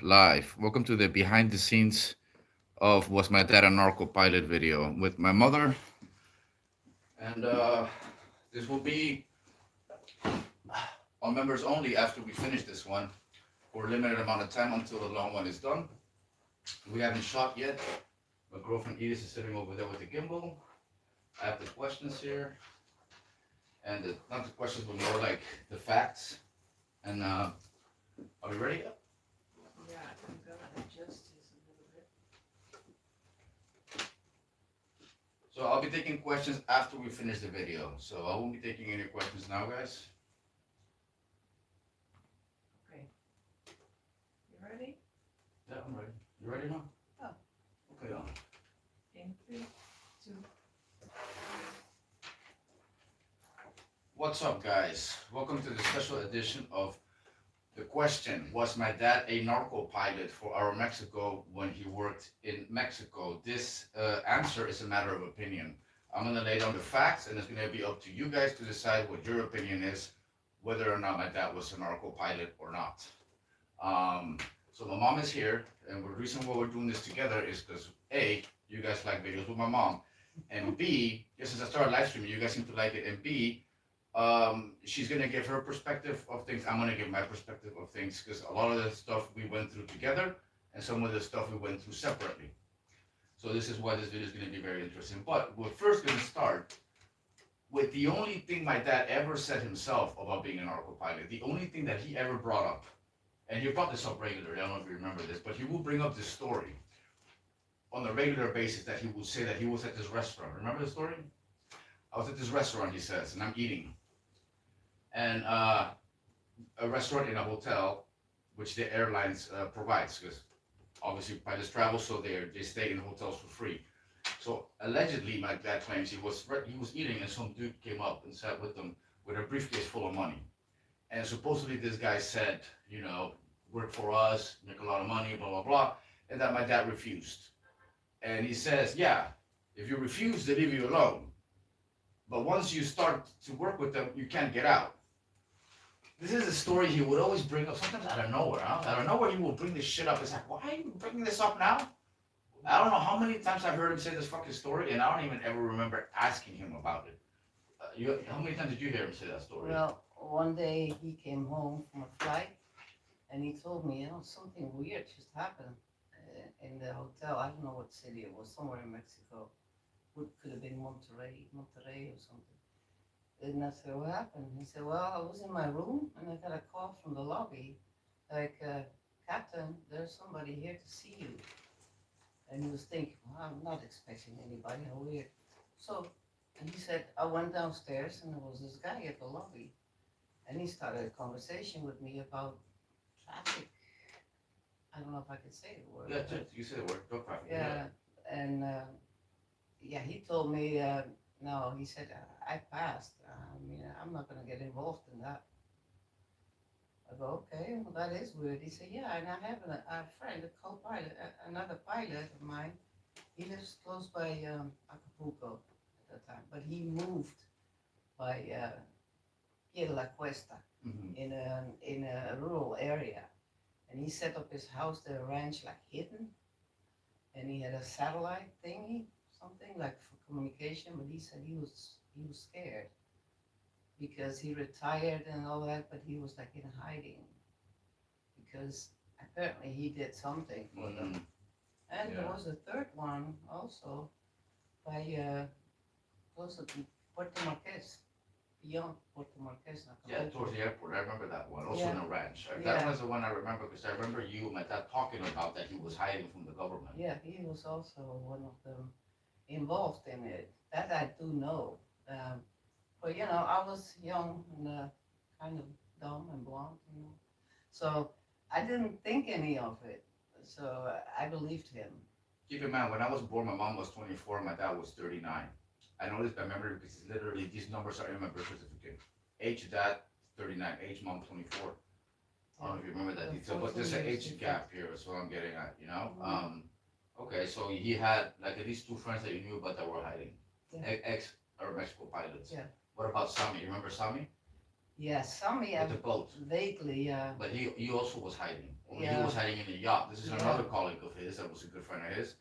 live. Welcome to the behind the scenes of Was My Dad a Narco-Pilot video with my mother. And this will be on members only after we finish this one for a limited amount of time until the long one is done. We haven't shot yet. My girlfriend Edith is sitting over there with the gimbal. I have the questions here. And not the questions, but more like the facts. And are we ready? Yeah, I'm gonna adjust this a little bit. So I'll be taking questions after we finish the video. So I won't be taking any questions now, guys. Okay. You ready? Yeah, I'm ready. You ready now? Oh. Okay. In 3, 2. What's up, guys? Welcome to the special edition of the question. Was my dad a narco-pilot for Aeromexico when he worked in Mexico? This answer is a matter of opinion. I'm going to lay down the facts, and it's going to be up to you guys to decide what your opinion is, whether or not my dad was a narco-pilot or not. So my mom is here, and the reason why we're doing this together is because A, you guys like videos with my mom, and B, just as I started live streaming, you guys seem to like it, and B, she's gonna give her perspective of things. I'm gonna give my perspective of things because a lot of the stuff we went through together, and some of the stuff we went through separately. So this is why this video is gonna be very interesting. But we're first gonna start with the only thing my dad ever said himself about being a narco pilot. The only thing that he ever brought up, and he brought this up regularly. I don't know if you remember this, but he will bring up this story on a regular basis that he would say that he was at this restaurant. Remember the story? I was at this restaurant, he says, and I'm eating. And a restaurant in a hotel, which the airlines provides, because obviously pilots travel, so they stay in hotels for free. So allegedly, my dad claims he was eating, and some dude came up and sat with them with a briefcase full of money. And supposedly this guy said, you know, work for us, make a lot of money, blah blah blah, and that my dad refused. And he says, yeah, if you refuse, they leave you alone. But once you start to work with them, you can't get out. This is a story he would always bring up, sometimes out of nowhere. Huh? Out of nowhere, he will bring this shit up. It's like, why are you bringing this up now? I don't know how many times I've heard him say this fucking story, and I don't even ever remember asking him about it. How many times did you hear him say that story? Well, one day he came home from a flight and he told me, something weird just happened in the hotel. I don't know what city it was, somewhere in Mexico. Could have been Monterrey or something. And I said, what happened? He said, well, I was in my room and I got a call from the lobby, like, Captain, there's somebody here to see you. And he was thinking, well, I'm not expecting anybody, how weird. So, and he said, I went downstairs and there was this guy at the lobby. And he started a conversation with me about traffic. I don't know if I could say the word. Yeah, you said the word, drug traffic. Yeah, and yeah, he told me, no, he said, I passed. I mean, I'm not going to get involved in that. I go, okay, well, that is weird. He said, yeah, and I have a friend, a co-pilot, another pilot of mine. He lives close by Acapulco at that time, but he moved by Piedra La Cuesta Mm-hmm. in a rural area. And he set up his house, the ranch, like hidden. And he had a satellite thingy, something like for communication, but he said he was scared because he retired and all that, but he was like in hiding because apparently he did something for them. And there was a third one also by closer to Puerto Marquez, beyond Puerto Marquez. Yeah, towards the airport. I remember that one. Also in a ranch. That Yeah. was the one I remember because I remember you and my dad talking about that he was hiding from the government. Yeah, he was also one of them involved in it. That I do know. But I was young and kind of dumb and blonde, So I didn't think any of it. So I believed him. Keep in mind, when I was born, my mom was 24 and my dad was 39. I know this by memory because it's literally these numbers are in my birth certificate. Age dad 39, age mom 24. I don't know if you remember that detail, but there's an age gap here. That's what I'm getting at, Okay, so he had like at least two friends that you knew about that were hiding. Yeah. Ex or Mexico pilots. Yeah. What about Sami? You remember Sami? Yeah, Sammy, With the boat. vaguely, But he also was hiding. when he was hiding in a yacht. This is another colleague of his that was a good friend of his.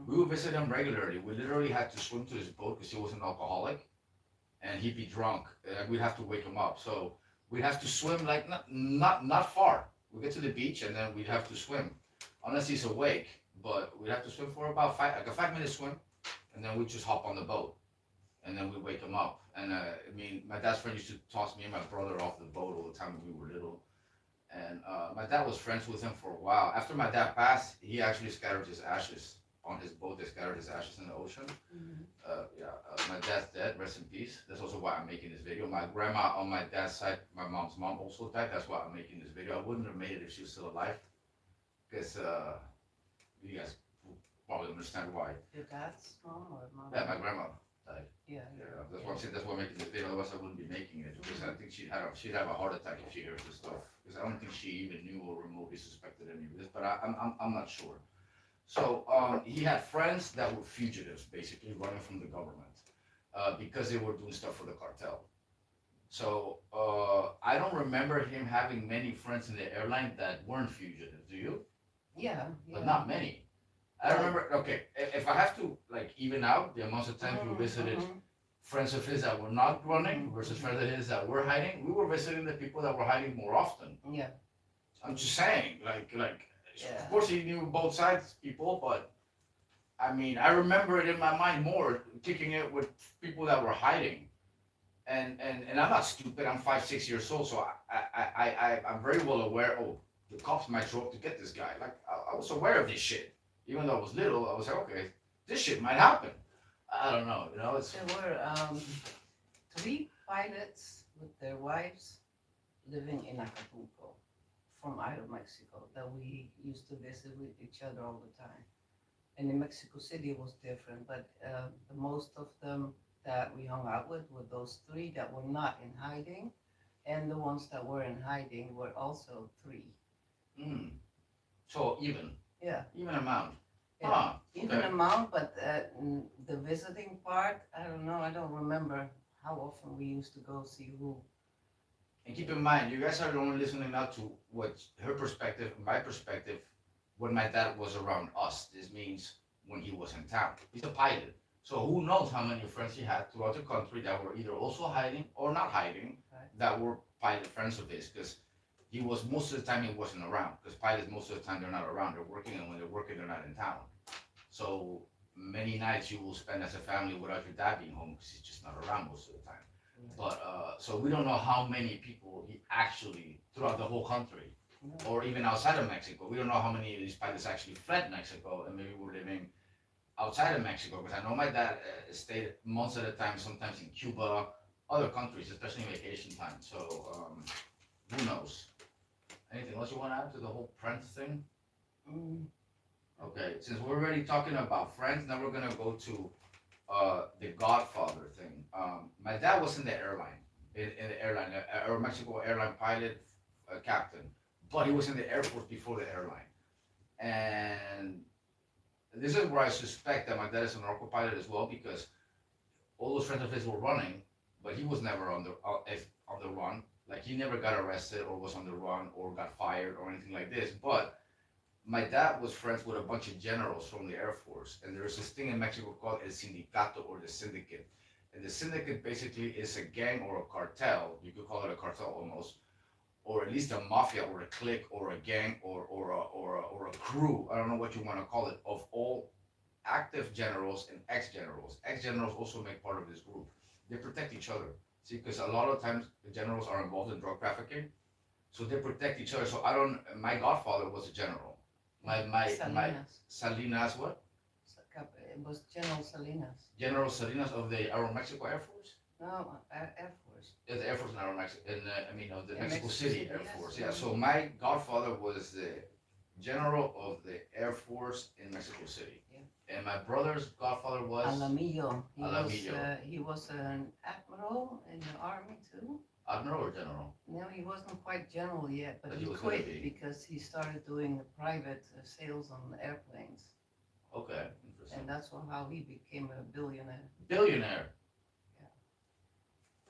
We would visit him regularly. We literally had to swim to his boat because he was an alcoholic, and he'd be drunk. We'd have to wake him up. So we'd have to swim like not far. We get to the beach and then we'd have to swim, unless he's awake. But we'd have to swim for about like a 5 minute swim, and then we'd just hop on the boat, and then we'd wake him up. And I mean, my dad's friend used to toss me and my brother off the boat all the time when we were little. And my dad was friends with him for a while. After my dad passed, he actually scattered his ashes on his boat. They scattered his ashes in the ocean. My dad's dead. Rest in peace. That's also why I'm making this video. My grandma on my dad's side, my mom's mom, also died. That's why I'm making this video. I wouldn't have made it if she was still alive, because you guys will probably understand why. Your dad's mom or mom? Yeah, my grandma died. Yeah. That's why I'm saying. That's why I'm making this video. Otherwise, I wouldn't be making it, because I think she'd have a heart attack if she hears this stuff. Because I don't think she even knew or remotely suspected any of this. But I'm not sure. So he had friends that were fugitives, basically running from the government, because they were doing stuff for the cartel. So I don't remember him having many friends in the airline that weren't fugitives. Do you? Yeah. But not many. I remember. Okay, if I have to like even out the amounts of times we visited friends of his that were not running versus friends of his that were hiding, we were visiting the people that were hiding more often. Yeah. I'm just saying, like. Yeah. Of course, he knew both sides people, but I mean, I remember it in my mind more kicking it with people that were hiding, and I'm not stupid. I'm 5, 6 years old, so I'm very well aware. Oh, the cops might show up to get this guy. Like I was aware of this shit, even though I was little. I was like, okay, this shit might happen. I don't know, It's There were 3 pilots with their wives living in Acapulco, from Mexico, that we used to visit with each other all the time. And in Mexico City it was different, but the most of them that we hung out with were those 3 that were not in hiding, and the ones that were in hiding were also 3. So even amount. Yeah, even amount, but the visiting part, I don't know. I don't remember how often we used to go see who. And keep in mind, you guys are only listening now to what her perspective, my perspective, when my dad was around us. This means when he was in town. He's a pilot. So who knows how many friends he had throughout the country that were either also hiding or not hiding, that were pilot friends of his, because he was, most of the time he wasn't around, because pilots most of the time they're not around, they're working, and when they're working they're not in town. So many nights you will spend as a family without your dad being home because he's just not around most of the time. But so we don't know how many people he actually, throughout the whole country, or even outside of Mexico, we don't know how many of these pilots actually fled Mexico and maybe were living outside of Mexico, because I know my dad stayed months at a time, sometimes in Cuba, other countries, especially in vacation time. So who knows? Anything else you want to add to the whole Prince thing? Okay, since we're already talking about friends, now we're gonna go to the Godfather thing. My dad was in the airline, in the airline, a Mexico airline pilot, captain, but he was in the Air Force before the airline. And this is where I suspect that my dad is a narco-pilot as well, because all those friends of his were running, but he was never on the run. Like, he never got arrested or was on the run or got fired or anything like this. But my dad was friends with a bunch of generals from the Air Force, and there's this thing in Mexico called el sindicato, or the syndicate. And the syndicate basically is a gang or a cartel. You could call it a cartel almost, or at least a mafia or a clique or a gang or a crew. I don't know what you want to call it, of all active generals and ex-generals. Ex-generals also make part of this group. They protect each other. See, because a lot of times the generals are involved in drug trafficking, so they protect each other. So my godfather was a general. Salinas, what? It was General Salinas. General Salinas of the Mexico Air Force? No, Air Force. Yeah, the Air Force in of the Yeah, Mexico City Air yes. Force. Yeah, so my godfather was the general of the Air Force in Mexico City. Yeah. And my brother's godfather was? Alamillo. Alamillo. He was an admiral in the army too. Admiral or general? No, he wasn't quite general yet, but But he he was gonna quit be. because he started doing private sales on airplanes. Okay, interesting. And that's how he became a billionaire. Billionaire? Yeah.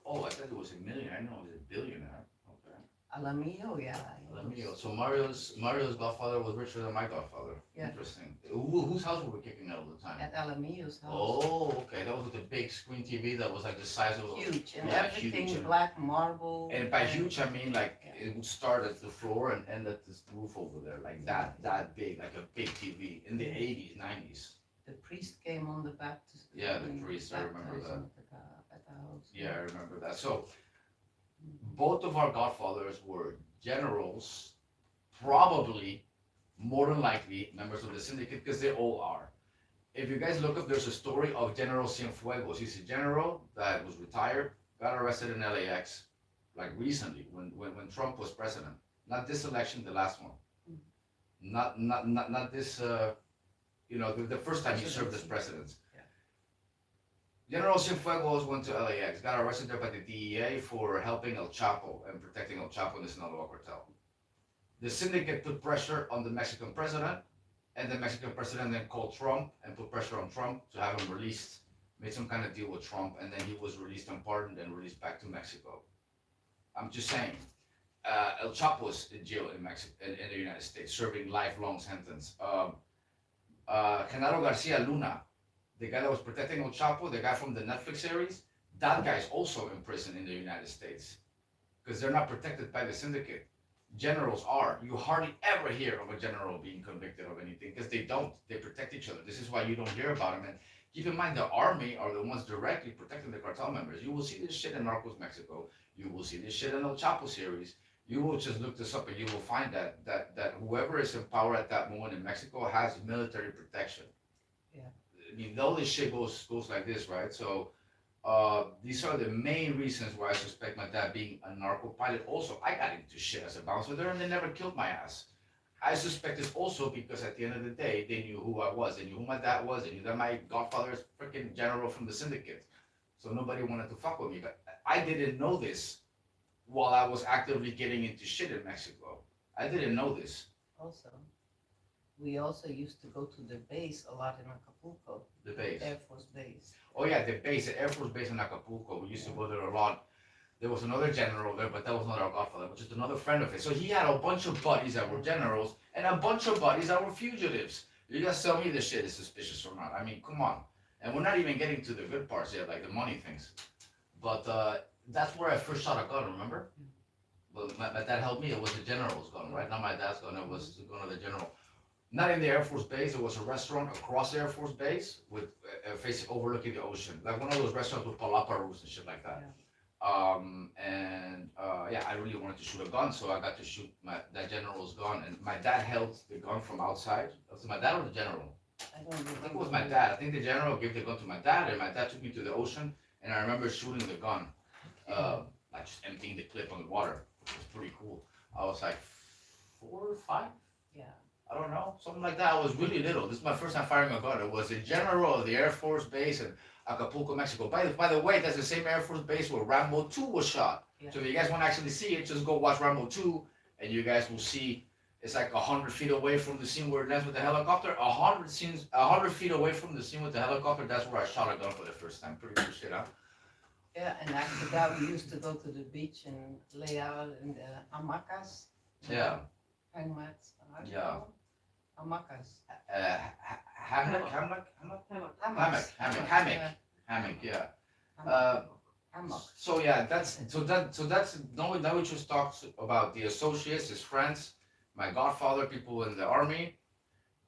Oh, I thought it was a millionaire. I know it was a billionaire. Okay. Alamillo, yeah. Lamio. So Mario's godfather was richer than my godfather. Yeah. Interesting. Whose house were we kicking out all the time? At Alamillo's house. Oh, okay. That was with the big screen TV that was like the size of a Huge, and yeah, everything huge. black marble. And by huge, I mean like Yeah. it would start at the floor and end at this roof over there, like that big, like a big TV in the 80s, 90s. The priest came on the baptist. Yeah, the priest, I remember that. At the house. Yeah, I remember that. So both of our godfathers were generals, probably more than likely members of the syndicate because they all are. If you guys look up, there's a story of General Cienfuegos. He's a general that was retired, got arrested in LAX, like recently when Trump was president. Not this election, the last one. Not this. The first time he served as president. General Cienfuegos went to LAX, got arrested there by the DEA for helping El Chapo and protecting El Chapo in the Sinaloa cartel. The syndicate put pressure on the Mexican president, and the Mexican president then called Trump and put pressure on Trump to have him released, made some kind of deal with Trump, and then he was released and pardoned and released back to Mexico. I'm just saying, El Chapo was in jail in Mexico, in the United States, serving lifelong sentence. Genaro Garcia Luna, the guy that was protecting El Chapo, the guy from the Netflix series, that guy's also in prison in the United States because they're not protected by the syndicate. Generals are. You hardly ever hear of a general being convicted of anything because they don't. They protect each other. This is why you don't hear about them. And keep in mind, the army are the ones directly protecting the cartel members. You will see this shit in Narcos Mexico. You will see this shit in El Chapo series. You will just look this up and you will find that whoever is in power at that moment in Mexico has military protection. Yeah. I mean, all this shit goes like this, right? So these are the main reasons why I suspect my dad being a narco-pilot. Also, I got into shit as a bouncer there and they never killed my ass. I suspect this also because at the end of the day, they knew who I was. They knew who my dad was. They knew that my godfather is freaking general from the syndicate. So nobody wanted to fuck with me. But I didn't know this while I was actively getting into shit in Mexico. I didn't know this. Also, we also used to go to the base a lot in Acapulco. The base. Air Force Base. Oh yeah, the base, the Air Force Base in Acapulco. We used to go there a lot. There was another general there, but that was not our godfather, but just another friend of his. So he had a bunch of buddies that were generals and a bunch of buddies that were fugitives. You guys tell me this shit is suspicious or not. I mean, come on. And we're not even getting to the good parts yet, like the money things. But that's where I first shot a gun, remember? Well, my dad helped me. It was the general's gun, right? Not my dad's gun. It was the gun of the general. Not in the Air Force Base. It was a restaurant across the Air Force Base with facing overlooking the ocean, like one of those restaurants with palapa roofs and shit like that. Yeah. I really wanted to shoot a gun, so I got to shoot that general's gun. And my dad held the gun from outside. Was it my dad or the general? I don't remember. I think it was my dad. I think the general gave the gun to my dad, and my dad took me to the ocean. And I remember shooting the gun, like just emptying the clip on the water. It was pretty cool. I was like 4 or 5. Yeah. I don't know, something like that. I was really little. This is my first time firing a gun. It was a general of the Air Force Base in Acapulco, Mexico. By the way, that's the same Air Force Base where Rambo 2 was shot. Yeah. So if you guys want to actually see it, just go watch Rambo 2, and you guys will see it's like 100 feet away from the scene where it lands with the helicopter. 100 feet away from the scene with the helicopter. That's where I shot a gun for the first time. Pretty cool shit, huh? Yeah, and after that, we used to go to the beach and lay out in the hamacas. Yeah. Hang mats. Yeah. Hamacas. Hammock. Yeah. Hammock. So yeah, that's now we just talked about the associates, his friends, my godfather, people in the army.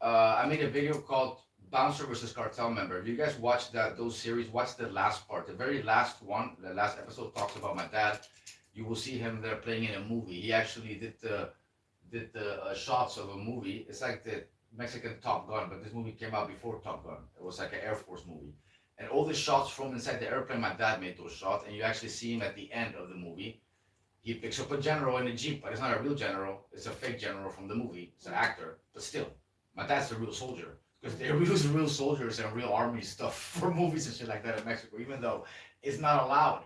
I made a video called Bouncer versus Cartel Member. If you guys watch those series, watch the last part. The very last one, the last episode talks about my dad. You will see him there playing in a movie. He actually did the shots of a movie. It's like the Mexican Top Gun, but this movie came out before Top Gun. It was like an Air Force movie. And all the shots from inside the airplane, my dad made those shots, and you actually see him at the end of the movie. He picks up a general in a Jeep, but it's not a real general. It's a fake general from the movie. It's an actor, but still, my dad's the real soldier. Because they use real soldiers and real army stuff for movies and shit like that in Mexico, even though it's not allowed.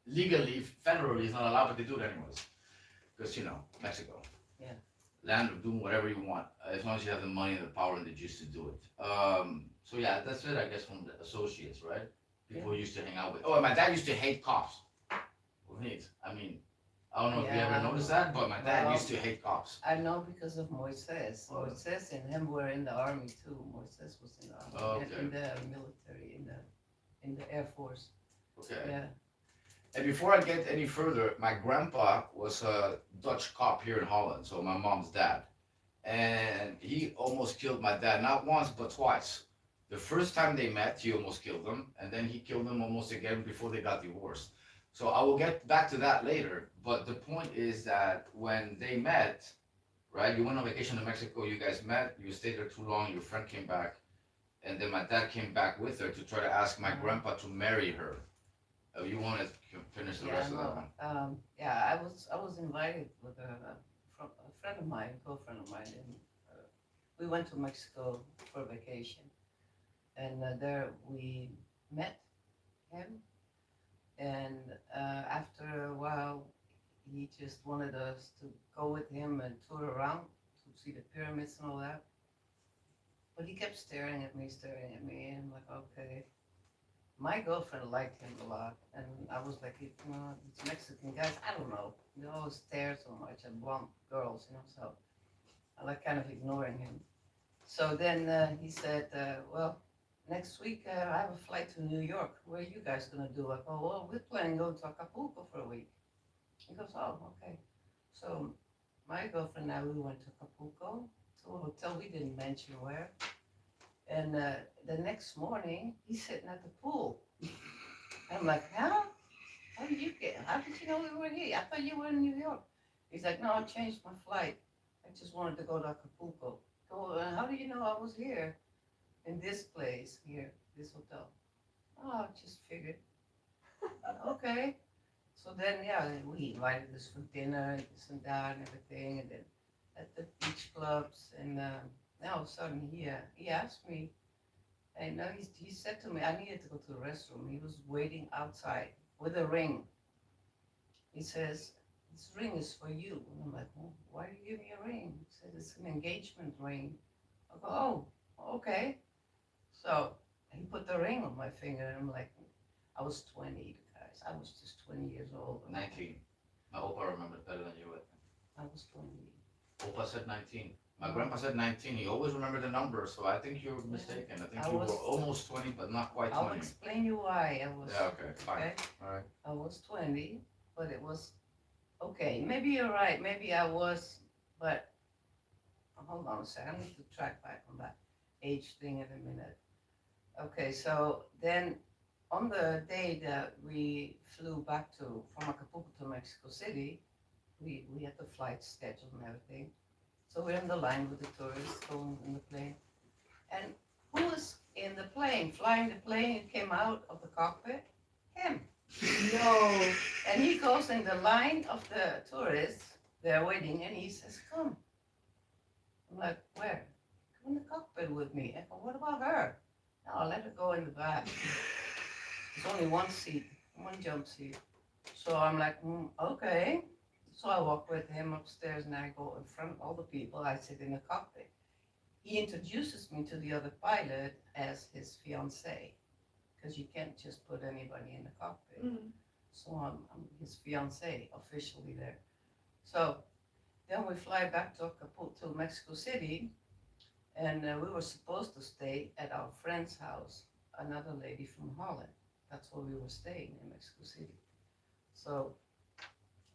Legally, federally, it's not allowed, but they do it anyways. Because, Mexico. Yeah. Land of doing whatever you want, as long as you have the money and the power and the juice to do it. So yeah, that's it, I guess, from the associates, right? People used to hang out with. Oh, and my dad used to hate cops. I mean, I don't know if you ever Yeah. noticed that, but my dad Well, used to hate cops. I know because of Moises. Oh. Moises and him were in the army too. Moises was in the army, Okay. in the military, in the Air Force. Okay. Yeah. And before I get any further, my grandpa was a Dutch cop here in Holland, so my mom's dad. And he almost killed my dad, not once, but twice. The first time they met, he almost killed him, and then he killed him almost again before they got divorced. So I will get back to that later, but the point is that when they met, right, you went on vacation to Mexico, you guys met, you stayed there too long, your friend came back, and then my dad came back with her to try to ask my grandpa to marry her. You want to finish the Yeah, rest of that no. one? Yeah, I was invited with from a friend of mine, a girlfriend of mine, and we went to Mexico for vacation, and there we met him, and after a while, he just wanted us to go with him and tour around to see the pyramids and all that. But he kept staring at me, and I'm like, okay. My girlfriend liked him a lot, and I was like, you know, these Mexican guys, I don't know, they always stare so much at blonde girls, you know, so I like kind of ignoring him. So then he said, well, next week I have a flight to New York. Where are you guys gonna do? I go, well, we're planning on going to Acapulco for a week. He goes, oh, okay. So my girlfriend and I, we went to Acapulco, to a hotel we didn't mention where. And the next morning, he's sitting at the pool. And I'm like, huh? How did you know we were here? I thought you were in New York. He's like, no, I changed my flight. I just wanted to go to Acapulco. Go, how do you know I was here? In this place here, this hotel. Oh, I just figured. Okay. So then, yeah, we invited us for dinner, this and that and everything. And then at the beach clubs. And now all of a sudden, he asked me, and he said to me, I needed to go to the restroom. He was waiting outside with a ring. He says, this ring is for you. And I'm like, well, why do you give me a ring? He said, it's an engagement ring. I go, oh, okay. So he put the ring on my finger, and I'm like, I was 20, guys. I was just 20 years old. 19. My Opa remembered better than you would. I was 20. Opa said 19. My grandpa said 19. He always remembered the number, so I think you're mistaken. I think I you was- were almost 20, but not quite I'll 20. explain you why I was. Yeah, okay, fine. Okay? All right. I was 20, but it was okay. Maybe you're right. Maybe I was, but hold on a second. I need to track back on that age thing in a minute. Okay, so then on the day that we flew back from Acapulco to Mexico City, we had the flight scheduled and everything. So we're in the line with the tourists going in the plane. And who was in the plane, flying the plane and came out of the cockpit? Him. No. And he goes in the line of the tourists, they're waiting, and he says, come. I'm like, where? Come in the cockpit with me. I go, what about her? No, let her go in the back. There's only one seat, one jump seat. So I'm like, okay. So I walk with him upstairs and I go in front of all the people. I sit in the cockpit. He introduces me to the other pilot as his fiancée, because you can't just put anybody in the cockpit. Mm. So I'm his fiancée officially there. So then we fly back to Acapulco, to Mexico City, and we were supposed to stay at our friend's house, another lady from Holland. That's where we were staying in Mexico City. So,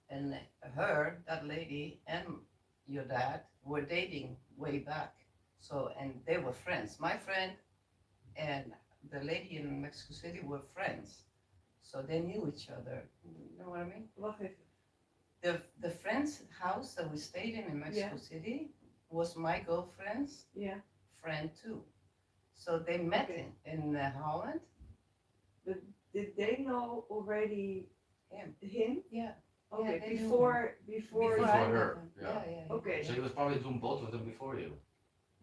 and that lady, and your dad were dating way back. So, and they were friends. My friend and the lady in Mexico City were friends. So they knew each other. You know what I mean? Wacht even. The friend's house that we stayed in Mexico City was my girlfriend's Yeah. friend too. So they met Okay. in Holland. Did they know already Him. him? Yeah. Okay. they knew before. Before I her, met him. yeah. Yeah. Okay. So he was probably doing both of them before you.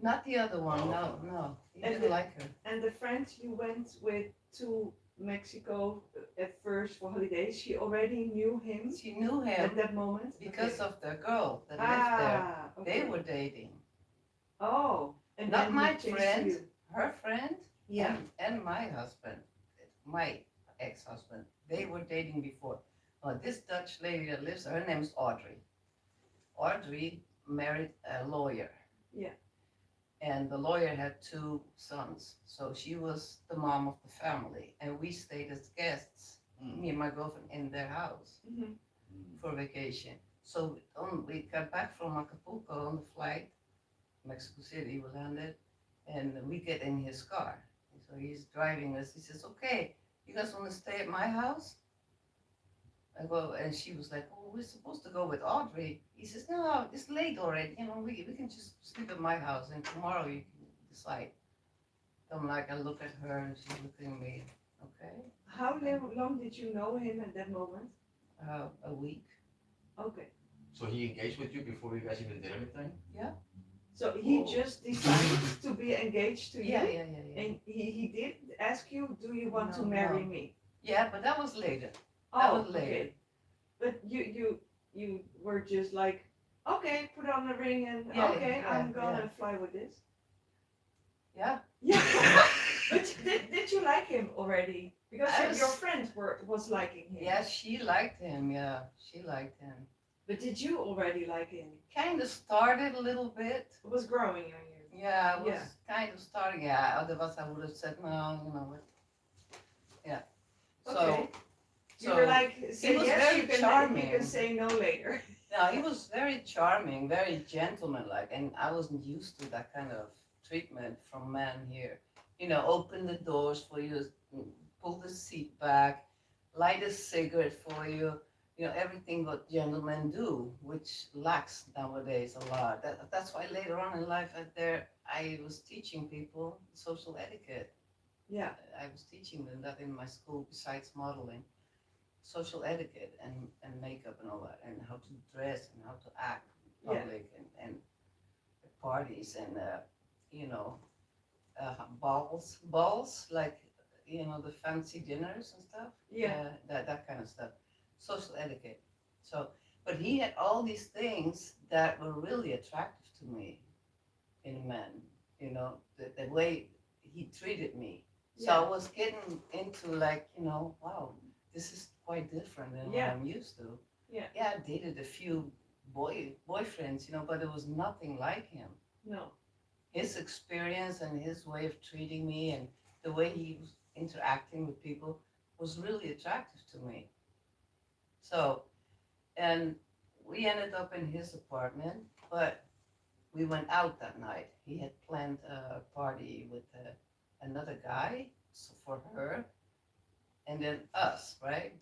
Not the other one. Oh, No, okay. no. He And didn't like her. And the friend you went with to Mexico at first for holidays, she already knew him She knew at him that moment? because Okay. of the girl that lived there. Okay. They were dating. Oh. And Not then my he changed friend. to you. Her friend Yeah. and my husband, my ex-husband, they were dating before. Well, this Dutch lady that lives there, her name is Audrey. Audrey married a lawyer. Yeah. And the lawyer had two sons. So she was the mom of the family. And we stayed as guests, me and my girlfriend, in their house Mhm. for vacation. So we got back from Acapulco on the flight, Mexico City, we landed, and we get in his car. So he's driving us. He says, okay, you guys want to stay at my house? I go, and she was like, oh, we're supposed to go with Audrey. He says, no, it's late already. You know, we can just sleep at my house and tomorrow you can decide. I'm like, I look at her and she's looking at me, okay, How long did you know him at that moment? a week. Okay. So he engaged with you before you guys even did anything? So he Whoa. just decided to be engaged to Yeah, you? yeah. And he did ask you, do you want to No, marry no. me? Yeah, but that was later. Oh, That was later. okay. But you were just like, okay, put on the ring and Yeah, okay, yeah, I'm gonna yeah. fly with this. Yeah. Yeah. But did you like him already? Because I your was- friend was liking him. Yeah, she liked him. Yeah, she liked him. But did you already like him? Kind of started a little bit. It was growing on you. Yeah, it was Yeah. kind of starting. Yeah, otherwise I would have said no, you know. Yeah. So, Okay. You so were like, say was yes, very you can charming. say no later. no, he was very charming, very gentlemanlike, and I wasn't used to that kind of treatment from men here. You know, open the doors for you, pull the seat back, light a cigarette for you. You know, everything what gentlemen do, which lacks nowadays a lot. That's why later on in life, I was teaching people social etiquette. Yeah. I was teaching them that in my school, besides modeling, social etiquette and makeup and all that, and how to dress and how to act in Yeah. public and at parties and you know balls like you know the fancy dinners and stuff. Yeah. That kind of stuff, social etiquette. So, but he had all these things that were really attractive to me in men. You know, the way he treated me. So I was getting into like, you know, wow, this is quite different than what Yeah. I'm used to. Yeah. Yeah, I dated a few boyfriends, you know, but it was nothing like him. No. His experience and his way of treating me and the way he was interacting with people was really attractive to me. So, and we ended up in his apartment, but we went out that night. He had planned a party with another guy for her, and then us, right?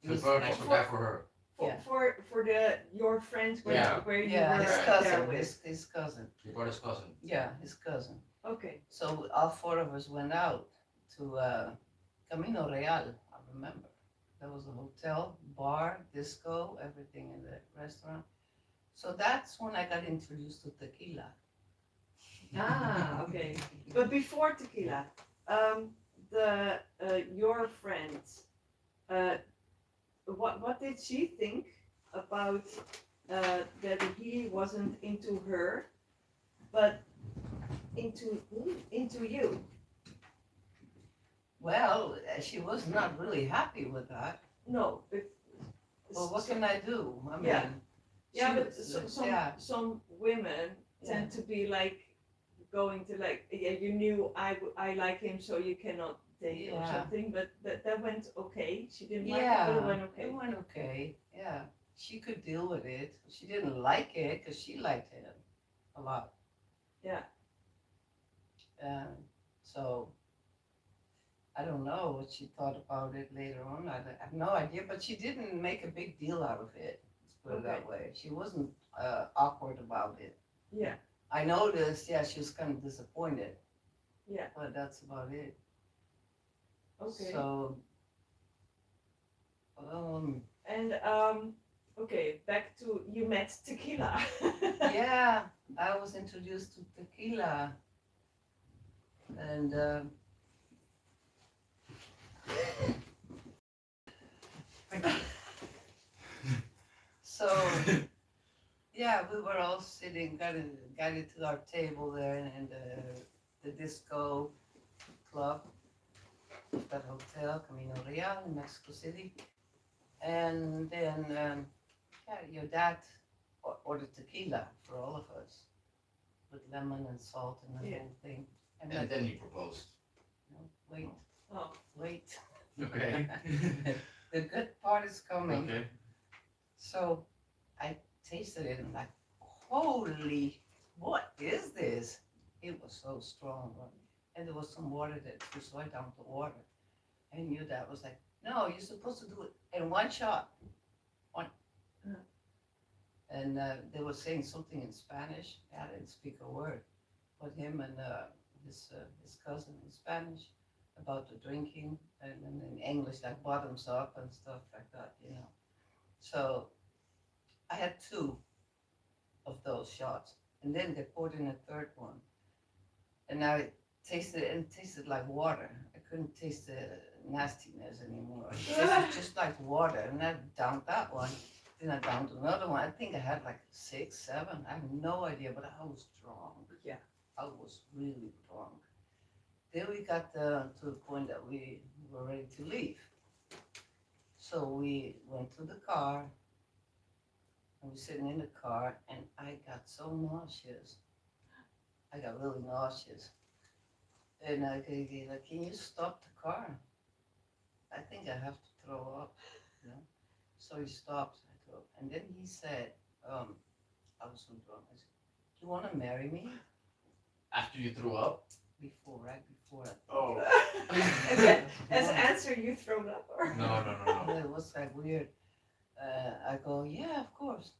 He The was- girl next to guy for her. For, Yeah. for your friends where, Yeah. where you yeah, were his there cousin, with. his cousin. Your brother's cousin. Yeah, his cousin. Okay. So all four of us went out to Camino Real. I remember there was a hotel, bar, disco, everything in the restaurant. So that's when I got introduced to tequila. Ah, okay. But before tequila, the your friend, uh, what did she think about that he wasn't into her, but into you? Well, she was not really happy with that. No, but Well, what can I do? I mean, Yeah. yeah, she but was- yeah. some women tend to be like going to like, yeah, you knew I like him, so you cannot date or Yeah. something. But that went okay. She didn't like it, but it went okay. It went okay. Yeah, she could deal with it. She didn't like it because she liked him a lot. Yeah. So I don't know what she thought about it later on. I have no idea, but she didn't make a big deal out of it. Let's put it that Okay. way. She wasn't awkward about it. Yeah. I noticed, yeah, she was kind of disappointed. Yeah. But that's about it. Okay. So, And okay, back to you met tequila. yeah, I was introduced to tequila, and so yeah, we were all sitting, got it to our table there in the disco club, that hotel, Camino Real in Mexico City, And then, yeah, your dad ordered tequila for all of us with lemon and salt and the Yeah. whole thing. And And then, then he proposed. no, wait, Oh, wait. Okay. The good part is coming. Okay. So I tasted it and like, holy, what is this? It was so strong. And there was some water that was right down the water. And your dad was like, no, you're supposed to do it in one shot. One. Uh. And they were saying something in Spanish. I didn't speak a word. But him and his cousin in Spanish about the drinking, and then in English, like bottoms up and stuff like that, you know. So I had 2 of those shots. And then they poured in a third one. And I tasted it and it tasted like water. I couldn't taste the nastiness anymore. It tasted just like water. And I downed that one. Then I downed another one. I think I had like 6, 7. I have no idea, but I was drunk. yeah. I was really drunk. Then we got to the point that we were ready to leave. So we went to the car. I was sitting in the car and I got so nauseous. I got really nauseous. And I go, like, can you stop the car? I think I have to throw up, you know. So he stopped, I threw up. And then he said, I was so drunk. I said, do you want to marry me? After you threw up? Before, right before. Oh. And then, as an answer, you thrown up, or? No. And it was like weird. I go, yeah, of course.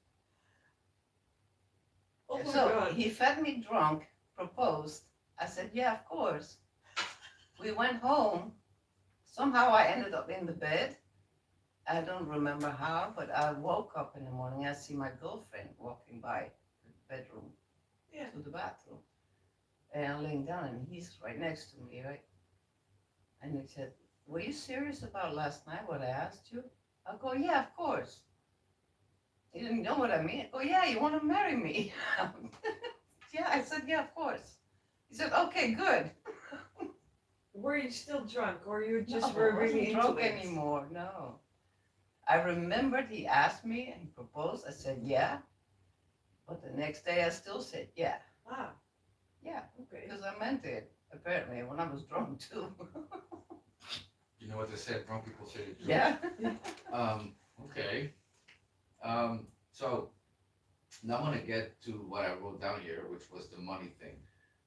Oh my So God. he fed me drunk, proposed. I said, yeah, of course. We went home. Somehow I ended up in the bed. I don't remember how, but I woke up in the morning. I see my girlfriend walking by the bedroom Yeah. to the bathroom. And I'm laying down and he's right next to me, right? And he said, were you serious about last night, what I asked you? I go, yeah, of course. He didn't know what I mean. I go, yeah, you want to marry me? Yeah, I said, yeah, of course. He said, okay, good. Were you still drunk, or you just No, were I really wasn't into drunk it? anymore, no. I remembered he asked me and he proposed. I said, yeah. But the next day I still said, yeah. Ah, Yeah, okay. because I meant it, apparently, when I was drunk too. You know what they said? Drunk people say the truth. Yeah. Okay. So now I'm gonna get to what I wrote down here, which was the money thing,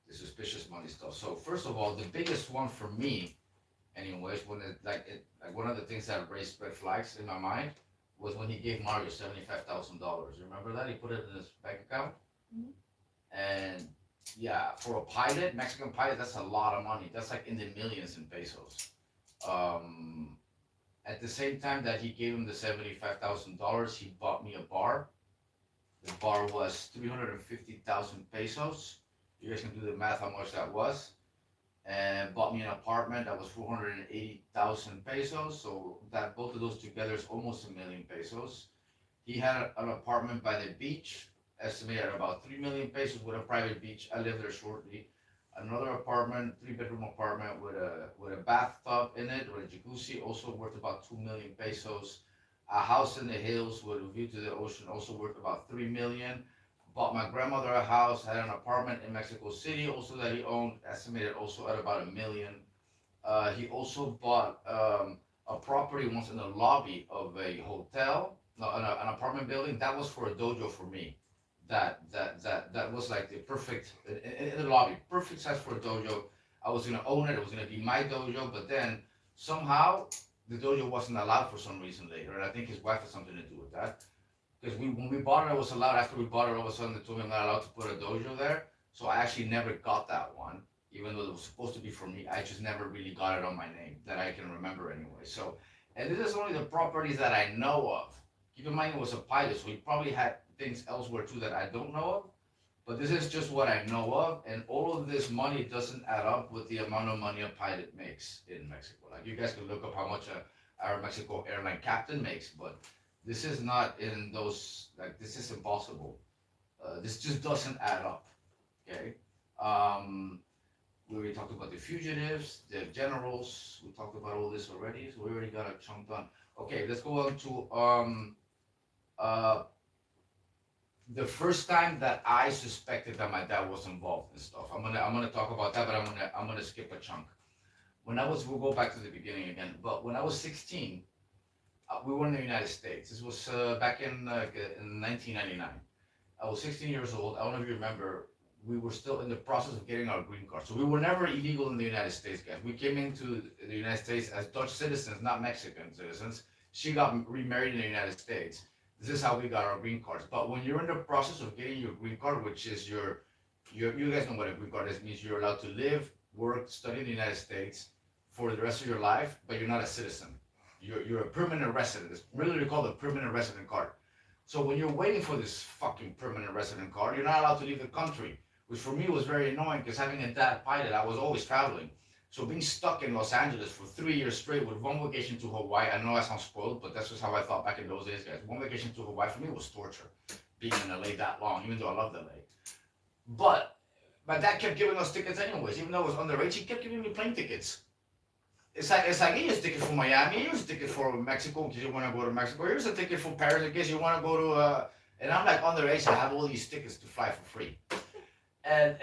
the suspicious money stuff. So first of all, the biggest one for me, anyways, when like one of the things that raised red flags in my mind was when he gave Mario $75,000. You remember that? He put it in his bank account. Mhm. And yeah, for a pilot, Mexican pilot, that's a lot of money. That's like in the millions in pesos. At the same time that he gave him the $75,000, he bought me a bar. The bar was 350,000 pesos. You guys can do the math how much that was. And bought me an apartment that was 480,000 pesos. So that both of those together is almost a million pesos. He had an apartment by the beach, estimated at about 3 million pesos with a private beach. I lived there shortly. Another apartment, 3-bedroom apartment with a bathtub in it, with a jacuzzi, also worth about 2 million pesos. A house in the hills with a view to the ocean, also worth about 3 million. Bought my grandmother a house, had an apartment in Mexico City, also that he owned, estimated also at about 1 million. He also bought a property once in the lobby of a hotel, no, an apartment building. That was for a dojo for me. That was like the perfect in the lobby, perfect size for a dojo. I was gonna own it. It was gonna be my dojo, but then somehow the dojo wasn't allowed for some reason later, and I think his wife had something to do with that. Because when we bought it, it was allowed. After we bought it, all of a sudden they told me I'm not allowed to put a dojo there. So I actually never got that one, even though it was supposed to be for me. I just never really got it on my name that I can remember anyway. So, and this is only the properties that I know of. Keep in mind it was a pilot, so he probably had things elsewhere too that I don't know of. But this is just what I know of, and all of this money doesn't add up with the amount of money a pilot makes in Mexico. Like you guys can look up how much a Aeromexico airline captain makes, but this is not in those, like this is impossible. This just doesn't add up, okay? already talked about the fugitives, the generals. We talked about all this already, so we already got a chunk done. Okay, let's go on to uh the first time that I suspected that my dad was involved in stuff. I'm gonna talk about that, but I'm gonna skip a chunk. We'll go back to the beginning again. But when I was 16, we were in the United States. This was back in 1999. I was 16 years old. I don't know if you remember. We were still in the process of getting our green card. So we were never illegal in the United States, guys. We came into the United States as Dutch citizens, not Mexican citizens. She got remarried in the United States. This is how we got our green cards. But when you're in the process of getting your green card, which is you guys know what a green card is, means you're allowed to live, work, study in the United States for the rest of your life, but you're not a citizen. You're a permanent resident. It's really called a permanent resident card. So when you're waiting for this fucking permanent resident card, you're not allowed to leave the country, which for me was very annoying because having a dad pilot, I was always traveling. So being stuck in Los Angeles for 3 years straight with one vacation to Hawaii, I know I sound spoiled, but that's just how I thought back in those days, guys. One vacation to Hawaii for me was torture, being in LA that long, even though I loved LA. But my dad kept giving us tickets anyways, even though it was underage, he kept giving me plane tickets. It's like here's a ticket for Miami, here's a ticket for Mexico in case you want to go to Mexico, here's a ticket for Paris in case you want to go to and I'm like underage, I have all these tickets to fly for free. And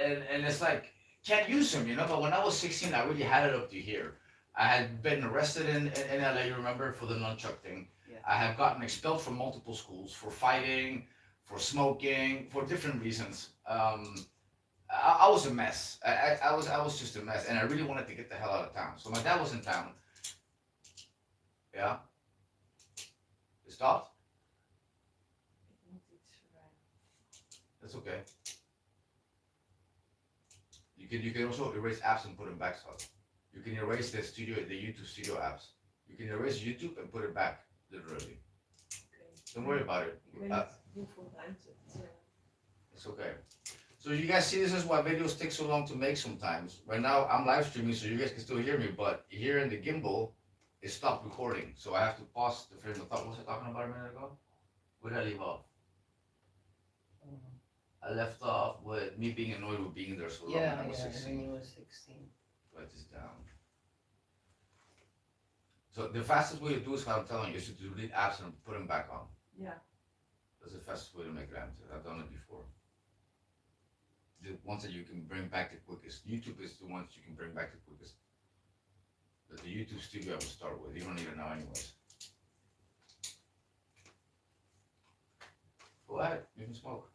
it's like can't use them, you know. But when I was 16, I really had it up to here. I had been arrested in LA, you remember, for the nunchuck thing. Yeah. I had gotten expelled from multiple schools for fighting, for smoking, for different reasons. I was a mess. I was just a mess, and I really wanted to get the hell out of town. So my dad was in town. Yeah. It stopped. That's okay. You can also erase apps and put them back. So you can erase the YouTube studio apps. You can erase YouTube and put it back, literally. Okay. Don't worry about it. When it's useful times, It's okay. So you guys see, this is why videos take so long to make sometimes. Right now I'm live streaming, so you guys can still hear me, but here in the gimbal, it stopped recording. So I have to pause the frame of thought. What was I talking about a minute ago? Where did I leave off? I left off with me being annoyed with being there so long when I was 16. When you were 16. Write this down. So the fastest way to do is what I'm telling you, is to delete apps and put them back on. yeah. That's the fastest way to make it answer. I've done it before. The ones that you can bring back the quickest. YouTube is the ones you can bring back the quickest. But the YouTube studio I will start with. You don't need it now anyways. Go ahead, you can smoke.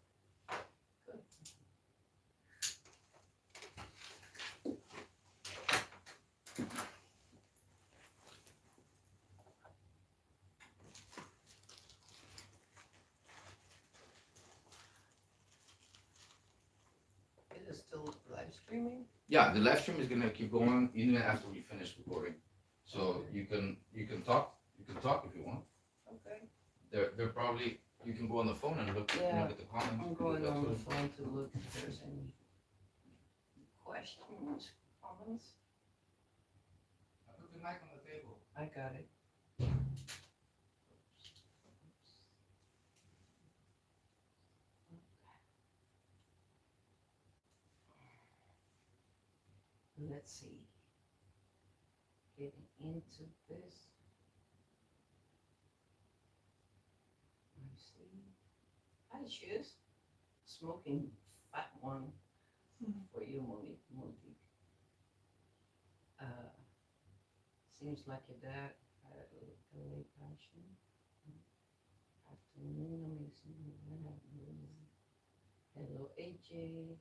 Is it still live streaming? Yeah, the live stream is gonna keep going even after we finish recording. So you can talk if you want. Okay. They're probably you can go on the phone and look Yeah, at the comments. I'm going on the phone to look if there's any questions, comments. Put the mic on the table. I got it. Let's see. Getting into this. Let's see. Hi, shoes. Smoking fat one for you, Monique. Seems like your dad had a late passion. Afternoon, amazing. Hello, AJ.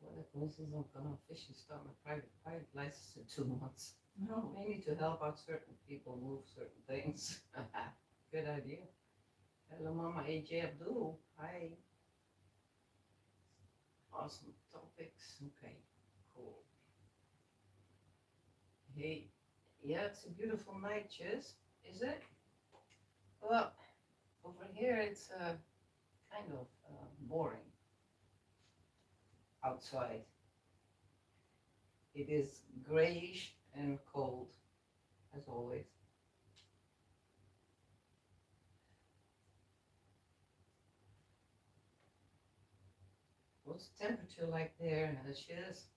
What a coincidence, I'm gonna officially start my private pilot license in 2 months. No. Mainly to help out certain people move certain things. Good idea. Hello, Mama AJ Abdul. Hi. Awesome topics. Okay, cool. Hey, yeah, it's a beautiful night, Chiz. Is it? Well, over here it's kind of boring. Outside. It is grayish and cold, as always. What's the temperature like there, Shiz?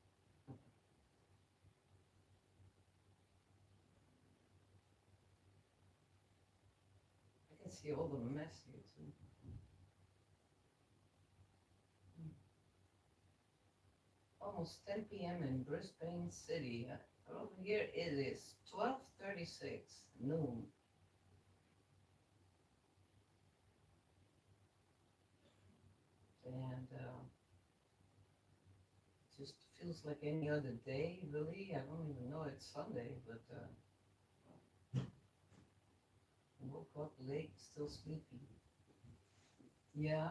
see all the mess here too. Almost 10 p.m. in Brisbane City. Over here it is 12:36 noon. And just feels like any other day, really. I don't even know it's Sunday, but woke up late, still sleepy. Yeah.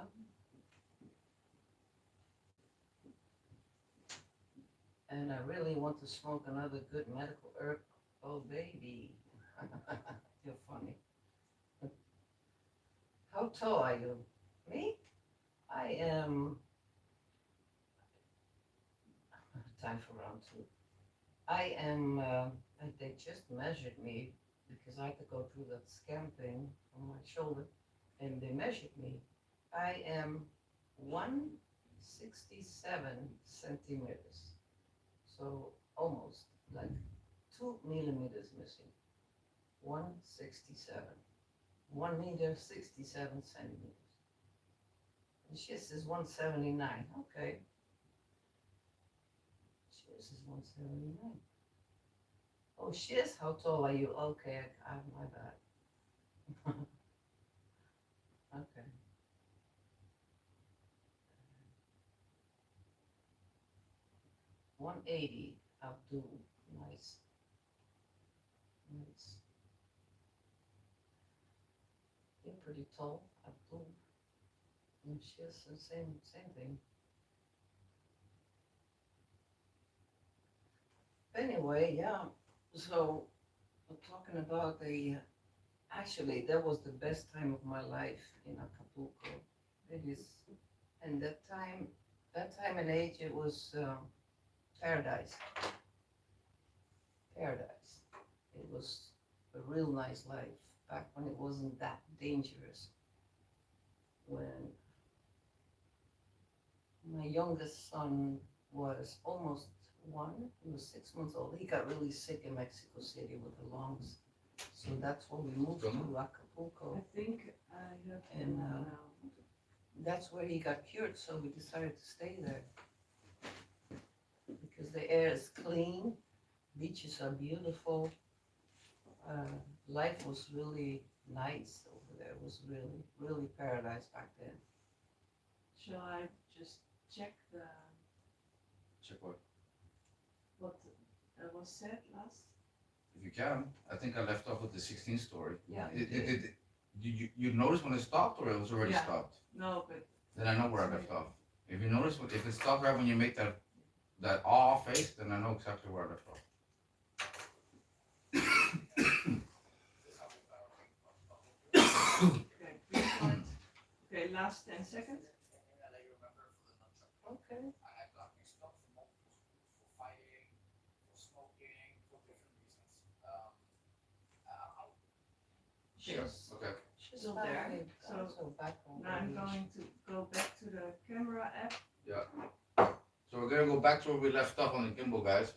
And I really want to smoke another good medical herb. Oh, baby. You're funny. How tall are you? Me? I am. Time for round two. I am. They just measured me because I had to go through that scan thing on my shoulder, and they measured me. I am 167 centimeters. So almost like 2 millimeters missing. 167. 1 meter 67 centimeters. And Shiz is 179. Okay. Shiz is 179. Oh, Shiz, how tall are you? Okay, my bad. Okay. 180. Abdul. Nice. Nice. You're pretty tall, Abdul. And Shiz, the same thing. Anyway, yeah. So we're talking about actually that was the best time of my life in Acapulco. It is, and that time and age, it was paradise. Paradise. It was a real nice life back when it wasn't that dangerous. When my youngest son was almost one, he was 6 months old. He got really sick in Mexico City with the lungs. So that's when we moved to Acapulco. I think I have And now. that's where he got cured, so we decided to stay there. Because the air is clean, beaches are beautiful. Life was really nice over there. It was really, really paradise back then. Shall I just check Check what? what was said last? If you can. I think I left off with the 16 story. Yeah, Did you notice when it stopped or it was already Yeah. stopped? No, but Then I know where I left off. If you notice, if it stopped right when you make that awe face, then I know exactly where I left off. okay, green point. Okay, last 10 seconds. Okay. I had got mixed up for multiple schools, for fighting, for smoking, for different reasons. Sure. Okay. She's Still back there. in- So, also back on Now I'm radiation. going to go back to the camera app. So we're gonna go back to where we left off on the gimbal, guys.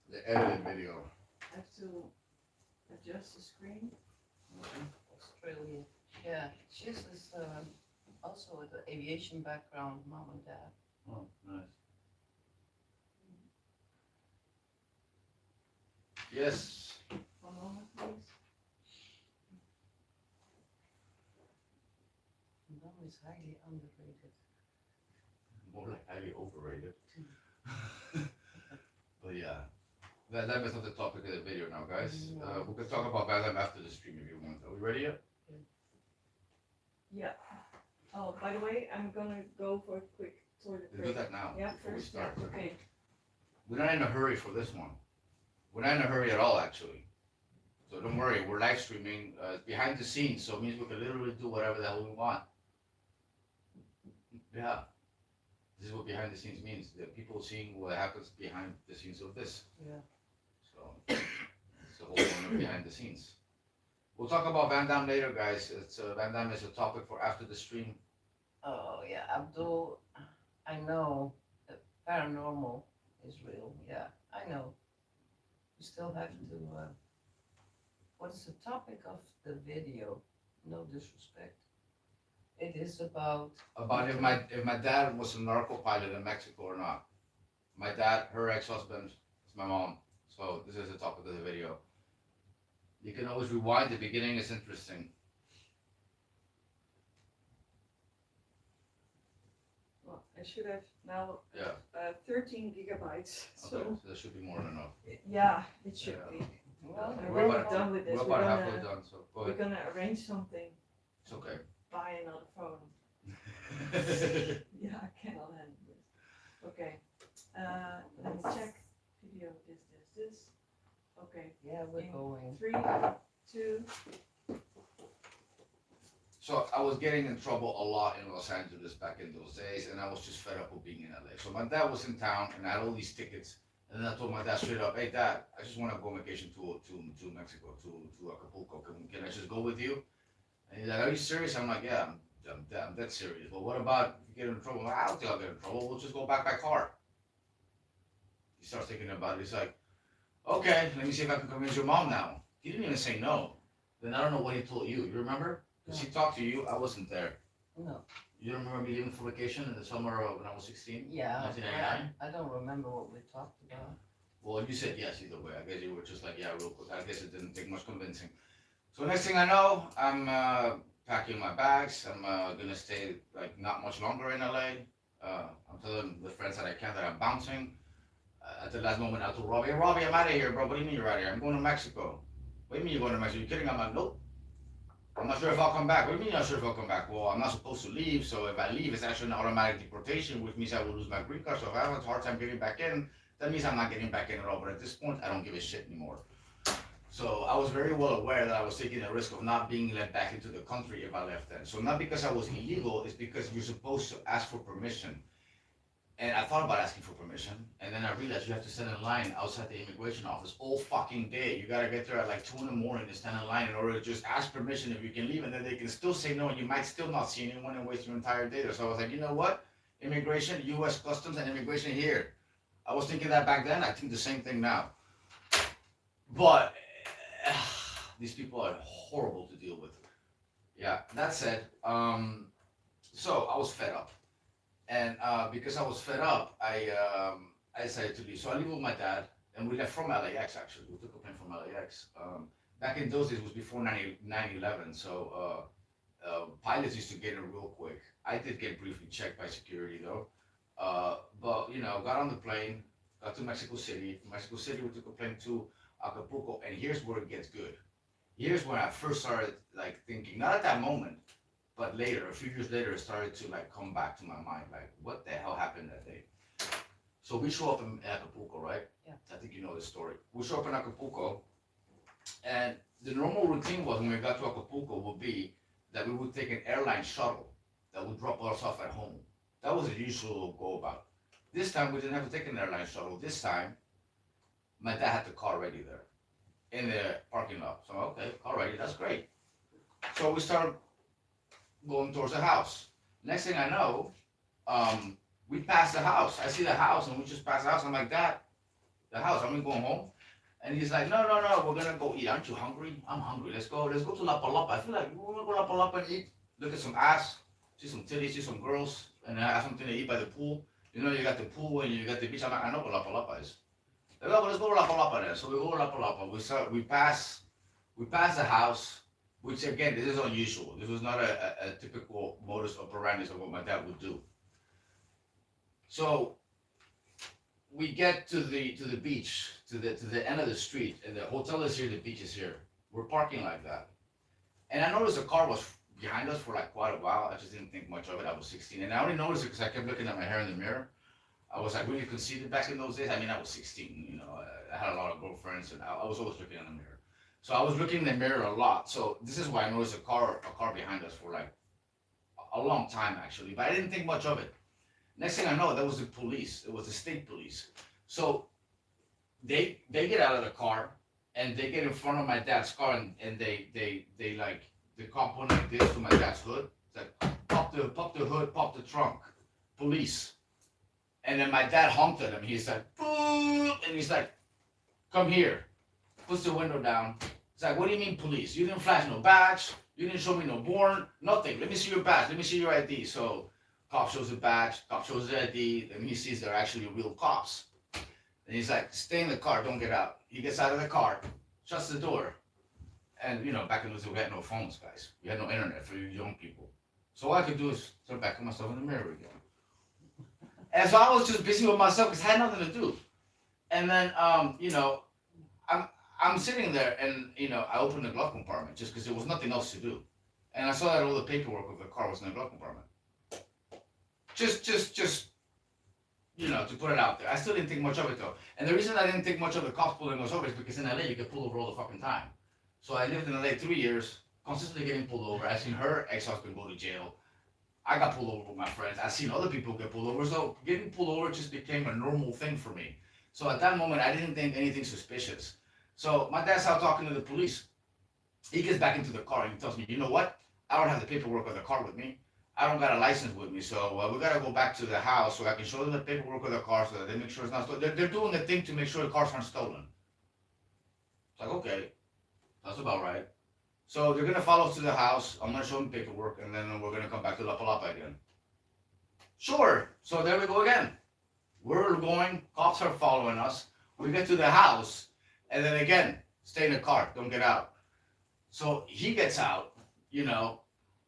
The edited video. I have to adjust the screen. Australia. Yeah, she's also with the aviation background, mom and dad. Oh, nice. Yes. One moment, please. Mom is highly underrated. More like highly overrated. But yeah, that was not the topic of the video now, guys. No. We can talk about Van Damme after the stream if you want. Are we ready yet? Yeah. Oh, by the way, I'm gonna go for a quick toilet We'll do break. that now Yeah, before we first, yeah, start. okay. We're not in a hurry for this one. We're not in a hurry at all, actually. So don't worry, we're live streaming behind the scenes, so it means we can literally do whatever the hell we want. Yeah. This is what behind the scenes means. The people seeing what happens behind the scenes of this. Yeah. So it's the whole thing of behind the scenes. We'll talk about Van Damme later, guys. It's Van Damme is a topic for after the stream. Oh yeah, Abdul, I know that paranormal is real. Yeah, I know. You still have to what is the topic of the video? No disrespect. It is about. About if my dad was a narco-pilot in Mexico or not. My dad, her ex-husband, is my mom. So this is the topic of the video. You can always rewind. The beginning is interesting. Well, I should have now Yeah. 13 gigabytes. Okay. So So that should be more than enough. yeah, it should Yeah. be. Well, I'm We're really about- done with this. We're We're about halfway gonna, done. So go we're ahead. gonna arrange something. It's okay. Buy another phone. Yeah, I cannot handle this. Okay. Let's check video. This. Okay. yeah, we're in going. 3, 2. So I was getting in trouble a lot in Los Angeles back in those days, and I was just fed up with being in LA. So my dad was in town, and I had all these tickets, and then I told my dad straight up, "Hey, Dad, I just want to go on vacation to Mexico, to Acapulco. Can I just go with you?" And he's like, "Are you serious?" I'm like, "Yeah, I'm dead serious. But what about if you get in trouble?" I'm like, "I don't think I'll get in trouble. We'll just go back by car." He starts thinking about it. He's like, "Okay, let me see if I can convince your mom now." He didn't even say no. Then I don't know what he told you. You remember? Because he talked to you. I wasn't there. No, You don't remember me leaving for vacation in the summer of when I was 16? yeah, 1999? I don't remember what we talked about. Well, you said yes either way. I guess you were just like, yeah, real quick. I guess it didn't take much convincing. So next thing I know, I'm packing my bags. I'm gonna stay like not much longer in LA. I'm telling the friends that I can that I'm bouncing. At the last moment, I told Robbie, "Hey, Robbie, I'm out of here, bro. What do you mean you're out of here? I'm going to Mexico." "What do you mean you're going to Mexico? You kidding?" I'm like, "Nope. I'm not sure if I'll come back." "What do you mean you're not sure if I'll come back?" "Well, I'm not supposed to leave, so if I leave, it's actually an automatic deportation, which means I will lose my green card. So if I have a hard time getting back in, that means I'm not getting back in at all. But at this point, I don't give a shit anymore." So I was very well aware that I was taking the risk of not being let back into the country if I left then. So not because I was illegal, it's because you're supposed to ask for permission. And I thought about asking for permission, and then I realized you have to stand in line outside the immigration office all fucking day. You gotta get there at like 2 in the morning to stand in line in order to just ask permission if you can leave, and then they can still say no, and you might still not see anyone and waste your entire day there. So I was like, you know what? Immigration, US Customs and immigration here. I was thinking that back then, I think the same thing now. But these people are horrible to deal with. Yeah, that said, so I was fed up. And because I was fed up, I decided to leave. So I leave with my dad, and we left from LAX actually. We took a plane from LAX. Back in those days, it was before 9/11, so pilots used to get in real quick. I did get briefly checked by security though. But you know, got on the plane, got to Mexico City. From Mexico City, we took a plane to Acapulco, and here's where it gets good. Here's when I first started like thinking, not at that moment, but later, a few years later, it started to like come back to my mind, like what the hell happened that day? So we show up in Acapulco, right? Yeah. I think you know the story. We show up in Acapulco, and the normal routine was when we got to Acapulco would be that we would take an airline shuttle that would drop us off at home. That was the usual go about. This time we didn't have to take an airline shuttle. This time, my dad had the car ready there in the parking lot. So okay, car ready, that's great. So we started going towards the house. Next thing I know, we pass the house. I see the house, and we just pass the house. I'm like, "Dad, the house, are we going home?" And he's like, "No, we're gonna go eat. Aren't you hungry?" "I'm hungry. Let's go to La Palapa." I feel like we wanna go to La Palapa and eat. Look at some ass, see some titties, see some girls, and have something to eat by the pool. You know, you got the pool and you got the beach. I'm like, "I know what La Palapa is." Like, "Oh, well, let's go to La Palapa then." So we go to La Palapa. We pass the house. Which again, this is unusual. This was not a typical modus operandi of what my dad would do. So we get to the beach, to the end of the street, and the hotel is here, the beach is here. We're parking like that. And I noticed the car was behind us for like quite a while. I just didn't think much of it. I was 16. And I only noticed it because I kept looking at my hair in the mirror. I was like really conceited back in those days. I mean, I was 16, you know, I had a lot of girlfriends, and I was always looking in the mirror. So I was looking in the mirror a lot. So this is why I noticed a car behind us for like a long time actually, but I didn't think much of it. Next thing I know, that was the police. It was the state police. So they get out of the car and they get in front of my dad's car, and they like, the cop went like this to my dad's hood. It's like, pop the hood, pop the trunk, police. And then my dad honked at him. He's like, "Boo!" And he's like, "Come here." Puts the window down, It's like, what do you mean police? You didn't flash no badge. You didn't show me no warrant. Nothing. Let me see your badge. Let me see your ID. So cop shows the badge. Cop shows the ID. And he sees they're actually real cops. And he's like, stay in the car. Don't get out. He gets out of the car, shuts the door. And, you know, back in those days, we had no phones, guys. We had no internet for you young people. So all I could do is turn back at myself in the mirror again. And so I was just busy with myself because I had nothing to do. And then, you know, I'm sitting there and, you know, I opened the glove compartment just because there was nothing else to do. And I saw that all the paperwork of the car was in the glove compartment. Just, you know, to put it out there. I still didn't think much of it though. And the reason I didn't think much of the cops pulling us over is because in LA you get pulled over all the fucking time. So I lived in LA 3 years, consistently getting pulled over. I seen her ex-husband go to jail. I got pulled over with my friends. I seen other people get pulled over. So getting pulled over just became a normal thing for me. So at that moment, I didn't think anything suspicious. So my dad's out talking to the police. He gets back into the car and he tells me, you know what? I don't have the paperwork of the car with me. I don't got a license with me. So we got to go back to the house so I can show them the paperwork of the car so that they make sure it's not stolen. They're doing a thing to make sure the cars aren't stolen. It's like, okay, that's about right. So they're going to follow us to the house. I'm going to show them paperwork and then we're going to come back to La Palapa again. Sure. So there we go again. We're going, cops are following us. We get to the house, and then again, stay in the car, don't get out. So he gets out, you know,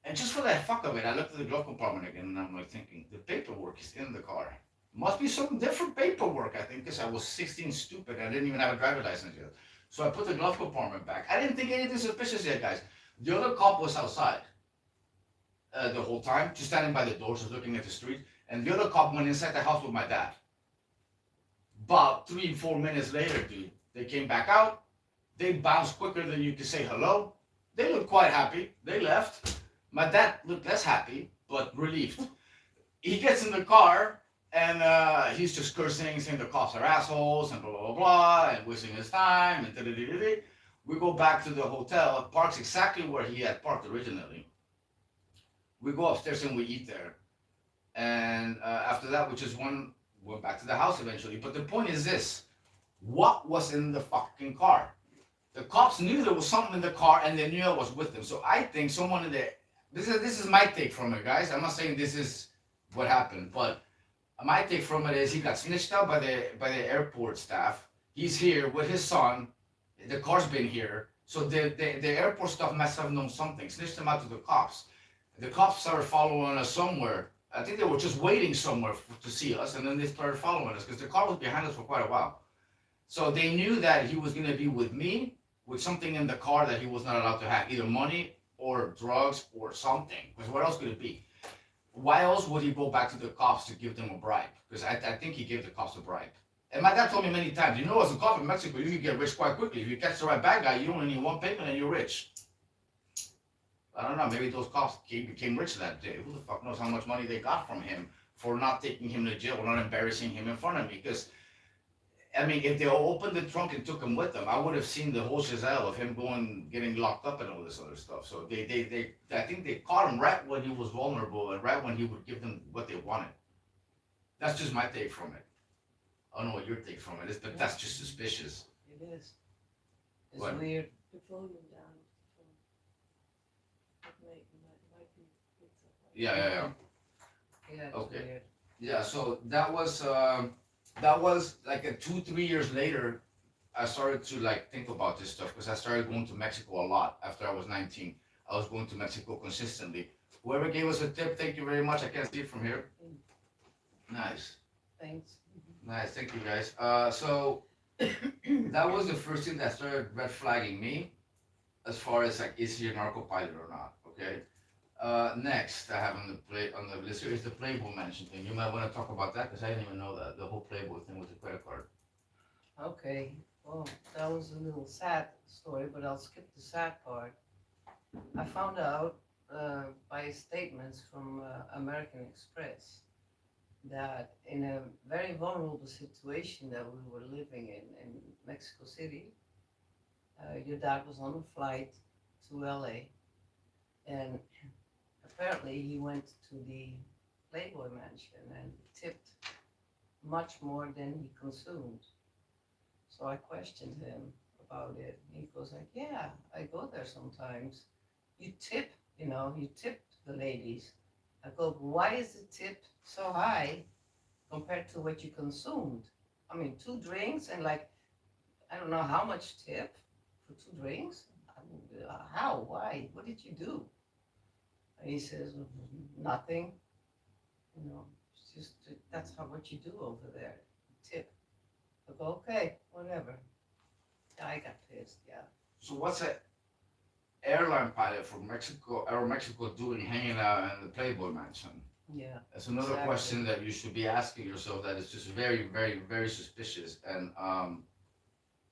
and just for that fuck of it, I looked at the glove compartment again, and I'm like thinking, the paperwork is in the car. Must be some different paperwork, I think, because I was 16 stupid, and I didn't even have a driver's license yet. So I put the glove compartment back. I didn't think anything suspicious yet, guys. The other cop was outside the whole time, just standing by the door, just looking at the street, and the other cop went inside the house with my dad. About 3-4 minutes later, dude, they came back out. They bounced quicker than you could say hello. They looked quite happy. They left. My dad looked less happy, but relieved. He gets in the car, and he's just cursing, saying the cops are assholes, and blah, blah, blah, blah, and wasting his time, and da-da-da-da-da. We go back to the hotel, parks exactly where he had parked originally. We go upstairs and we eat there. And after that, we just went back to the house eventually. But the point is this: what was in the fucking car? The cops knew there was something in the car, and they knew I was with them. So I think someone in there. This is my take from it, guys. I'm not saying this is what happened, but my take from it is he got snitched out by the airport staff. He's here with his son. The car's been here, so the airport staff must have known something. Snitched him out to the cops. The cops started following us somewhere. I think they were just waiting somewhere to see us, and then they started following us because the car was behind us for quite a while. So they knew that he was going to be with me, with something in the car that he was not allowed to have, either money or drugs or something. Because what else could it be? Why else would he go back to the cops to give them a bribe? Because I think he gave the cops a bribe. And my dad told me many times, you know, as a cop in Mexico, you can get rich quite quickly. If you catch the right bad guy, you only need one payment and you're rich. I don't know, maybe those cops became rich that day. Who the fuck knows how much money they got from him for not taking him to jail, or not embarrassing him in front of me. Because, I mean, if they opened the trunk and took him with them, I would have seen the whole chazelle of him getting locked up and all this other stuff. So I think they caught him right when he was vulnerable and right when he would give them what they wanted. That's just my take from it. I don't know what your take from it is, but that's just suspicious. It is. It's What? weird. The volume down of the phone. Might be picked up. Yeah. Yeah, it's Okay. weird. Yeah, so that was like 2-3 years later, I started to like think about this stuff because I started going to Mexico a lot after I was 19. I was going to Mexico consistently. Whoever gave us a tip, thank you very much. I can't see it from here. Nice. Thanks. Nice, thank you guys. So that was the first thing that started red flagging me as far as like, is he a NARCO-Pilot or not, okay? Next I have on the list here is the Playboy mansion thing. You might want to talk about that because I didn't even know that, the whole Playboy thing with the credit card. Okay, well, that was a little sad story, but I'll skip the sad part. I found out by statements from American Express that in a very vulnerable situation that we were living in Mexico City, your dad was on a flight to LA, and apparently he went to the Playboy mansion and tipped much more than he consumed. So I questioned him about it. He goes like, yeah, I go there sometimes. You tip, you tip the ladies. I go, why is the tip so high compared to what you consumed? I mean, 2 drinks and like, I don't know how much tip for 2 drinks. I mean, how? Why? What did you do? And he says, nothing. It's just that's how what you do over there. Tip. I go, okay, whatever. I got pissed. Yeah. So what's an airline pilot from Mexico, Aeromexico, doing hanging out in the Playboy Mansion? Yeah. That's another Exactly. question that you should be asking yourself. That is just very, very, very suspicious. And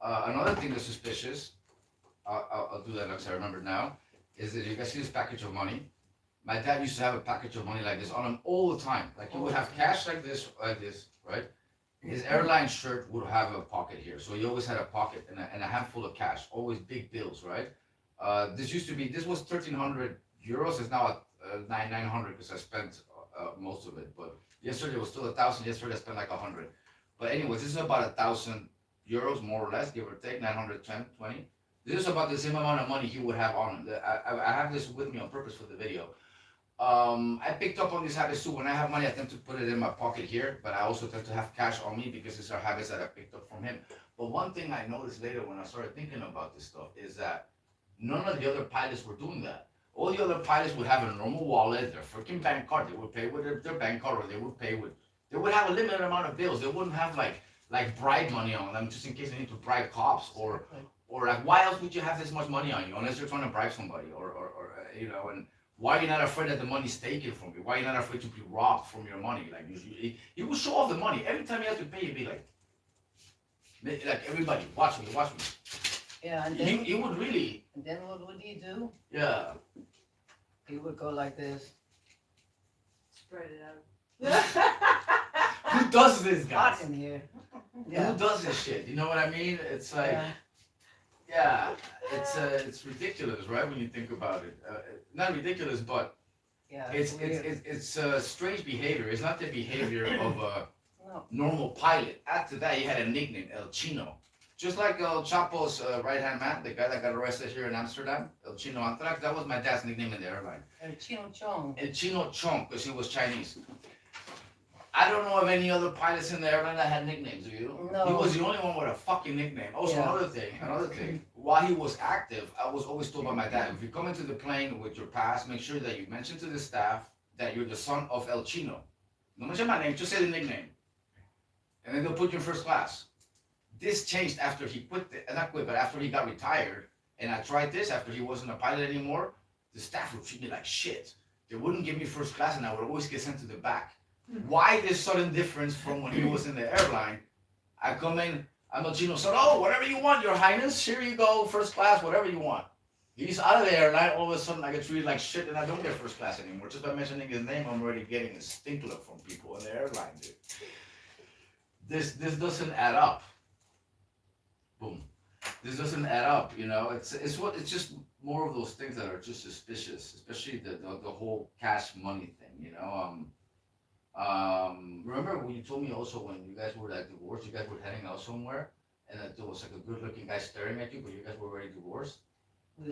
another thing that's suspicious, I'll do that next. I remember now, is that you guys see this package of money. My dad used to have a package of money like this on him all the time. Like he would have cash like this, right? His airline shirt would have a pocket here, so he always had a pocket and a handful of cash, always big bills, right? This was 1,300 euros. It's now at 900 because I spent most of it. But yesterday it was still 1,000. Yesterday I spent like 100. But anyways, this is about 1,000 euros, more or less, give or take, 910, 20. This is about the same amount of money he would have on him. I have this with me on purpose for the video. I picked up on these habits too. When I have money, I tend to put it in my pocket here, but I also tend to have cash on me because these are habits that I picked up from him. But one thing I noticed later when I started thinking about this stuff is that none of the other pilots were doing that. All the other pilots would have a normal wallet, their freaking bank card. They would pay with their bank card, or they would have a limited amount of bills. They wouldn't have like bribe money on them just in case they need to bribe cops or like, why else would you have this much money on you unless you're trying to bribe somebody or and why are you not afraid that the money's taken from you? Why are you not afraid to be robbed from your money? Like he would show off the money every time he had to pay. He'd be like everybody, watch me. Yeah, and then He would really. And then what would he do? Yeah. He would go like this. Spread it out. Who does this, Hot guys? in here. Who does this shit? You know what I mean? It's like. Yeah. Yeah, it's ridiculous, right? When you think about it, not ridiculous, but Yeah. it's strange behavior. It's not the behavior of a No. normal pilot. After that, he had a nickname, El Chino, just like El Chapo's right-hand man, the guy that got arrested here in Amsterdam, El Chino Antrax. That was my dad's nickname in the airline. El Chino Chong. El Chino Chong, because he was Chinese. I don't know of any other pilots in the airline that had nicknames, do you? No. He was the only one with a fucking nickname. Also, Yeah. another thing. While he was active, I was always told by my dad, if you come into the plane with your pass, make sure that you mention to the staff that you're the son of El Chino. No mention my name, just say the nickname. And then they'll put you in first class. This changed after he not quit, but after he got retired. And I tried this after he wasn't a pilot anymore. The staff would treat me like shit. They wouldn't give me first class and I would always get sent to the back. Why this sudden difference from when he was in the airline? I come in, I'm El Chino, so whatever you want, your highness, here you go, first class, whatever you want. He's out of the airline, all of a sudden I get treated like shit and I don't get first class anymore. Just by mentioning his name, I'm already getting a stink look from people in the airline, dude. This doesn't add up. Boom. This doesn't add up, you know. It's just more of those things that are just suspicious, especially the whole cash money thing, you know. Remember when you told me also when you guys were like divorced, you guys were heading out somewhere, and that there was like a good-looking guy staring at you, but you guys were already divorced.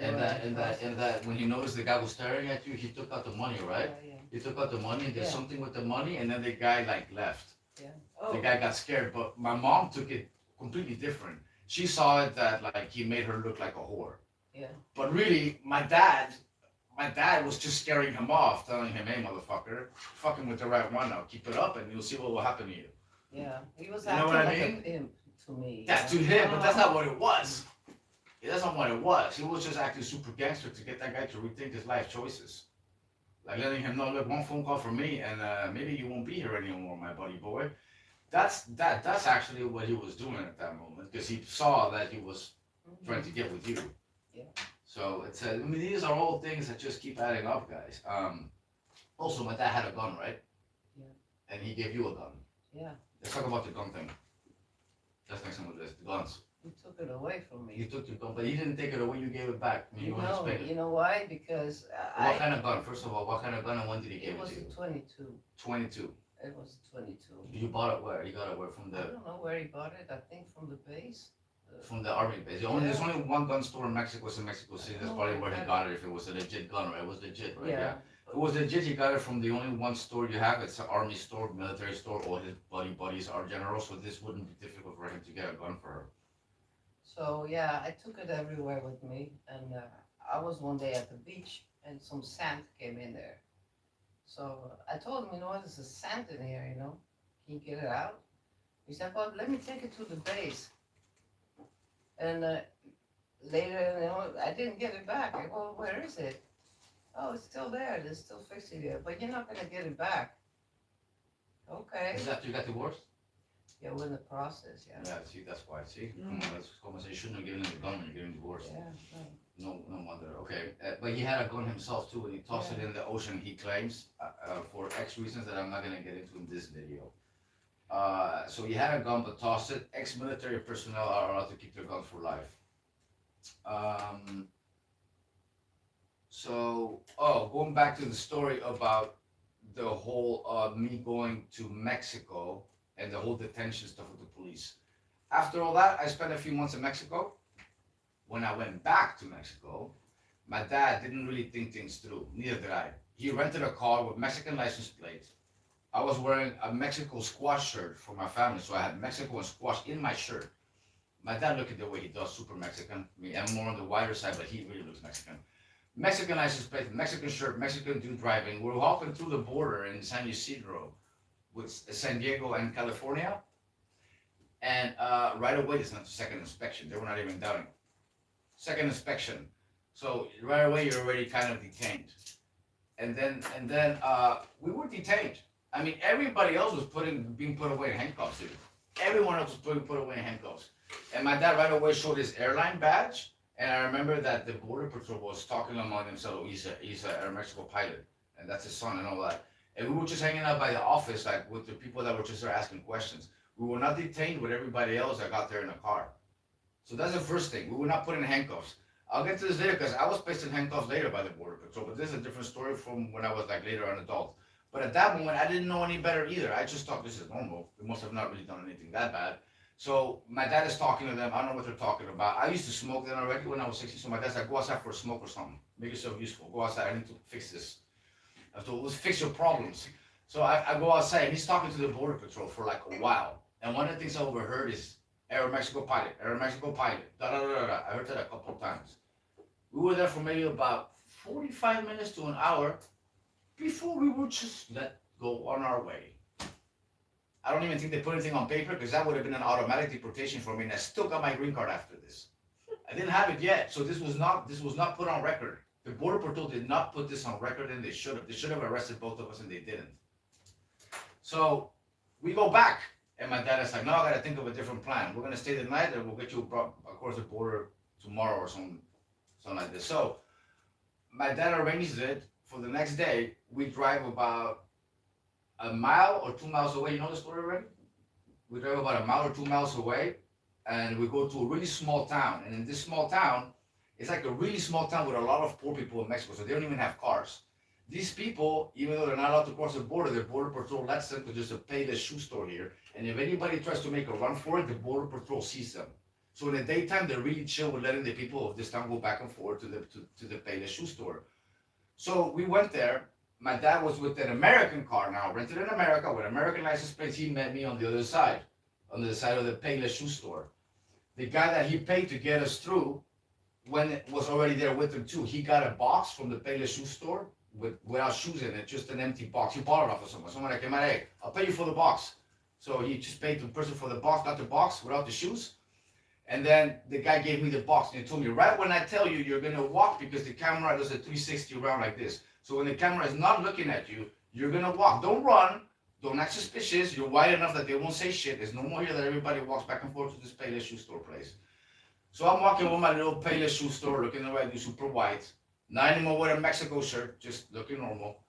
And that when he noticed the guy was staring at you, he took out the money, right? Yeah. He took out the money and did Yeah. something with the money, and then the guy like left. Oh. The guy got scared, but my mom took it completely different. She saw it that like he made her look like a whore. Yeah. But really, my dad was just scaring him off, telling him, "Hey, motherfucker, fucking with the right one now. Keep it up, and you'll see what will happen to you." Yeah. He was You know acting what I like mean? a pimp to me. That's to him, but that's not what it was. That's not what it was. He was just acting super gangster to get that guy to rethink his life choices. Like letting him know, look, one phone call from me, and maybe you won't be here anymore, my buddy boy. That's actually what he was doing at that moment, because he saw that he was trying to get with you. Yeah. So it's I mean, these are all things that just keep adding up, guys. Also, my dad had a gun, right? Yeah. And he gave you a gun. Yeah. Let's talk about the gun thing. That's next on the list. The guns. He took it away from You me. took your gun, but you didn't take it away. You gave it back. I mean, you want to explain it. You know why? Because What kind of gun? First of all, what kind of gun and when did he give it it was to a you? 22. 22. It was a 22. You bought it where? You got it where from I the? don't know where he bought it. I think from the base. From the army base. There's only one gun store in Mexico. It's in Mexico City. That's probably where he got it. If it was a legit gun, right? It was legit, right? Yeah. If it was legit, he got it from the only one store you have. It's an army store, military store. All his buddies are generals, so this wouldn't be difficult for him to get a gun for her. So yeah, I took it everywhere with me, and I was one day at the beach, and some sand came in there. So I told him, you know what, there's a sand in here, you know, can you get it out? He said, well, let me take it to the base. And later, you know, I didn't get it back. I go, where is it? Oh, it's still there. They're still fixing it, but you're not gonna get it back. Okay. Is that you got divorced? Yeah, we're in the process. Yeah. Yeah, see, that's why. See, come on, that's como say you shouldn't have given him the gun when you're getting divorced. Yeah. Right. No wonder. Okay, but he had a gun himself too, and he tossed it in the ocean. He claims for X reasons that I'm not gonna get into in this video. So he had a gun but tossed it. Ex-military personnel are allowed to keep their guns for life. Going back to the story about the whole me going to Mexico and the whole detention stuff with the police. After all that, I spent a few months in Mexico. When I went back to Mexico, my dad didn't really think things through. Neither did I. He rented a car with Mexican license plates. I was wearing a Mexico squash shirt for my family, so I had Mexico and squash in my shirt. My dad looked at the way he does, super Mexican. Me, I'm more on the wider side, but he really looks Mexican. Mexican license plate, Mexican shirt, Mexican dude driving. We're walking through the border in San Ysidro with San Diego and California. And right away, there's not a second inspection. They were not even doubting. Second inspection. So right away, you're already kind of detained. And then we were detained. I mean, everybody else was being put away in handcuffs, dude. Everyone else was being put away in handcuffs. And my dad right away showed his airline badge. And I remember that the Border Patrol was talking among themselves, oh, he's a Air Mexico pilot, and that's his son and all that. And we were just hanging out by the office, like with the people that were just there asking questions. We were not detained with everybody else that got there in the car. So that's the first thing. We were not put in handcuffs. I'll get to this later because I was placed in handcuffs later by the Border Patrol, but this is a different story from when I was like later an adult. But at that moment, I didn't know any better either. I just thought this is normal. We must have not really done anything that bad. So my dad is talking to them. I don't know what they're talking about. I used to smoke then already when I was 16. So my dad's like, go outside for a smoke or something. Make yourself useful. Go outside. I need to fix this. I told him, let's fix your problems. So I go outside and he's talking to the Border Patrol for like a while. And one of the things I overheard is Air Mexico pilot, Air Mexico pilot, da da da da. I heard that a couple of times. We were there for maybe about 45 minutes to an hour before we were just let go on our way. I don't even think they put anything on paper because that would have been an automatic deportation for me, and I still got my green card after this. I didn't have it yet, so this was not put on record. The Border Patrol did not put this on record, and they should have. They should have arrested both of us, and they didn't. So we go back, and my dad is like, "No, I gotta think of a different plan. We're gonna stay the night, and we'll get you across the border tomorrow or something like this." So my dad arranged it for the next day. We drive about a mile or 2 miles away. You know the story already? We drive about a mile or 2 miles away, and we go to a really small town. And in this small town, it's like a really small town with a lot of poor people in Mexico, so they don't even have cars. These people, even though they're not allowed to cross the border, the Border Patrol lets them to just a Payless shoe store here. And if anybody tries to make a run for it, the Border Patrol sees them. So in the daytime, they're really chill with letting the people of this town go back and forth to the Payless shoe store. So we went there. My dad was with an American car now, rented in America with American license plates. He met me on the other side, of the Payless shoe store. The guy that he paid to get us through, when it was already there with him too, he got a box from the Payless shoe store without shoes in it, just an empty box. He bought it off of someone. Someone like, hey, I'll pay you for the box. So he just paid the person for the box, got the box without the shoes. And then the guy gave me the box and he told me, right when I tell you, you're gonna walk because the camera does a 360 around like this. So when the camera is not looking at you, you're gonna walk. Don't run. Don't act suspicious. You're wide enough that they won't say shit. There's no more here that everybody walks back and forth to this Payless shoe store place. So I'm walking with my little Payless shoe store, looking the right, super white. Not anymore with a Mexico shirt, just looking normal.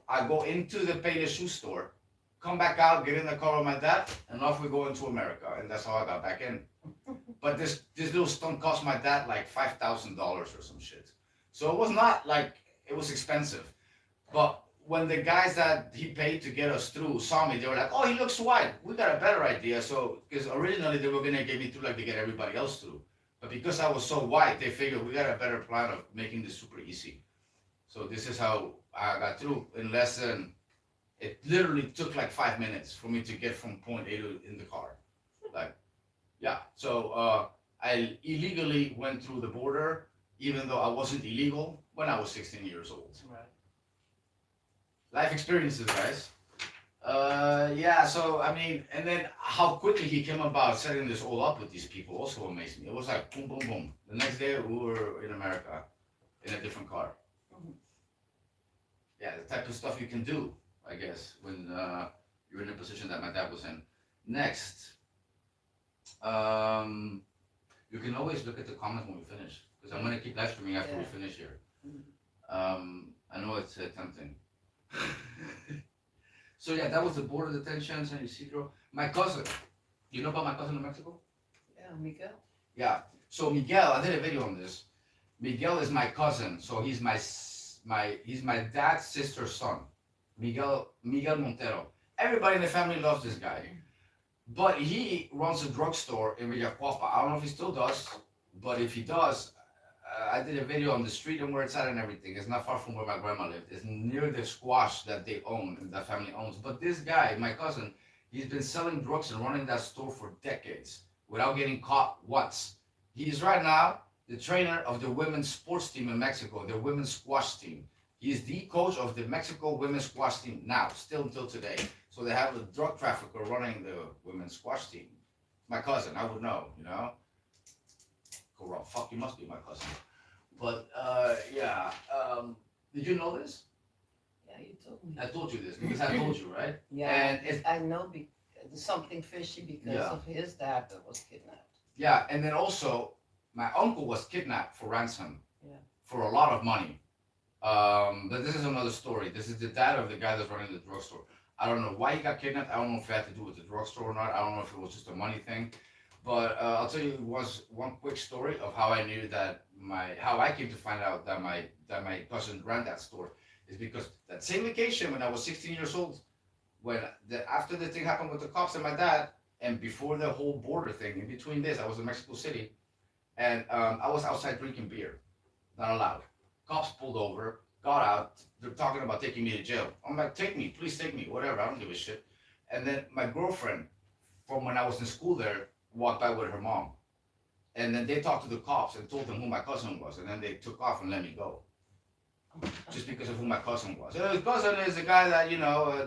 I go into the Payless shoe store, come back out, get in the car with my dad, and off we go into America. And that's how I got back in. But this little stunt cost my dad like $5,000 or some shit. So it was not like, it was expensive. But when the guys that he paid to get us through saw me, they were like, "Oh, he looks white. We got a better idea." So, because originally they were gonna get me through like they get everybody else through, but because I was so white, they figured we got a better plan of making this super easy. So this is how I got through in less than. It literally took like 5 minutes for me to get from point A to in the car, like, yeah. So I illegally went through the border, even though I wasn't illegal when I was 16 years old. Right. Life experiences, guys. Yeah, so I mean, and then how quickly he came about setting this all up with these people also amazed me. It was like boom, boom, boom. The next day we were in America in a different car. Mhm. Yeah, the type of stuff you can do, I guess, when you're in a position that my dad was in. Next, you can always look at the comments when we finish, because I'm gonna keep live streaming after we Yeah. finish here. Mhm. I know it's tempting. So yeah, that was the border detention, San Isidro. My cousin, you know about my cousin in Mexico? Yeah, Miguel. Yeah. So Miguel, I did a video on this. Miguel is my cousin, so he's he's my dad's sister's son. Miguel Montero. Everybody in the family loves this guy, but he runs a drugstore in Villacuapa. I don't know if he still does, but if he does, I did a video on the street and where it's at and everything. It's not far from where my grandma lived. It's near the squash that they own and that family owns. But this guy, my cousin, he's been selling drugs and running that store for decades without getting caught once. He's right now the trainer of the women's sports team in Mexico, the women's squash team. He's the coach of the Mexico women's squash team now, still until today. So they have a drug trafficker running the women's squash team. My cousin, I would know, you know? Corrupt. Fuck, you must be my cousin. But yeah, did you know this? Yeah, you told me. I told you this because I told you, right? Yeah, And it's I know there's something fishy because Yeah. of his dad that was kidnapped. yeah, and then also my uncle was kidnapped for ransom. Yeah. For a lot of money. But this is another story. This is the dad of the guy that's running the drugstore. I don't know why he got kidnapped. I don't know if it had to do with the drugstore or not. I don't know if it was just a money thing. But I'll tell you one quick story of how I knew that how I came to find out that my cousin ran that store is because that same vacation when I was 16 years old, when after the thing happened with the cops and my dad, and before the whole border thing, in between this, I was in Mexico City, and I was outside drinking beer, not allowed. Cops pulled over, got out. They're talking about taking me to jail. I'm like, take me, please take me, whatever. I don't give a shit. And then my girlfriend, from when I was in school there, walked by with her mom. And then they talked to the cops and told them who my cousin was. And then they took off and let me go. Just because of who my cousin was. His cousin is the guy that,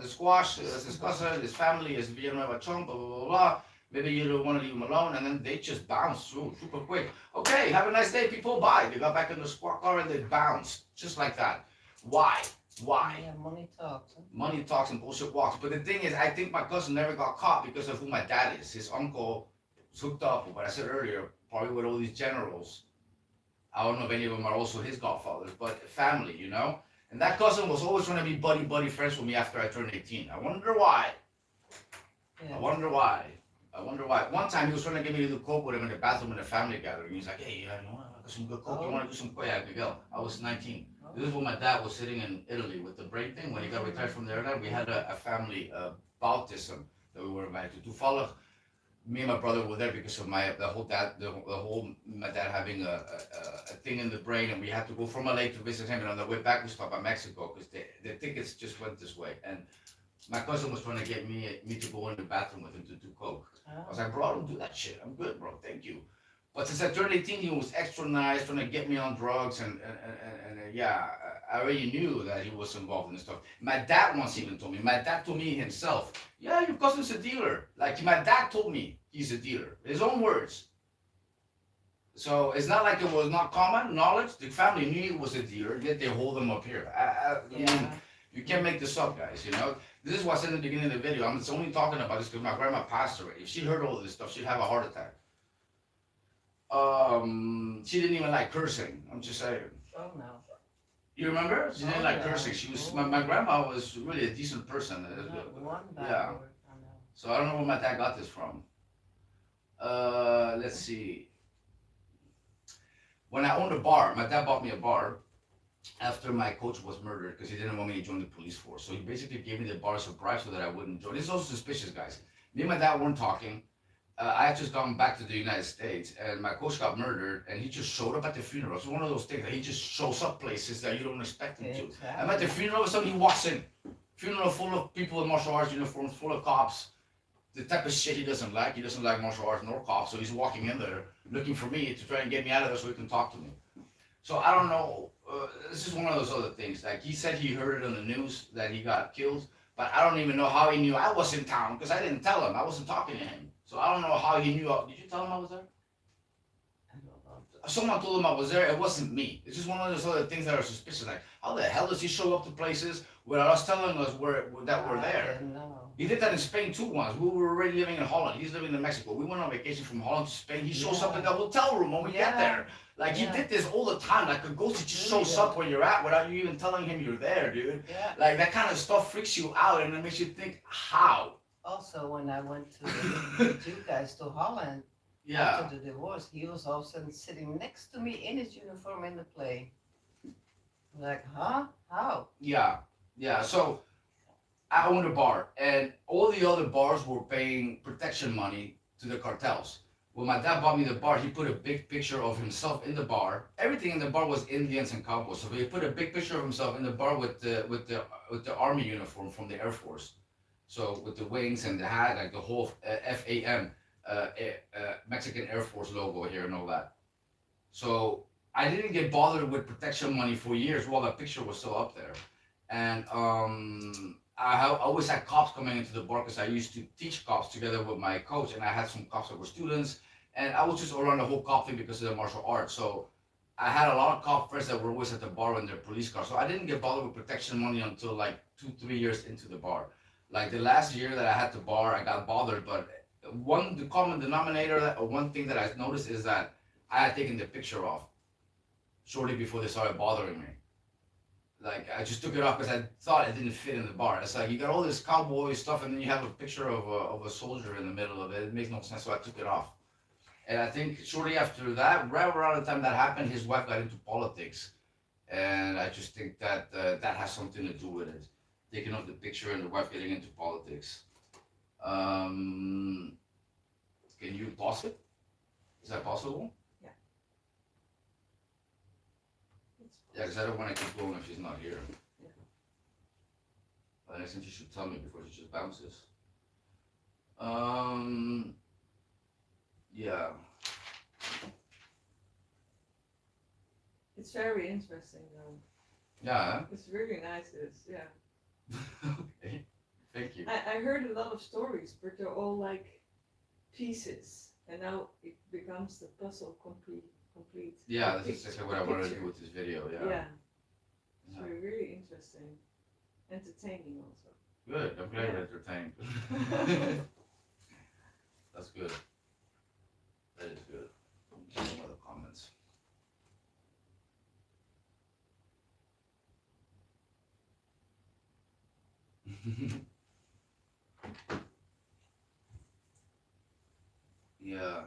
the squash, is his cousin, his family is Villanueva Chong, blah, blah, blah, blah. Maybe you don't want to leave him alone. And then they just bounced through super quick. Okay, have a nice day, people, bye. They got back in the squad car and they bounced. Just like that. Why? Why? Yeah, money talks. Huh? Money talks and bullshit walks. But the thing is, I think my cousin never got caught because of who my dad is. His uncle was hooked up with what I said earlier, probably with all these generals. I don't know if any of them are also his godfathers, but family, And that cousin was always trying to be buddy friends with me after I turned 18. I wonder why. Yeah. I wonder why. One time he was trying to get me to do coke with him in the bathroom in a family gathering. He's like, hey, you want to do some good coke? You want to do some coke? Yeah, Miguel. I was 19. This is when my dad was sitting in Italy with the brain thing. When he got retired from the airline, we had a family baptism that we were invited to. Follow me and my brother were there because of my dad having a thing in the brain, and we had to go from LA to visit him. And on the way back, we stopped by Mexico because the tickets just went this way. And my cousin was trying to get me to go in the bathroom with him to do coke. I was like, bro, I don't do that shit. I'm good, bro. Thank you. But since I turned 18, he was extra nice, trying to get me on drugs, and yeah, I already knew that he was involved in this stuff. My dad once even told me. My dad told me himself, yeah, your cousin's a dealer. Like, my dad told me he's a dealer. His own words. So it's not like it was not common knowledge. The family knew he was a dealer, yet they hold him up here. I mean, Yeah. you can't make this up, guys, This is what's in the beginning of the video. I'm just only talking about this because my grandma passed away. If she heard all this stuff, she'd have a heart attack. She didn't even like cursing. I'm just saying. Oh no. You remember? She didn't Oh, like yeah. cursing. She was my grandma was really a decent person. Not one bad Yeah. word. I know. So I don't know where my dad got this from. Let's see. When I owned a bar, my dad bought me a bar, after my coach was murdered because he didn't want me to join the police force. So he basically gave me the bar as a bribe so that I wouldn't join. This is also suspicious, guys. Me and my dad weren't talking. I had just gone back to the United States, and my coach got murdered, and he just showed up at the funeral. It's one of those things that he just shows up places that you don't expect him to. I'm at the funeral, somebody walks in. Funeral full of people in martial arts uniforms, full of cops. The type of shit he doesn't like. He doesn't like martial arts nor cops, so he's walking in there looking for me to try and get me out of there so he can talk to me. So I don't know. This is one of those other things. Like he said, he heard it on the news that he got killed, but I don't even know how he knew I was in town because I didn't tell him. I wasn't talking to him, so I don't know how he knew. Did you tell him I was there? I don't know. Someone told him I was there. It wasn't me. It's just one of those other things that are suspicious. Like, how the hell does he show up to places without us telling us that we're I there? didn't know. He did that in Spain too once. We were already living in Holland. He's living in Mexico. We went on vacation from Holland to Spain. He shows up in the hotel room when we get there. Like he did this all the time. Like a ghost just shows up where you're at without you even telling him you're there, dude. Yeah. Like that kind of stuff freaks you out and it makes you think, how? Also, when I went to with you guys to Holland Yeah. after the divorce, he was all of a sudden sitting next to me in his uniform in the plane. Like, huh? How? Yeah. Yeah. So I owned a bar, and all the other bars were paying protection money to the cartels. When my dad bought me the bar, he put a big picture of himself in the bar. Everything in the bar was Indians and cowboys. So he put a big picture of himself in the bar with the army uniform from the Air Force. So with the wings and the hat, like the whole FAM, Mexican Air Force logo here and all that. So I didn't get bothered with protection money for years while that picture was still up there. And I always had cops coming into the bar because I used to teach cops together with my coach, and I had some cops that were students, and I was just around the whole cop thing because of the martial arts. So I had a lot of cop friends that were always at the bar in their police car. So I didn't get bothered with protection money until like 2-3 years into the bar. Like the last year that I had the bar, I got bothered. But the common denominator, one thing that I noticed is that I had taken the picture off shortly before they started bothering me. Like I just took it off because I thought it didn't fit in the bar. It's like you got all this cowboy stuff, and then you have a picture of a soldier in the middle of it. It makes no sense, so I took it off. And I think shortly after that, right around the time that happened, his wife got into politics, and I just think that that has something to do with it. Taking off the picture and the wife getting into politics. Can you pause it? Is that possible? Yeah, because I don't want to keep going if she's not here. Yeah. I think she should tell me before she just bounces. Yeah. It's very interesting though. Yeah. It's really nice. Yeah. Okay. Thank you. I heard a lot of stories, but they're all like pieces, and now it becomes the puzzle complete. Yeah, that's exactly what I wanted to do with this video. Yeah. Yeah. Yeah. So really interesting, entertaining also. Good. I'm glad Yeah. you're entertained. That's good. That is good. Some other comments. Yeah.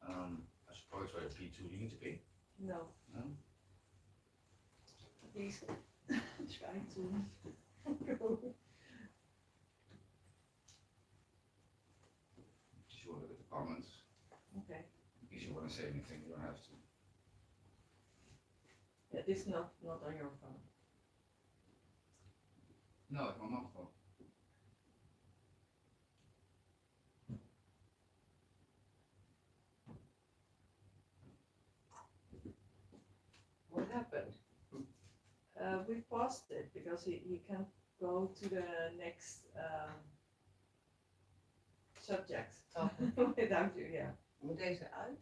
I should probably try to pee too. Do you need to pee? No. No? Please try to go. Just want to look at the comments. Okay. In case you want to say anything, you don't have to. Yeah, this is not on your phone. No, it's my mom's phone. What happened? We paused it because he can't go to the next subject Topic. without you. Yeah. Moet deze uit?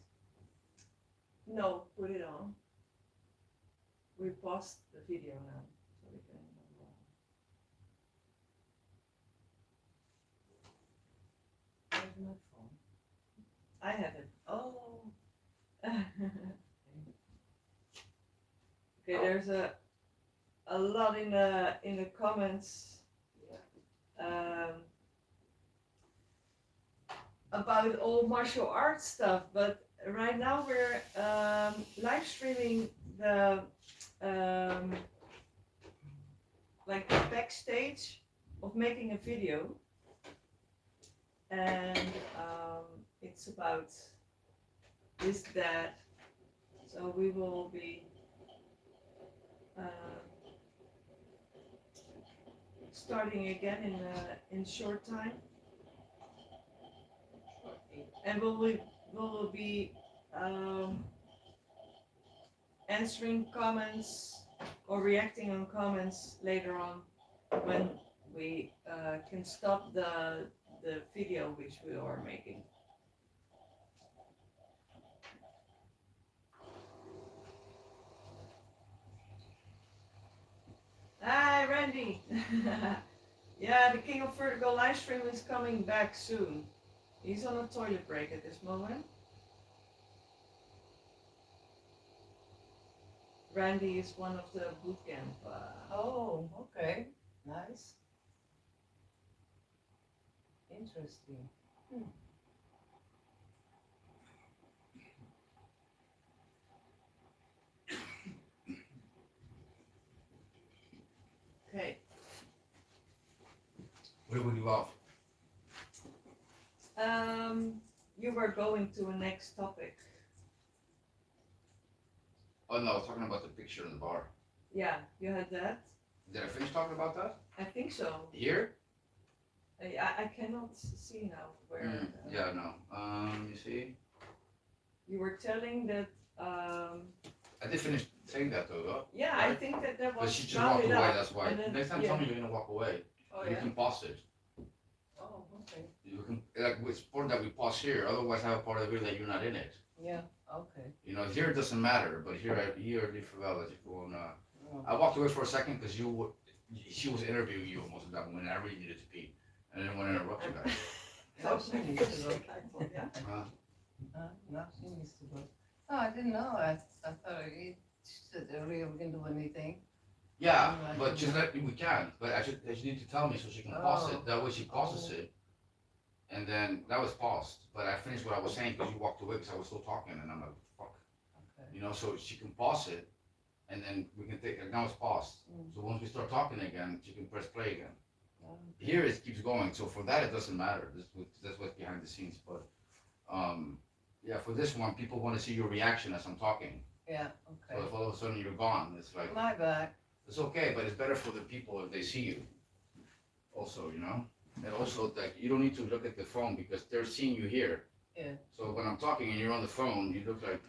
No, put it on. We paused the video now, so we can. Where's my phone? I have it. Oh. Okay, there's a lot in the comments about all martial arts stuff, but right now we're live streaming the um, like the backstage of making a video, and it's about this, that. So we will be starting again in short time, and we'll be answering comments or reacting on comments later on when we can stop the video which we are making. Hi, Randy. Yeah, the King of Vertigo live stream is coming back soon. He's on a toilet break at this moment. Randy is one of the bootcamp. Oh, okay, nice. Interesting. Okay. Where would you off? You were going to a next topic. Oh no, I was talking about the picture in the bar. Yeah, you had that. Did I finish talking about that? I think so. Here? I cannot see now where. Yeah, no. You see? You were telling that. I did finish saying that though. Yeah, Right. I think that But was she just walked rounded away, up, that's why. and then- Next time yeah. tell me you're gonna walk away. Oh, You yeah? can pause it. Oh, okay. You can, like, it's important that we pause here, otherwise I have a part of the video that you're not in it. Yeah, okay. You know, here it doesn't matter, but here, the favelas, you go on, Oh, I walked away for a second because she was interviewing you most of the time when I really needed to pee. And I didn't want to interrupt you guys. Now she needs to go. Yeah. Now she needs to go. Oh, I didn't know. I thought she said earlier we can do anything. Yeah, Right. but just let, we can, but I should need to tell me so she can pause Oh. it, that way she pauses Oh. it. And then, that was paused, but I finished what I was saying because you walked away because I was still talking and I'm like, fuck. Okay. You know, so she can pause it and then we can take, now it's paused. Mm. So once we start talking again, she can press play again. Okay. Here it keeps going, so for that it doesn't matter, that's what's behind the scenes, but, yeah, for this one, people wanna see your reaction as I'm talking. Yeah, So okay. if all of a sudden you're gone, it's like, My bad. it's okay, but it's better for the people if they see you. Also, you know, and also like, you don't need to look at the phone because they're seeing you here. Yeah. So when I'm talking and you're on the phone, you look like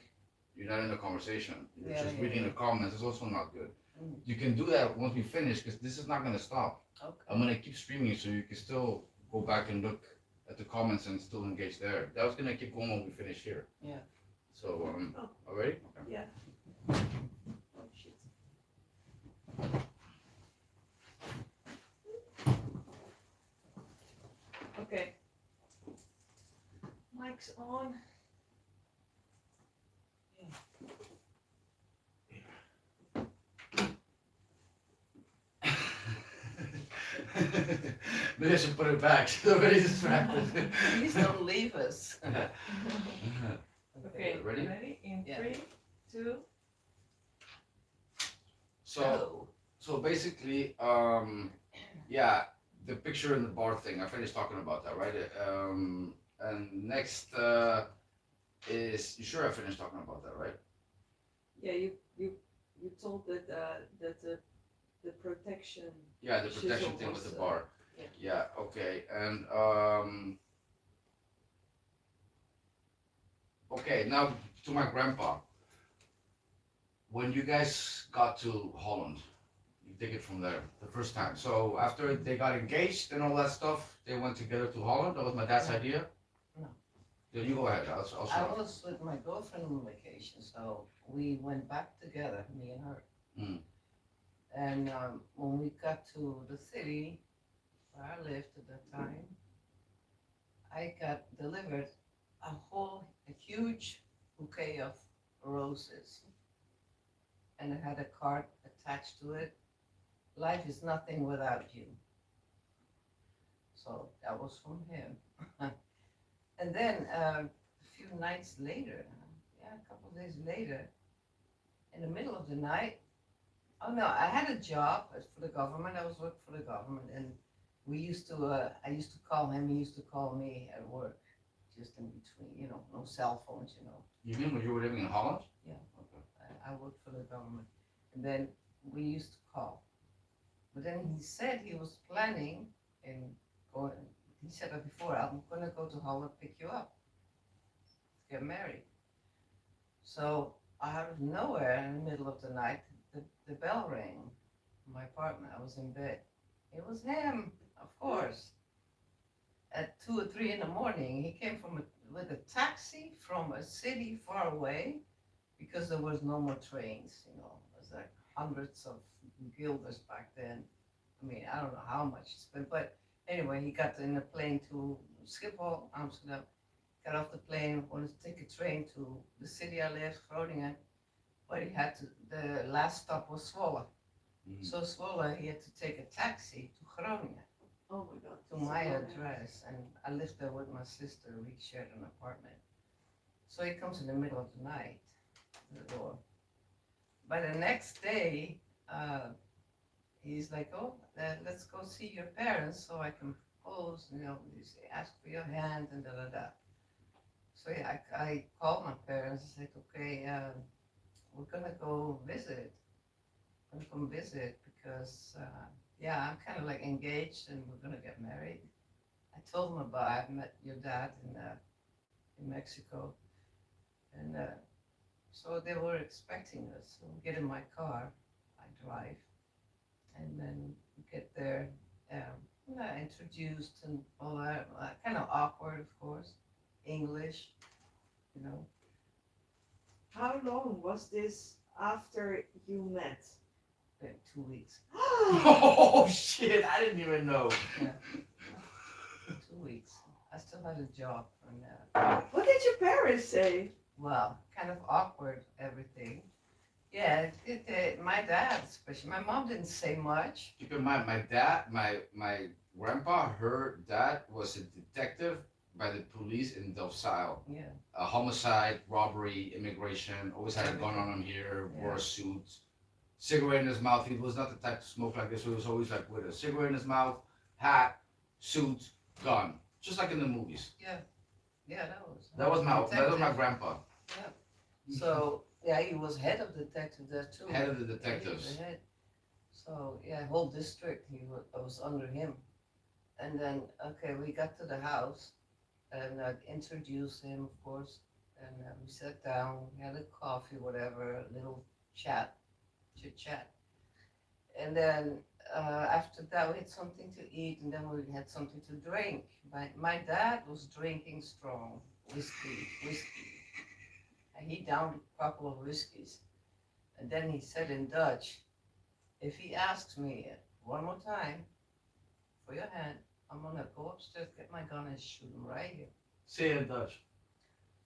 you're not in the conversation, you're Yeah, just yeah, reading yeah. the comments, it's also not good. Mm. You can do that once we finish, because this is not gonna stop. Okay. I'm gonna keep streaming so you can still go back and look at the comments and still engage there. That was gonna keep going when we finish here. Yeah. So, Oh. already? Okay. Yeah. Oh shit. Okay. Mic's on. Maybe I should put it back, she's already distracted. Please don't leave us. Okay. Ready? Ready? In Yeah. 3, 2. So, so basically, yeah, the picture in the bar thing, I finished talking about that, right? And next, is, you sure I finished talking about that, right? Yeah, you told that that the protection. Yeah, the protection Shizzle thing with was, the bar. yeah. Yeah, okay, and, okay, now to my grandpa. When you guys got to Holland, you take it from there, the first time. So after they got engaged and all that stuff, they went together to Holland? That was my dad's No. idea? No. Then you go ahead, I'll I start. was with my girlfriend on vacation, so we went back together, me and her. Mm. And when we got to the city where I lived at that time, I got delivered a huge bouquet of roses. And it had a card attached to it. Life is nothing without you. So that was from him. And then a few nights later, a couple days later, in the middle of the night, Oh no, I had a job for the government. I was working for the government, and we used to. I used to call him. He used to call me at work, just in between. No cell phones. You mean when you were living in Holland? Yeah, Okay. I worked for the government, and then we used to call. But then he said he was planning and going. He said that before. I'm gonna go to Holland pick you up, get married. So out of nowhere, in the middle of the night, the bell rang. My apartment. I was in bed. It was him, of course. At 2 or 3 in the morning, he came with a taxi from a city far away because there was no more trains. It was like hundreds of guilders back then. I mean, I don't know how much he spent, but anyway, he got in a plane to Schiphol, Amsterdam. Got off the plane, wanted to take a train to the city I lived, Groningen, but he had to. The last stop was Zwolle. Mhm. So Zwolle, he had to take a taxi to Groningen, Oh my God. to my address, and I lived there with my sister. We shared an apartment. So he comes in the middle of the night to the door. By the next day, he's like, "Oh, let's go see your parents so I can propose. Ask for your hand and da da da." So yeah, I called my parents and said, "Okay, we're gonna go visit. I'm gonna come visit because yeah, I'm kind of like engaged and we're gonna get married." I told them about I met your dad in Mexico, and so they were expecting us. So we get in my car, I drive, and then we get there. Introduced and all that. Kind of awkward, of course. English, you know. How long was this after you met? 2 weeks. Oh shit! I didn't even know. Yeah, 2 weeks. I still had a job, and What did your parents say? well, kind of awkward everything. Yeah, my dad, especially my mom, didn't say much. Keep in mind, my dad, my grandpa, her dad was a detective by the police in Delfzijl. Yeah, A homicide, robbery, immigration. Always had a gun on him here. Wore Yeah. a suit. Cigarette in his mouth. He was not the type to smoke like this. So he was always like with a cigarette in his mouth, hat, suit, gun, just like in the movies. yeah, That was my detective. grandpa, So yeah, he was head of detective there too. head of the Yeah, he was detectives. the head. So yeah, whole district I was under him. And then okay, we got to the house, and I introduced him, of course, and we sat down, had a coffee, whatever, a little chit chat, and then after that we had something to eat, and then we had something to drink. My dad was drinking strong whiskey, and he downed a couple of whiskeys, and then he said in Dutch, "If he asks me one more time for your hand, I'm gonna go upstairs, get my gun and shoot him right here." Say in Dutch.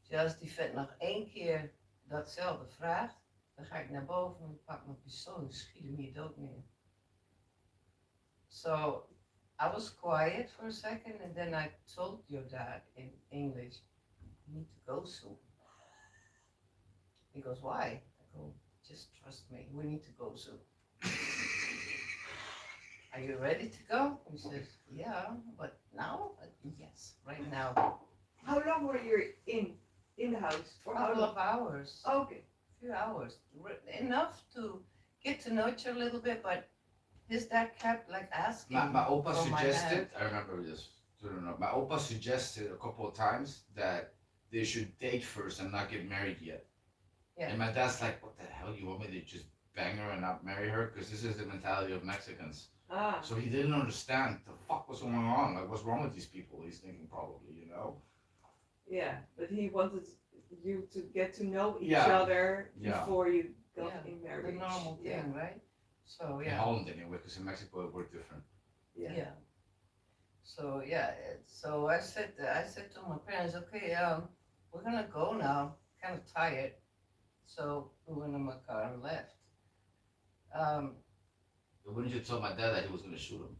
Dus als die vet nog 1 keer datzelfde vraagt, dan ga ik naar boven en pak mijn pistool en schiet hem hier dood neer. So I was quiet for a second, and then I told your dad in English, "You need to go soon." He goes, "Why?" I go, "Just trust me, we need to go soon." "Are you ready to go?" He says, "Yeah, but now?" "Yes, right now." How long were you in the house? For A how couple long? of hours. Okay. Few hours, enough to get to know each other a little bit, but his dad kept like asking. My opa for my suggested, hand. I remember this, I don't know, my opa suggested a couple of times that they should date first and not get married yet. Yeah. And my dad's like, what the hell, you want me to just bang her and not marry her? Because this is the mentality of Mexicans. Ah. So he didn't understand the fuck was going on. Like, what's wrong with these people? He's thinking probably. Yeah, but he wanted you to get to know each Yeah. other Yeah. before you got Yeah, in The marriage. normal Yeah. thing, right? So In yeah, Holland anyway, because in Mexico it worked different. Yeah. So yeah, so I said to my parents, "Okay, we're gonna go now. Kind of tired." So we went in my car and left. Wouldn't you tell my dad that he was going to shoot him?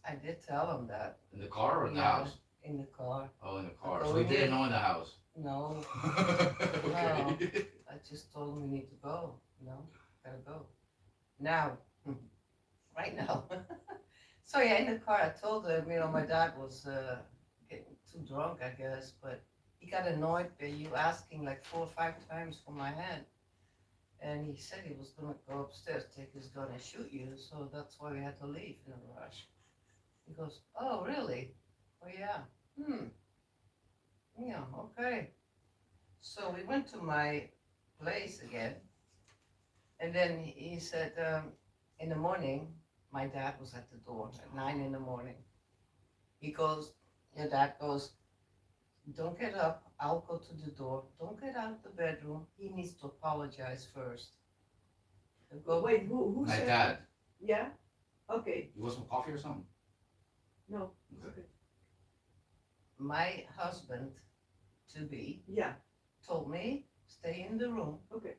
I did tell him that In the car or in the Yeah. house? in the car. Oh, in the car. Oh, So he we didn't did. know in the house. No, Okay. I just told him we need to go. Gotta go. now, right now. So yeah, in the car, I told him, my dad was getting too drunk, I guess, but he got annoyed by you asking like 4 or 5 times for my hand. And he said he was gonna go upstairs, take his gun and shoot you, so that's why we had to leave in a rush. He goes, oh, really? Oh, yeah. Yeah, okay. So we went to my place again, and then he said, in the morning, my dad was at the door at 9 in the morning. He goes, your dad goes, don't get up, I'll go to the door. Don't get out of the bedroom. He needs to apologize first. Go, Wait, who My said? dad, Yeah. Okay. you want some coffee or something? No. Okay. Okay. my husband to be Yeah. told me, stay in the room. Okay.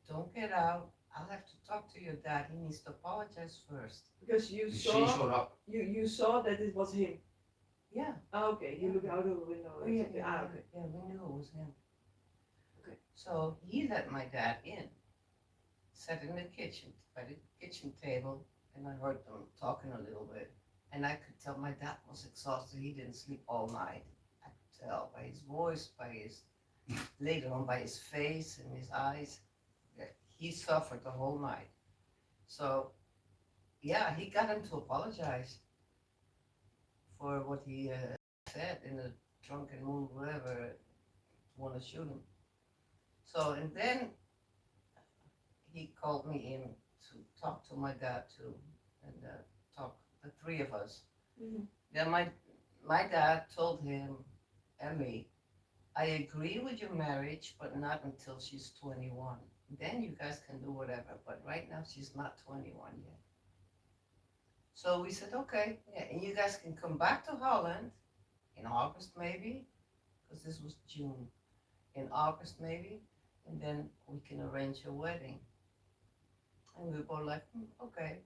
Don't get out. I'll have to talk to your dad. He needs to apologize first. Because you She saw showed up. you saw that it was him. Yeah. Oh, okay. You look out of the window. Oh, yeah, Okay. yeah, Okay. yeah, we knew it was him. Okay. So he let my dad in, sat in the kitchen, by the kitchen table, and I heard them talking a little bit. And I could tell my dad was exhausted. He didn't sleep all night. I could tell by his voice, by his, later on by his face and his eyes. That he suffered the whole night. So, yeah, he got him to apologize for what he said in a drunken mood, whatever, want to shoot him. So, and then he called me in to talk to my dad too, and talk, the three of us. Mhm. Then my dad told him and me, I agree with your marriage, but not until she's 21. Then you guys can do whatever, but right now she's not 21 yet. So we said, okay, yeah, and you guys can come back to Holland in August maybe, because this was June. In August maybe, and then we can arrange a wedding. And we were like, okay.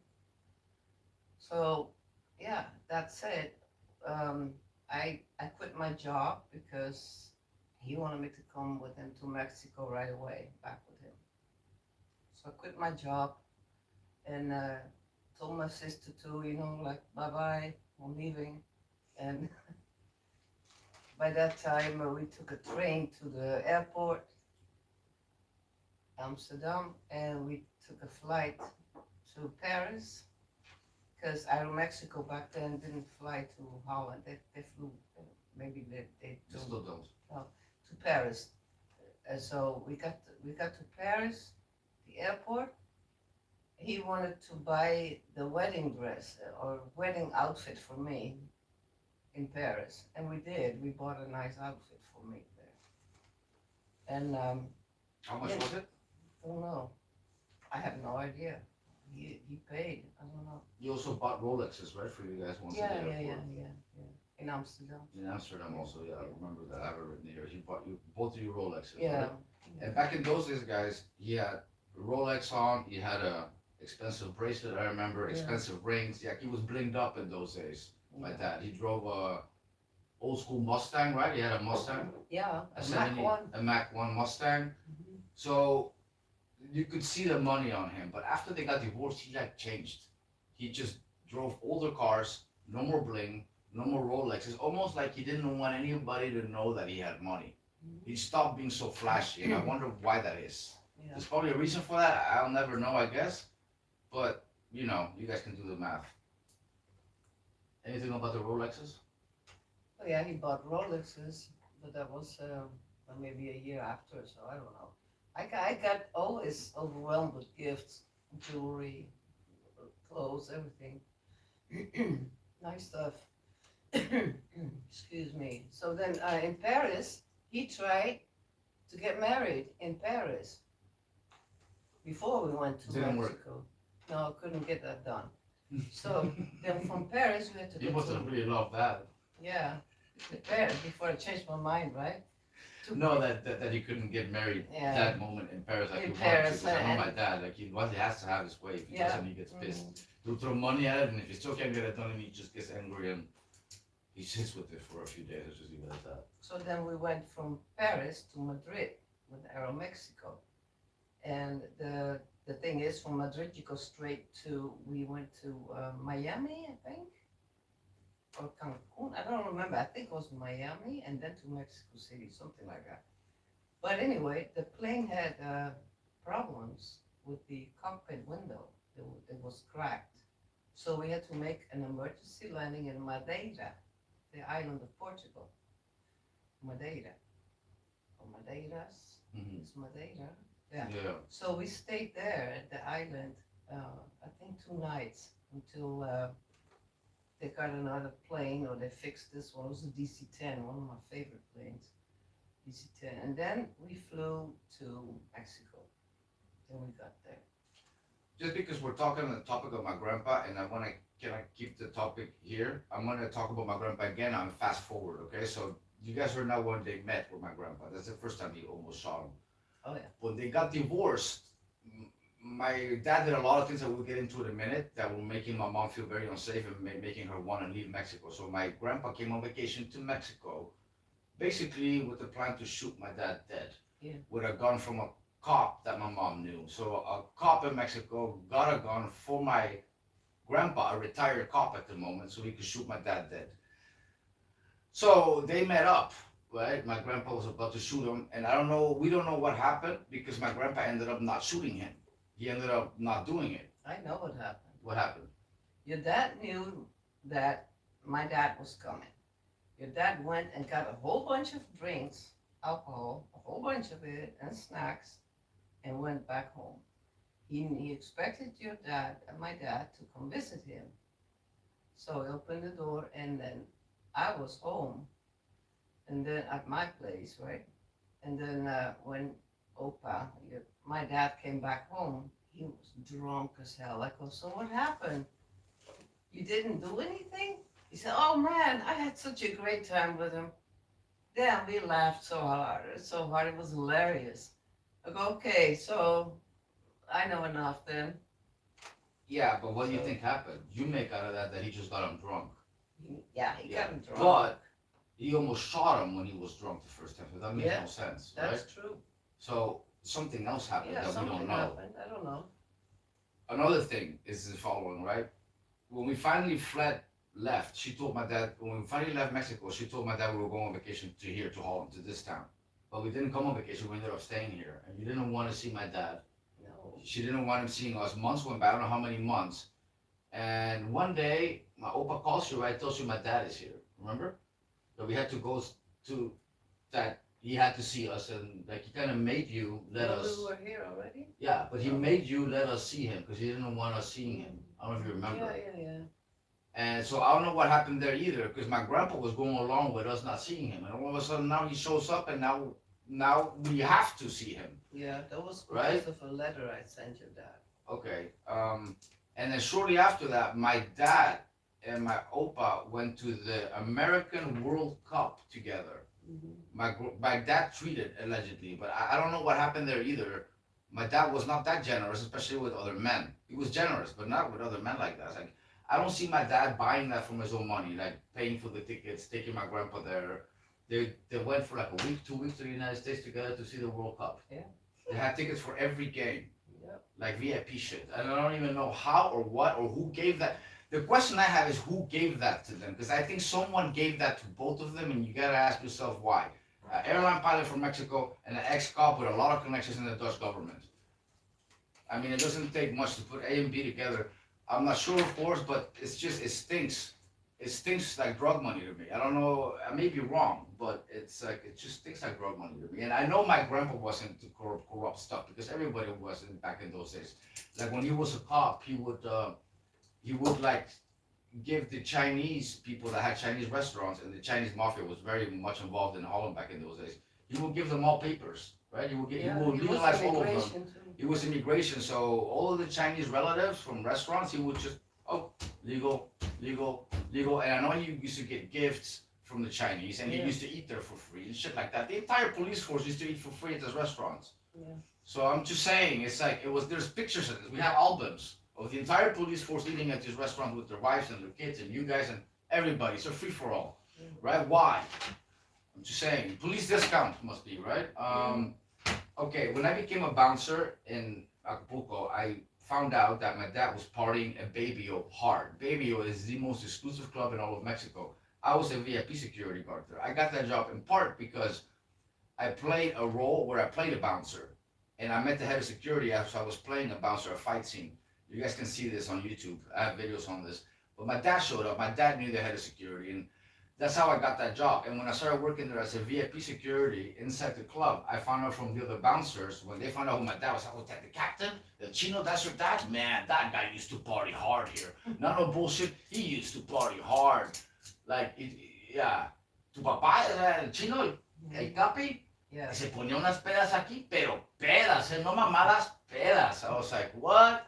So, yeah, that said, I quit my job because he wanted me to come with him to Mexico right away, back with him. So I quit my job and told my sister too, like, bye-bye, I'm leaving. And by that time, we took a train to the airport, Amsterdam, and we took a flight to Paris, because Aeromexico back then didn't fly to Holland. They flew, maybe they They still don't. to Paris. So we got to Paris, the airport. He wanted to buy the wedding dress or wedding outfit for me in Paris, and we did. We bought a nice outfit for me there. And How much Yeah. was it? don't know. I have no idea. He paid. I don't know. You also bought Rolexes, right, for you guys once Yeah, in the yeah, yeah, airport. yeah. In Amsterdam. In Amsterdam also, yeah, I remember that. I have it written here. He bought you both of you Rolexes, Yeah. right? And back in those days, guys, he had Rolex on. He had a expensive bracelet. I remember Yeah. expensive rings. Yeah, he was blinged up in those days. My Yeah. dad. He drove a old school Mustang, right? He had a Mustang, Yeah, a Mac 70 one. a Mac One Mustang. Mhm. So you could see the money on him. But after they got divorced, he like changed. He just drove older cars, no more bling, no more Rolexes. Almost like he didn't want anybody to know that he had money. He stopped being so flashy, and I wonder why that is. Yeah. There's probably a reason for that. I'll never know, I guess. But you guys can do the math. Anything about the Rolexes? Oh yeah, he bought Rolexes, but that was maybe a year after, so I don't know. I got always overwhelmed with gifts, jewelry, clothes, everything. Nice stuff. Excuse me. So then in Paris, he tried to get married in Paris before we went to Didn't work. Mexico. No, couldn't get that done. So then from Paris, we had to You go must to, have really loved that. yeah, to Paris before I changed my mind, right? To- No, that he couldn't get married Yeah. that moment in Paris like In he wanted to. Paris, 'Cause I know and- my dad, like he has to have his way. If he Yeah. doesn't, he gets pissed. Mhm. He'll throw money at it, and if he still can't get it done, he just gets angry and he sits with it for a few days. Let's just leave it at that. So then we went from Paris to Madrid with Aeromexico. And the the thing is, from Madrid, you go straight to, we went to Miami, I think, or Cancun. I don't remember. I think it was Miami and then to Mexico City, something like that. But anyway, the plane had problems with the cockpit window. It was cracked. So we had to make an emergency landing in Madeira, the island of Portugal. Madeira. Or Madeiras. Mhm. It's Madeira. Yeah. Yeah. So we stayed there at the island, I think 2 nights until they got another plane or they fixed this one. It was a DC-10, one of my favorite planes, DC-10. And then we flew to Mexico. Then we got there. Just because we're talking on the topic of my grandpa, and can I keep the topic here? I'm gonna talk about my grandpa again. I'm fast forward, okay? So you guys heard now when they met with my grandpa. That's the first time he almost shot him. Oh, yeah. When they got divorced, my dad did a lot of things that we'll get into in a minute that were making my mom feel very unsafe and making her want to leave Mexico. So my grandpa came on vacation to Mexico, basically with the plan to shoot my dad dead. Yeah. With a gun from a cop that my mom knew. So a cop in Mexico got a gun for my grandpa, a retired cop at the moment, so he could shoot my dad dead. So they met up, right? My grandpa was about to shoot him, and we don't know what happened because my grandpa ended up not shooting him. He ended up not doing it. I know what happened. What happened? Your dad knew that my dad was coming. Your dad went and got a whole bunch of drinks, alcohol, a whole bunch of it, and snacks, and went back home. He expected your dad, my dad, to come visit him. So he opened the door, and then I was home, and then at my place, right? And then when my dad came back home, he was drunk as hell. I go, so what happened? You didn't do anything? He said, oh man, I had such a great time with him. Damn, we laughed so hard, it was hilarious. I go, okay, so I know enough then. Yeah, but what do you think happened? You make out of that he just got him drunk. He got him drunk. But he almost shot him when he was drunk the first time. So that makes Yeah, no sense, right? That's true. So something else happened Yeah, that we something don't know. happened. I don't know. Another thing is the following, right? When we finally left, she told my dad, when we finally left Mexico, she told my dad we were going on vacation to here, to Holland, to this town. But we didn't come on vacation, we ended up staying here. And you didn't want to see my dad. No. She didn't want him seeing us. Months went by, I don't know how many months. And one day, my opa calls you, right? Tells you my dad is here, remember? That we had to go to, that he had to see us, and like he kind of made you let us. We were here already? Yeah, but he made you let us see him because he didn't want us seeing him. I don't know if you remember. Yeah. And so I don't know what happened there either, because my grandpa was going along with us not seeing him, and all of a sudden now he shows up, and now we have to see him. Yeah, that was Right? because of a letter I sent your dad. Okay. And then shortly after that, my dad and my opa went to the American World Cup together. My dad treated allegedly, but I don't know what happened there either. My dad was not that generous, especially with other men. He was generous, but not with other men like that. It's like, I don't see my dad buying that from his own money, like paying for the tickets, taking my grandpa there. They went for like a week, 2 weeks to the United States together to see the World Cup. Yeah. They had tickets for every game, Yep. like VIP shit. And I don't even know how or what or who gave that. The question I have is who gave that to them? Because I think someone gave that to both of them, and you gotta ask yourself why. Airline pilot from Mexico and an ex-cop with a lot of connections in the Dutch government. I mean, it doesn't take much to put A and B together. I'm not sure, of course, but it stinks. It stinks like drug money to me. I don't know, I may be wrong, but it's like, it just stinks like drug money to me. And I know my grandpa wasn't into corrupt stuff, because everybody wasn't back in those days. Like when he was a cop, he would like give the Chinese people that had Chinese restaurants, and the Chinese mafia was very much involved in Holland back in those days. He would give them all papers, right? He would legalize all of them. It was immigration, so all of the Chinese relatives from restaurants, he would just, legal. And I know he used to get gifts from the Chinese, and he used to eat there for free and shit like that. The entire police force used to eat for free at those restaurants. Yeah. So I'm just saying, it's like, there's pictures of this. We have albums of the entire police force eating at this restaurant with their wives and their kids and you guys and everybody. It's a free for all, right? Why? I'm just saying, police discount must be, right? Okay, when I became a bouncer in Acapulco, I found out that my dad was partying at Babyo hard. Babyo is the most exclusive club in all of Mexico. I was a VIP security guard there. I got that job in part because I played a role where I played a bouncer, and I met the head of security as I was playing a bouncer, a fight scene. You guys can see this on YouTube. I have videos on this. But my dad showed up. My dad knew the head of security, and that's how I got that job. And when I started working there as a VIP security inside the club, I found out from the other bouncers when they found out who my dad was. I was like, the captain, the Chino, that's your dad? Man, that guy used to party hard here. Not no bullshit. He used to party hard. Like, yeah. Tu papá era el Chino, el capi. Yeah. Se ponía unas pedas aquí, pero pedas, no mamadas, pedas. I was like, what?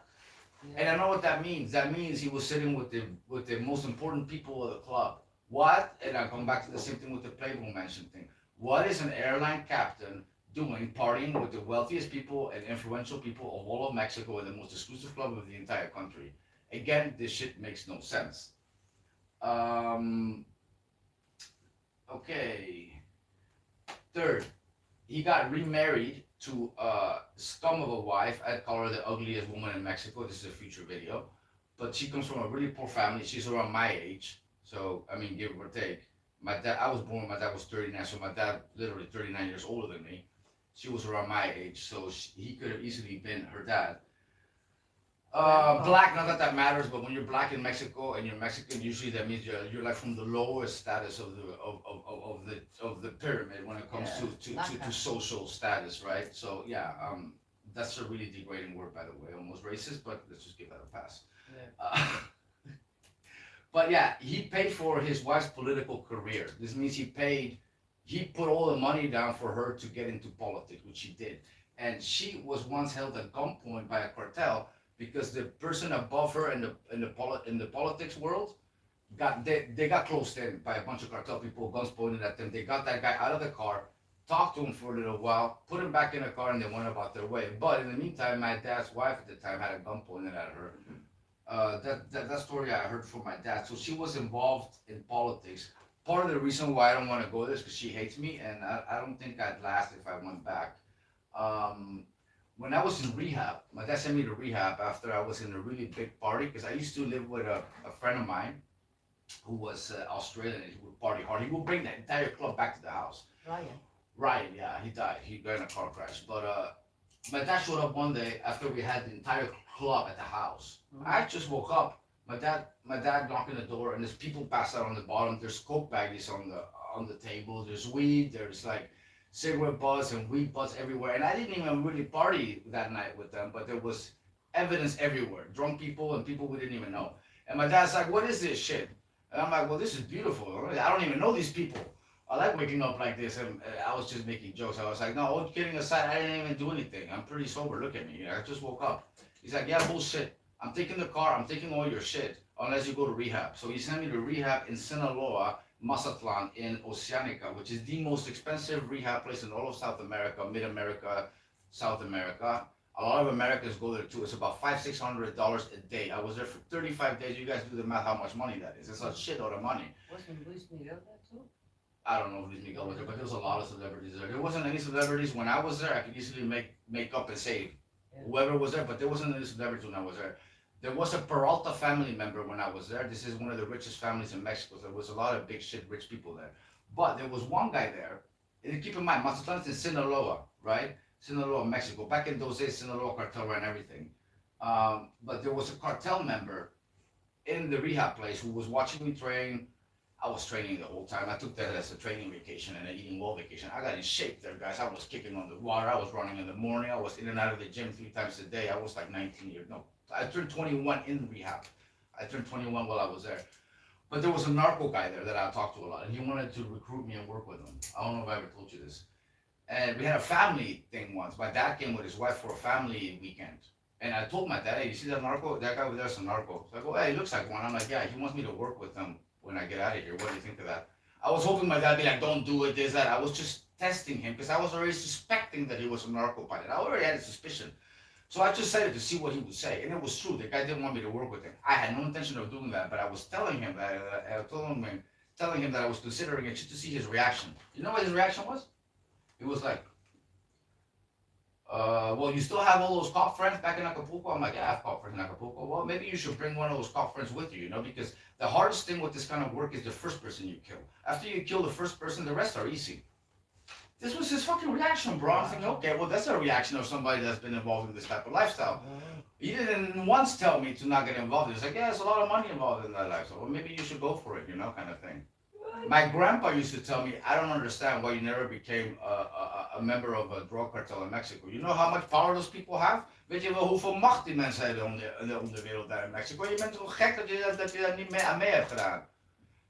And I know what that means. That means he was sitting with the most important people of the club. What? And I come back to the same thing with the Playboy Mansion thing. What is an airline captain doing partying with the wealthiest people and influential people of all of Mexico in the most exclusive club of the entire country? Again, this shit makes no sense. Okay. Third, he got remarried to a scum of a wife. I'd call her the ugliest woman in Mexico. This is a future video. But she comes from a really poor family. She's around my age. So, I mean, give or take. My dad, I was born, my dad was 39, so my dad literally 39 years older than me. She was around my age, so he could have easily been her dad. Black, not that that matters, but when you're black in Mexico and you're Mexican, usually that means you're like from the lowest status of the pyramid when it comes to social status, right? So yeah, that's a really degrading word, by the way, almost racist, but let's just give that a pass. Yeah. But yeah, he paid for his wife's political career. This means he put all the money down for her to get into politics, which she did. And she was once held at gunpoint by a cartel because the person above her in the politics world they got closed in by a bunch of cartel people, guns pointed at them. They got that guy out of the car, talked to him for a little while, put him back in the car, and they went about their way. But in the meantime, my dad's wife at the time had a gun pointed at her. That story I heard from my dad. So she was involved in politics. Part of the reason why I don't want to go there is because she hates me, and I don't think I'd last if I went back. When I was in rehab, my dad sent me to rehab after I was in a really big party because I used to live with a friend of mine who was Australian. He would party hard. He would bring the entire club back to the house. Ryan, yeah, he died. He got in a car crash. But my dad showed up one day after we had the entire club at the house. I just woke up. My dad knocking the door, and there's people passed out on the bottom. There's coke baggies on the table. There's weed. There's like cigarette butts and weed butts everywhere. And I didn't even really party that night with them, but there was evidence everywhere. Drunk people and people we didn't even know. And my dad's like, "What is this shit?" And I'm like, "Well, this is beautiful. I don't even know these people. I like waking up like this." And I was just making jokes. I was like, "No, all kidding aside, I didn't even do anything. I'm pretty sober. Look at me. I just woke up." He's like, "Yeah, bullshit. I'm taking the car. I'm taking all your shit unless you go to rehab." So he sent me to rehab in Sinaloa, Mazatlan, in Oceanica, which is the most expensive rehab place in all of South America, Mid-America, South America. A lot of Americans go there too. It's about $500-600 a day. I was there for 35 days. You guys do the math how much money that is. It's a shitload of money. Wasn't Luis Miguel there too? I don't know if Luis Miguel was there, but there was a lot of celebrities there. There wasn't any celebrities when I was there. I could easily make up and say whoever was there, but there wasn't any celebrities when I was there. There was a Peralta family member when I was there. This is one of the richest families in Mexico. So there was a lot of big shit rich people there. But there was one guy there, and keep in mind, Mazatlan's in Sinaloa, right? Sinaloa, Mexico. Back in those days, Sinaloa cartel ran everything. But there was a cartel member in the rehab place who was watching me train. I was training the whole time. I took that as a training vacation and an eating well vacation. I got in shape there, guys. I was kicking on the water. I was running in the morning. I was in and out of the gym 3 times a day. I was like 19 years. No, I turned 21 in rehab. I turned 21 while I was there. But there was a narco guy there that I talked to a lot, and he wanted to recruit me and work with him. I don't know if I ever told you this. And we had a family thing once. My dad came with his wife for a family weekend. And I told my dad, "Hey, you see that narco? That guy over there's a narco." So I go, "Hey, he looks like one." I'm like, "Yeah, he wants me to work with him when I get out of here. What do you think of that?" I was hoping my dad would be like, "Don't do it, this, that." I was just testing him because I was already suspecting that he was a narco-pilot. I already had a suspicion. So I just said it to see what he would say. And it was true. The guy didn't want me to work with him. I had no intention of doing that, but I was telling him that, telling him that I was considering it just to see his reaction. You know what his reaction was? It was like, well, you still have all those cop friends back in Acapulco? I'm like, yeah, I have cop friends in Acapulco. Well, maybe you should bring one of those cop friends with you, because the hardest thing with this kind of work is the first person you kill. After you kill the first person, the rest are easy. This was his fucking reaction, bro. I'm thinking, okay, well, that's a reaction of somebody that's been involved in this type of lifestyle. He didn't once tell me to not get involved. He's like, yeah, there's a lot of money involved in that lifestyle. Well, maybe you should go for it, kind of thing. My grandpa used to tell me, I don't understand why you never became a member of a drug cartel in Mexico. You know how much power those people have? Weet je wel hoeveel macht die mensen hebben om de wereld daar in Mexico? Je bent toch gek dat je daar niet mee aan mee hebt gedaan.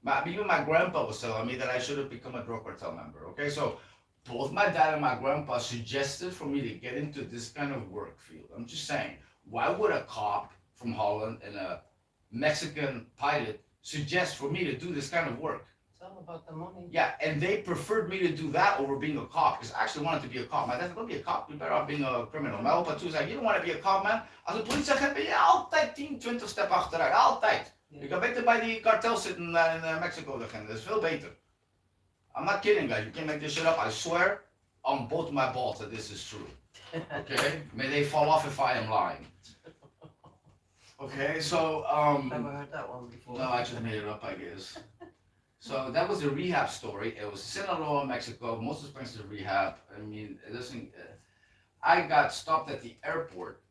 But even my grandpa was telling me that I should have become a drug cartel member. Okay, so both my dad and my grandpa suggested for me to get into this kind of work field. I'm just saying, why would a cop from Holland and a Mexican pilot suggest for me to do this kind of work? It's all about the money. Yeah, and they preferred me to do that over being a cop, because I actually wanted to be a cop. My dad said, don't be a cop, you're better off being a criminal. My opa too is like, you don't want to be a cop, man. Als een politieagent ben je altijd 10, 20 stappen achteruit, altijd. Je kan beter bij die kartel zitten in Mexico, dat is veel beter. I'm not kidding, guys. You can't make this shit up. I swear on both my balls that this is true. Okay? May they fall off if I am lying. Okay, so Never heard that one before. no, I just made it up, I guess. So that was the rehab story. It was Sinaloa, Mexico, most expensive rehab. I mean, listen, I got stopped at the airport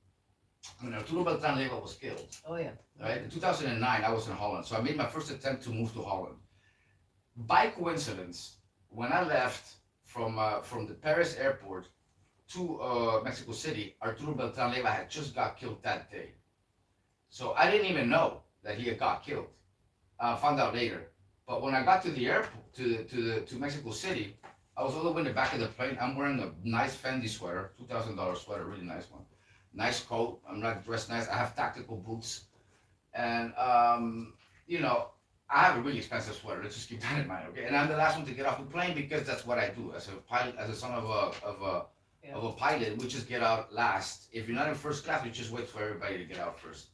when Arturo Beltran Leiva was killed. Oh yeah. Right? In 2009, I was in Holland, so I made my first attempt to move to Holland. By coincidence, when I left from the Paris airport to Mexico City, Arturo Beltran Leiva had just got killed that day. So I didn't even know that he had got killed. Found out later. But when I got to the airport, to Mexico City, I was all the way in the back of the plane. I'm wearing a nice Fendi sweater, $2,000 sweater, really nice one. Nice coat. I'm not dressed nice. I have tactical boots, and I have a really expensive sweater. Let's just keep that in mind, okay? And I'm the last one to get off the plane because that's what I do as a pilot, as a son of a pilot. We just get out last. If you're not in first class, you just wait for everybody to get out first.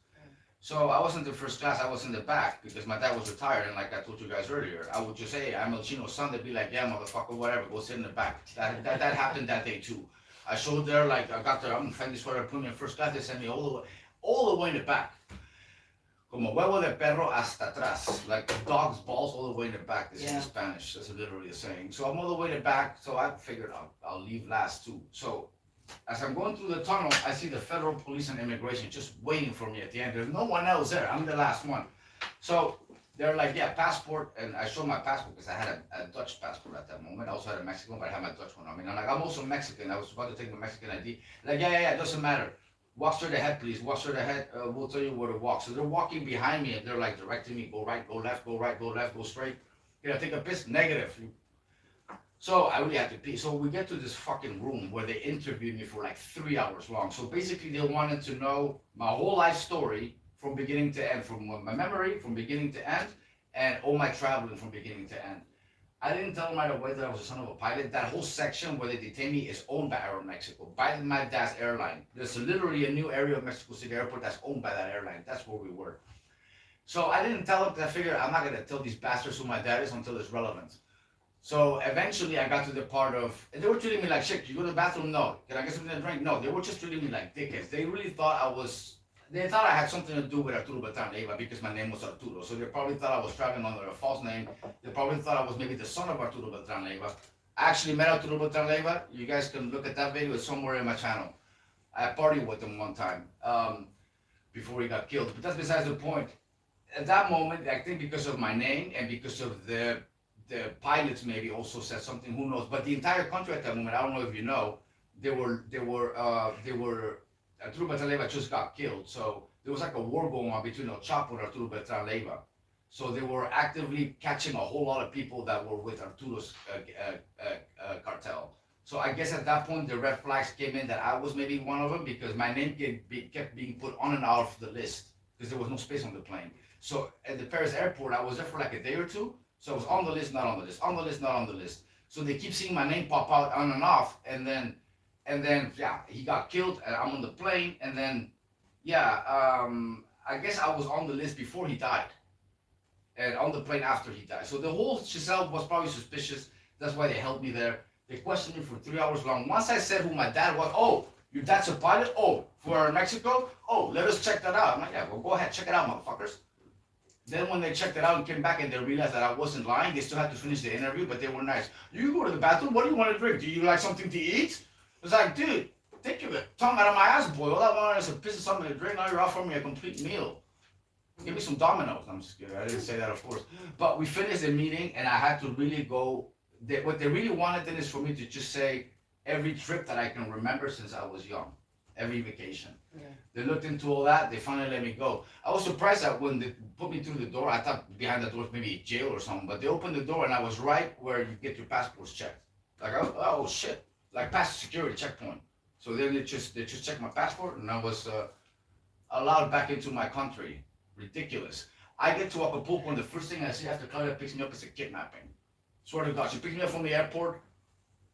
So I wasn't in first class, I was in the back because my dad was retired, and like I told you guys earlier, I would just say, I'm El Chino's son. They'd be like, yeah, motherfucker, whatever, go sit in the back. That happened that day too. I showed there, like, I got there, I'm in Fendi sweater, put me in first class, they sent me all the way in the back. Como huevo de perro hasta atrás, like dog's balls all the way in the back. This is in Spanish, that's literally a saying. So I'm all the way in the back, so I figured I'll leave last too. So as I'm going through the tunnel, I see the federal police and immigration just waiting for me at the end. There's no one else there. I'm the last one. So they're like, yeah, passport. And I show my passport because I had a Dutch passport at that moment. I also had a Mexican one, but I had my Dutch one. I mean, I'm like, I'm also Mexican. I was about to take my Mexican ID. Like, yeah, it doesn't matter. Walk straight ahead, please. Walk straight ahead. We'll tell you where to walk. So they're walking behind me and they're like directing me, go right, go left, go right, go left, go straight. You know, take a piss, negative. So I really had to pee. So we get to this fucking room where they interviewed me for like 3 hours long. So basically they wanted to know my whole life story from beginning to end, from my memory from beginning to end, and all my traveling from beginning to end. I didn't tell them right away that I was a son of a pilot. That whole section where they detain me is owned by Aeromexico, by my dad's airline. There's literally a new area of Mexico City Airport that's owned by that airline. That's where we were. So I didn't tell them because I figured I'm not gonna tell these bastards who my dad is until it's relevant. So eventually I got to the part of, and they were treating me like shit. You go to the bathroom? No. Can I get something to drink? No. They were just treating me like dickheads. They really thought they thought I had something to do with Arturo Beltran Leiva because my name was Arturo. So they probably thought I was traveling under a false name. They probably thought I was maybe the son of Arturo Beltran Leiva. I actually met Arturo Beltran Leiva. You guys can look at that video. It's somewhere in my channel. I partied with him one time before he got killed. But that's besides the point. At that moment, I think because of my name and because of the pilots maybe also said something, who knows? But the entire country at that moment, I don't know if you know, they were Arturo Beltran Leiva just got killed. So there was like a war going on between El Chapo and Arturo Beltran Leiva. So they were actively catching a whole lot of people that were with Arturo's cartel. So I guess at that point the red flags came in that I was maybe one of them because my name kept being put on and off the list because there was no space on the plane. So at the Paris airport, I was there for like a day or two. So I was on the list, not on the list, on the list, not on the list. So they keep seeing my name pop out on and off, and then yeah, he got killed, and I'm on the plane, and then yeah, I guess I was on the list before he died, and on the plane after he died. So the whole Giselle was probably suspicious. That's why they held me there. They questioned me for 3 hours long. Once I said who my dad was, oh, Your dad's a pilot? Oh, for Mexico? Oh, let us check that out. I'm like, yeah, well, go ahead, check it out, motherfuckers. Then when they checked it out and came back and they realized that I wasn't lying, they still had to finish the interview, but they were nice. You go to the bathroom, what do you want to drink? Do you like something to eat? It's like, dude, take your tongue out of my ass, boy. All I want is a piece of something to drink. Now you're offering me a complete meal. Give me some Dominoes. I'm just kidding. I didn't say that, of course. But we finished the meeting, and I had to really go. What they really wanted then is for me to just say every trip that I can remember since I was young, every vacation. Yeah. They looked into all that. They finally let me go. I was surprised that when they put me through the door, I thought behind the door was maybe jail or something. But they opened the door, and I was right where you get your passports checked. Like, oh shit, like past security checkpoint. So then they just checked my passport, and I was allowed back into my country. Ridiculous. I get to Acapulco, and the first thing I see after Claudia picks me up is a kidnapping. Swear to God, she picks me up from the airport.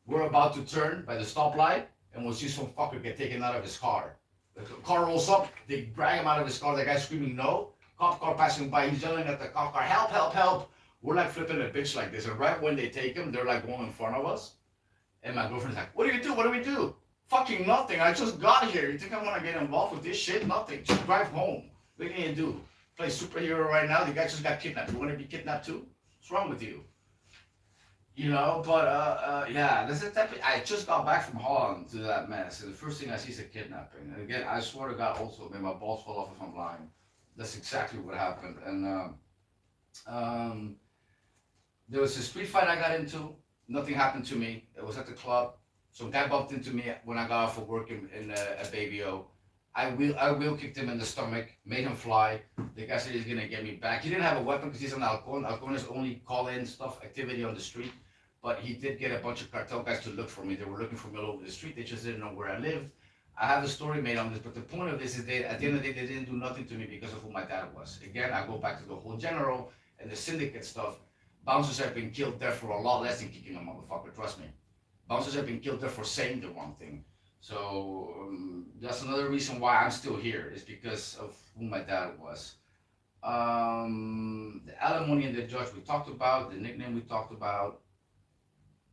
We're about to turn by the stoplight, and we'll see some fucker get taken out of his car. The car rolls up, they drag him out of his car, the guy's screaming no. Cop car passing by, he's yelling at the cop car, help, help, help. We're like flipping a bitch like this, and right when they take him, they're like going in front of us. And my girlfriend's like, what do you do? What do we do? Fucking nothing, I just got here. You think I'm gonna get involved with this shit? Nothing, just drive home. What are you gonna do? Play superhero right now? The guy just got kidnapped. You wanna be kidnapped too? What's wrong with you? You know, but yeah, this is type of, I just got back from Holland to that mess, and the first thing I see is a kidnapping. And again, I swear to God, also, man, my balls fall off if I'm lying. That's exactly what happened. And there was a street fight I got into. Nothing happened to me. It was at the club. Some guy bumped into me when I got off of work in a Baby O. I will kicked him in the stomach, made him fly. The guy said he's gonna get me back. He didn't have a weapon because he's an halcón. Halcón is only call-in stuff, activity on the street. But he did get a bunch of cartel guys to look for me. They were looking for me all over the street. They just didn't know where I lived. I have a story made on this, but the point of this is that at the end of the day, they didn't do nothing to me because of who my dad was. Again, I go back to the whole general and the syndicate stuff. Bouncers have been killed there for a lot less than kicking a motherfucker, trust me. Bouncers have been killed there for saying the wrong thing. So that's another reason why I'm still here, is because of who my dad was. The alimony and the judge we talked about, the nickname we talked about.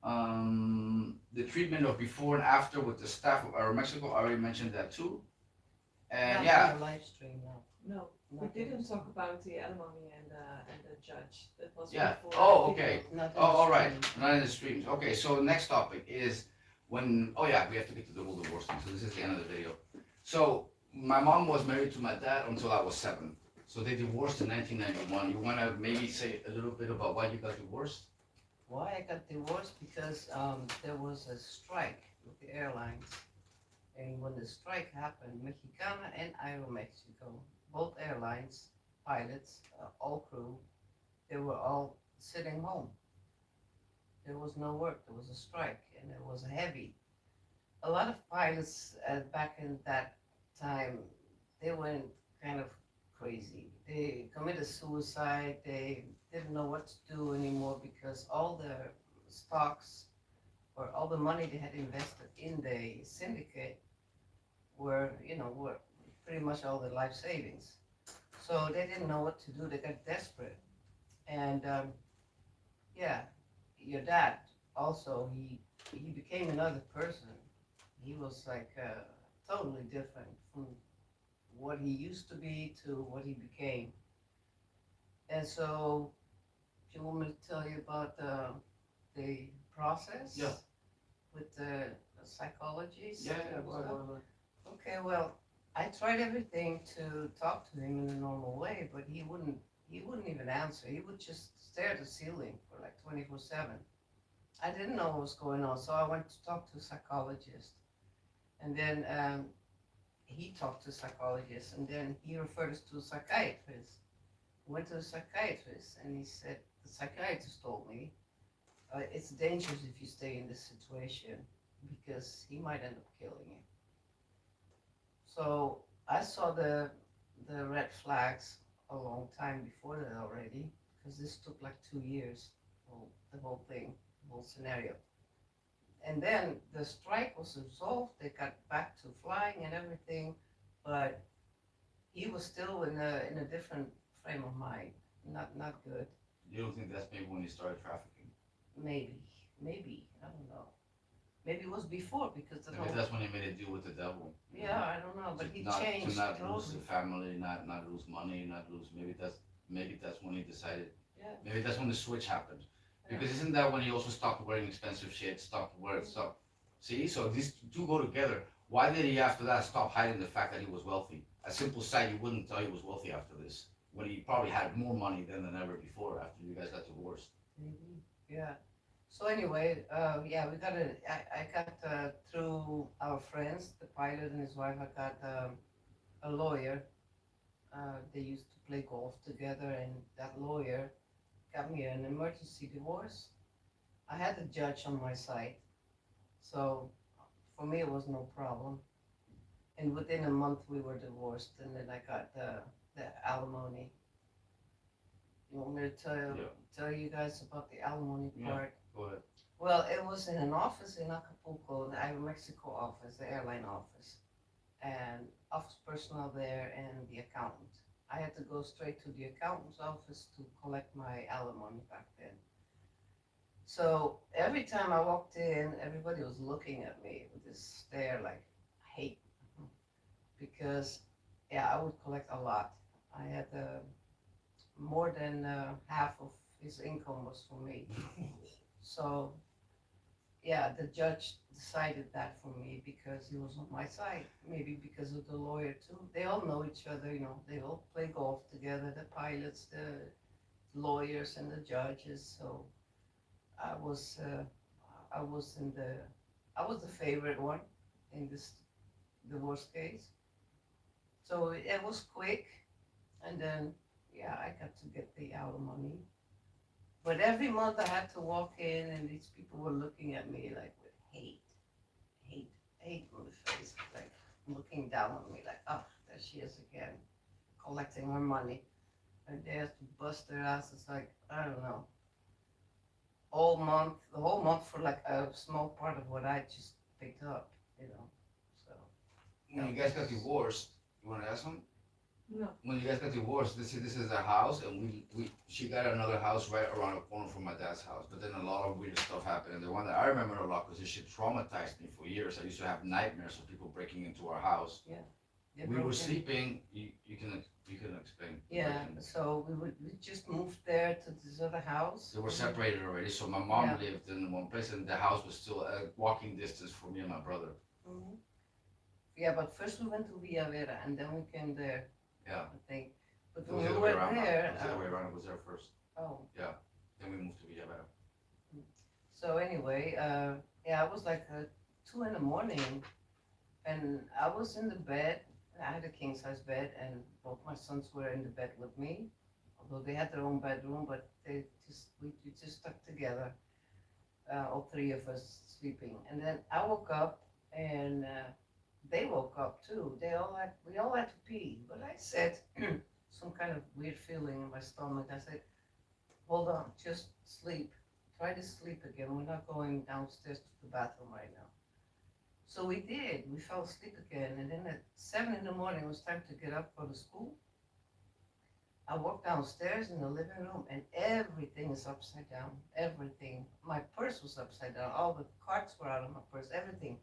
The treatment of before and after with the staff of Aeromexico, I already mentioned that too. And Not yeah, on the live stream, no. No, we Not didn't on- talk about the alimony and the judge. That was yeah. before. Oh, okay. Not on Oh, the all right. stream. Not in the streams. Okay, so next topic is when. Oh yeah, we have to get to the whole divorce thing. So this is the end of the video. So my mom was married to my dad until I was 7. So they divorced in 1991. You want to maybe say a little bit about why you got divorced? Why I got divorced? Because there was a strike with the airlines. And when the strike happened, Mexicana and Aeromexico, both airlines, pilots, all crew, they were all sitting home. There was no work, there was a strike, and it was heavy. A lot of pilots back in that time, they went kind of crazy. They committed suicide, they didn't know what to do anymore because all the stocks or all the money they had invested in the syndicate were pretty much all their life savings. So they didn't know what to do, they got desperate. And yeah, your dad also, he became another person. He was like totally different from what he used to be to what he became. And so, do you want me to tell you about the process? Yeah. With the psychologist? Yeah, and go stuff? ahead. Okay, well, I tried everything to talk to him in a normal way, but he wouldn't even answer. He would just stare at the ceiling for like 24/7. I didn't know what was going on, so I went to talk to a psychologist. And then he talked to a psychologist, and then he referred us to a psychiatrist. Went to the psychiatrist, and he said, the psychiatrist told me, it's dangerous if you stay in this situation because he might end up killing you. So I saw the red flags a long time before that already, because this took like 2 years, the whole thing, the whole scenario. And then the strike was resolved, they got back to flying and everything, but he was still in a different frame of mind, not good. You don't think that's maybe when he started trafficking? Maybe, I don't know. Maybe it was before because the Maybe whole, that's when he made a deal with the devil. Yeah, I don't know, but he To changed not lose the totally. family, not lose money, not lose. Maybe that's when he decided. Yeah. Maybe that's when the switch happened. Yeah. Because isn't that when he also stopped wearing expensive shit, stopped wearing stuff? See, so these two go together. Why did he after that stop hiding the fact that he was wealthy? A simple sight, you wouldn't tell he was wealthy after this. When he probably had more money than ever before after you guys got divorced. Maybe. Yeah. So anyway, yeah, we got I got through our friends, the pilot and his wife. I got a lawyer. They used to play golf together, and that lawyer got me an emergency divorce. I had the judge on my side, so for me it was no problem. And within a month we were divorced, and then I got the alimony. You want me to Yeah. tell you guys about the alimony Yeah. part? Go ahead. Well, it was in an office in Acapulco, the Aeromexico office, the airline office, and office personnel there and the accountant. I had to go straight to the accountant's office to collect my alimony back then. So every time I walked in, everybody was looking at me with this stare like hate, because yeah, I would collect a lot. I had more than half of his income was for me. So yeah, the judge decided that for me because he was on my side. Maybe because of the lawyer too. They all know each other, you know. They all play golf together. The pilots, the lawyers, and the judges. So I was, I was in the, I was the favorite one in this divorce case. So it was quick, and then yeah, I got to get the alimony. But every month I had to walk in, and these people were looking at me like with hate, hate on the face, like looking down on me, like, oh, there she is again, collecting her money. And they have to bust their asses, like, I don't know, all month, the whole month for like a small part of what I just picked up, you know. So, When you guys got divorced, you want to ask him? No. When you guys got divorced, this is a house, and she got another house right around the corner from my dad's house. But then a lot of weird stuff happened, and the one that I remember a lot because this shit traumatized me for years. I used to have nightmares of people breaking into our house. they We broke were in. sleeping. You can explain. Yeah, so we just moved there to this other house. They were separated already, so my mom Yeah. lived in one place, and the house was still a walking distance for me and my brother. Mhm. Yeah, but first we went to Villa Vera, and then we came there, Yeah, I think. But it when was the we other way were around. there, It was the other way around. It was there first. oh, Then we moved to Villavera. so anyway, yeah, I was like 2 in the morning, and I was in the bed. I had a king size bed, and both my sons were in the bed with me, although they had their own bedroom, but we just stuck together, all three of us sleeping. And then I woke up, and they woke up too. We all had to pee, but I said some kind of weird feeling in my stomach. I said, hold on, just sleep. Try to sleep again. We're not going downstairs to the bathroom right now. So we did. We fell asleep again. And then at 7 in the morning, it was time to get up for the school. I walked downstairs in the living room, and everything is upside down. Everything. My purse was upside down. All the cards were out of my purse. Everything.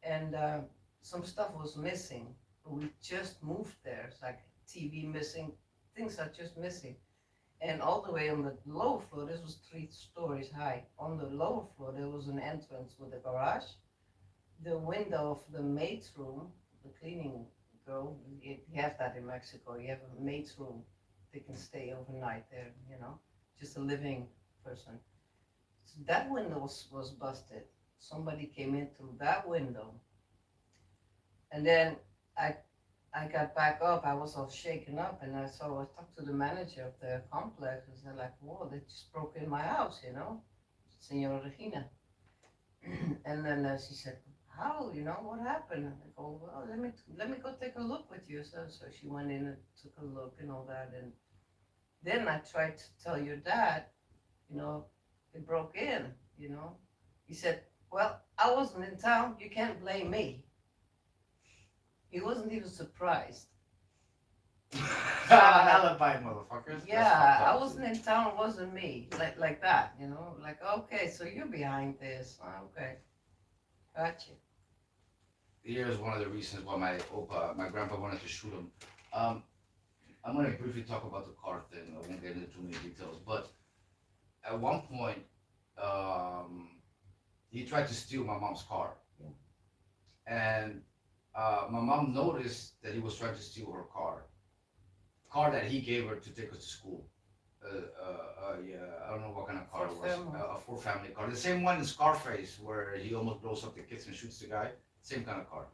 And some stuff was missing. But we just moved there. It's like TV missing. Things are just missing. And all the way on the lower floor, this was 3 stories high. On the lower floor, there was an entrance with a garage. The window of the maid's room, the cleaning girl, you have that in Mexico. You have a maid's room. They can stay overnight there, you know, just a living person. So that window was busted. Somebody came in through that window. And then I got back up. I was all shaken up, and I talked to the manager of the complex, and they're like, "Whoa, they just broke in my house, you know, Senora Regina." And then she said, "How? You know what happened?" And I go, "Well, let me go take a look with you." So she went in and took a look and all that, and then I tried to tell your dad, you know, they broke in, you know. He said, "Well, I wasn't in town. You can't blame me." He wasn't even surprised. Alibi, motherfuckers. Yeah, I wasn't in town. It wasn't me. Like that, you know. Like, okay, so you're behind this. Okay, gotcha. here's one of the reasons why my grandpa wanted to shoot him. Um, I'm gonna briefly talk about the car thing. I won't get into too many details, but at one point, um, he tried to steal my mom's car, Yeah. and my mom noticed that he was trying to steal her car that he gave her to take us to school. Yeah, I don't know what kind of car it Ford was. Fairmont. A Ford family car, the same one in Scarface where he almost blows up the kids and shoots the guy. Same kind of car,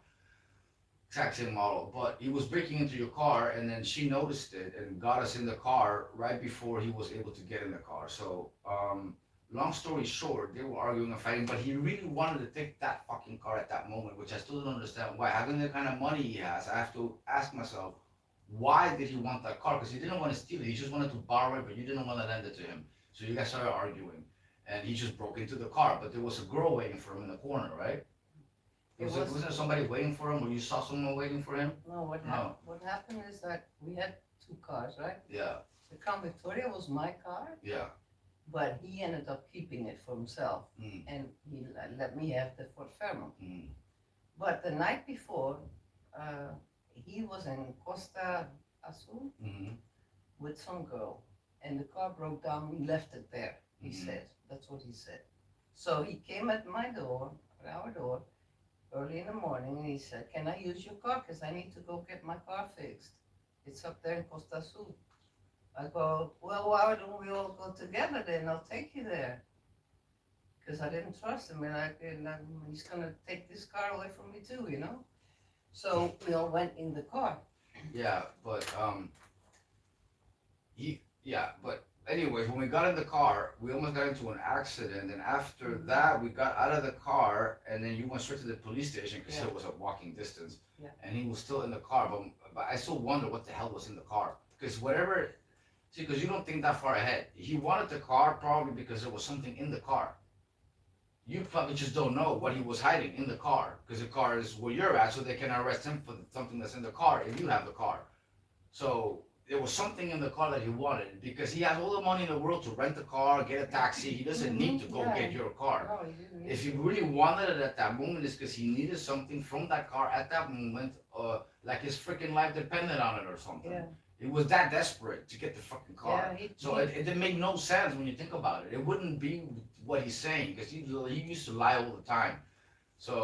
exact same model. But he was breaking into your car, and then she noticed it and got us in the car right before he was able to get in the car. So, long story short, they were arguing and fighting, but he really wanted to take that fucking car at that moment, which I still don't understand why. Having the kind of money he has, I have to ask myself, why did he want that car? Because he didn't want to steal it. He just wanted to borrow it, but you didn't want to lend it to him. So you guys started arguing, and he just broke into the car. But there was a girl waiting for him in the corner, right? Wasn't there somebody waiting for him, or you saw someone waiting for him? No, No. what happened is that we had two cars, right? Yeah, The Crown Victoria was my car, yeah. but he ended up keeping it for himself, Mm, and he let me have the Ford Fairmont. mm, But the night before, he was in Costa Azul mm, with some girl, and the car broke down. We left it there. He Mhm. said that's what he said. So he came at my door, at our door, early in the morning, and he said, "Can I use your car? Because I need to go get my car fixed. It's up there in Costa Azul." I go, "Well, why don't we all go together then? I'll take you there." Because I didn't trust him, and he's gonna take this car away from me too, you know. So we all went in the car. Yeah, but but anyways, when we got in the car, we almost got into an accident, and after that, we got out of the car, and then you went straight to the police station because Yeah. it was a walking distance. Yeah. And he was still in the car, but I still wonder what the hell was in the car, because whatever, see, because you don't think that far ahead. He wanted the car probably because there was something in the car. You probably just don't know what he was hiding in the car, because the car is where you're at, so they can arrest him for something that's in the car if you have the car. So there was something in the car that he wanted, because he has all the money in the world to rent a car, get a taxi. He doesn't need to go Yeah. get your car. No, he didn't. If he really wanted it at that moment, it's because he needed something from that car at that moment, like his freaking life depended on it or something. Yeah, It was that desperate to get the fucking car. yeah. So it didn't make no sense when you think about it. It wouldn't be what he's saying, because he used to lie all the time. So,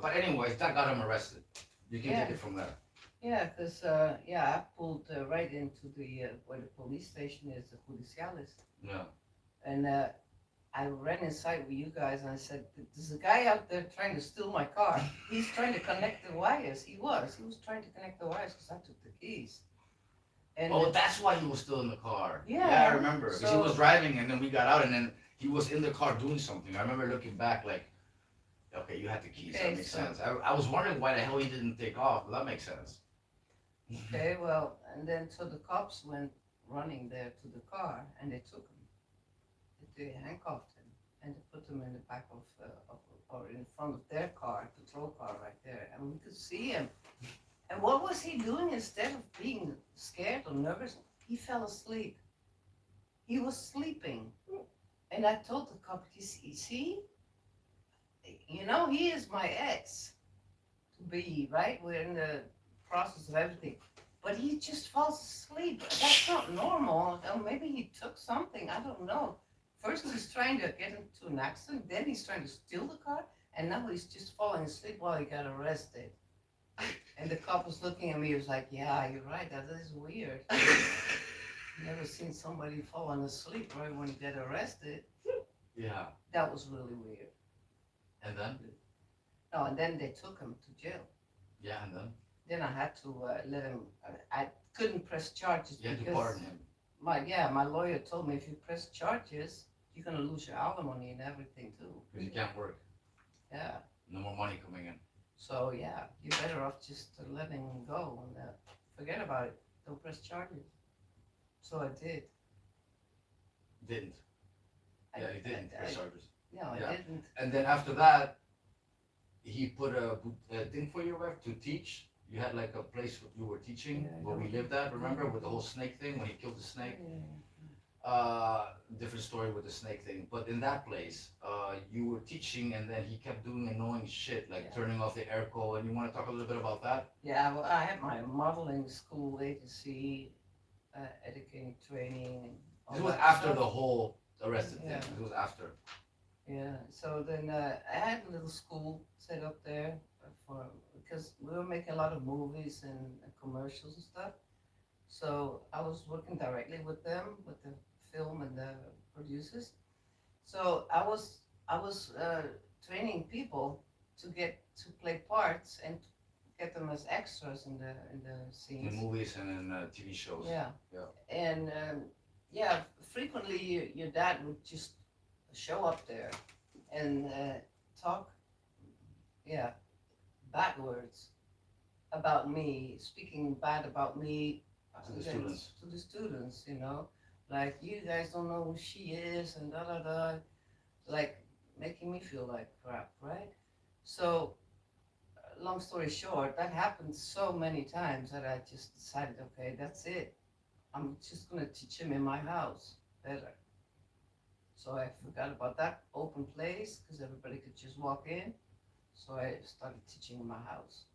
but anyways, that got him arrested. You can take it from there. Yeah, because I pulled right into the where the police station is, the Judiciales, Yeah. and I ran inside with you guys, and I said, "There's a guy out there trying to steal my car. He's trying to connect the wires. He was trying to connect the wires because I took the keys." And Oh, that's why he was still in the car. Yeah, I remember. Because he so- was driving, and then we got out, and then he was in the car doing something. I remember looking back like, okay, you had the keys. Okay, That makes so- sense. I was wondering why the hell he didn't take off, but that makes sense. okay, well, and then so the cops went running there to the car, and they took him. They handcuffed him, and they put him in the back of or in front of their car, patrol car right there, and we could see him. And what was he doing instead of being scared or nervous? He fell asleep. He was sleeping. And I told the cop, you see, he is my ex to be, right? We're in the process of everything. But he just falls asleep. That's not normal. Or maybe he took something. I don't know. First he's trying to get into an accident, then he's trying to steal the car, and now he's just falling asleep while he got arrested. And the cop was looking at me, he was like, "Yeah, you're right, that is weird. Never seen somebody falling asleep right when you get arrested." Yeah. That was really weird. And then? No, and then they took him to jail. Yeah, and then? Then I had to let him, I couldn't press charges You had to because pardon him. my lawyer told me if you press charges, you're gonna lose your alimony and everything too. Because you can't work. Yeah, No more money coming in. so yeah, you're better off just letting him go and forget about it. Don't press charges. So I did. Didn't. I- Yeah, he didn't I- press charges. No, I Yeah. didn't. And then after that, he put a thing for your wife to teach. You had like a place you were teaching Yeah, I where we don't- lived at, remember, with the whole snake thing when he killed the snake? different story with the snake thing. But in that place, you were teaching, and then he kept doing annoying shit, like Yeah. turning off the airco. And you want to talk a little bit about that? Yeah, well, I had my modeling school agency, educating training and all This was that after stuff. the whole arrested Yeah. thing. This was after. Yeah, so then I had a little school set up there for, because we were making a lot of movies and commercials and stuff. So I was working directly with them, with the film and the producers. So I was training people to get to play parts and get them as extras in the In scenes. movies and in TV shows. Yeah. Yeah. And yeah, frequently your dad would just show up there and talk, yeah, bad words about me, speaking bad about me To the students. to the students, you know, like you guys don't know who she is and da da da, like making me feel like crap, right? So, long story short, that happened so many times that I just decided, okay, that's it. I'm just gonna teach him in my house better. So I forgot about that open place because everybody could just walk in. So I started teaching in my house,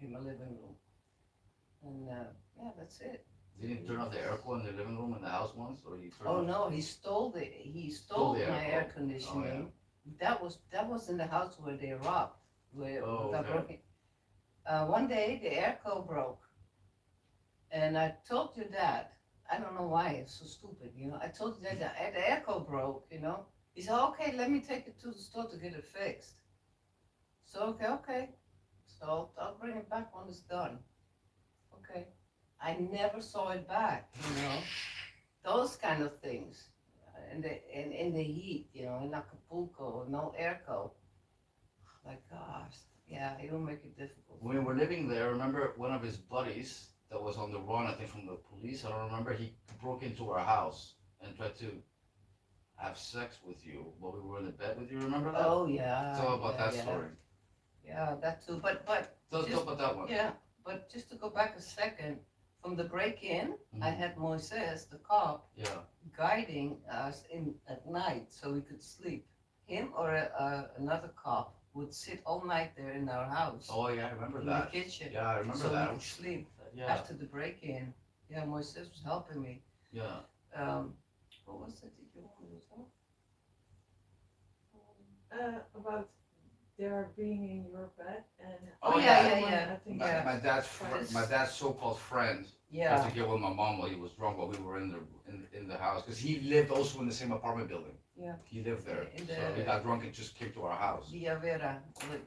in my living room, and yeah, that's it. Did he turn off the aircon in the living room in the house once, or you turned Oh off? no, he stole the my air airco. conditioning. That was in the house where they robbed, where Oh, that okay. broke in. One day the airco broke, and I told your dad. I don't know why it's so stupid, you know. I told your dad that the airco broke, you know. He said, "Okay, let me take it to the store to get it fixed." So okay. So I'll bring it back when it's done. Okay. I never saw it back, you know. Those kind of things. In the heat, you know, in Acapulco, no airco. Like gosh, yeah, it will make it difficult. When we were living there, remember one of his buddies that was on the run, I think from the police, I don't remember, he broke into our house and tried to have sex with you while we were in the bed with you, remember that? Oh yeah. Tell about yeah, that yeah. story. Yeah, that too. But Tell about that one. yeah, but just to go back a second, from the break-in, I Mhm. had Moises, the cop, Yeah. guiding us in at night so we could sleep. Him or another cop would sit all night there in our house, Oh yeah, I remember in that. the kitchen, Yeah, I remember so we that. could sleep Yeah. after the break-in. Yeah, Moises was helping me. Yeah. What was it that you wanted to talk? About their being in your bed and Oh, yeah, someone, yeah. I think Yeah. My dad's so-called friend tried Yeah, to get with my mom while he was drunk while we were in the house, because he lived also in the same apartment building. Yeah. He lived there, In so the- he got drunk and just came to our house. Villa Vera.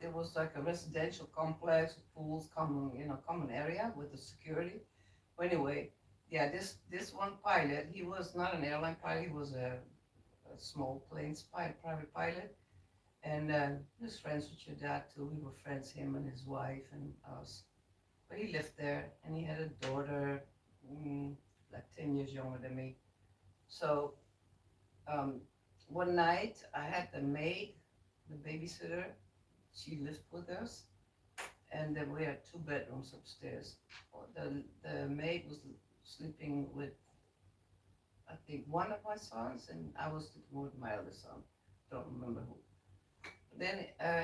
It was like a residential complex with pools, common area with the security. But anyway, yeah, this one pilot, he was not an airline pilot. He was a small planes private pilot, and he was friends with your dad too. We were friends, him and his wife and us. But he lived there, and he had a daughter, like 10 years younger than me. So one night I had the maid, the babysitter, she lived with us, and then we had two bedrooms upstairs. The maid was sleeping with, I think, one of my sons, and I was sleeping with my other son. Don't remember who. Then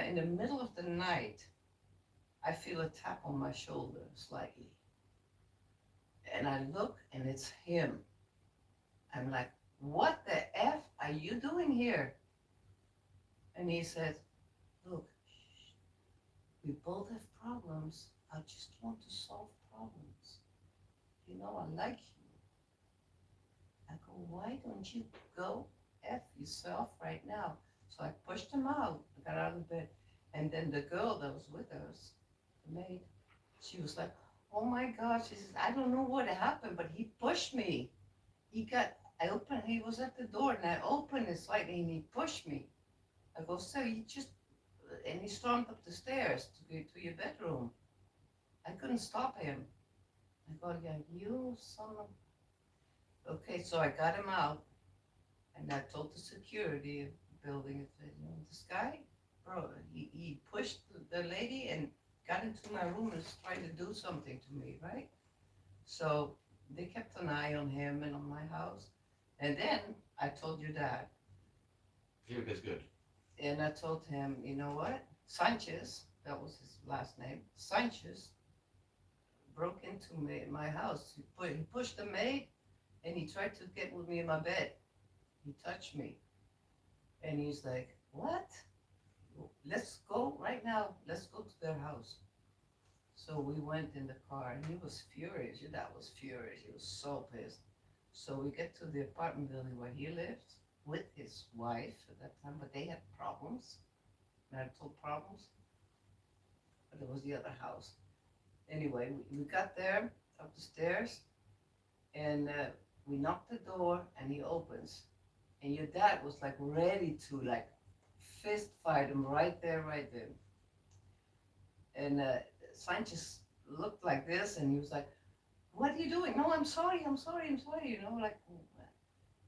in the middle of the night, I feel a tap on my shoulder slightly, and I look, and it's him. I'm like, "What the f are you doing here?" And he said, "Look, we both have problems. I just want to solve problems. You know, I like you." I go, "Why don't you go F yourself right now?" So I pushed him out. I got out of bed. And then the girl that was with us, the maid, she was like, "Oh my God." She says, "I don't know what happened, but he pushed me. He was at the door and I opened it slightly and he pushed me." I go, "So you just," and he stormed up the stairs to go to your bedroom. I couldn't stop him. I go, "Yeah, you son of..." Okay, so I got him out and I told the security of the building, I said, "You know, this guy, bro, he pushed the lady and got into my room and was trying to do something to me, right?" So they kept an eye on him and on my house. And then I told your dad, Here it gets good. and I told him, you know what? Sanchez, that was his last name, Sanchez broke into my house. He pushed the maid and he tried to get with me in my bed. He touched me. And he's like, what? Let's go right now. Let's go to their house. So we went in the car and he was furious. Your dad was furious. He was so pissed. So we get to the apartment building where he lived with his wife at that time, but they had problems, marital problems. But it was the other house. Anyway, we got there, up the stairs, and we knocked the door and he opens. And your dad was like ready to like fist fight him right there, right then. And Sanchez looked like this and he was like, what are you doing? No, I'm sorry, I'm sorry, I'm sorry, you know, like,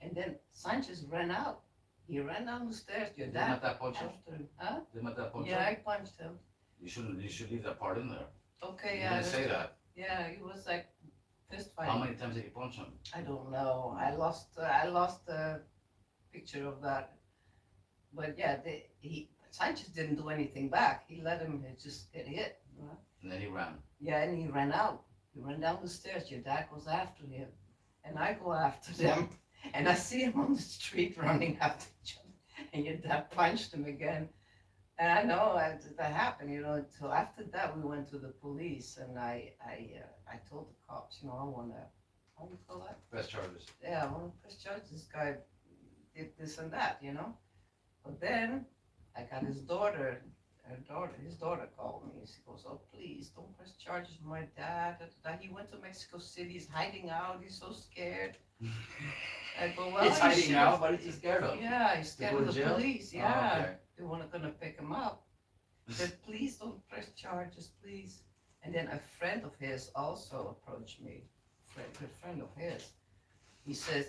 and then Sanchez ran out. He ran down the stairs, your Did dad Mata punch him? after him. Huh? Did Mata punch Yeah, him? I punched him. You shouldn't. You should leave that part in there. Okay, You yeah. didn't say that. Yeah, he was like fist How fighting. many times did he punch him? I don't know. I lost a picture of that. But yeah, Sanchez didn't do anything back. He let him just get hit. You know? And then he ran. Yeah, and he ran out. He ran down the stairs. Your dad goes after him, and I go after them, and I see him on the street running after each other. And your dad punched him again. And I know that happened, you know. So after that, we went to the police, and I told the cops, you know, I want to, how do you call that? Press charges. Yeah, I want to press charge. This guy did this and that, you know. But then I got his daughter, his daughter called me. She goes, oh, please don't press charges with my dad. He went to Mexico City. He's hiding out. He's so scared. I go, well, He's you hiding should've- out. What is he scared of? Yeah, he's scared go of to the jail? police. Oh, Yeah. okay. They weren't gonna pick him up. Said, please don't press charges, please. And then a friend of his also approached me, a friend of his. He said,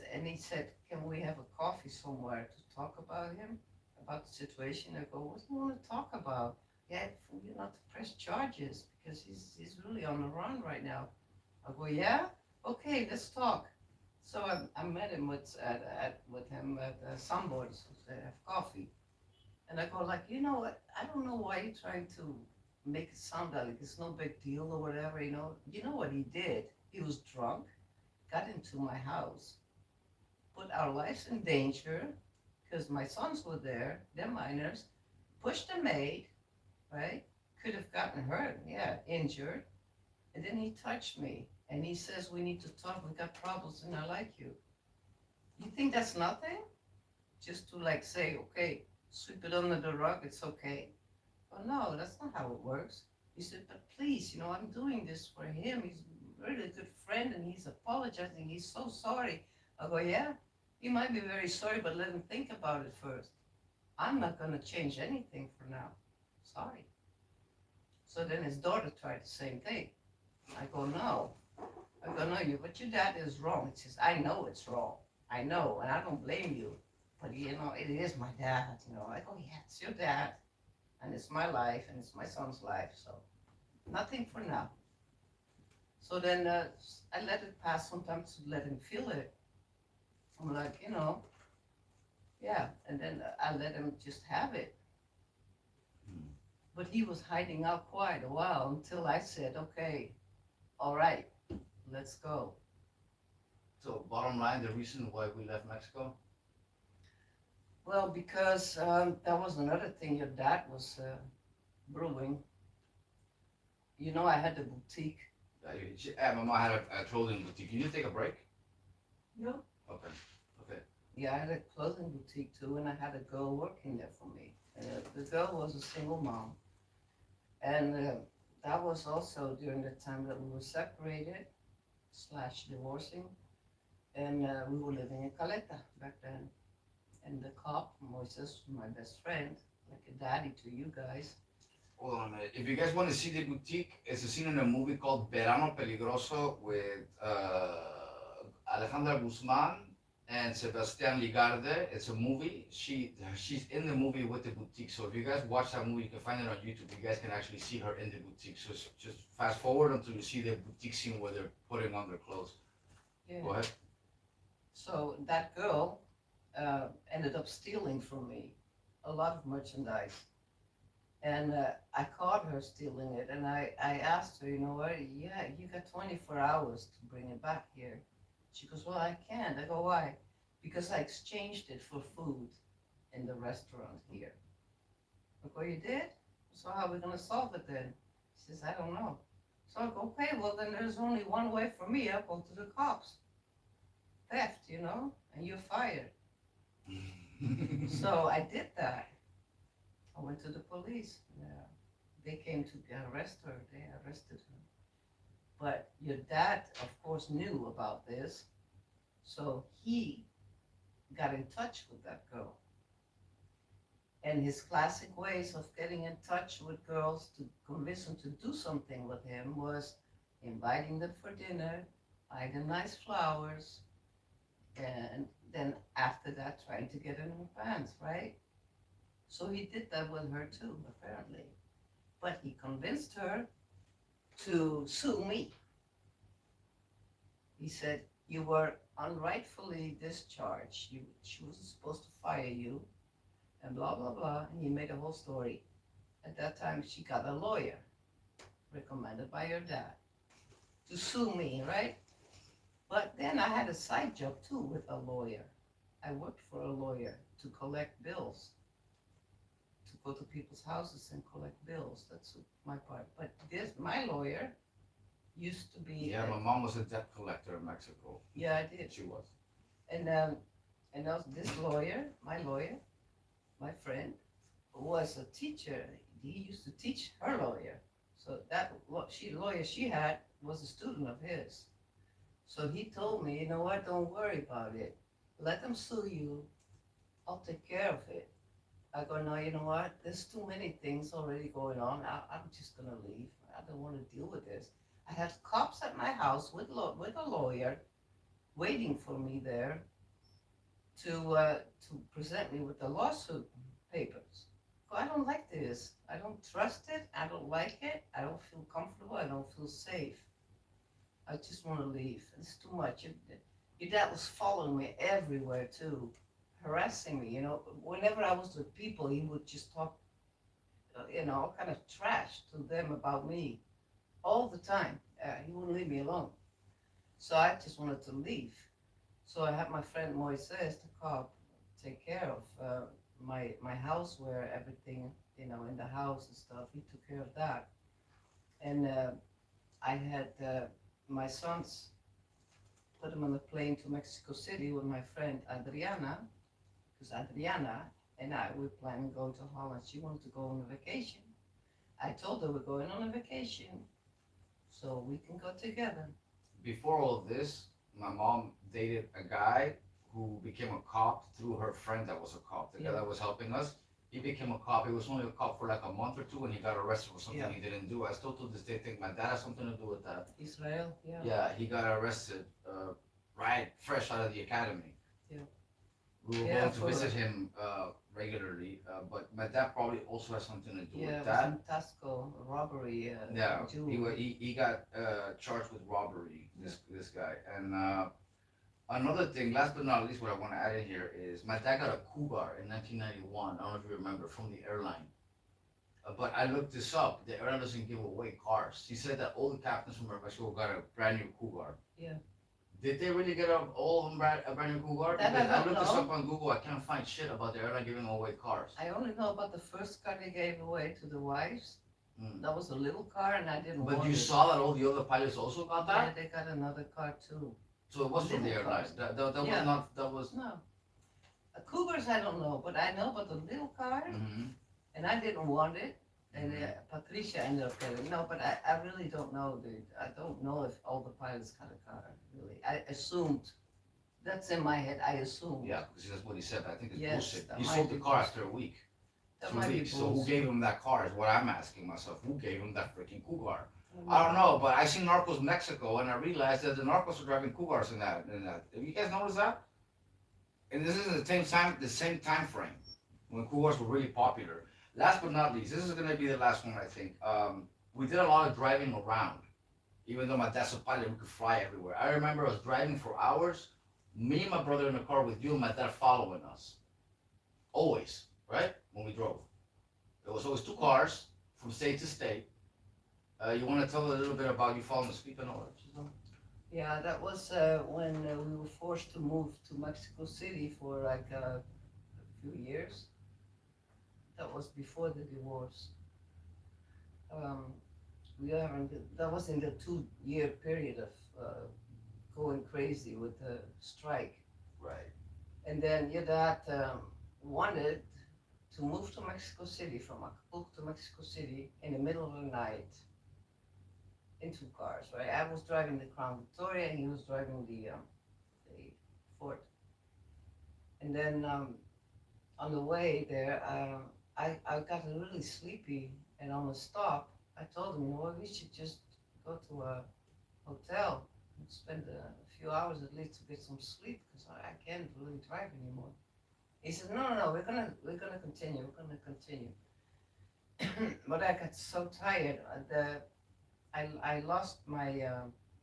can we have a coffee somewhere to talk about him, about the situation? I go, what do you want to talk about? Yeah, you not to press charges because he's really on the run right now. I go, yeah, okay, let's talk. So I met him with him at Sunboards to have coffee. And I go like, you know what? I don't know why you're trying to make it sound like it's no big deal or whatever, you know. You know what he did? He was drunk, got into my house, put our lives in danger because my sons were there, they're minors, pushed the maid, right? Could have gotten hurt, yeah, injured. And then he touched me and he says, we need to talk, we got problems and I like you. You think that's nothing? Just to like say, okay, sweep it under the rug, it's okay. Well, no, that's not how it works. He said, but please, you know, I'm doing this for him. He's a really good friend and he's apologizing. He's so sorry. I go, yeah, he might be very sorry, but let him think about it first. I'm not going to change anything for now. Sorry. So then his daughter tried the same thing. I go, no. I go, no, but your dad is wrong. He says, I know it's wrong. I know, and I don't blame you. But you know, it is my dad, you know. I go, yeah, it's your dad. And it's my life, and it's my son's life, so nothing for now. So then I let it pass sometimes to let him feel it. I'm like, you know, yeah. And then I let him just have it. But he was hiding out quite a while until I said, okay, all right, let's go. So bottom line, the reason why we left Mexico? Well, because that was another thing your dad was brewing. You know, I had the boutique. My mom had a clothing boutique. Can you take a break? No? Okay. Yeah, I had a clothing boutique too, and I had a girl working there for me. The girl was a single mom. And that was also during the time that we were separated / divorcing. And we were living in Caleta back then. And the cop, Moises, my best friend, like a daddy to you guys. Hold on a minute. If you guys want to see the boutique, it's a scene in a movie called Verano Peligroso with Alejandra Guzman and Sebastián Ligarde. It's a movie. She's in the movie with the boutique. So if you guys watch that movie, you can find it on YouTube. You guys can actually see her in the boutique. So just fast forward until you see the boutique scene where they're putting on their clothes. Yeah. Go ahead. So that girl ended up stealing from me a lot of merchandise. And I caught her stealing it, and I asked her, you know what, yeah, you got 24 hours to bring it back here. She goes, well, I can't. I go, why? Because I exchanged it for food in the restaurant here. I go, you did? So how are we gonna solve it then? She says, I don't know. So I go, okay, well then there's only one way for me. I'll go to the cops. Theft, you know, and you're fired. So I did that. I went to the police. Yeah. They came to arrest her. They arrested her. But your dad, of course, knew about this. So he got in touch with that girl. And his classic ways of getting in touch with girls to convince them to do something with him was inviting them for dinner, buying them nice flowers, and then after that trying to get in her pants, right? So he did that with her too, apparently. But he convinced her to sue me. He said, you were unrightfully discharged. She wasn't supposed to fire you, and blah, blah, blah. And he made a whole story. At that time, she got a lawyer recommended by her dad to sue me, right? But then I had a side job too with a lawyer. I worked for a lawyer to collect bills, to go to people's houses and collect bills. That's my part. But my lawyer used to be. Yeah, my mom was a debt collector in Mexico. Yeah, I did. She was. And also this lawyer, my friend, was a teacher. He used to teach her lawyer. So that lawyer she had was a student of his. So he told me, you know what, don't worry about it. Let them sue you. I'll take care of it. I go, no, you know what? There's too many things already going on. I'm just gonna leave. I don't want to deal with this. I had cops at my house with a lawyer waiting for me there to present me with the lawsuit papers. I don't like this. I don't trust it. I don't like it. I don't feel comfortable. I don't feel safe. I just want to leave. It's too much. Your dad was following me everywhere too, harassing me. You know, whenever I was with people, he would just talk, all kind of trash to them about me, all the time. He wouldn't leave me alone. So I just wanted to leave. So I had my friend Moises, the cop, take care of my house, where everything, in the house and stuff. He took care of that. And I had my sons put them on the plane to Mexico City with my friend Adriana, because Adriana and I were planning to go to Holland. She wanted to go on a vacation. I told her we're going on a vacation, so we can go together. Before all this, my mom dated a guy who became a cop through her friend that was a cop. The guy that was helping us, he became a cop. He was only a cop for like a month or two, and he got arrested for something he didn't do. I still to this day think my dad has something to do with that. Israel, yeah. Yeah, he got arrested right fresh out of the academy. Yeah. We were going to visit him regularly, but my dad probably also has something to do with that. Yeah, it was in Tasco, robbery. Yeah, jewelry. he got charged with robbery, this guy. And another thing, last but not least, what I want to add in here is my dad got a Cougar in 1991. I don't know if you remember, from the airline. But I looked this up. The airline doesn't give away cars. He said that all the captains from Mexico got a brand new Cougar. Yeah. Did they really get all of them a brand new Cougar? That Because I I don't looked this know. up on Google. I can't find shit about the airline giving away cars. I only know about the first car they gave away to the wives. Mm. That was a little car, and I didn't But want you it. saw that all the other pilots also got Yeah, that? they got another car too. So it was from the Little airline. cars. That Yeah. was not, that was. No. Cougars, I don't know, but I know about the little car, Mhm. and I didn't want it. And Patricia ended up getting it. No, but I really don't know, dude. I don't know if all the pilots got a car, really. I assumed. That's in my head. I assumed. Yeah, because that's what he said. I think it's Yes, bullshit. that He might sold the be car bullshit. after a week. That 2 might be weeks. So who bullshit. gave him that car is what I'm asking myself. Who gave him that freaking Cougar? Mm-hmm. I don't know, but I seen Narcos Mexico and I realized that the Narcos are driving Cougars in that. Have you guys noticed that? And this is the same time frame when Cougars were really popular. Last but not least, this is gonna be the last one I think. We did a lot of driving around. Even though my dad's a pilot, we could fly everywhere. I remember us driving for hours, Me and my brother in the car with you and my dad following us. Always, right? When we drove. It was always two cars from state to state. You want to tell a little bit about you falling asleep and all that? Giselle? Yeah, that was when we were forced to move to Mexico City for like a few years. That was before the divorce. Um, we haven't. That was in the 2 year period of going crazy with the strike. Right. And then your dad wanted to move to Mexico City from Acapulco to Mexico City in the middle of the night in two cars, right? I was driving the Crown Victoria and he was driving the Ford. And then on the way there, I got really sleepy, and on the stop, I told him, you know what, we should just go to a hotel and spend a few hours at least to get some sleep because I can't really drive anymore. He said, no, no, no, we're gonna continue, we're gonna continue. But I got so tired. I lost my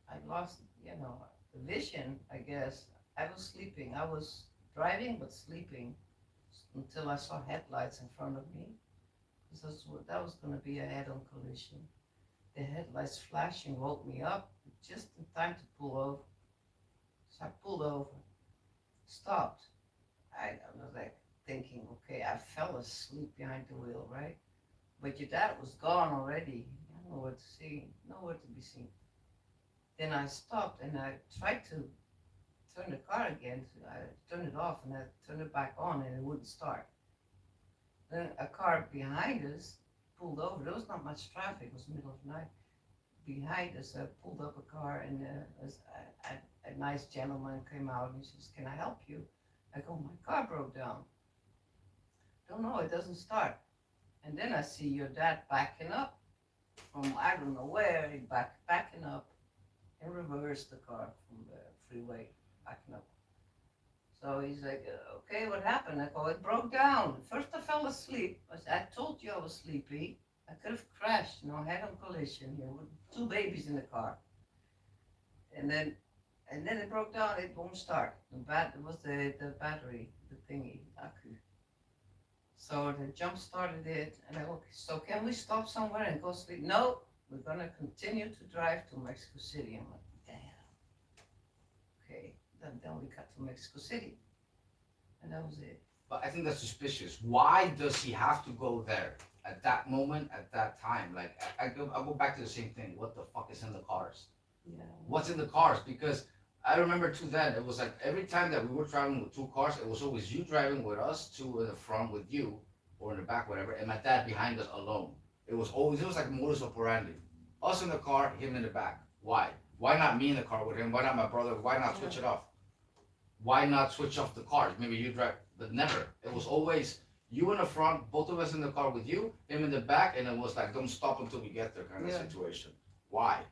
I lost the vision. I guess I was sleeping. I was driving but sleeping until I saw headlights in front of me. Because that was going to be a head-on collision. The headlights flashing woke me up just in time to pull over. So I pulled over, stopped. I was like thinking, okay, I fell asleep behind the wheel, right? But your dad was gone already. Nowhere to see, nowhere to be seen. Then I stopped and I tried to turn the car again. So I turned it off and I turned it back on and it wouldn't start. Then a car behind us pulled over. There was not much traffic. It was middle of the night. Behind us, pulled up a car and a nice gentleman came out and he says, "Can I help you?" I go, "My car broke down." Don't know, it doesn't start. And then I see your dad backing up from I don't know where, he backing up and reversed the car from the freeway, backing up. So he's like, okay, what happened? I go, it broke down. First I fell asleep. I told you I was sleepy. I could have crashed, head-on collision here with two babies in the car. And then it broke down, it won't start. It was the battery, the thingy, accu. So the jump started it, and I go, okay, so can we stop somewhere and go sleep? No, we're gonna continue to drive to Mexico City. I'm like, damn. Okay, then we got to Mexico City, and that was it. But I think that's suspicious. Why does he have to go there at that moment, at that time? Like, I'll go back to the same thing. What the fuck is in the cars? Yeah. What's in the cars? Because I remember too then, it was like every time that we were traveling with two cars, it was always you driving with us, two in the front with you, or in the back, whatever, and my dad behind us alone. It was like modus operandi. Us in the car, him in the back. Why? Why not me in the car with him? Why not my brother? Why not switch it off? Why not switch off the cars? Maybe you drive, but never. It was always you in the front, both of us in the car with you, him in the back, and it was like, don't stop until we get there kind of situation. Why?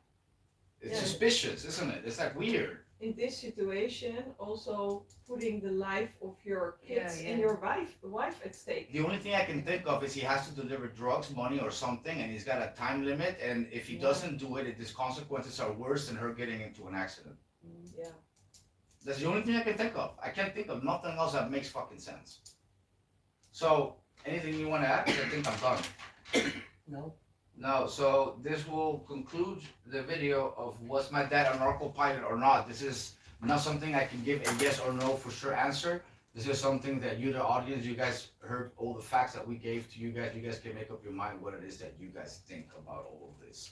It's suspicious, isn't it? It's like weird. In this situation, also putting the life of your kids and your wife at stake. The only thing I can think of is he has to deliver drugs, money, or something, and he's got a time limit. And if he doesn't do it, his consequences are worse than her getting into an accident. Yeah. That's the only thing I can think of. I can't think of nothing else that makes fucking sense. So, anything you want to add? 'Cause I think I'm done. No. No, so this will conclude the video of was my dad a NARCO-Pilot or not. This is not something I can give a yes or no for sure answer. This is something that you, the audience, you guys heard all the facts that we gave to you guys. You guys can make up your mind what it is that you guys think about all of this.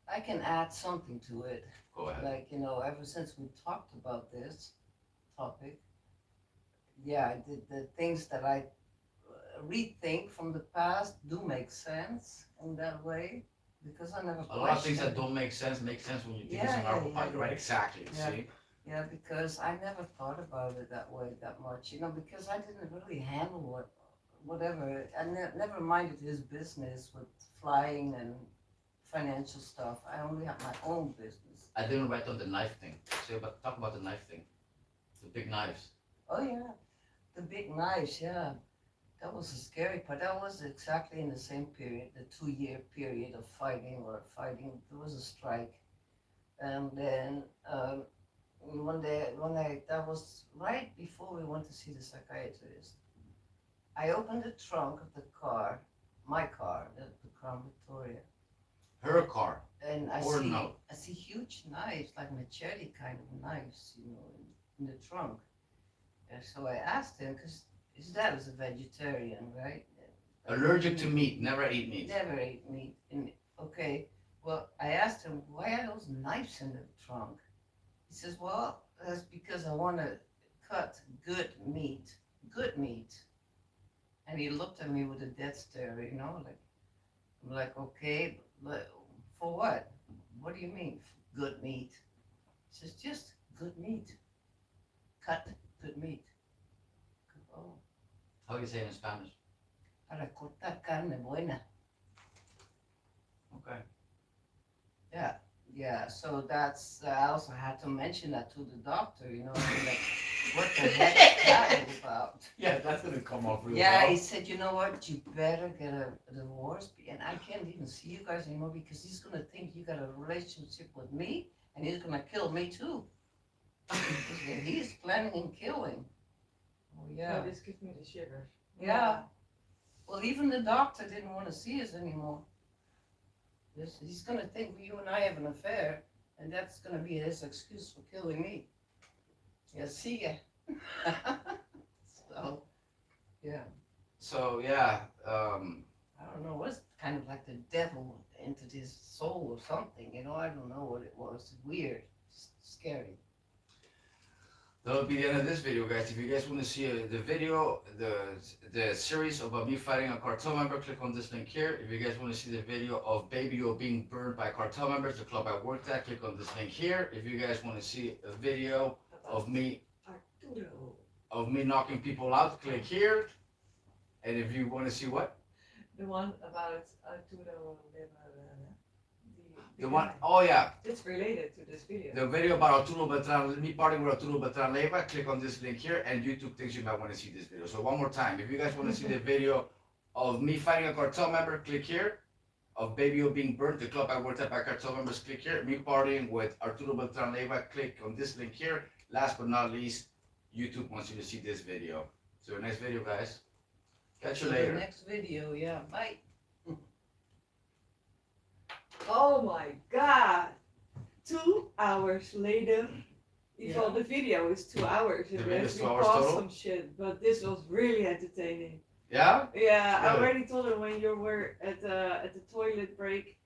I can add something to it. Go ahead. Like, ever since we talked about this topic, the things that I rethink from the past do make sense in that way because I never A lot of things that don't make sense when you think it's a NARCO-Pilot, right? Exactly. Yeah. See? Yeah, because I never thought about it that way that much, because I didn't really handle whatever. I never minded his business with flying and financial stuff. I only had my own business. I didn't write on the knife thing. Talk about the knife thing. The big knives. Oh yeah, the big knives, yeah. That was a scary part. That was exactly in the same period, the 2 year period of fighting. There was a strike. And then one day, that was right before we went to see the psychiatrist. I opened the trunk of the car, my car, the Crown Victoria, Her car. and Or no. I see huge knives, like machete kind of knives, in the trunk. And so I asked him, because his dad was a vegetarian, right? Allergic to meat. Never eat meat. Never ate meat. And okay, well, I asked him, why are those knives in the trunk? He says, well, that's because I want to cut good meat. And he looked at me with a death stare, like, I'm like, okay, but for what? What do you mean, good meat? He says, just good meat. Cut good meat. Oh, How do you say it in Spanish? para cortar carne buena. Okay. Yeah, so that's, I also had to mention that to the doctor, like, what the heck is that all about? Yeah, that's gonna come off real Yeah, well. he said, you know what, you better get a divorce, and I can't even see you guys anymore because he's gonna think you got a relationship with me, and he's gonna kill me too. He's planning on killing. Oh, yeah. Oh, this gives me the shivers. Yeah. Well, even the doctor didn't want to see us anymore. He's gonna think you and I have an affair, and that's gonna be his excuse for killing me. Yeah, see ya. So, yeah, So yeah, I don't know. What's kind of like the devil entered his soul or something? I don't know what it was. Weird, scary. that'll be the end of this video, guys. If you guys want to see the video, the series about me fighting a cartel member, click on this link here. If you guys want to see the video of Baby O being burned by cartel members, the club I worked at, click on this link here. If you guys want to see a video of me knocking people out, click here. And if you want to see what? The one about Arturo. The one, oh yeah, It's related to this video. the video about Arturo Beltran, me partying with Arturo Beltran Leiva, click on this link here, and YouTube thinks you might want to see this video. So one more time, if you guys want to see the video of me fighting a cartel member, click here. Of Baby O being burnt, the club I worked at by cartel members, click here. Me partying with Arturo Beltran Leiva, click on this link here. Last but not least, YouTube wants you to see this video. So next video, guys. Catch you So later. the next video, yeah, bye. Oh my god! 2 hours later. Well, the video is 2 hours. The It video is has 2 hours paused total? some shit, but this was really entertaining. Yeah? Yeah, I Good. already told him when you were at the toilet break.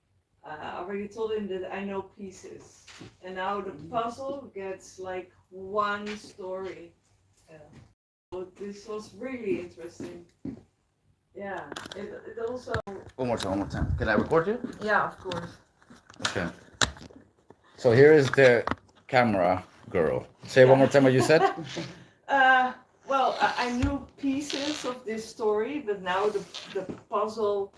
I already told him that I know pieces, and now the puzzle gets like one story. Yeah. So this was really interesting. Yeah, it also. One more time. Can I record you? Yeah, of course. Okay. So here is the camera girl. Say one more time what you said. Well, I knew pieces of this story, but now the puzzle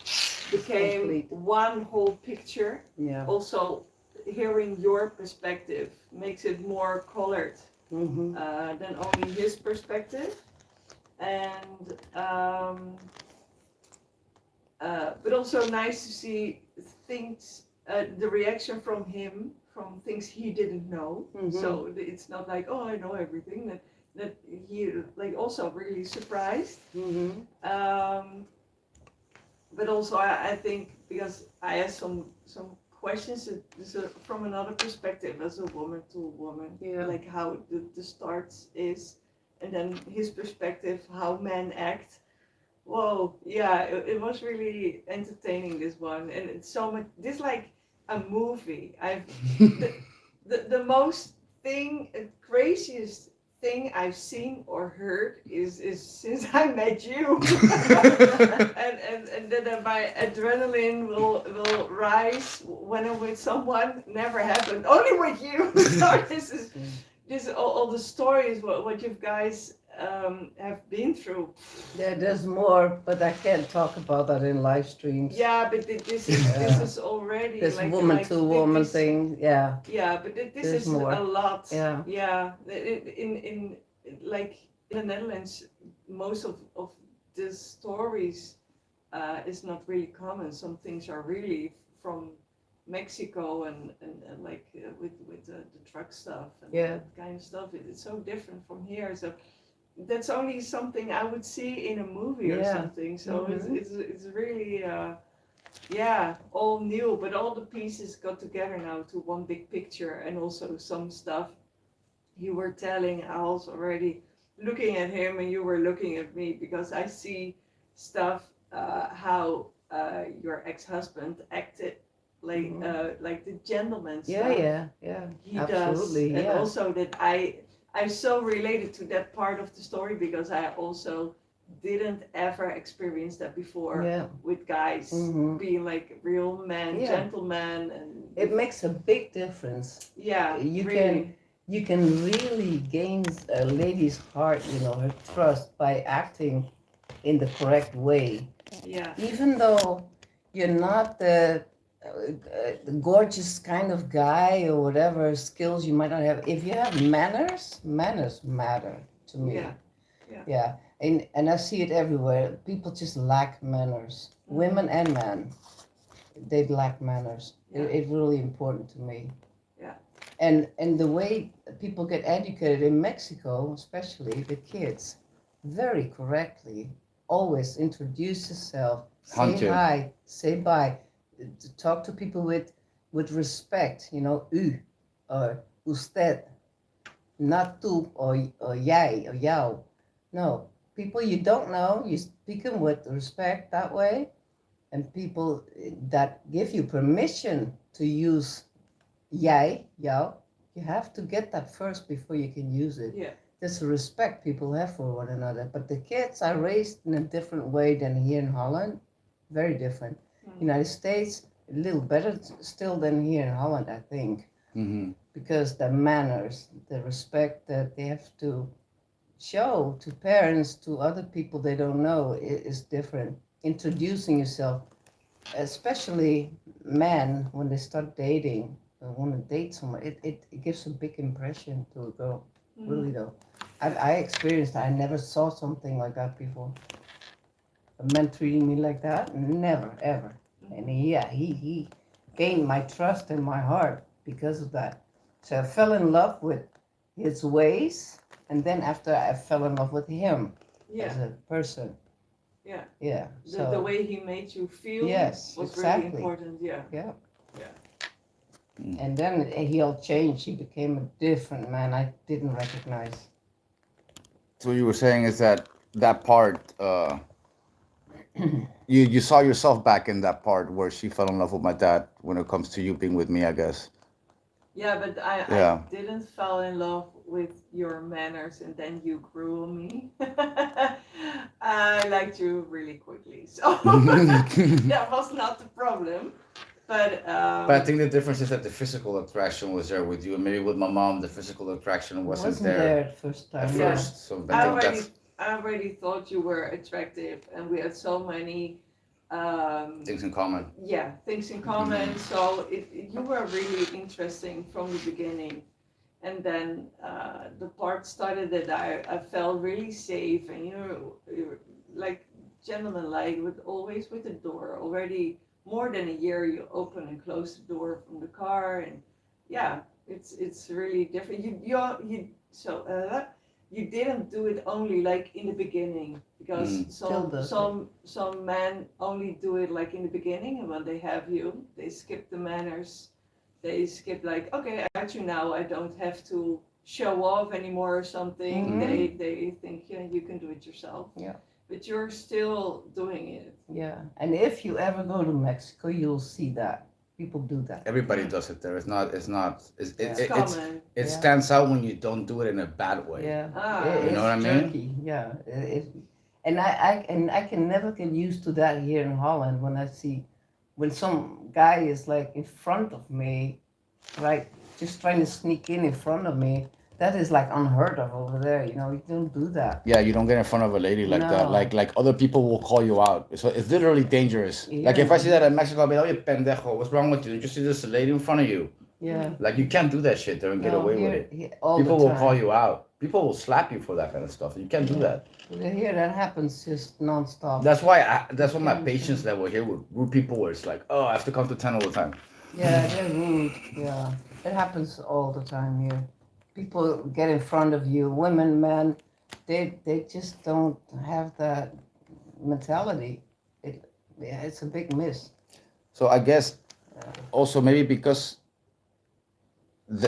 became Complete. one whole picture. Yeah. Also, hearing your perspective makes it more colored Mm-hmm. than only his perspective. And but also nice to see things, the reaction from him, from things he didn't know. Mhm. So it's not like, oh, I know everything. That he like also really surprised. Mm-hmm. But also I think because I asked some questions from another perspective as a woman to a woman, Yeah. like how the start is, and then his perspective, how men act. Whoa, yeah, it was really entertaining, this one, and it's so much. This like a movie. The most craziest thing I've seen or heard is since I met you, and then my adrenaline will rise when I'm with someone. Never happened. Only with you. So this all the stories what you guys have been through. There's more, but I can't talk about that in live streams. Yeah, but this is already This like woman like to woman this- thing, yeah. Yeah, but this There's is more. a lot. Yeah. Yeah. In like in the Netherlands, most of the stories is not really common. Some things are really from Mexico and like with the truck stuff and Yeah. that kind of stuff, it's so different from here. So that's only something I would see in a movie or Yeah. something. So Mhm. it's really yeah, all new, but all the pieces got together now to one big picture, and also some stuff you were telling. I was already looking at him, and you were looking at me because I see stuff how your ex-husband acted like the gentleman Yeah, stuff yeah. he Absolutely, does, and yeah. also that I'm so related to that part of the story because I also didn't ever experience that before Yeah. with guys Mhm. being like real men, Yeah. gentlemen, and It makes a big difference. yeah, You really, You can really gain a lady's heart, her trust by acting in the correct way. yeah, Even though you're not the gorgeous kind of guy or whatever skills you might not have, if you have manners matter to me. yeah, Yeah. And I see it everywhere. People just lack manners. Mhm. Women and men, they lack manners. Yeah. It's really important to me. Yeah. And the way people get educated in Mexico, especially the kids, very correctly, always introduce yourself, say Hunt you. hi, say bye, to talk to people with respect, or usted, not tú or yay or yao. No, people you don't know, you speak them with respect that way, and people that give you permission to use yay, yao, you have to get that first before you can use it. yeah, There's a respect people have for one another. But the kids are raised in a different way than here in Holland. Very different. Mhm. United States, a little better still than here in Holland, I think. Mm-hmm. Because the manners, the respect that they have to show to parents, to other people they don't know, is different. Introducing yourself, especially men, when they start dating, want to date someone, it gives a big impression to a girl. Mhm. Really though. I experienced that. I never saw something like that before. A man treating me like that, never, ever. And he gained my trust and my heart because of that. So I fell in love with his ways, and then after I fell in love with him yeah, as a person. yeah. Yeah. The way he made you feel Yes, was exactly. really important. Yeah, Yeah. yeah. And then he all changed. He became a different man I didn't recognize. So what you were saying is that part, you saw yourself back in that part where she fell in love with my dad when it comes to you being with me, I guess. Yeah, but Yeah. I didn't fall in love with your manners and then you grew on me. I liked you really quickly, so that was not the problem. But But I think the difference is that the physical attraction was there with you, and maybe with my mom, the physical attraction wasn't there at first time. at Yeah. first. So I I think already that's I already thought you were attractive, and we had so many things in common. yeah, things in common. So you were really interesting from the beginning. And then the part started that I felt really safe, and you're like gentleman like with always with the door. Already more than a year you open and close the door from the car, and yeah, it's really different. You didn't do it only like in the beginning because Still does some men only do it like in the beginning, and when they have you, they skip the manners. They skip like, okay, actually now I don't have to show off anymore or something. Mhm. They think, yeah, you can do it yourself. Yeah. But you're still doing it. Yeah. And if you ever go to Mexico, you'll see that. People do that. Everybody does it there. It's Common. it Yeah. stands out when you don't do it in a bad way. Yeah. Ah. It- You know what I it's mean? jerky. Yeah. And I can never get used to that here in Holland when I see when some guy is like in front of me, right, just trying to sneak in front of me. That is like unheard of over there. You don't do that. Yeah, you don't get in front of a lady like that. No. Like other people will call you out. So it's literally dangerous. Like if I see that in Mexico, I'll be like, "Oye, pendejo, what's wrong with you? Did you see this lady in front of you?" Yeah. Like you can't do that shit there and get No, away here, with it. here, all People the will time. call you out. People will slap you for that kind of stuff. You can't do Yeah. that. Here that happens just nonstop. That's why my can't- patience level here with people where it's like, oh, I have to come to 10 all the time. Yeah, they're rude. Yeah, it happens all the time here. People get in front of you, women, men. They just don't have that mentality. It yeah, it's a big miss. So I guess Yeah. also maybe because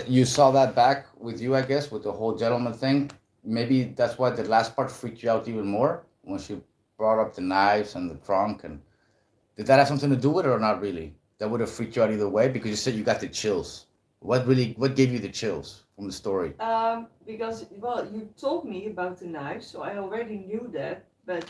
you saw that back with you, I guess, with the whole gentleman thing. Maybe that's why the last part freaked you out even more when she brought up the knives and the trunk. And did that have something to do with it or not really? That would have freaked you out either way because you said you got the chills. What gave you the chills from the story? Because well, you told me about the knife, so I already knew that. But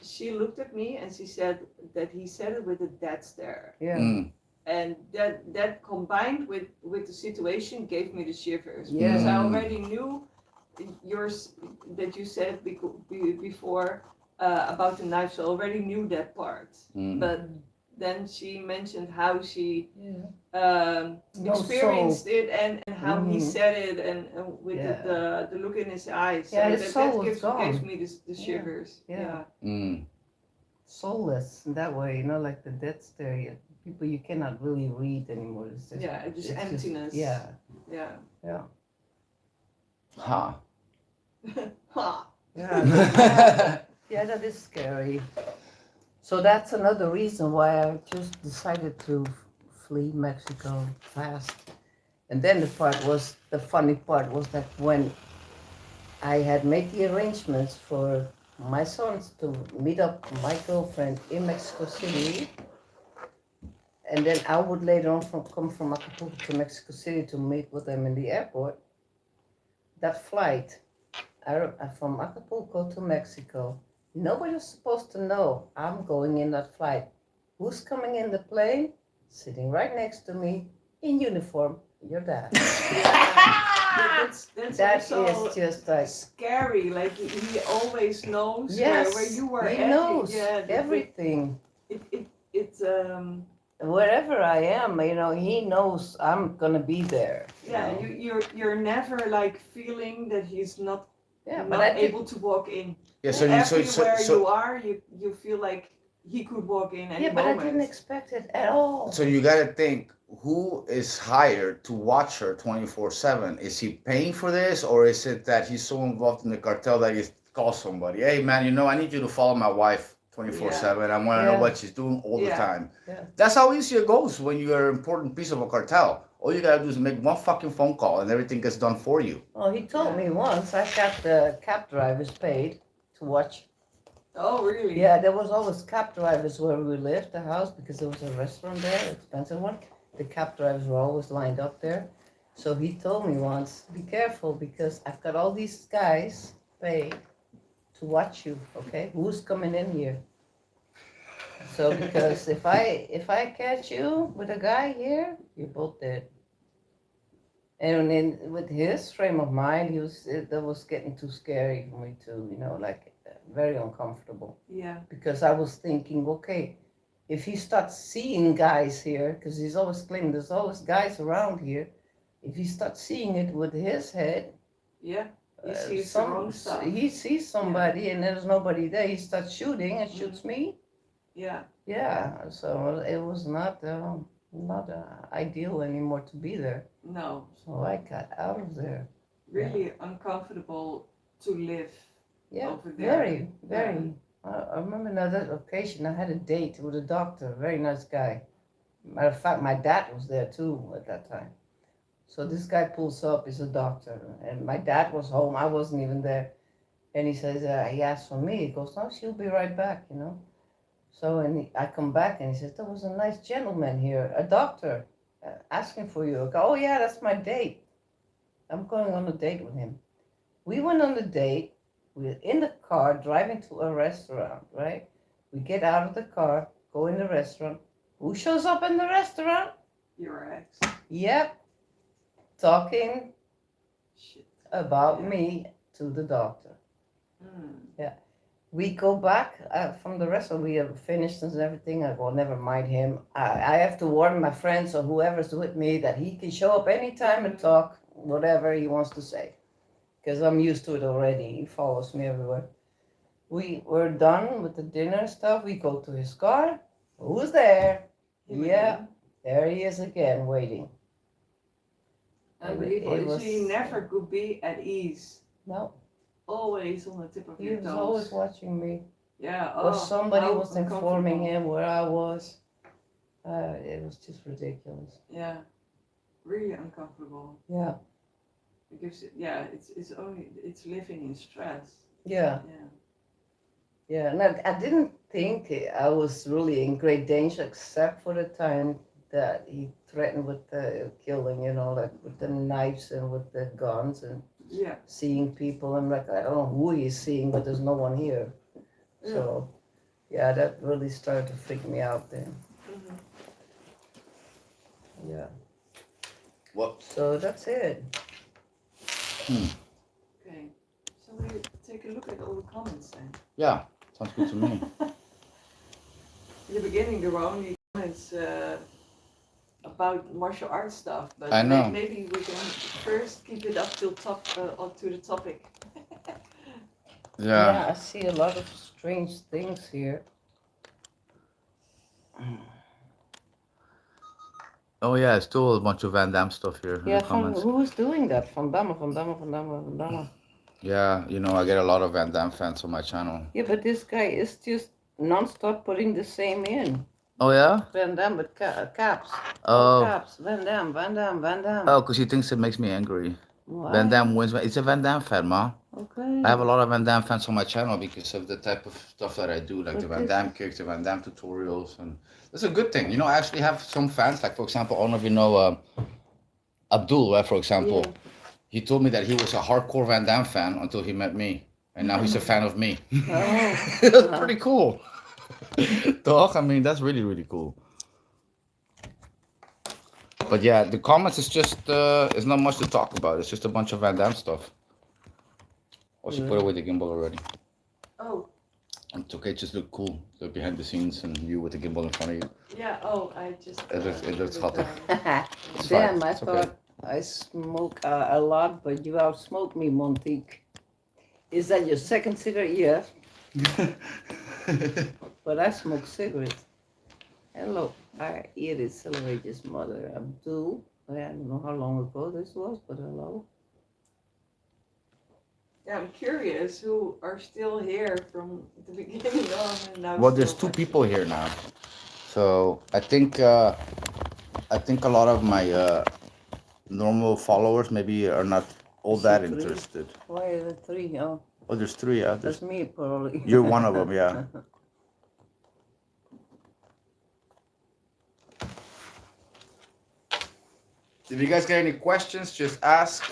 she looked at me and she said that he said it with a dead stare, Yeah. Mm, and that combined with the situation gave me the shivers. Yeah. Because I Mm. already knew yours that you said before about the knife, so I already knew that part. mm. But then she mentioned how she Yeah. No experienced soul. it and how he Mhm. said it and with Yeah. the look in his eyes. Yeah, So his soul was gives gone. me the Yeah, shivers. yeah. Mm. Soulless in that way, like the dead stare. People you cannot really read anymore. It's just, Yeah, just it's emptiness. yeah, Yeah. yeah, Huh. Ha. yeah. Yeah, that is scary. So that's another reason why I just decided to flee Mexico fast. And then the funny part was that when I had made the arrangements for my sons to meet up my girlfriend in Mexico City, and then I would later on come from Acapulco to Mexico City to meet with them in the airport. That flight from Acapulco to Mexico, nobody was supposed to know I'm going in that flight. Who's coming in the plane? Sitting right next to me in uniform, your dad. That's That also is just like, scary. Like he always knows yes, where you were he at. knows Yeah, everything. it Wherever I am, he knows I'm gonna be there. yeah, you're never like feeling that he's not Yeah, but not I did. able to walk in. Yeah. So you Everywhere you are, you feel like he could walk in any Yeah, but I moment. didn't expect it at all. so you got to think who is hired to watch her 24/7. Is he paying for this, or is it that he's so involved in the cartel that he calls somebody? Hey man, I need you to follow my wife 24/7. I want to know Yeah. what she's doing all the Yeah. time. Yeah. That's how easy it goes when you're an important piece of a cartel. All you gotta do is make one fucking phone call and everything gets done for you. Well, he told me once I got the cab drivers paid to watch. Oh really? Yeah, there was always cab drivers where we lived, the house, because there was a restaurant there, an expensive one. The cab drivers were always lined up there. So he told me once, be careful because I've got all these guys paid to watch you, okay? Who's coming in here? So because if I catch you with a guy here, you're both dead. And then with his frame of mind, that was getting too scary for me too, like very uncomfortable. Yeah. Because I was thinking, okay, if he starts seeing guys here, because he's always claiming there's always guys around here, if he starts seeing it with his head, Yeah. He sees the wrong stuff. he sees somebody and there's nobody there, he starts shooting and shoots me. Yeah. Yeah, so it was not ideal anymore to be there. No. So I got out of there. Really uncomfortable to live Yeah, over there. very. I remember another occasion I had a date with a doctor, very nice guy. Matter of fact, my dad was there too at that time. So this guy pulls up, he's a doctor, and my dad was home, I wasn't even there. And he says, he asked for me, he goes, no, she'll be right back. So, I come back and he says, there was a nice gentleman here, a doctor, asking for you. I go, oh yeah, that's my date. I'm going on a date with him. We went on the date. We're in the car driving to a restaurant, right? We get out of the car, go in the restaurant. Who shows up in the restaurant? Your ex. Yep. Talking Shit. about Yeah. me to the doctor. Mm. We go back from the restaurant. We have finished and everything. I go, never mind him. I have to warn my friends or whoever's with me that he can show up anytime and talk whatever he wants to say. Because I'm used to it already. He follows me everywhere. We were done with the dinner stuff. We go to his car. Who's there? Him Yeah. again. There he is again, waiting. Unbelievable. It So he was- never could be at ease. No, Always on the tip of he your was toes. always watching me. Yeah. Or Oh, somebody how was informing uncomfortable. him where I was. It was just ridiculous. Yeah. Really uncomfortable. Yeah, It gives it. Yeah. It's living in stress. yeah, Yeah. yeah. And I didn't think I was really in great danger, except for the time that he threatened with the killing, like with the knives and with the guns and Yeah. seeing people. I'm like, I don't know who he's seeing, but there's no one here. So, yeah, that really started to freak me out then. Mhm. Yeah. What? So that's it. Okay. So we take a look at all the comments then. Yeah, sounds good to me. In the beginning, there were only comments about martial arts stuff, but I know. maybe we can first keep it up to the topic. Yeah, I see a lot of strange things here. Oh yeah, still a bunch of Van Damme stuff here in Yeah, the comments. who is doing that? Van Damme, Van Damme, Van Damme, Van Damme. Yeah, I get a lot of Van Damme fans on my channel. Yeah, but this guy is just non-stop putting the same in. Oh yeah? Van Damme with caps. Oh. Caps. Van Damme, Van Damme, Van Damme. Oh, because he thinks it makes me angry. Why? Van Damme wins. It's a Van Damme fan, ma. Okay. I have a lot of Van Damme fans on my channel because of the type of stuff that I do, like But the Van this Damme is- kicks, the Van Damme tutorials, and that's a good thing. I actually have some fans, like for example, I don't know if you know Abdul, right, for example. Yeah. He told me that he was a hardcore Van Damme fan until he met me, and now he's a fan of me. Oh. That's pretty cool. Dog, I mean, that's really, really cool. But yeah, the comments is just, it's not much to talk about. It's just a bunch of Van Damme stuff. Or she put away the gimbal already. Oh, It's okay, just look cool. The behind the scenes and you with the gimbal in front of you. yeah. Oh, I just. It looks put hotter. down. It's Damn, fine. I It's thought okay. I smoke a lot, but you outsmoke me, Montique. Is that your second cigarette? Yeah, but I smoke cigarettes. Hello, I eat it, Celebrate's mother, Abdul. I don't know how long ago this was, but hello. Yeah, I'm curious who are still here from the beginning on and now. Well, there's still two people here now. So I think a lot of my normal followers maybe are not all I that see three. interested. Why are there three? Oh, Oh, there's three. Yeah, that's me, probably. you're one of them. Yeah. If you guys got any questions, just ask.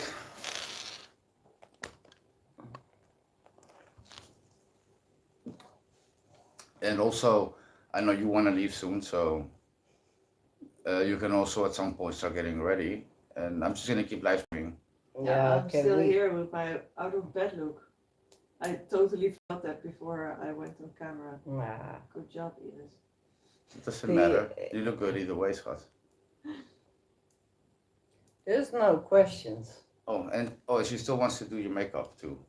And also, I know you want to leave soon, so you can also at some point start getting ready. And I'm just gonna keep live streaming. Yeah, I'm can still we- here with my out of bed look. I totally forgot that before I went on camera. Nah. Good job, Iris. It doesn't The- matter. You look good either way, Scott. There's no questions. Oh, and she still wants to do your makeup too.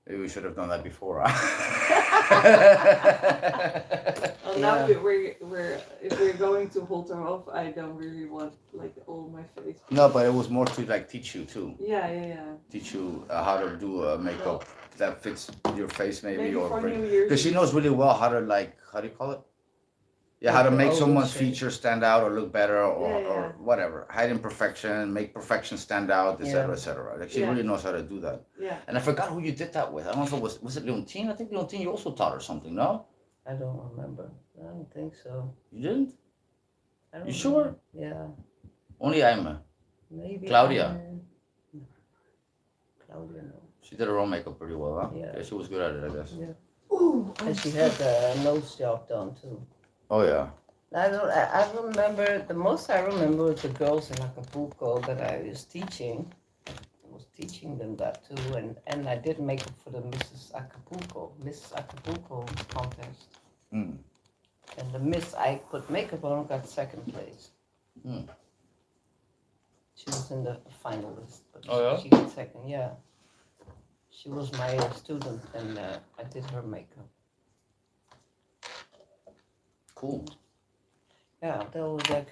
Maybe we should have done that before. Well, now Yeah. we're if we're going to Holterhof, I don't really want like all my face. No, but it was more to like teach you too. Yeah. Teach you how to do makeup that fits your face maybe, Maybe or for New Year's. because she knows really well how to how do you call it? Yeah, how to Like the make older someone's shade. features stand out or look better or, Yeah. or whatever. Hide imperfection, make perfection stand out, etc., etc. Like she Yeah. really knows how to do that. Yeah. And I forgot who you did that with. I don't know if it was it Leontine? I think Leontine you also taught her something, no? I don't remember. I don't think so. You didn't? I don't You sure? remember. Yeah, Only Aima. maybe. Claudia. No. Claudia, no. She did her own makeup pretty well, huh? Yeah. She was good at it, I guess. Yeah. Ooh. And she had a nose job done too. Oh yeah. I remember, the most I remember was the girls in Acapulco that I was teaching. I was teaching them that too, and I did makeup for the Miss Acapulco contest. Mm. And the Miss I put makeup on got second place. Hmm. She was in the finalist, but Oh, yeah? she got second, yeah. She was my student and I did her makeup. Cool. Yeah, that was like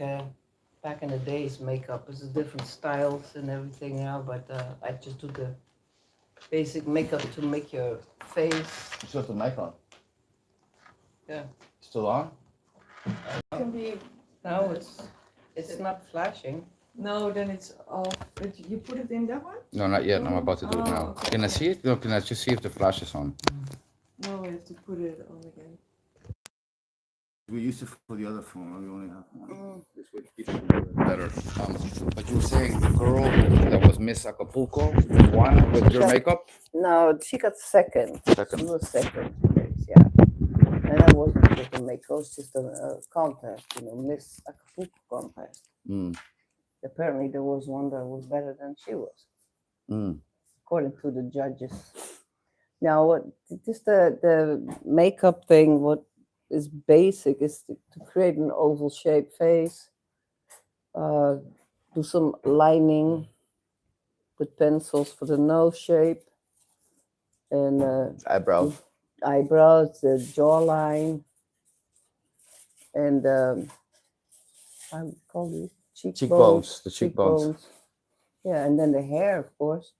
back in the days. Makeup is different styles and everything now, but I just do the basic makeup to make your face. Still the mic on? Yeah. Still on? Can be. No, it's not flashing. No, then it's off. But you put it in that one? No, not yet. I'm about to do it Oh, now. okay. Can I see it? No, can I just see if the flash is on? No, we have to put it on again. We used it for the other phone. We only have one. Mm. This way keep it better. But you were saying the girl that was Miss Acapulco won with your makeup? No, she got second. Second. She was second place, yeah. And that wasn't just a makeup, it was just a contest, Miss Acapulco contest. Mm. Apparently, there was one that was better than she was, Mm. according to the judges. Now, what just the makeup thing? What is basic is to create an oval shaped face. Do some lining with pencils for the nose shape and Eyebrow. eyebrows, the jawline, and I would call these Cheekbones. The cheekbones. Yeah, and then the hair, of course,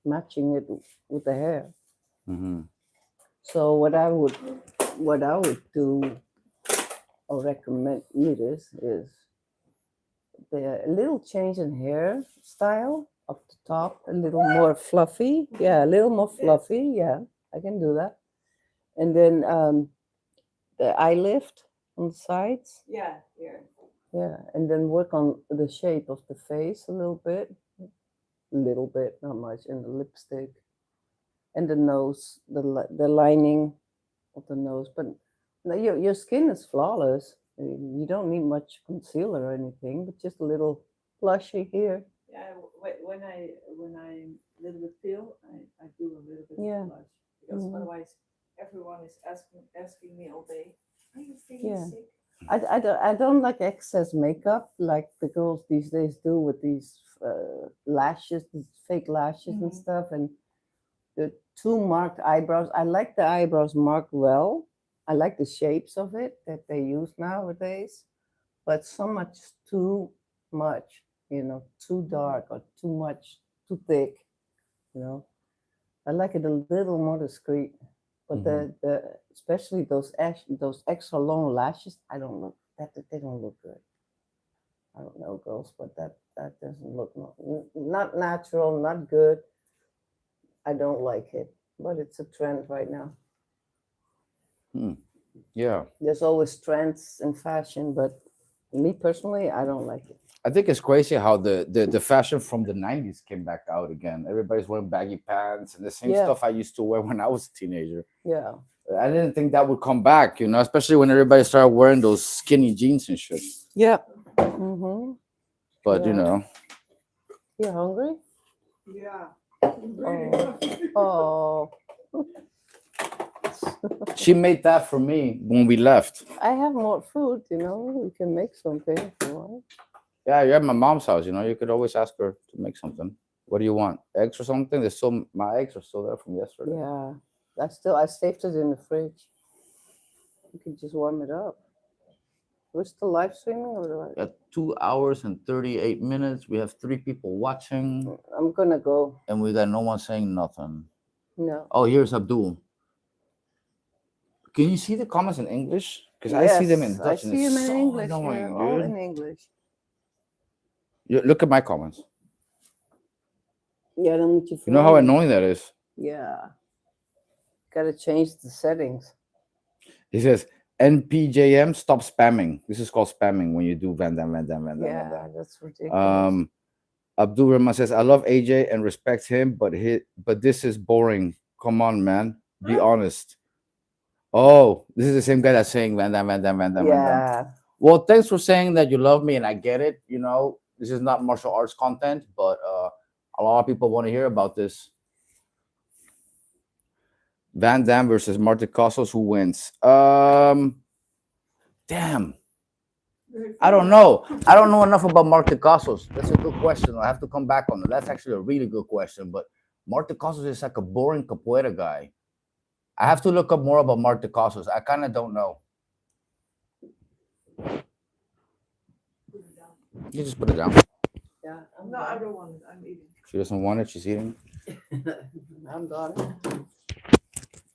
matching it with the hair. Mm-hmm. So what I would do or recommend you this is a little change in hair style up the top, a little more fluffy. Yeah, a little more fluffy. Yeah, I can do that. And then the eye lift on the sides. Yeah, here. Yeah, and then work on the shape of the face a little bit, not much, and the lipstick, and the nose, the lining of the nose. But no, your skin is flawless. You don't need much concealer or anything, but just a little blushy here. Yeah, when I'm a little bit pale, I do a little bit Yeah. of blush because Mhm. otherwise everyone is asking me all day, are you feeling Yeah. sick? I don't like excess makeup like the girls these days do with these lashes, these fake lashes and Mhm. stuff, and the too marked eyebrows. I like the eyebrows marked well. I like the shapes of it that they use nowadays, but so much too much, too dark or too much, too thick, you know. I like it a little more discreet. But the especially those extra long lashes, I don't look that they don't look good. I don't know, girls, but that doesn't look not natural, not good. I don't like it, but it's a trend right now. Yeah. There's always trends in fashion, but me personally, I don't like it. I think it's crazy how the fashion from the 90s came back out again. Everybody's wearing baggy pants and the same Yeah. stuff I used to wear when I was a teenager. Yeah, I didn't think that would come back, especially when everybody started wearing those skinny jeans and shit. yeah. Mm-hmm. But, Yeah. You hungry? Yeah. Oh, she made that for me when we left. I have more food. We can make something if you want. Yeah, you're at my mom's house, you could always ask her to make something. What do you want? Eggs or something? My eggs are still there from yesterday. Yeah, I saved it in the fridge. You can just warm it up. We're still live streaming or what? At 2 hours and 38 minutes, we have 3 people watching, I'm gonna go. and we got no one saying nothing. No. Oh, here's Abdul. Can you see the comments in English? Because I see them in Dutch. I see them in English. Annoying, Yeah, all dude. in English. Look at my comments. Yeah, dan moet je. You know how annoying that is? Yeah. Gotta change the settings. He says, NPJM, stop spamming. This is called spamming when you do Van Damme, Van Damme, Van Damme, Van Yeah, Damme. that's ridiculous. Abdul Rahman says, I love AJ and respect him, but this is boring. Come on, man. Be honest. Oh, this is the same guy that's saying Van Damme, Van Damme, Van Damme, Van Damme. Yeah. Well, thanks for saying that you love me, and I get it. This is not martial arts content, but a lot of people want to hear about this. Van Damme versus Martin Cossos, who wins? Damn. I don't know. I don't know enough about Martin Cossos. That's a good question. I have to come back on that. That's actually a really good question. But Martin Cossos is like a boring capoeira guy. I have to look up more about Martin Cossos. I kind of don't know. You just put it down. Yeah, I'm No, I done. don't want it. I'm eating. She doesn't want it. She's eating. I'm done.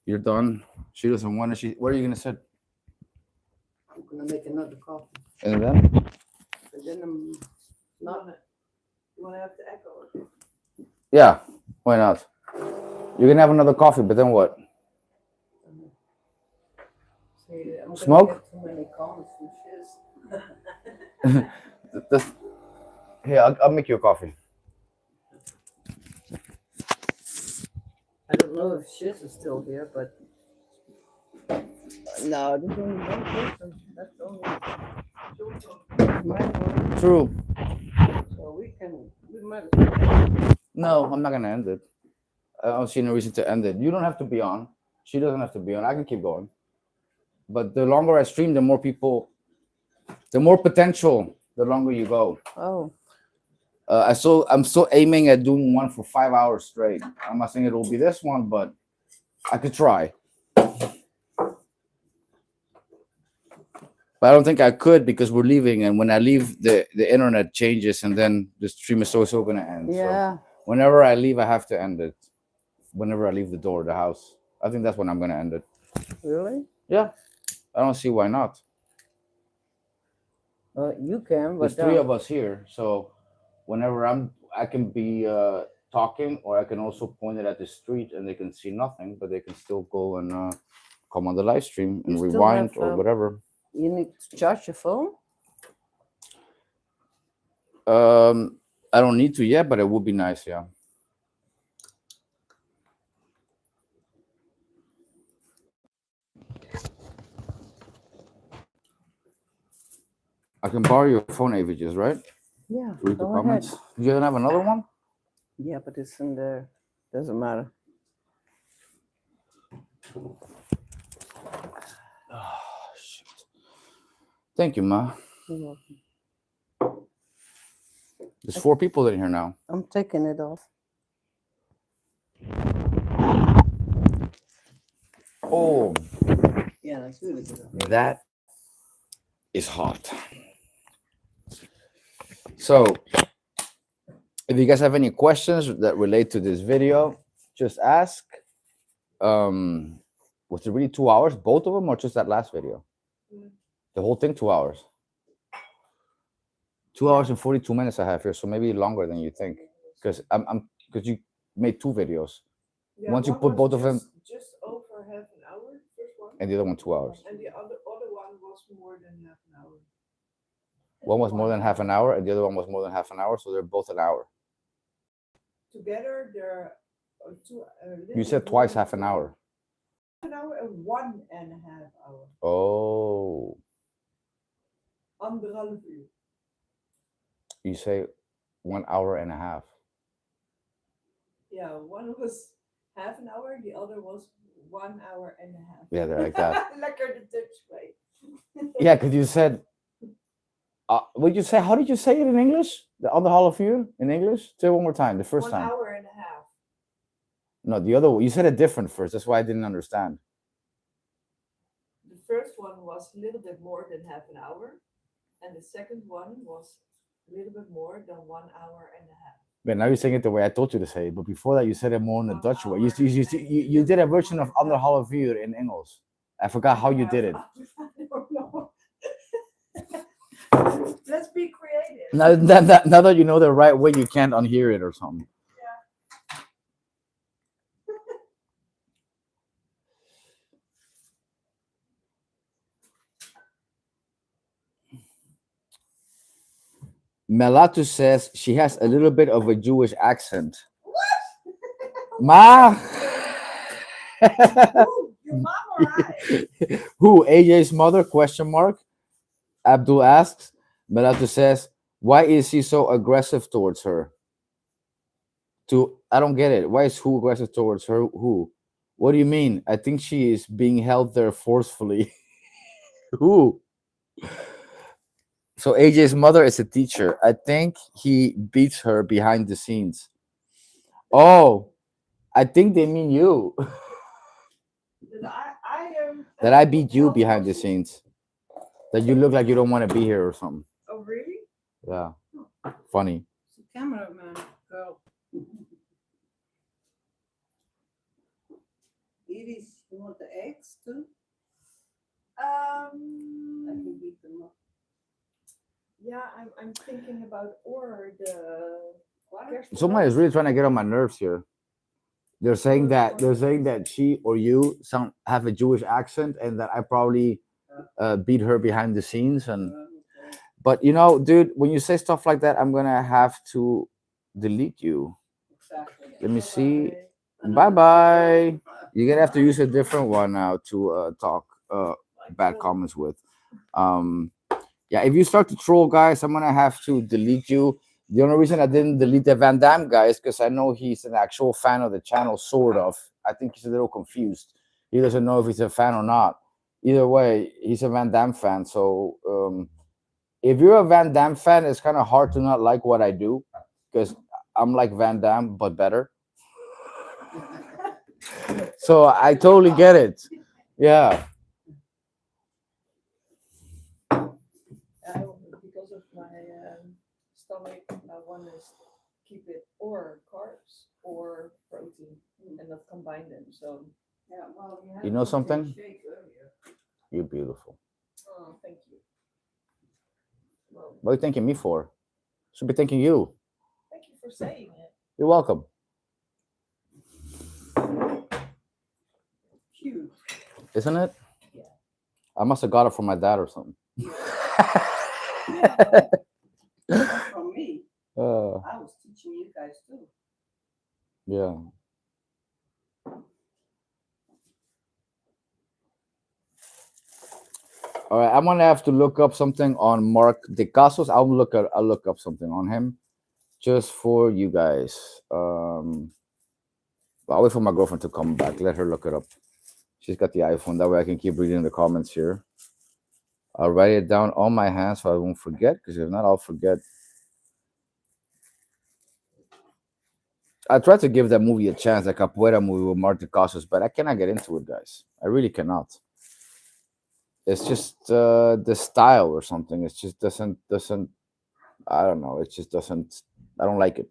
You're done. She doesn't want it. Where are you gonna sit? I'm gonna make another coffee. And then? But then I'm not. You wanna have the echo? Yeah. Why not? You're gonna have another coffee, but then what? See, I'm Smoke? gonna get too many comments and shiz. Here, I'll make you a coffee. I don't know if shiz is still here, but no, there's only one person. That's only mine. True. So we might. No, I'm not gonna end it. I don't see no reason to end it. You don't have to be on. She doesn't have to be on. I can keep going. But the longer I stream, the more people, the more potential, the longer you go. Oh, I'm still aiming at doing one for 5 hours straight. I'm not saying it will be this one, but I could try. But I don't think I could because we're leaving, and when I leave, the internet changes, and then the stream is so going to end. yeah. So whenever I leave, I have to end it. Whenever I leave the door of the house, I think that's when I'm going to end it. Really? Yeah, I don't see why not. You can, but There's three of us here, so whenever I can be talking, or I can also point it at the street, and they can see nothing, but they can still go and come on the live stream and You still rewind have, or whatever. you need to charge your phone. I don't need to yet, but it would be nice, yeah. I can borrow your phone, Avages, right? Yeah. Read the Go comments. ahead. Do you have another one? Yeah, but it's in there. Doesn't matter. Oh, shit. Thank you, Ma. You're welcome. There's 4 people in here now. I'm taking it off. Oh, Yeah, that's really good. that is hot. So, if you guys have any questions that relate to this video, just ask. Was it really 2 hours, both of them, or just that last video? The whole thing, 2 hours. 2 hours and 42 minutes I have here, so maybe longer than you think, because because you made 2 videos. Yeah, Once you one put was both of them, just over half an hour, first one, and the other one 2 hours. and the other one was more than half an hour. One was more than half an hour, and the other one was more than half an hour, so they're both an hour. Together, they're two. You said twice half an hour. Half an hour and 1.5 hour. Oh, 1,5 uur. you say 1 hour and a half. Yeah, one was half an hour, the other was 1 hour and a half. Yeah, they're like that. Lekker the Dutch way. Yeah, because you said, what did you say? How did you say it in English? The anderhalf uur in English? Say it one more time, the first 1 time. hour and a half. No, the other one. You said it different first. That's why I didn't understand. The first one was a little bit more than half an hour, and the second one was a little bit more than 1 hour and a half. But now you're saying it the way I told you to say it. But before that, you said it more in the Dutch way. You did a version of anderhalf uur in English. I forgot how you did it. I don't know. Let's be creative. Now that you know the right way, you can't unhear it or something. Melatu says she has a little bit of a Jewish accent. What? Ma? Ooh, your mom or I? Who? AJ's mother? Question mark. Abdul asks. Melatu says, why is he so aggressive towards her? I don't get it. Why is who aggressive towards her? Who? What do you mean? I think she is being held there forcefully. Who? So AJ's mother is a teacher. I think he beats her behind the scenes. Oh, I think they mean you. That I beat you behind the scenes. That you look like you don't want to be here or something. Oh, really? Yeah, funny. It's a cameraman girl. Iris, you want the eggs too? I can beat them up. Yeah, I'm thinking about or the Someone is really trying to get on my nerves here. They're saying that she or you have a Jewish accent, and that I probably beat her behind the scenes. And but you know, dude, when you say stuff like that, I'm gonna have to delete you. Exactly. Let me see. Bye bye. You're gonna have to use a different one now to talk bad comments with. Um, yeah, if you start to troll, guys, I'm gonna have to delete you. The only reason I didn't delete the Van Damme guy is because I know he's an actual fan of the channel, sort of. I think he's a little confused. He doesn't know if he's a fan or not. Either way, he's a Van Damme fan. So if you're a Van Damme fan, it's kind of hard to not like what I do because I'm like Van Damme but better. So I totally get it. Yeah. because of my stomach, I want to keep it or carbs or protein and not combine them. So Yeah, well, you had You know a protein something? shake earlier. You're beautiful. thank you. Well, What are you thanking me for? Should be thanking you. thank you for saying it. You're welcome. Cute. Isn't it? Yeah. I must have got it from my dad or something. From me, Uh, I was teaching you guys too. yeah. All right, I'm gonna have to look up something on Mark DeCasos. I'll look up something on him just for you guys. I'll wait for my girlfriend to come back. Let her look it up. She's got the iPhone. That way I can keep reading the comments here. I'll write it down on my hand so I won't forget. Because if not, I'll forget. I tried to give that movie a chance, the Capoeira movie with Mark DeCasos, but I cannot get into it, guys. I really cannot. It's just the style or something. It just doesn't. I don't know. It just doesn't. I don't like it.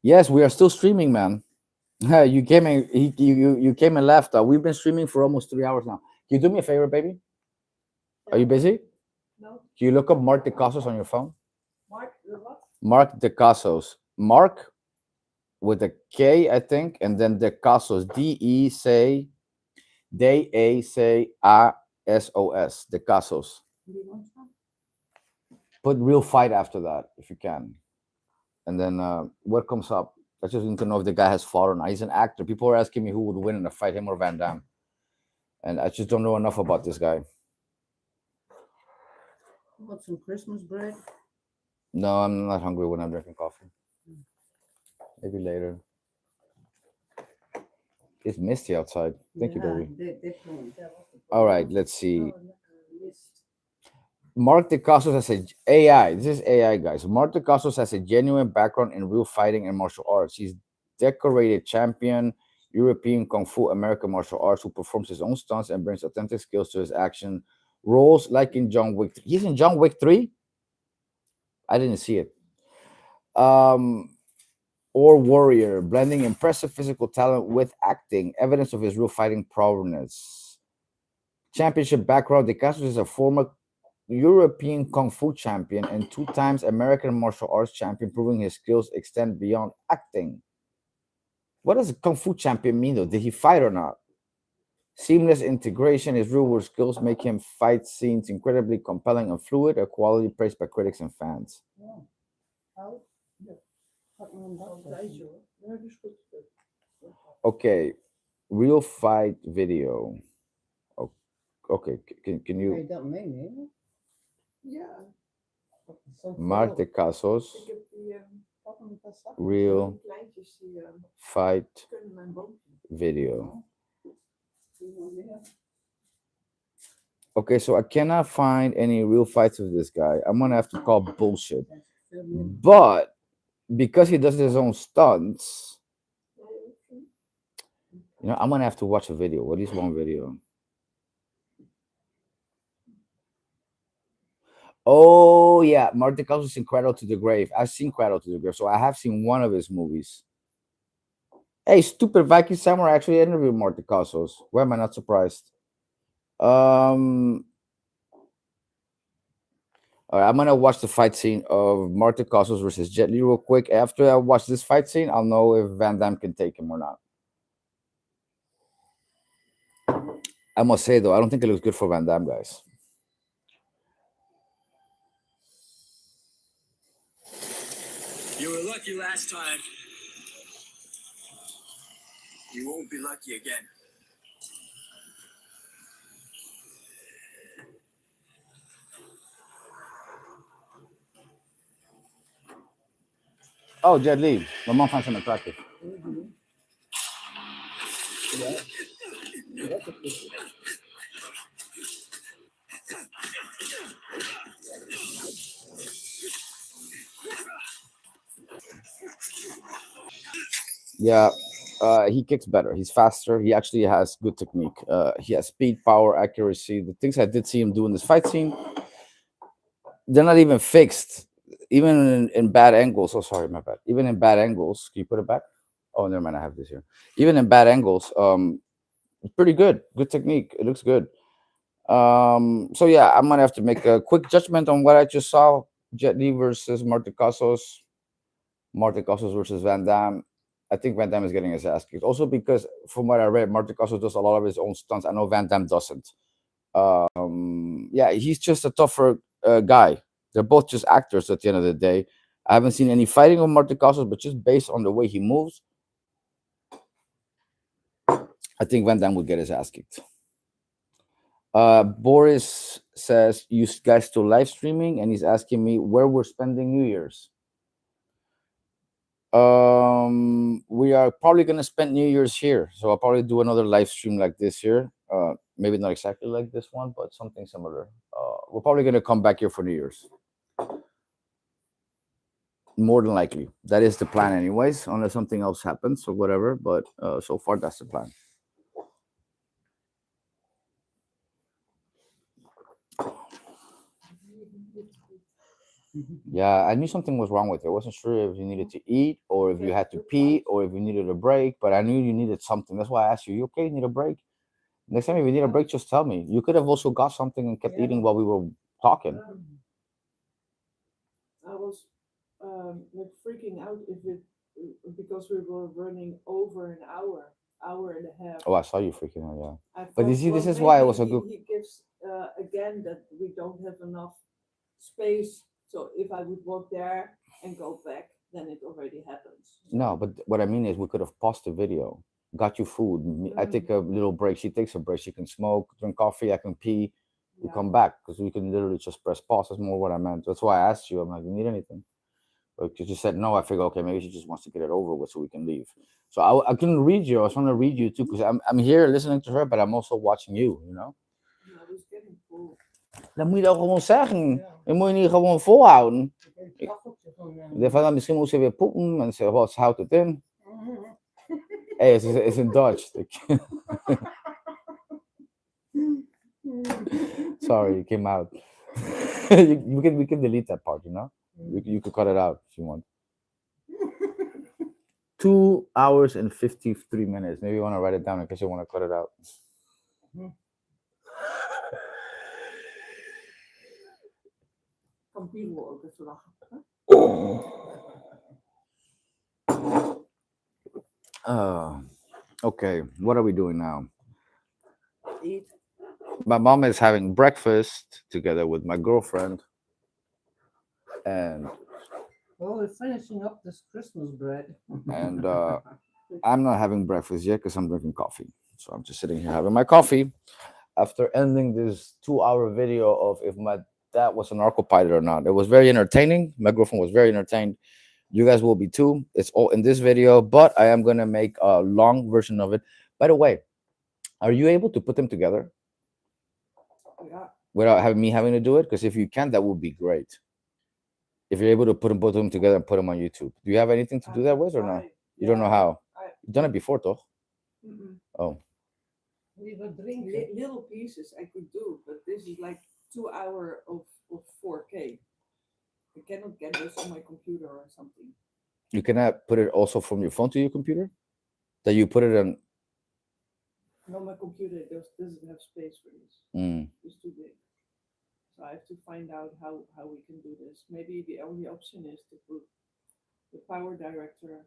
Yes, we are still streaming, man. You came and you came and left. We've been streaming for almost 3 hours now. Can you do me a favor, baby? Are you busy? No, Can you look up Mark DeCasos on your phone? Mark, the what? Mark DeCasos. Mark with a K, I think, and then DeCasos. D-E say D-A-C-A-S-O-S. DeCasos. Do you want some? Put real fight after that if you can. And then what comes up? I just need to know if the guy has fought or not. He's an actor. People are asking me who would win in a fight, him or Van Damme. And I just don't know enough about this guy. Want some Christmas bread? No, I'm not hungry when I'm drinking coffee. Maybe later. It's misty outside. Thank you, baby. All right, let's see. Mark DeCasos has a AI. This is AI, guys. Mark DeCasos has a genuine background in real fighting and martial arts. He's decorated champion, European Kung Fu, American martial arts, who performs his own stunts and brings authentic skills to his action roles, like in John Wick. He's in John Wick 3? I didn't see it. Or warrior, blending impressive physical talent with acting, evidence of his real fighting prowess. Championship background: DeCasos is a former European Kung Fu champion and 2 times American martial arts champion, proving his skills extend beyond acting. What does Kung Fu champion mean, though? Did he fight or not? Seamless integration, his real world skills make him fight scenes incredibly compelling and fluid, a quality praised by critics and fans. Okay, real fight video. Okay, can you? Yeah. Mark DeCasos, Ik heb die real kleintjes die fight kunnen mijn boompje. video. Okay, so I cannot find any real fights of this guy. I'm gonna have to call bullshit. But because he does his own stunts, I'm gonna have to watch a video, at least one video. Oh yeah, Marty Casals in Cradle to the Grave. I've seen Cradle to the Grave, so I have seen one of his movies. Hey, stupid Viking Samurai actually interviewed Marty Casals. Why am I not surprised? Um, all right, I'm gonna watch the fight scene of Marty Casals versus Jet Li real quick. After I watch this fight scene, I'll know if Van Damme can take him or not. I must say though, I don't think it looks good for Van Damme, guys. You were lucky last time. You won't be lucky again. Oh, Jet Li, my mom finds him attractive. Mhm. Yeah. That's a picture. Yeah, he kicks better. He's faster. He actually has good technique. He has speed, power, accuracy. The things I did see him do in this fight scene, they're not even fixed. Even in bad angles. Oh, sorry, my bad. Even in bad angles, can you put it back? Oh, never mind. I have this here. Even in bad angles, it's pretty good. Good technique. It looks good. So yeah, I'm gonna have to make a quick judgment on what I just saw. Jet Li versus Marty Casas. Marty Casas versus Van Damme. I think Van Damme is getting his ass kicked. Also because from what I read, Marty Casas does a lot of his own stunts. I know Van Damme doesn't. Yeah, he's just a tougher guy. They're both just actors at the end of the day. I haven't seen any fighting with Marty Casas, but just based on the way he moves, I think Van Damme would get his ass kicked. Boris says, you guys still live streaming? And he's asking me where we're spending New Year's. We are probably gonna spend New Year's here. So I'll probably do another live stream like this here. Maybe not exactly like this one, but something similar. We're probably gonna come back here for New Year's. More than likely. That is the plan anyways, unless something else happens or whatever. But so far that's the plan. Yeah, I knew something was wrong with it. I wasn't sure if you needed to eat or if you had to pee or if you needed a break, but I knew you needed something. That's why I asked you, you okay? You need a break? Next time if you need a break, just tell me. You could have also got something and kept Yeah. eating while we were talking. I was like freaking out if it because we were running over an hour and a half. Oh, I saw you freaking out, yeah. I But you thought, see, this well, is why it maybe was a good. He gives again that we don't have enough space. So if I would walk there and go back, then it already happens. No, but what I mean is we could have paused the video, got you food. I take a little break. She takes a break. She can smoke, drink coffee. I can pee. We Yeah. come back because we can literally just press pause. That's more what I meant. That's why I asked you. I'm like, you need anything? But you just said no. I figure, okay, maybe she just wants to get it over with so we can leave. So I couldn't read you. I was trying to read you too because I'm here listening to her, but I'm also watching you, you know? I was getting full. Dat moet je dan gewoon zeggen. Ja. Dat moet je niet gewoon volhouden. Een kaffeltje van. Ik dacht van, nou, misschien moet ze weer poepen. En ze, wat houdt het in? Mhm. Hey, it's in Dutch. Sorry, it came out. We can delete that part, you know? You could cut it out if you want. 2 hours and 53 minutes. Maybe you want to write it down in case you want to cut it out. Kan Piero ook even lachen. Okay, what are we doing now? Eat. My mom is having breakfast together with my girlfriend. And Well, we're finishing up this Christmas bread. and I'm not having breakfast yet because I'm drinking coffee. So I'm just sitting here having my coffee after ending this 2-hour video of if my dad was a NARCO-Pilot or not. It was very entertaining. My girlfriend was very entertained. You guys will be too. It's all in this video, but I am going to make a long version of it. By the way, are you able to put them together Yeah. without having to do it? Because if you can, that would be great. If you're able to put both of them together and put them on YouTube. Do you have anything to do that with or not? You don't know how? You've done it before, toch? Mm-mm. Oh. We were drinking. Little pieces I could do, but this is like 2 hour of 4K. I cannot get this on my computer or something. You cannot put it also from your phone to your computer. That you put it on. No, my computer doesn't have space for this. Mm. It's too big. So I have to find out how we can do this. Maybe the only option is to put the power director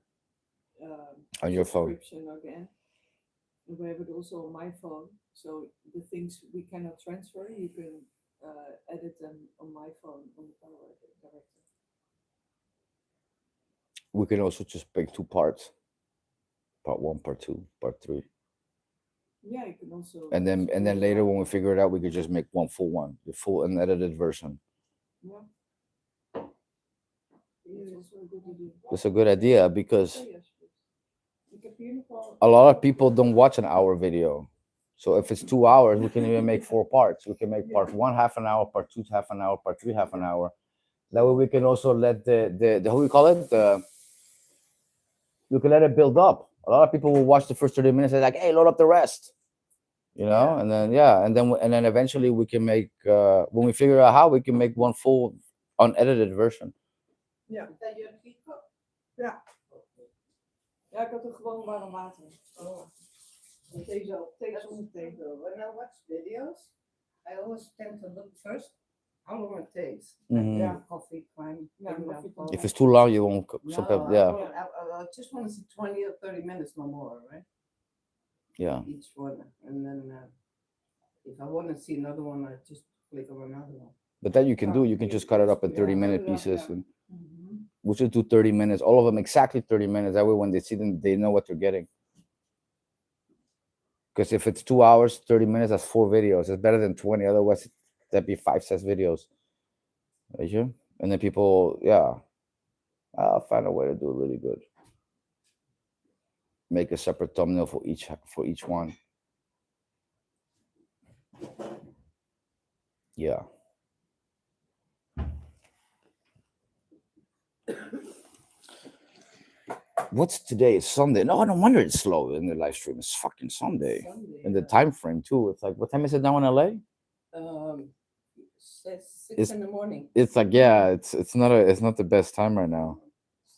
On your phone. subscription again. And we have it also on my phone. So the things we cannot transfer, you can edit them on my phone on the power director. We can also just make 2 parts. Part 1, part 2, part 3. Yeah, you can also. And then later when we figure it out, we could just make one full one, the full unedited version. Yeah. It's also a good idea. That's a good idea because Oh, yes, please. Ik heb hier nog wel. a lot of people don't watch an hour video. So if it's 2 hours, we can even make 4 parts. We can make part 1 half an hour, part 2 half an hour, part 3 half an hour. That way we can also let the how we call it, you can let it build up. A lot of people will watch the first 30 minutes and like, hey, load up the rest. You know, Yeah. and then eventually we can make when we figure out how, we can make one full unedited version. Ja. Is that your teacup? Ja. Ja, ik had er gewoon warm water. Oh. Thee zo, thee zonder thee. When I watch videos, I always tend to look first how long it takes. Mhm. Yeah. Coffee time. Yeah, in coffee that time. phone. If it's too long, you won't. No, Sometimes, I yeah, don't- I just want to see 20 or 30 minutes, no more, right? yeah. Each one. And then if I want to see another one, I just click on another one. But that you can do. You can just cut it up in 30-minute Yeah, pieces, yeah. and Mm-hmm. we'll just do 30 minutes. All of them exactly 30 minutes. That way, when they see them, they know what they're getting. Because if it's 2 hours, 30 minutes, that's 4 videos. It's better than 20. Otherwise, that'd be 5, 6 videos. Right here? And then people, yeah, I'll find a way to do it really good. Make a separate thumbnail for each one. Yeah. What's today? It's Sunday. No, no wonder it's slow in the live stream. It's fucking Sunday. In the time frame too. It's like, what time is it now in LA? Six It's- in the morning. It's like, yeah, it's not the best time right now.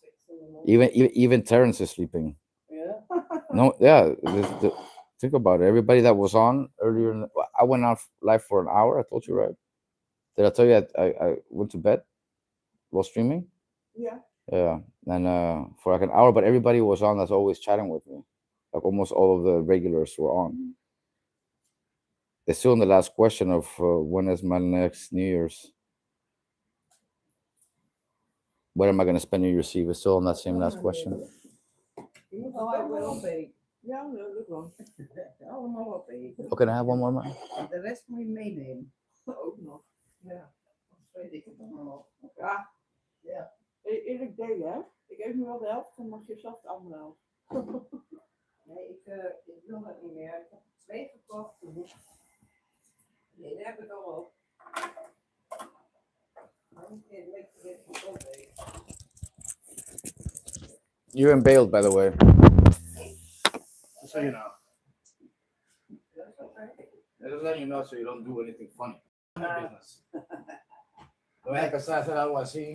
6 in the morning. Even Terrence is sleeping. Yeah. No, yeah. Think about it. Everybody that was on earlier, I went on live for an hour. I told you, right? Did I tell you I went to bed while streaming? Yeah. Yeah, and for like an hour, but everybody was on that's always chatting with me. Like almost all of the regulars were on. It's still in the last question of when is my next New Year's? Where am I going to spend New Year's Eve? It's still on that same last question. Je moet allemaal opeten. Ja, dat lukt wel. Allemaal opeten. Oh, can I have one more, man? De rest moet je meenemen. Ook nog. Ja. Dat weet ik het allemaal. Ja. Ja. Eerlijk delen, hè? Ik geef nu wel de helft, dan mag je zelf de andere helft. Nee, ik wil dat niet meer. Ik heb 2 gekocht. Nee, daar heb ik al op. You're unbailed, by the way. Just so you know. Just letting you know so you don't do anything funny. Business. Lo voy a empezar a hacer algo así.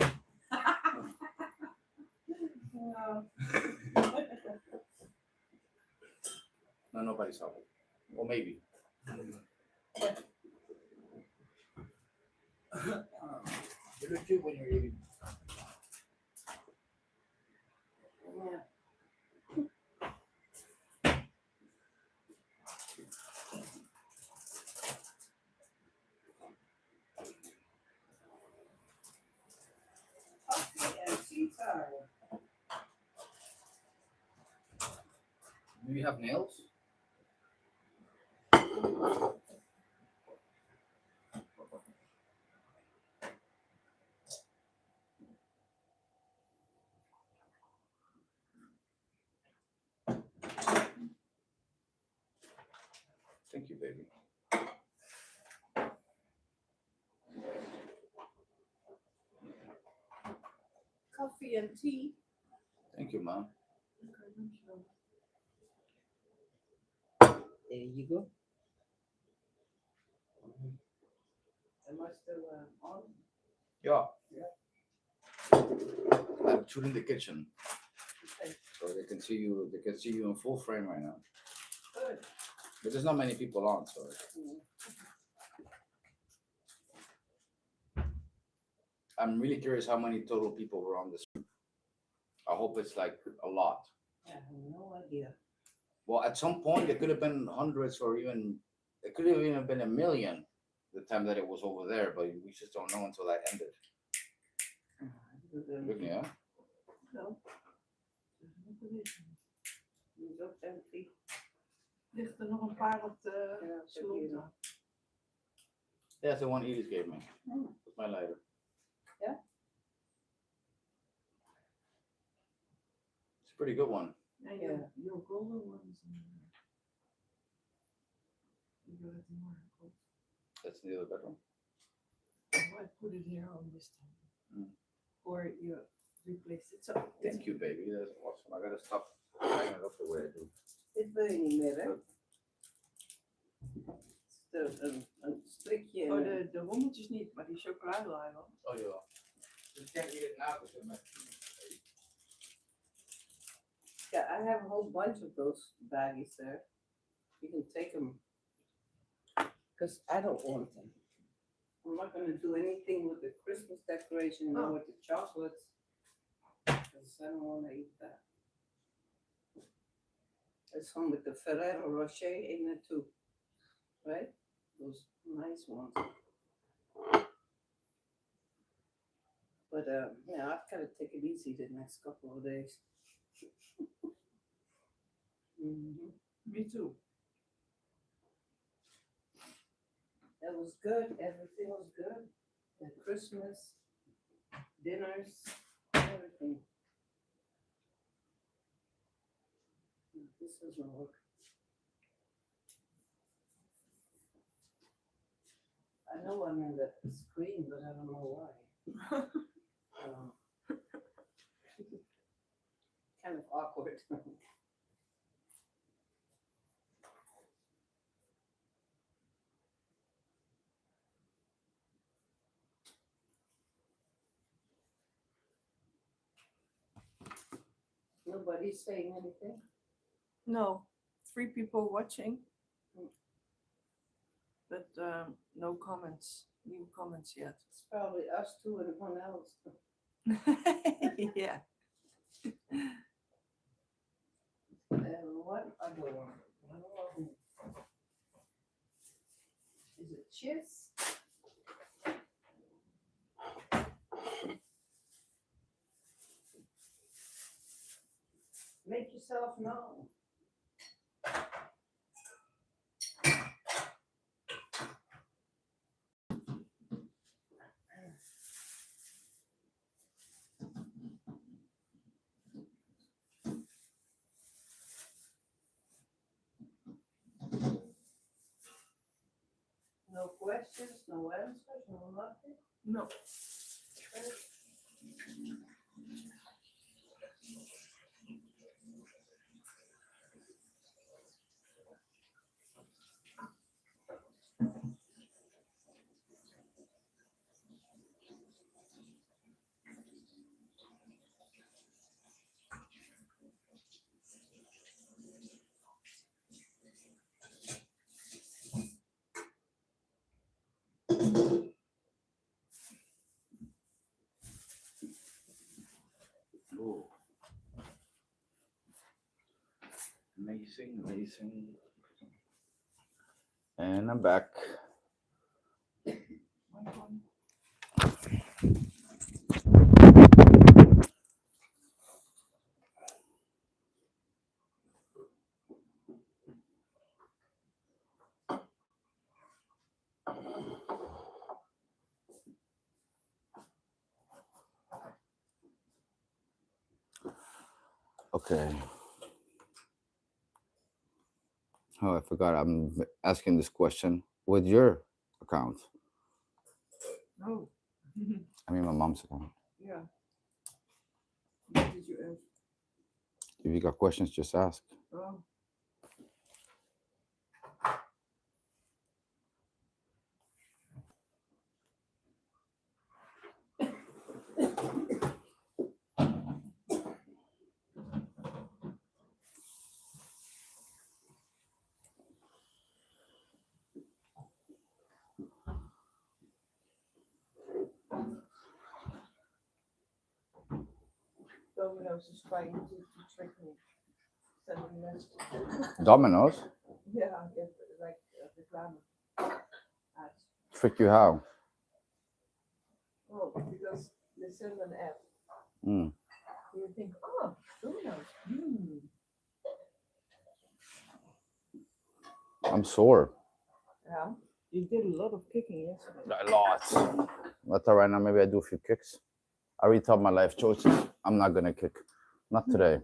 No, nobody saw it. Or maybe. You look cute when you're eating. Do you have nails? Thank you, baby. Coffee and tea. Thank you, Mom. There you go. Am I still on? Yeah. I'm shooting the kitchen, Okay, so they can see you. They can see you in full frame right now. good. But there's not many people on, so I'm really curious how many total people were on this. I hope it's like a lot. I have no idea. Well, at some point it could have been hundreds, or even it could have even been a million. The time that it was over there, but we just don't know until that ended. Look, yeah. No. It's ook empty. Ligt er nog een paar op de Ja, ik heb hier nog. That's the one Edith gave me. With my lighter. Yeah? It's a pretty good one. And Yeah. your golden ones. You got it in Marco. That's in the other bedroom. I put it here on this time. Or you replace it. So Thank you, baby. That's awesome. I gotta stop hanging it up the way I do. Dit wil je niet meer, hè? Een strikje. oh, de rommeltjes niet, maar die chocolade wel. Oh yeah. You can't eat it now because Yeah, I have a whole bunch of those baggies there. You can take them. Because I don't want them. I'm not going to do anything with the Christmas decoration nor with the chocolates. Because I don't want to eat that. There's some with the Ferrero Rocher in it too. Right? Those nice ones. But yeah, I've got to take it easy the next couple of days. Me too. It was good. Everything was good. The Christmas dinners, everything. This doesn't work. I know I'm in the screen, but I don't know why. Kind of awkward. Nobody's saying anything. No, 3 people watching. But no comments, new comments yet. It's probably us two and one else. Yeah. And what other one? Is it Chiz? Make yourself known. No questions, no answers, no nothing? No. Oh. Amazing, amazing. And I'm back. Okay. Oh, I forgot. I'm asking this question with your account. Oh. I mean, my mom's account. Yeah. What did you ask? If you got questions, just ask. Oh. Domino's is trying to trick me. Sending messages. Domino's? Yeah, like reclame ads. Trick you how? Oh, because they send an app. Mm. You think, oh, Domino's. Mm. I'm sore. Yeah. You did a lot of kicking yesterday. A lot. But right now, maybe I do a few kicks. I already told my life choices. I'm not gonna kick. Not today.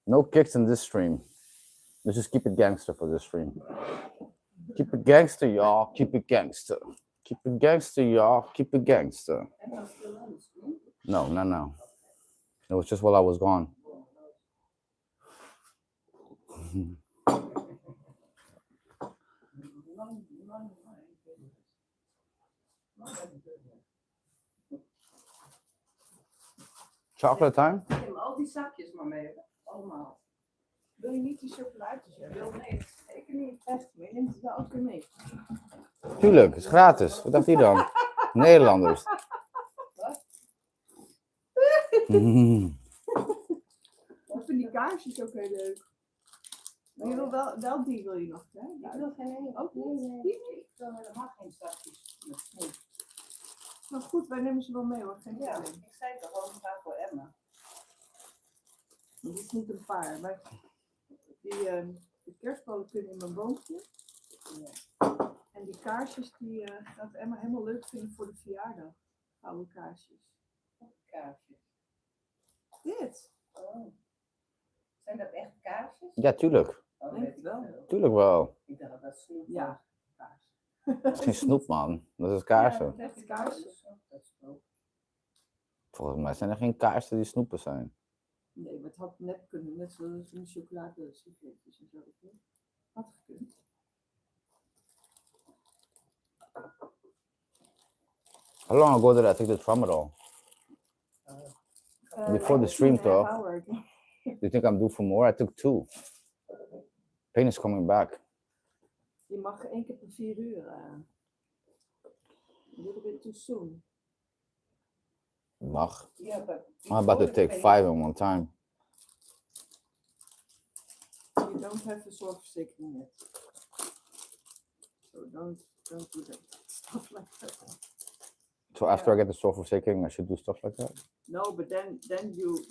No kicks in this stream. Let's just keep it gangster for this stream. Keep it gangster, y'all. Keep it gangster. Keep it gangster, y'all. Keep it gangster. Emma's still on the screen? No. It was just while I was gone. Chocolate time? Ik heb al die zakjes maar mee. Allemaal. Wil je niet die chocolaatjes hebben? Wil nee. Zeker niet. Echt, maar je neemt het wel ook weer mee. Tuurlijk, het is gratis. Wat dacht hij dan? Nederlanders. Ik vind die kaarsjes ook heel leuk. Maar je wil wel die wil je nog, hè? Ik wil geen ene. Ook Nee, niet? nee. Ik wil helemaal geen zakjes met snoep. Nou goed, wij nemen ze wel mee hoor. Geen Ja, probleem. ik zei toch gewoon graag voor Emma. Dit is niet een paar. Maar die kerstballen kunnen in mijn boompje. Ja. En die kaarsjes die gaat Emma helemaal leuk vinden voor de verjaardag. Oude kaarsjes. Kaarsjes. Dit? Oh. Zijn dat echt kaarsjes? Ja, tuurlijk. Oh, Denk weet het ik wel. veel. Tuurlijk wel. Ik dacht dat dat snoep Ja. was. Kaars. Dat is geen snoep, man. Dat is kaarsen. Ja, echt kaarsjes. Dat is ook. Volgens mij zijn er geen kaarsen die snoepen zijn. Nee, maar het had net kunnen. Net zoals een chocolade souffletjes en zo. Had gekund. How long ago did I take the tramadol? Before the stream, 2.5 toch? hour. Do you think I'm due for more? I took 2. Pain is coming back. Je mag 1 keer per 4 uur. A little bit too soon. Mag. Yeah, but I'm about to take 5 in one time. You don't have a zorgverzekering yet. So don't do that. Stuff like that. So after I get the self-forsaking, I should do stuff like that? No, but then you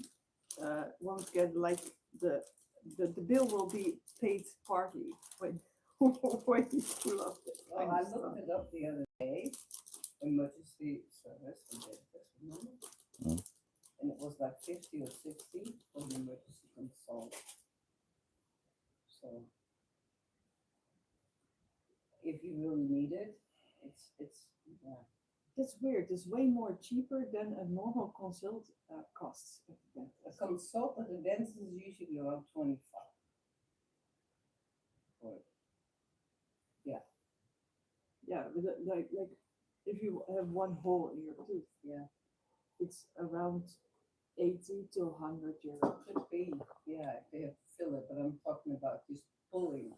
won't get like the bill will be paid partly when when you pull up. Well, I looked it up the other day, emergency service, remember? Mm. And it was like 50 or 60 for the emergency consult. So, if you really need it, it's yeah. That's weird. It's way more cheaper than a normal consult costs. A consult at the dentist is usually around 25. Or, Yeah, but like if you have one hole in your tooth, yeah, it's around 80 to 100 euro. could be, yeah, if they have to fill it, but I'm talking about just pulling.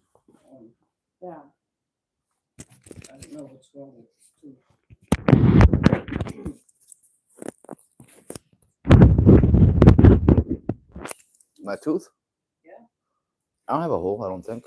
Yeah. I don't know what's wrong with this tooth. My tooth? Yeah. I don't have a hole, I don't think.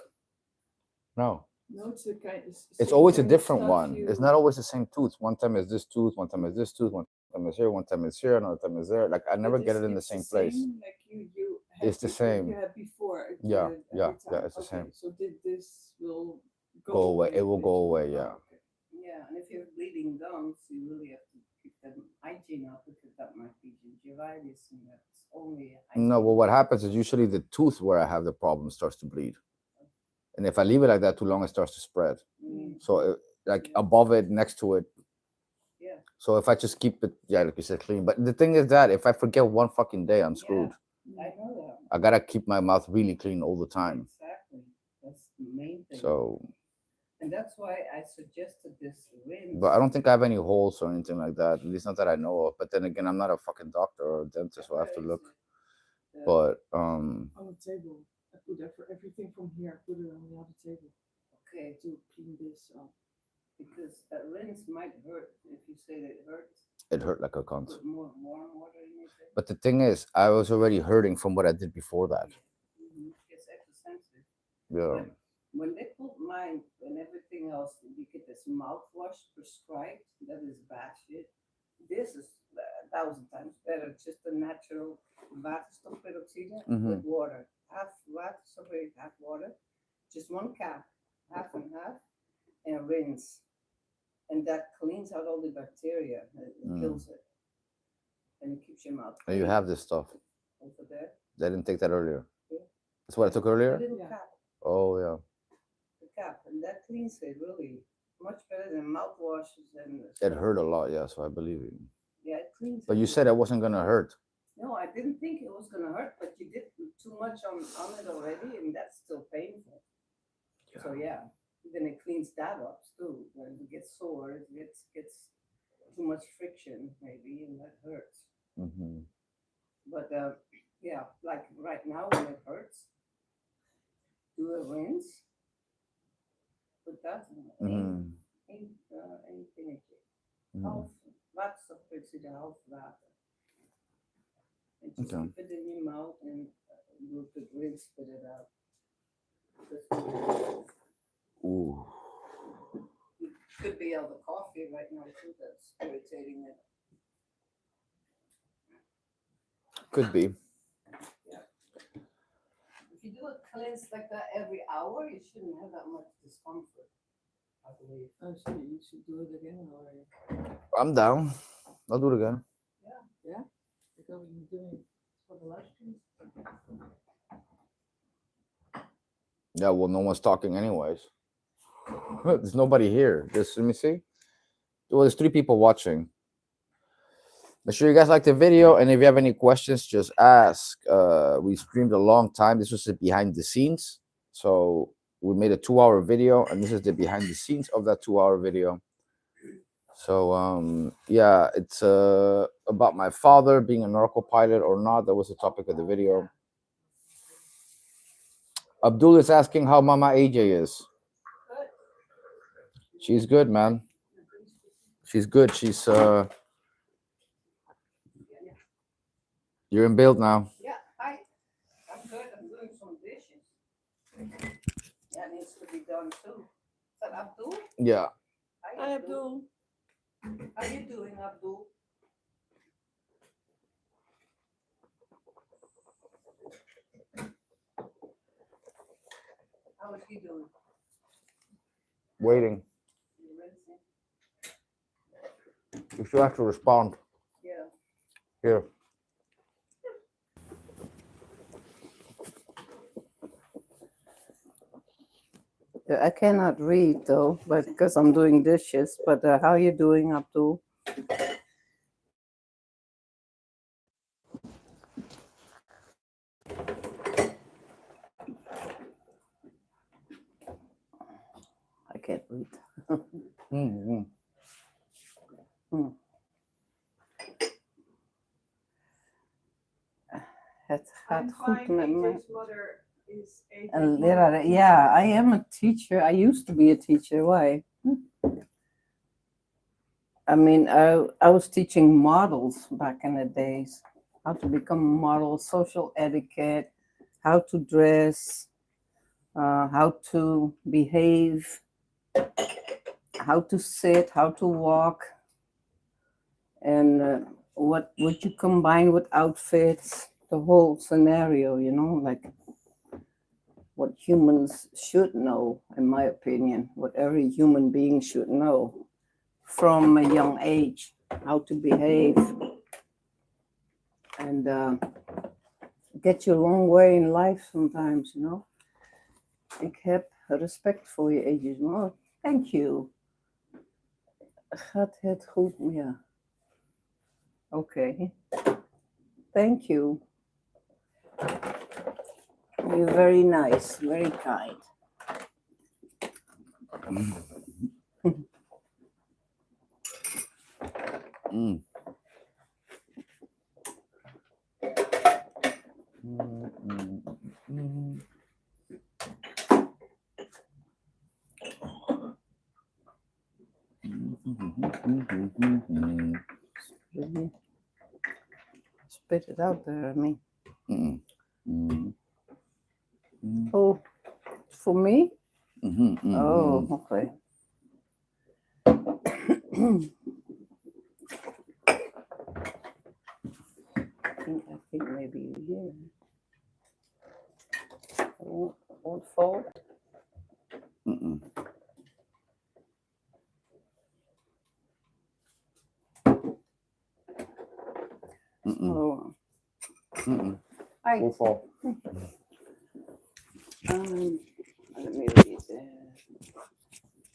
No. No, it's a kind. It's always a different one. It's not always the same tooth. One time is this tooth, one time is this tooth, one time is here, one time is here, another time is there. Like I never get it in the same place. Like you had It's the before, same. You had before. Yeah, every yeah, time. yeah, it's the Okay, same. So this will Go away. It will go away, yeah. Okay. Yeah, and if you have bleeding gums, you really have to keep that hygiene up because that might be gingivitis and that's only. No, well, what happens is usually the tooth where I have the problem starts to bleed. And if I leave it like that too long, it starts to spread. So like above it, next to it. Yeah. So if I just keep it, yeah, like you said, clean. But the thing is that if I forget one fucking day, I'm screwed. I know that. I gotta keep my mouth really clean all the time. Exactly. That's the main thing. So, And that's why I suggested this rinse. but I don't think I have any holes or anything like that. At least not that I know of. But then again, I'm not a fucking doctor or a dentist, so I have to look. But On the table. I put everything from here. I put it on the other table Okay, to clean this up. because that rinse might hurt if you say that it hurts. it hurt like a cunt. Put more warm water in it. But the thing is, I was already hurting from what I did before that. It's extra sensitive. Yeah. When they put mine and everything else, you get this mouthwash prescribed. That is bad shit. This is 1,000 times better. Just the natural peroxide with water. Half water, half water. Just one cap, half and half, and rinse. And that cleans out all the bacteria. It kills it. And it keeps your mouth And you clean. have this stuff. Over there. I didn't take that earlier. Yeah. That's what I took A earlier? little Yeah. cap. Oh, yeah. The cap. And that cleans it really much better than mouthwashes and It hurt a lot, yeah, so I believe you. Yeah, it cleans But it. you said it wasn't going to hurt. No, I didn't think it was gonna hurt, but you did too much on it already, and that's still painful. So yeah, then it cleans that up too. When it gets sore, it gets too much friction maybe, and that hurts. Mm-hmm. But yeah, like right now when it hurts, do a rinse. Put that in anything half lots of the half water. And just Okay. keep it in your mouth and you could rinse, spit it out. Ooh. Could be all the coffee right now too that's irritating it. Could be. If you do a cleanse like that every hour, you shouldn't have that much discomfort, I believe. Oh, so you should do it again, or I'm down. I'll do it again. like what are you doing? For the live streams. Yeah, well, no one's talking anyways. There's nobody here. Just let me see. Well, there's 3 people watching. Make sure you guys like the video, and if you have any questions, just ask. We streamed a long time. This was the behind the scenes. So we made a 2-hour video, and this is the behind the scenes of that 2-hour video. So yeah, it's about my father being a NARCO-Pilot or not. That was the topic of the video. Abdul is asking how Mama AJ is. She's good, man. She's good. She's you're in build now. Yeah, I'm good. I'm doing some dishes. That needs to be done too. Is that Abdul? Yeah. Hi, Abdul. How you doing, Abdul? How is he doing? Waiting. You rinsing? You still have to respond. Yeah. Here. I cannot read though, but because I'm doing dishes. But how you doing, Abdul? I can't read. Mm-hmm. Het I'm gaat goed fine. met me. AJ's mother is AJ's A mother. leraar. Yeah, I am a teacher. I used to be a teacher. Why? I mean, I was teaching models back in the days, how to become a model, social etiquette, how to dress, how to behave, how to sit, how to walk, and what you combine with outfits, the whole scenario, you know, like what humans should know, in my opinion, what every human being should know from a young age, how to behave, and get you a long way in life sometimes, you know. Ik heb respect voor je, ages. Oh, thank you. Gaat het goed? Ja. Okay. Thank you. You're very nice, very kind. Mm. spit it out there. I mean, Mm. Mm. oh, for me? Mhm, mhm. Oh, okay. I think maybe here. Won't fold. Mm-mm. Mm-mm. Oh, Mm-mm. I Will fall. let me read it.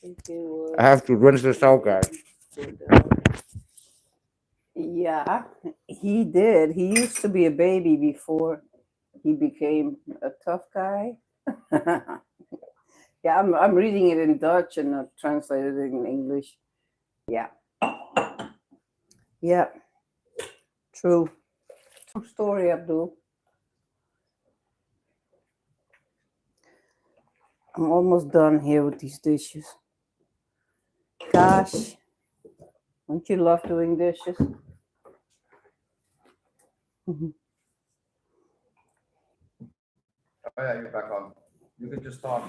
Think it was I have to rinse this out, guys. Yeah, he did. He used to be a baby before he became a tough guy. Yeah, I'm reading it in Dutch and not translated in English. Yeah. Yeah. True. True story, Abdul. I'm almost done here with these dishes. Gosh, don't you love doing dishes? Mhm. Oh yeah, you're back on. You can just talk.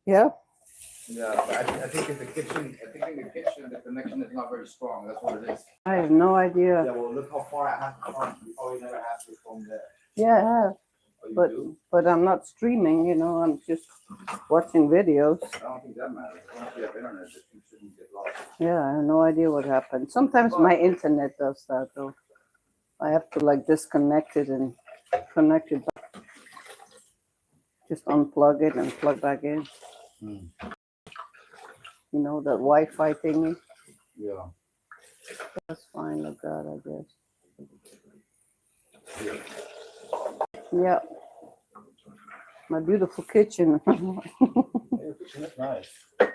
Yeah. Yeah, but I think in the kitchen, the connection is not very strong. That's what it is. I have no idea. Yeah, well, look how far I have to run. You probably never have this phone there. Yeah, I have. Oh, you But do? but I'm not streaming, I'm just watching videos. I don't think that matters. As long as you have internet, you shouldn't get lost. Yeah, I have no idea what happened. Sometimes my internet does that though. I have to like disconnect it and connect it back. Just unplug it and plug back in. Hmm. You know, the Wi-Fi thingy. Yeah. That's fine like that, I guess. Yeah. My beautiful kitchen. Your kitchen is nice.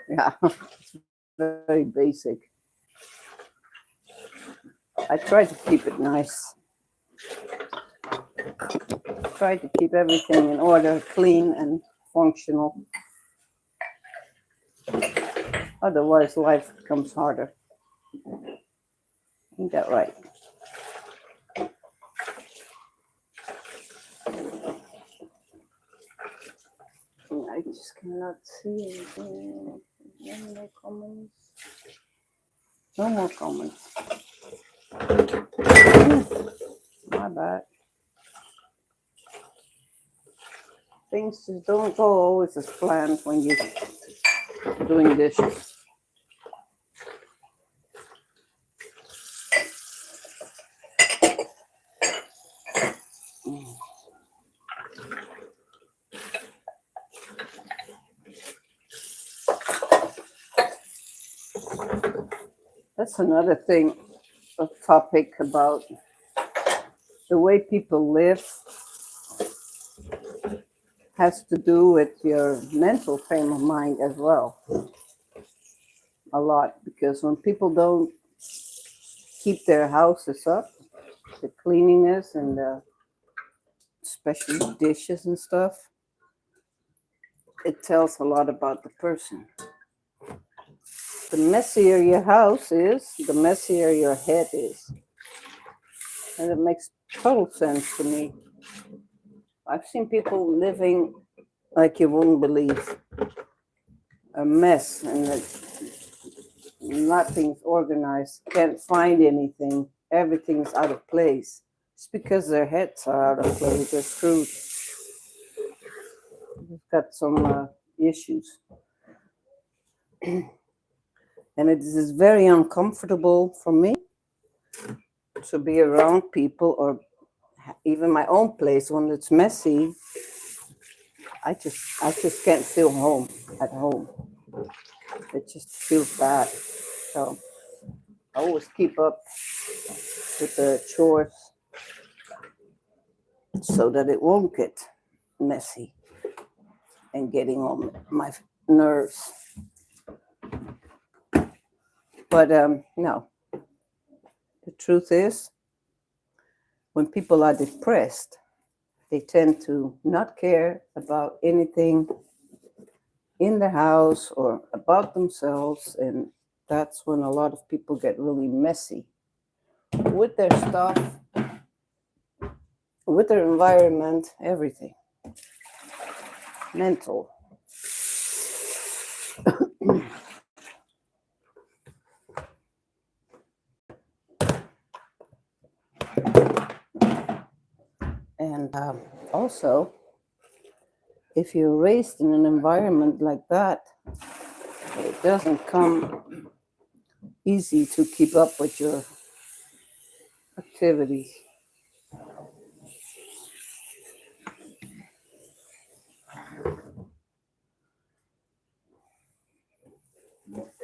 Yeah. It's very basic. I try to keep it nice. Try to keep everything in order, clean and functional. Otherwise, life becomes harder. Ain't that right? I just cannot see anything. No more comments. No more comments. My bad. Things just don't go always as planned when you're doing dishes. That's another thing, a topic about the way people live has to do with your mental frame of mind as well. A lot, because when people don't keep their houses up, the cleanliness and especially dishes and stuff, it tells a lot about the person. The messier your house is, the messier your head is. And it makes total sense to me. I've seen people living like you wouldn't believe. A mess, and nothing's organized, can't find anything, everything's out of place. It's because their heads are out of place, they're screwed. They've got some issues. And it is very uncomfortable for me to be around people or even my own place when it's messy. I just can't feel home at home. It just feels bad. So I always keep up with the chores so that it won't get messy and getting on my nerves. But no, the truth is, when people are depressed, they tend to not care about anything in the house or about themselves, and that's when a lot of people get really messy with their stuff with the environment, everything. Mental. And also, if you're raised in an environment like that, it doesn't come easy to keep up with your activities.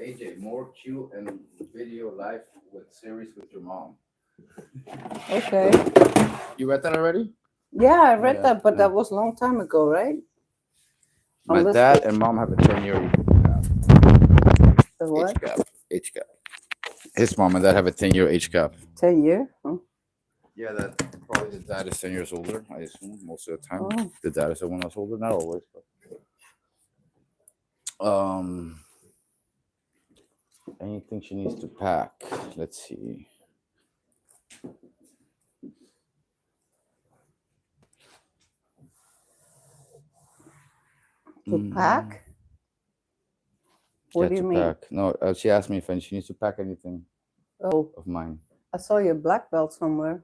AJ, more cute and video live with series with your mom. Okay. You read that already? Yeah, I read Yeah, that, but yeah. that was a long time ago, right? My Unless dad the- and mom have a 10-year The what? age gap. Age gap. His mom and dad have a 10-year age gap. 10 year? Huh? Yeah, that probably the dad is 10 years older, I assume, most of the time. Oh. The dad is the one that's older, not always, but anything she needs to pack. Let's see. To pack? What Yeah, do you to mean? pack. No, she asked me if she needs to pack anything Oh, of mine. I saw your black belt somewhere.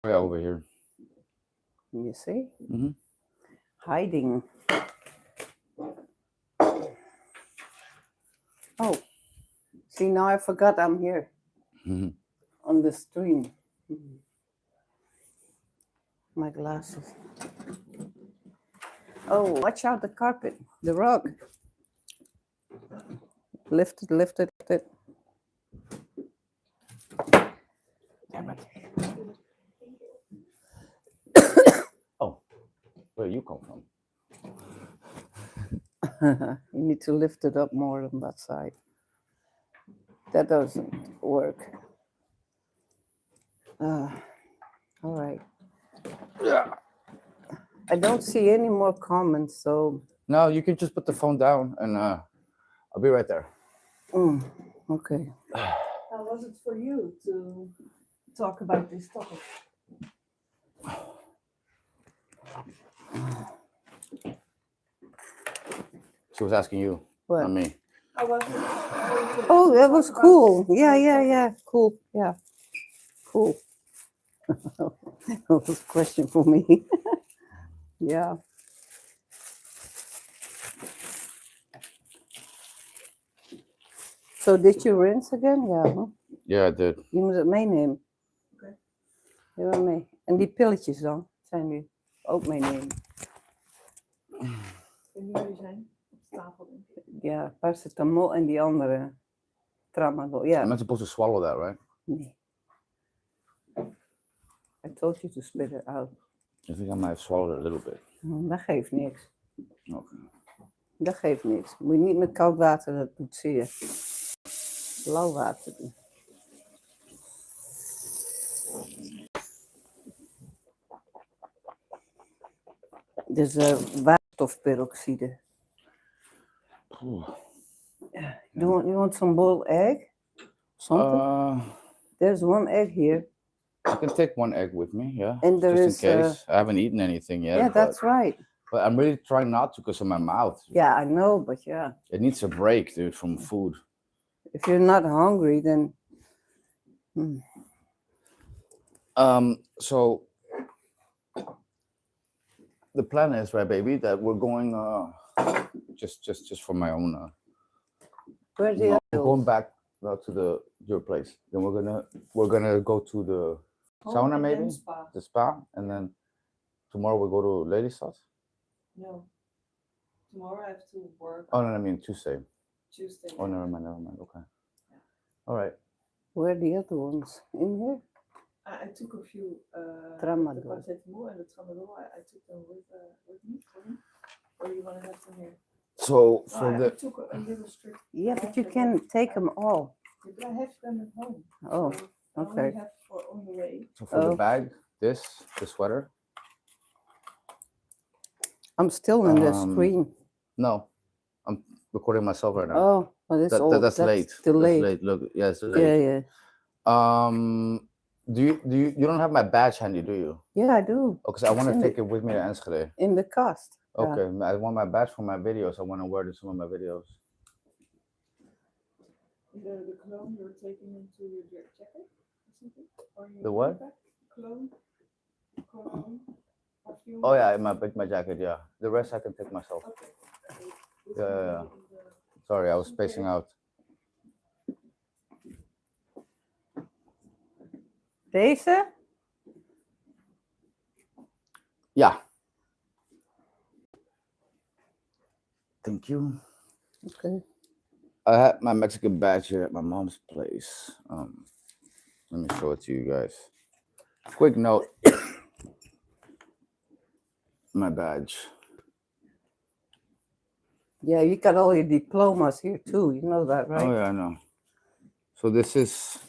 Yeah, over here. You see? Mhm. Hiding. Oh, see, now I forgot I'm here Mhm. on the stream. My glasses. Oh, watch out the carpet, the rug. Lift it, lift it, lift it. Damn it. Oh, where you come from? You need to lift it up more on that side. That doesn't work. All right. Yeah. I don't see any more comments, so No, you can just put the phone down and I'll be right there. okay. How was it for you to talk about this topic? She was asking you, What? not me. How was it for you? Oh, to that talk was about cool. this Yeah, yeah, topic? yeah. Cool. Yeah. Cool. That was a question for me. Yeah. So did you rinse again? Ja. Huh? Yeah, I did. Je moet het meenemen. Oké. Ja, mee. En die pilletjes dan? Zijn die ook meenemen? Kunnen jullie zijn op de tafel, denk ik. Ja, paracetamol en die andere tramadol. Ja. I'm not supposed to swallow that, right? Nee. I told you to spit it out. I think I might have swallowed it a little bit. Dat geeft niks. Okay. Dat geeft niks. Moet je niet met koud water, dat doet zeer. Lauw water doen. Dus waterstofperoxide. You want some boiled egg? Something? There's one egg here. I can take one egg with me, yeah. And there just in is, case. I haven't eaten anything yet. Yeah, that's right. But I'm really trying not to because of my mouth. Yeah, I know, but yeah. It needs a break, dude, from food. If you're not hungry, then. So the plan is, right, baby, that we're going just for my own Where's the we're other? going back to your place. Then we're gonna go to the Home sauna, and maybe then spa. the spa, and then tomorrow we'll go to Ladies' House. No. Tomorrow I have to work. Oh no, I mean Tuesday. Tuesday. Oh, never mind. Okay. All right. Where are the other ones? In here? I took a few. Tramadol. The paracetamol and the tramadol. I took them with me. Or you want to have them here? So No, for I the took a little strip. Yeah, but you can take them all. But I have them at home. Oh, So I only okay. have for on the way. the Oh. bag, the sweater. I'm still in the Um, screen. No, I'm recording myself right now. Oh, well, that's late. Still late. That's late. Look, yeah, it's late. Yeah, yeah. You don't have my badge handy, do you? Yeah, I do. Because I want to Send take it with me to Enschede. In the cast. Okay, I want my badge for my videos. I want to wear it in some of my videos. The cologne you're taking into your jacket or something? Or your The what? backpack? Cologne? Cologne? Perfume? Oh yeah, in my jacket. Yeah, the rest I can take myself. Okay. This Yeah, one yeah, will yeah. be in the- Sorry, I was spacing out. Deze? Yeah. Thank you. Okay. I had my Mexican badge here at my mom's place. Let me show it to you guys. Quick note. My badge. Yeah, you got all your diplomas here too. You know that, right? Oh yeah, I know. So this is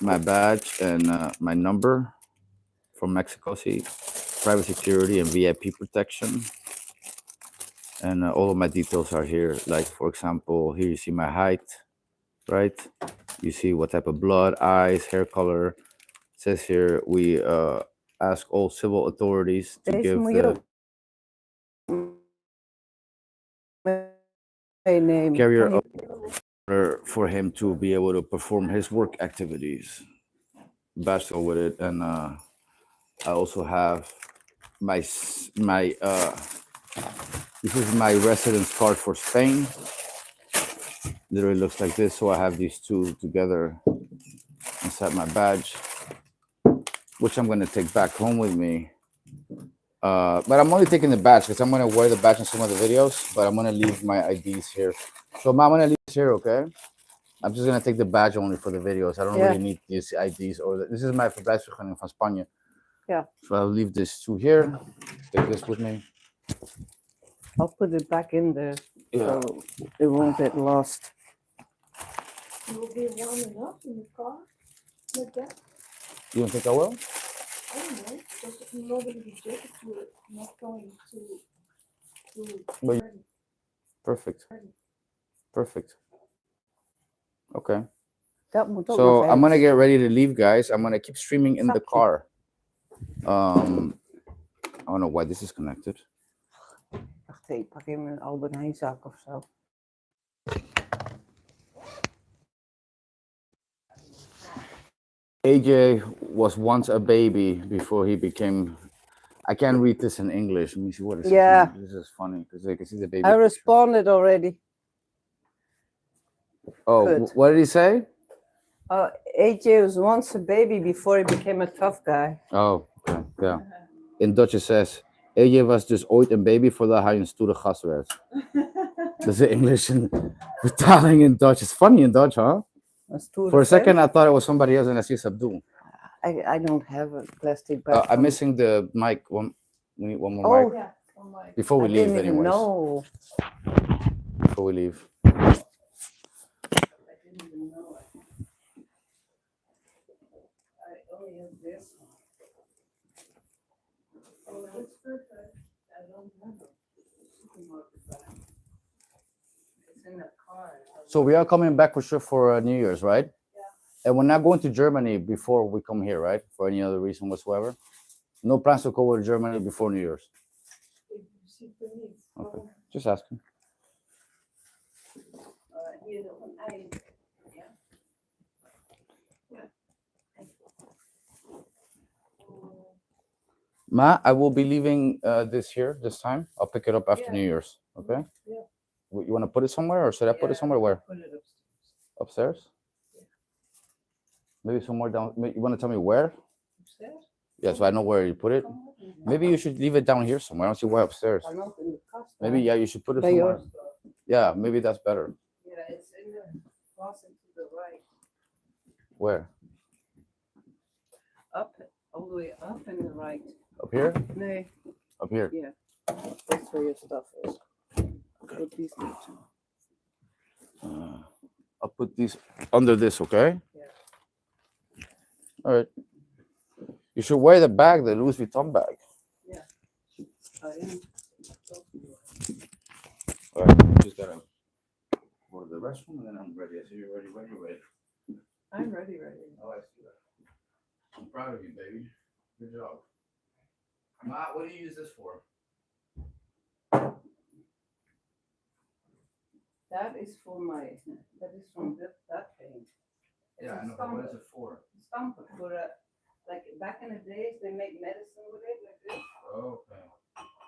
my badge and my number from Mexico. See, private security and VIP protection. And all of my details are here. Like for example, here you see my height, right? You see what type of blood, eyes, hair color. It says here we ask all civil authorities to Deze give moet je the ook meenemen. carrier Van of order for him to be able to perform his work activities. Badge to go with it, and I also have my this is my residence card for Spain. Literally looks like this. So I have these two together inside my badge, which I'm going to take back home with me. But I'm only taking the badge because I'm going to wear the badge in some of the videos, but I'm going to leave my IDs here. So I'm going to leave this here, okay? I'm just going to take the badge only for the videos. I don't Yeah. really need these IDs. This is my verblijfsvergunning van Spanje. Yeah. So I'll leave this two here. Take this with me. I'll put it back in there Yeah. so it won't get lost. You will be warm enough in the car like that? You don't think I will? I don't know. Because if you load it with the jacket, you're not going to But you- burn. Perfect. Perfect. Okay. Dat moet ook So nog I'm gonna ergens. get ready to leave, guys. I'm gonna keep streaming in the Zakje. car. I don't know why this is connected. Wacht even, pak even een Albert Heijn zak of zo. AJ was once a baby before he became. I can't read this in English. Let me see what it says. Yeah. This is funny because I can see the baby. I picture. responded already. Oh, Good. what did he say? AJ was once a baby before he became a tough guy. Oh, okay, yeah. In Dutch it says, AJ was dus ooit een baby voordat hij een stoere gast werd. Dat is de English vertaling in Dutch. It's funny in Dutch, huh? For a second I thought it was somebody else and I see Abdul. I don't have a plastic bag. I'm missing the mic. We need one more Oh, mic Yeah, on my. before we I leave didn't even anyways. know. Before we leave. I didn't even know it. I only have this one. Oh, that's perfect. I don't have a supermarket bag. It's in the car. So we are coming back for sure for New Year's, right? Yeah. And we're not going to Germany before we come here, right? For any other reason whatsoever. No plans to go to Germany before New Year's. Okay. Just asking. Hier nog een ei. Ja. Ma, I will be leaving this here this time. I'll pick it up after Yeah. New Year's. Okay. Yeah. You want to put it somewhere, or should I put it somewhere? Where? Put it upstairs. Upstairs? Maybe somewhere down. You want to tell me where? Upstairs? Yeah, so I know where you put it. Maybe you should leave it down here somewhere. I don't see why upstairs. I know in the kast. Maybe yeah, you should put it Bij somewhere. yours. Yeah, maybe that's better. Yeah, it's in the closet to the right. Where? Up, all the way up and the right. Up here? Nee, Up here. yeah. That's where your stuff is. Put these two. I'll put these under this, okay? Yeah. All right. You should wear the bag, the Louis Vuitton bag. I am. All right, just gotta go to the restroom and then I'm ready. I see you're ready. I'm ready. Oh, I see that. proud of you, baby. Good job. Ma, what do you use this for? That is for my, that is from that thing. It's Yeah, a I know, but what is stamper. it for? Stamper for, like back in the days, they make medicine with it, like this, Okay.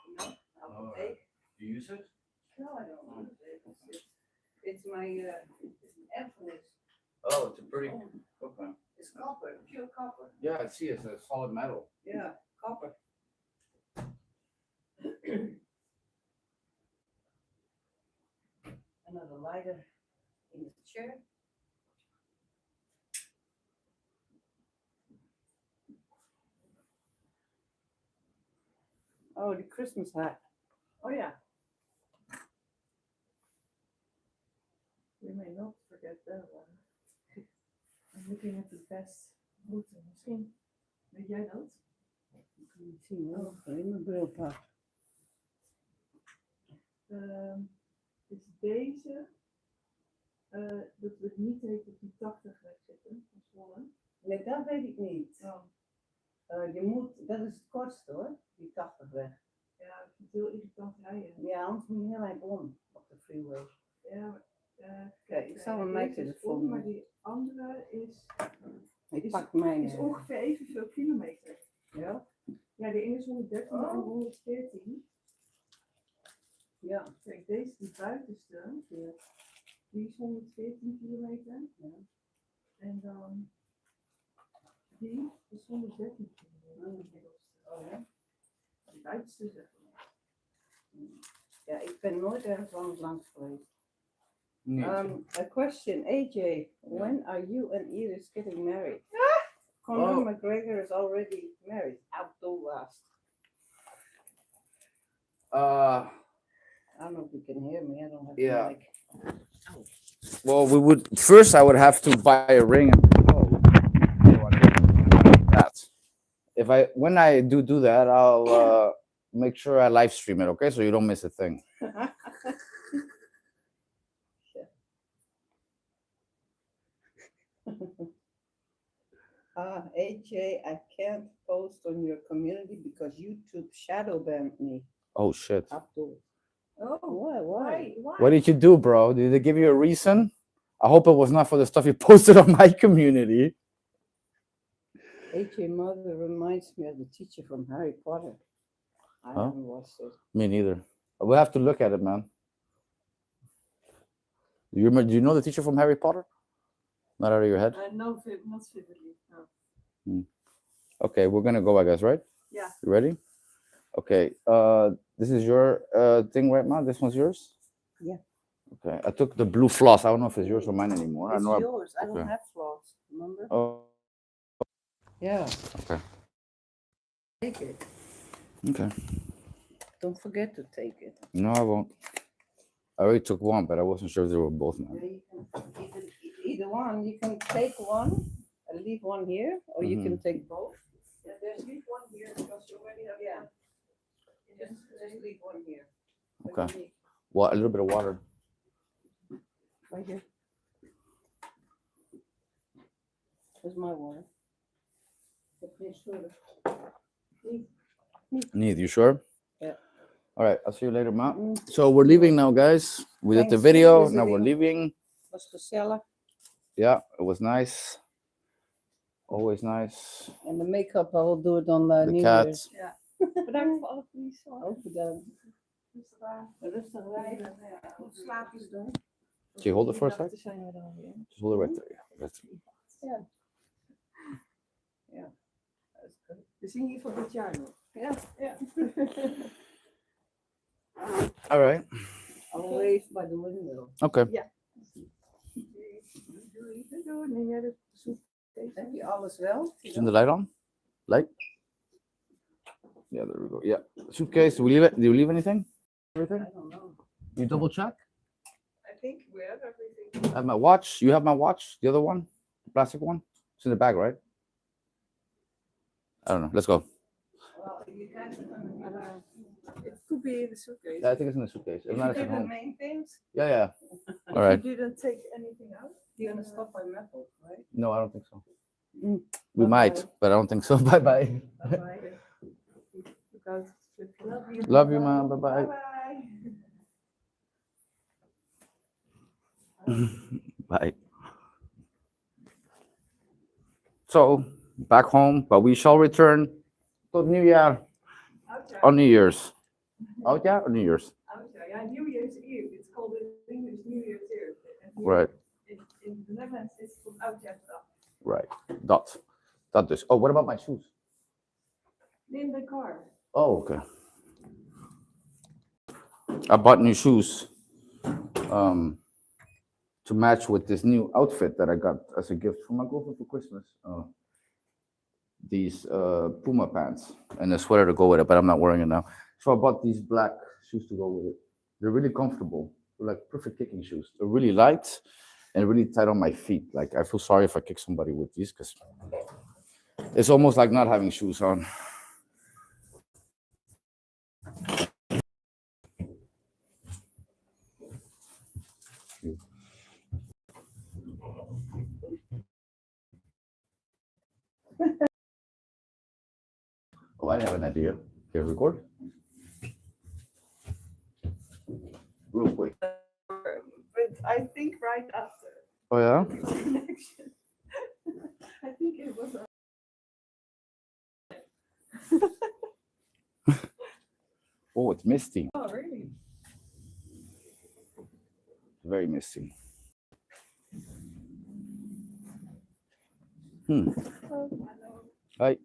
you know, Alright. apotheek. Do you use it? No, I don't use it. It's my, it's an erfenis. Oh, it's a pretty. Okay. It's copper, pure copper. Yeah, I see. It's a solid metal. Yeah, copper. Another lighter in the chair. Oh, the Christmas hat. Oh yeah. We may not forget that one. I'm looking at the best moeten. Misschien weet jij dat? Kan je zien, hoor. In mijn brilpaard. Is deze, dat we het niet heeft op die 80 wegzitten van Zwolle. Nee, dat weet ik niet. Oh, Je moet, dat is het kortste hoor, die 80 weg. ja, ik vind het heel irritant rijden. Ja, anders moet je heel erg om op de freeway. Ja, Kijk, ik zal hem deze maken is ervoor. om, maar die andere is Ik is- pak mijn. is ongeveer evenveel kilometer. Ja? Ja, de ene is 113 en de andere 114. Ja. Kijk, deze, die buitenste, die is 114 kilometer. Ja. En dan die is 113 kilometer. Oh, ja? Die buitenste zeg maar. Ja, ik ben nooit ergens anders langs geweest. Nee. A question, AJ, when are you and Iris getting married? Oh. Conor McGregor is already married. Outdoor last. I don't know if you can hear me. I don't have Yeah. the mic. Well, we would first. I would have to buy a ring. That. If I when I do that, I'll make sure I live stream it. Okay, so you don't miss a thing. AJ, I can't post on your community because YouTube shadow banned me. Oh shit! Outdoor. Oh, Why? What did you do, bro? Did they give you a reason? I hope it was not for the stuff you posted on my community. AJ mother reminds me of the teacher from Harry Potter. I Huh? haven't watched it. Me neither. We'll have to look at it, man. Do you know the teacher from Harry Potter? Not out of your head. no, not vividly. No. Okay, we're gonna go, I guess, right? Yeah. You ready? Okay. This is your thing right now. This one's yours. Yeah. Okay. I took the blue floss. I don't know if it's yours or mine anymore. It's I know. yours. I okay. don't have flaws. Remember? Oh. Yeah. Okay. Take it. Okay. Don't forget to take it. No, I won't. I already took one, but I wasn't sure if they were both mine. Yeah, you can either one. You can take one and leave one here, or you can take both. Yeah, there's leave one here because you already have Yeah. one. Just leave one here. Okay. Well, a little bit of water. Right here. Here's my water. Need you sure? Yeah. All right. I'll see you later, Ma. Mm. So we're leaving now, guys. We did the Thanks for video. Now we're visiting. leaving. Was gezellig. Yeah, it was nice. Always nice. En de make-up, I will do it on The New cat. Year's. Bedankt voor alle politie. Ook bedankt. Rustig rijden. Goed slaapjes doen. Can you hold it for a sec? Nachten zijn we dan weer. Just hold it right there. Yeah, right there. We zien je voor dit jaar nog. Ja. Ja. All right. I'll wave by the window. Okay. Doei. Neem jij de soep? Heb je alles wel? Turn the light on. Light. Yeah, there we go. Yeah. Suitcase. Do we leave it? Do you leave anything? Everything? I don't know. You double check. I think we have everything. I have my watch. You have my watch. The other one, the plastic one. It's in the bag, right? I don't know. Let's go. Well, you guys It could be in the suitcase. Yeah, I think it's in the suitcase. If not, it's did at the home. main things. Yeah, yeah. If All right. you didn't take anything out. You're gonna stop by metal, right? No, I don't think so. We might, but I don't think so. Bye bye. Bye. Look out, flip-flop. Love you, man. Bye bye. Bye. Bye. So back home, but we shall return to New Year on New Year's. Oh yeah, on New Year's. Yeah, New Year's Eve. It's called in English New Year's Eve. And here Right. in the Netherlands, it's called Oudjaarsdag. Right. That is. Oh, what about my shoes? In the car. Oh, okay. I bought new shoes to match with this new outfit that I got as a gift from my girlfriend for Christmas. These Puma pants and a sweater to go with it, but I'm not wearing it now. So I bought these black shoes to go with it. They're really comfortable. They're like perfect kicking shoes. They're really light and really tight on my feet. Like I feel sorry if I kick somebody with these because it's almost like not having shoes on. Oh, I have an idea. Here, record. Real quick. But I think right after Oh yeah? the connection. I think it was. Oh, it's misty. Oh, really? Very misty. Oh, Hi.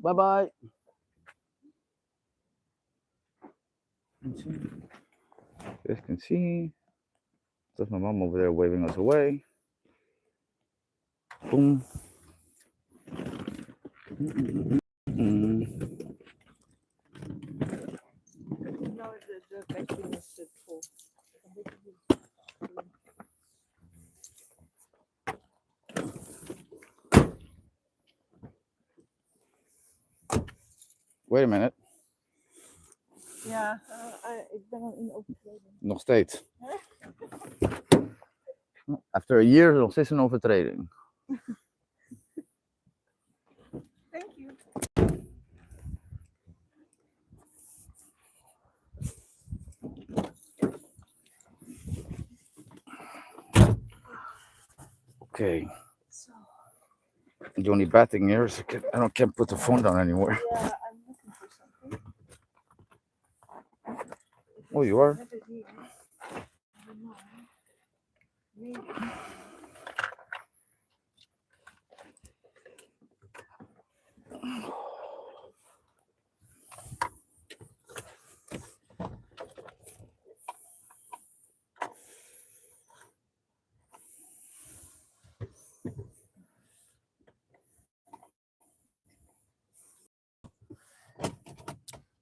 Bye bye. You guys can see. There's my mom over there waving us away. Boom. no, the vacuum is full. Wait a minute. Ja, ik ben al in overtreding. Nog steeds. After a year, nog steeds een overtreding. Thank you. Okay. So, The only bad thing here is can't put the phone down anymore. yeah, I'm looking for something. Oh, you are? Have it here. I don't know. Maybe.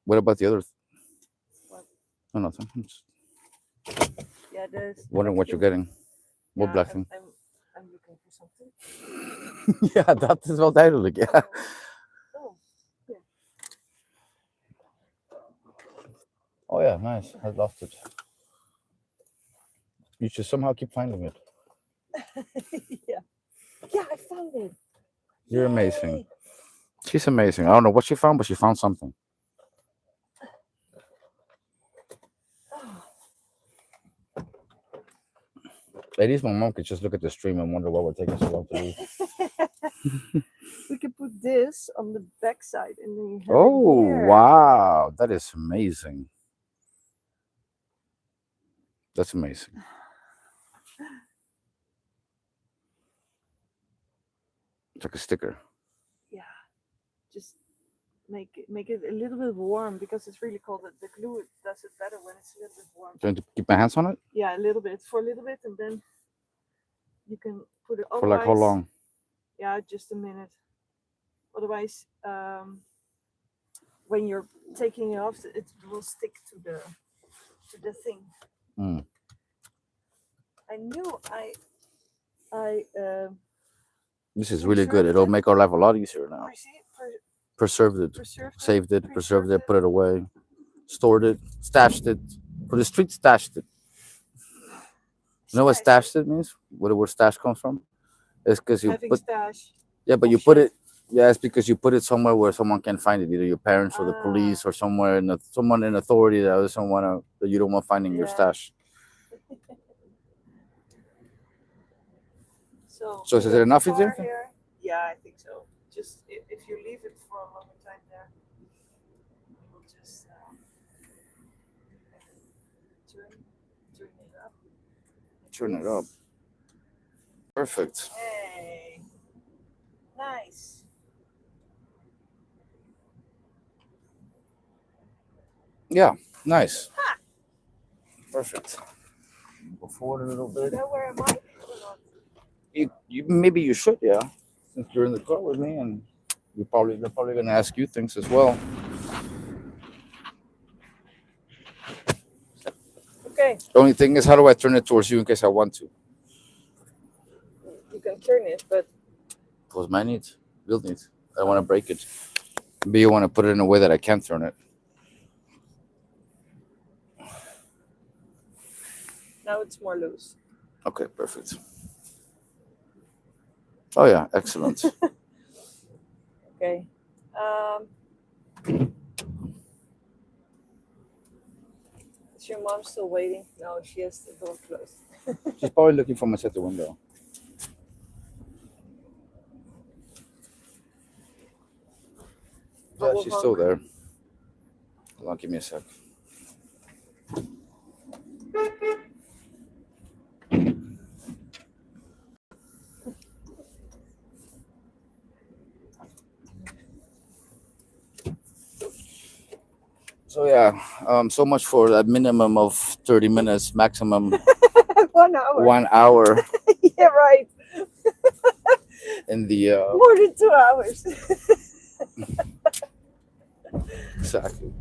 What about the other? What? Oh, nothing. I'm just Yeah, there's. wondering what you're getting. What black thing? I'm looking for something. Ja, dat is wel duidelijk, ja. Oh, yeah. Oh yeah, nice. I lost it. You should somehow keep finding it. Yeah. Yeah, I found it. You're amazing. Yay. She's amazing. I don't know what she found, but she found something. At least my mom could just look at the stream and wonder why we're taking so long to leave. We could put this on the back side and then you have Oh, it here. wow. That is amazing. That's amazing. It's like a sticker. Yeah. Just make it a little bit warm because it's really cold. The glue does it better when it's a little bit warm. Do you want to keep my hands on it? Yeah, a little bit for a little bit, and then you can put it. For like how long? Yeah, just a minute. Otherwise, when you're taking it off, it will stick to the thing. Mm. I knew This is really good. It'll make our life a lot easier now. preserved it, Preserved it? saved it, preserved it, Preserved put it away, stored it, stashed it. For the street, stashed it. You know what Stash. stashed it means? Where stash comes from? It's because you Having put stash. yeah, but of you put shit. it. Yeah, it's because you put it somewhere where someone can find it, either your parents or the police or somewhere in someone in authority that doesn't want to that you don't want finding your Yeah. stash. So So is we it got enough, the you car think? here. Yeah, I think so. Just if you leave it for a longer time there, it will just turn it up. Turn it up. Perfect. Hey, nice. Yeah, nice. Perfect. Go forward a little Do you bit. know where am I? Or not? You maybe you should, yeah, since you're in the car with me, and they're probably gonna ask you things as well. Okay, The only thing is, how do I turn it towards you in case I want to? you can turn it, but Towards my need, build need. I don't want to break it. Maybe you want to put it in a way that I can't turn it. now it's more loose. Okay, perfect. Oh yeah, excellent. Okay. Is your mom still waiting? No, she has the door closed. She's probably looking for me at the window. Yeah, we'll she's still hungry. there. Hold on, give me a sec. So yeah, so much for that minimum of 30 minutes, maximum 1 hour. 1 hour Yeah, right. in the More than 2 hours. exactly.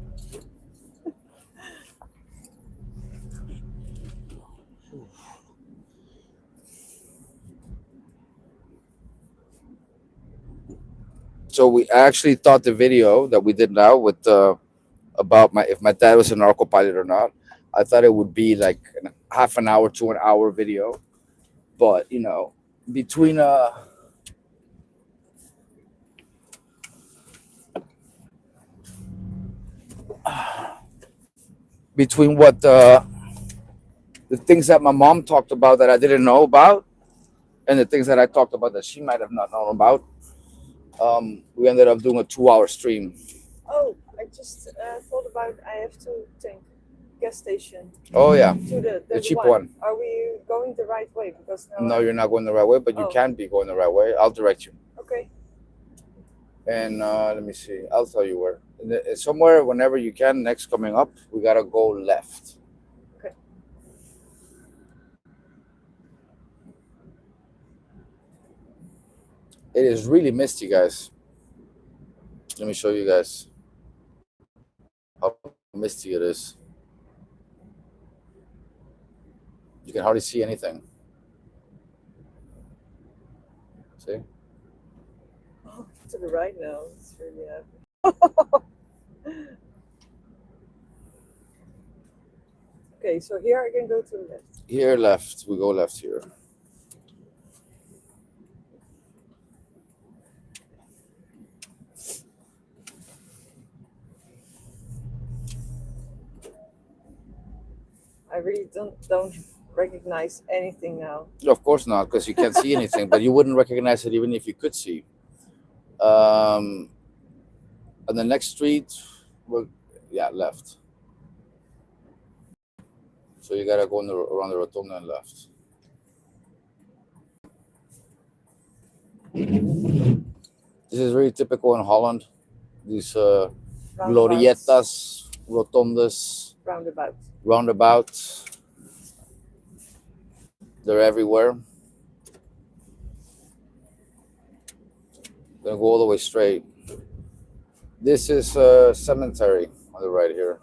So we actually thought the video that we did now with about if my dad was a NARCO-Pilot or not, I thought it would be like half an hour to an hour video, but you know, between between what the things that my mom talked about that I didn't know about, and the things that I talked about that she might have not known about, we ended up doing a 2-hour stream. Oh, I just thought about I have to think gas station Oh yeah, to the cheap one. Are we going the right way? Because now No, you're not going the right way, but you Oh. can be going the right way. I'll direct you. Okay. And let me see. I'll tell you where. Somewhere, whenever you can, next coming up, we gotta go left. Okay. It is really misty, guys. Let me show you guys how misty it is. You can hardly see anything. See? Oh, to the right now. It's really heavy. Okay, so here I can go to the left. Here, left. We go left here. I really don't recognize anything now. Of course not, because you can't see anything, but you wouldn't recognize it even if you could see. On the next street, left. So you gotta go around the rotunda and left. This is very typical in Holland. These glorietas, rotundas, roundabouts. They're everywhere. Gonna go all the way straight. This is a cemetery on the right here.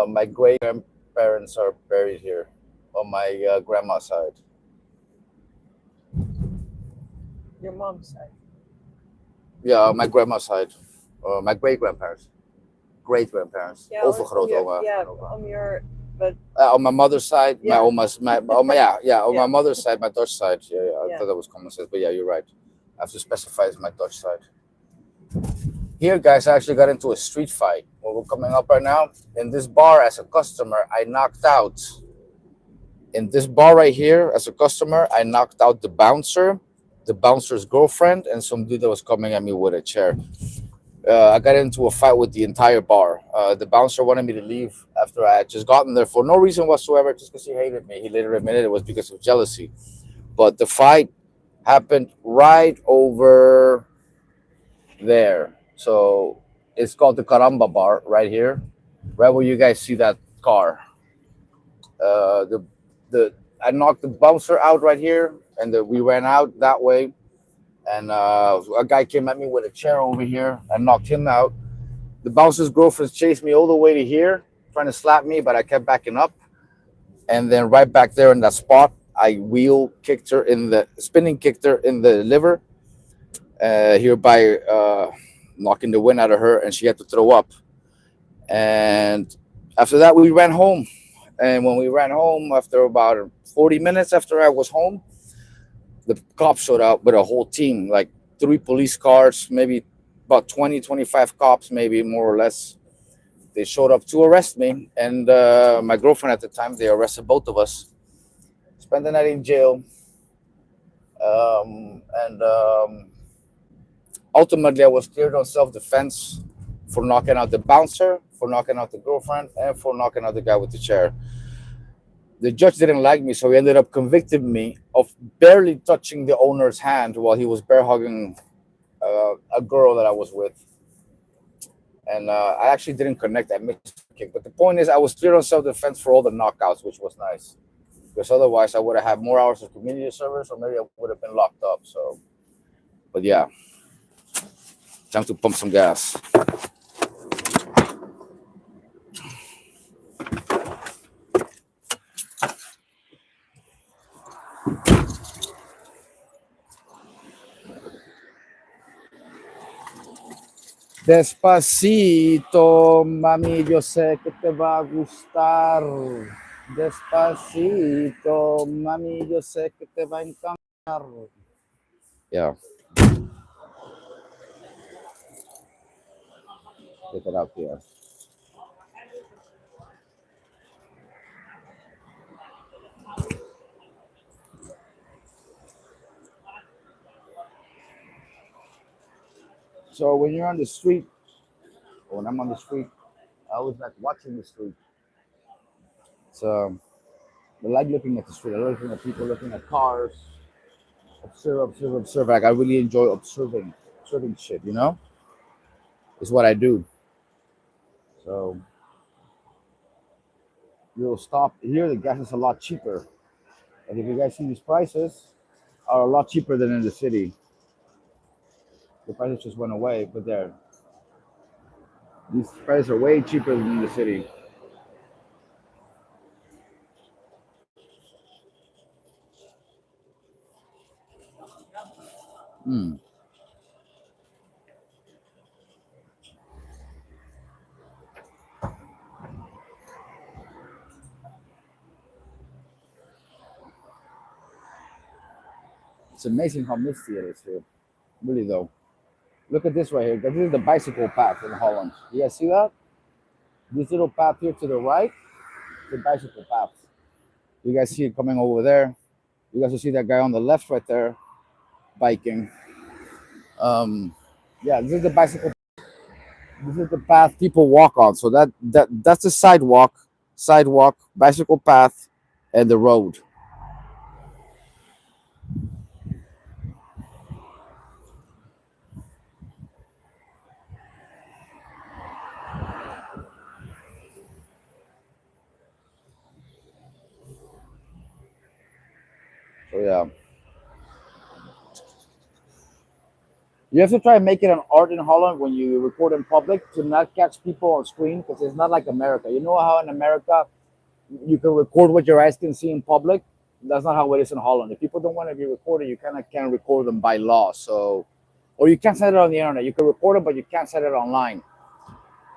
My great grandparents are buried here on my grandma's side. Your mom's side. Yeah, my grandma's side. My great grandparents. Great grandparents. Yeah, on your, Overgrootoma. yeah, on your, but On my mother's side, Yeah. on Yeah. my mother's side, my Dutch side. Yeah, I Yeah. thought that was common sense, but yeah, you're right. I have to specify it's my Dutch side. Here, guys, I actually got into a street fight. Well, we're coming up right now. In this bar, as a customer, I knocked out. In this bar right here, as a customer, I knocked out the bouncer's girlfriend, and some dude that was coming at me with a chair. I got into a fight with the entire bar. The bouncer wanted me to leave after I had just gotten there for no reason whatsoever, just because he hated me. He later admitted it was because of jealousy. But the fight happened right over there. So it's called the Caramba Bar right here, right where you guys see that car. The I knocked the bouncer out right here, and we ran out that way. And a guy came at me with a chair over here. I knocked him out. The bouncer's girlfriend chased me all the way to here, trying to slap me, but I kept backing up. And then right back there in that spot, I spinning kicked her in the liver, hereby knocking the wind out of her, and she had to throw up. And after that, we ran home. And when we ran home, after about 40 minutes after I was home, the cops showed up with a whole team, like 3 police cars, maybe about 20, 25 cops, maybe more or less. They showed up to arrest me and my girlfriend at the time. They arrested both of us, spent the night in jail. And ultimately, I was cleared on self-defense for knocking out the bouncer, for knocking out the girlfriend, and for knocking out the guy with the chair. The judge didn't like me, so he ended up convicting me of barely touching the owner's hand while he was bear hugging a girl that I was with. And I actually didn't connect. I missed the kick. But the point is, I was cleared on self-defense for all the knockouts, which was nice. Because otherwise, I would have had more hours of community service, or maybe I would have been locked up. So, but yeah, time to pump some gas. Despacito, mami, yo sé que te va a gustar. Despacito, mami, yo sé que te va a encantar. Yeah, get that out there. So when you're on the street, or when I'm on the street, I always like watching the street. So I like looking at the street. I like looking at people, looking at cars, observe. Like I really enjoy observing shit. Is what I do. So you'll stop here. The gas is a lot cheaper. And if you guys see these prices, are a lot cheaper than in the city. The prices just went away, but these prices are way cheaper than in the city. Mm. It's amazing how misty it is here. Really though. Look at this right here. This is the bicycle path in Holland. You guys see that? This little path here to the right, the bicycle path. You guys see it coming over there. You guys will see that guy on the left right there, biking. Um, yeah, this is the bicycle. This is the path people walk on. So that's the sidewalk, bicycle path, and the road. So yeah, you have to try and make it an art in Holland when you record in public to not catch people on screen because it's not like America. You know how in America you can record what your eyes can see in public? That's not how it is in Holland. If people don't want to be recorded, you kind of can't record them by law. So or you can't send it on the internet. You can record it, but you can't send it online.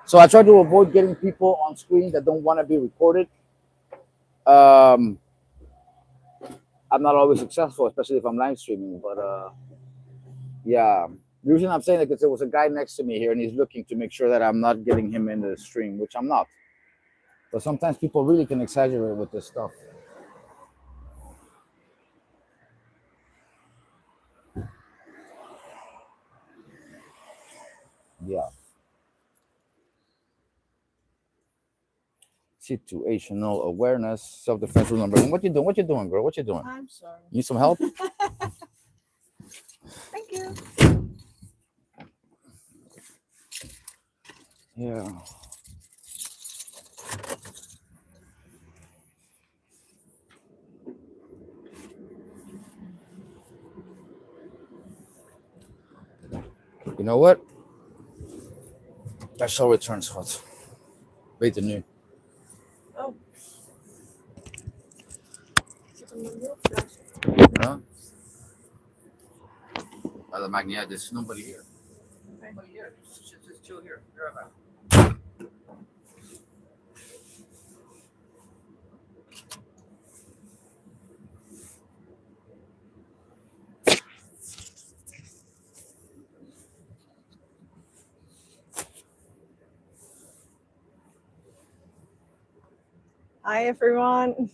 So I try to avoid getting people on screen that don't want to be recorded. Um, I'm not always successful, especially if I'm live streaming. But yeah, the reason I'm saying that because there was a guy next to me here, and he's looking to make sure that I'm not getting him into the stream, which I'm not. But sometimes people really can exaggerate with this stuff. Yeah. Situational awareness, self-defense rule number 1. What you doing? What you doing, girl? What you doing? I'm sorry. Need some help? Thank you. Yeah. You know what? I shall return, Scott. Weet het nu. Oh. Zit er een milkfles? Huh? Well, dat maakt niet uit. There's nobody here. Nobody here. Just chill here. Be right back. Hi everyone.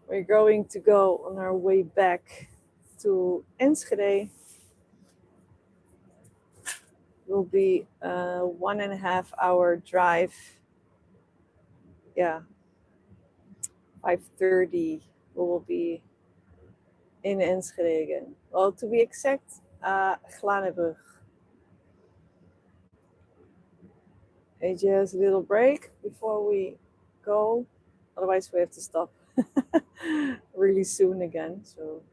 We're going to go on our way back to Enschede. Will be a 1.5 hour drive. Yeah, 5:30 we will be in Enschede again. Well, to be exact, Glanenbrug. Hey, just a little break before we go. Otherwise, we have to stop really soon again. So.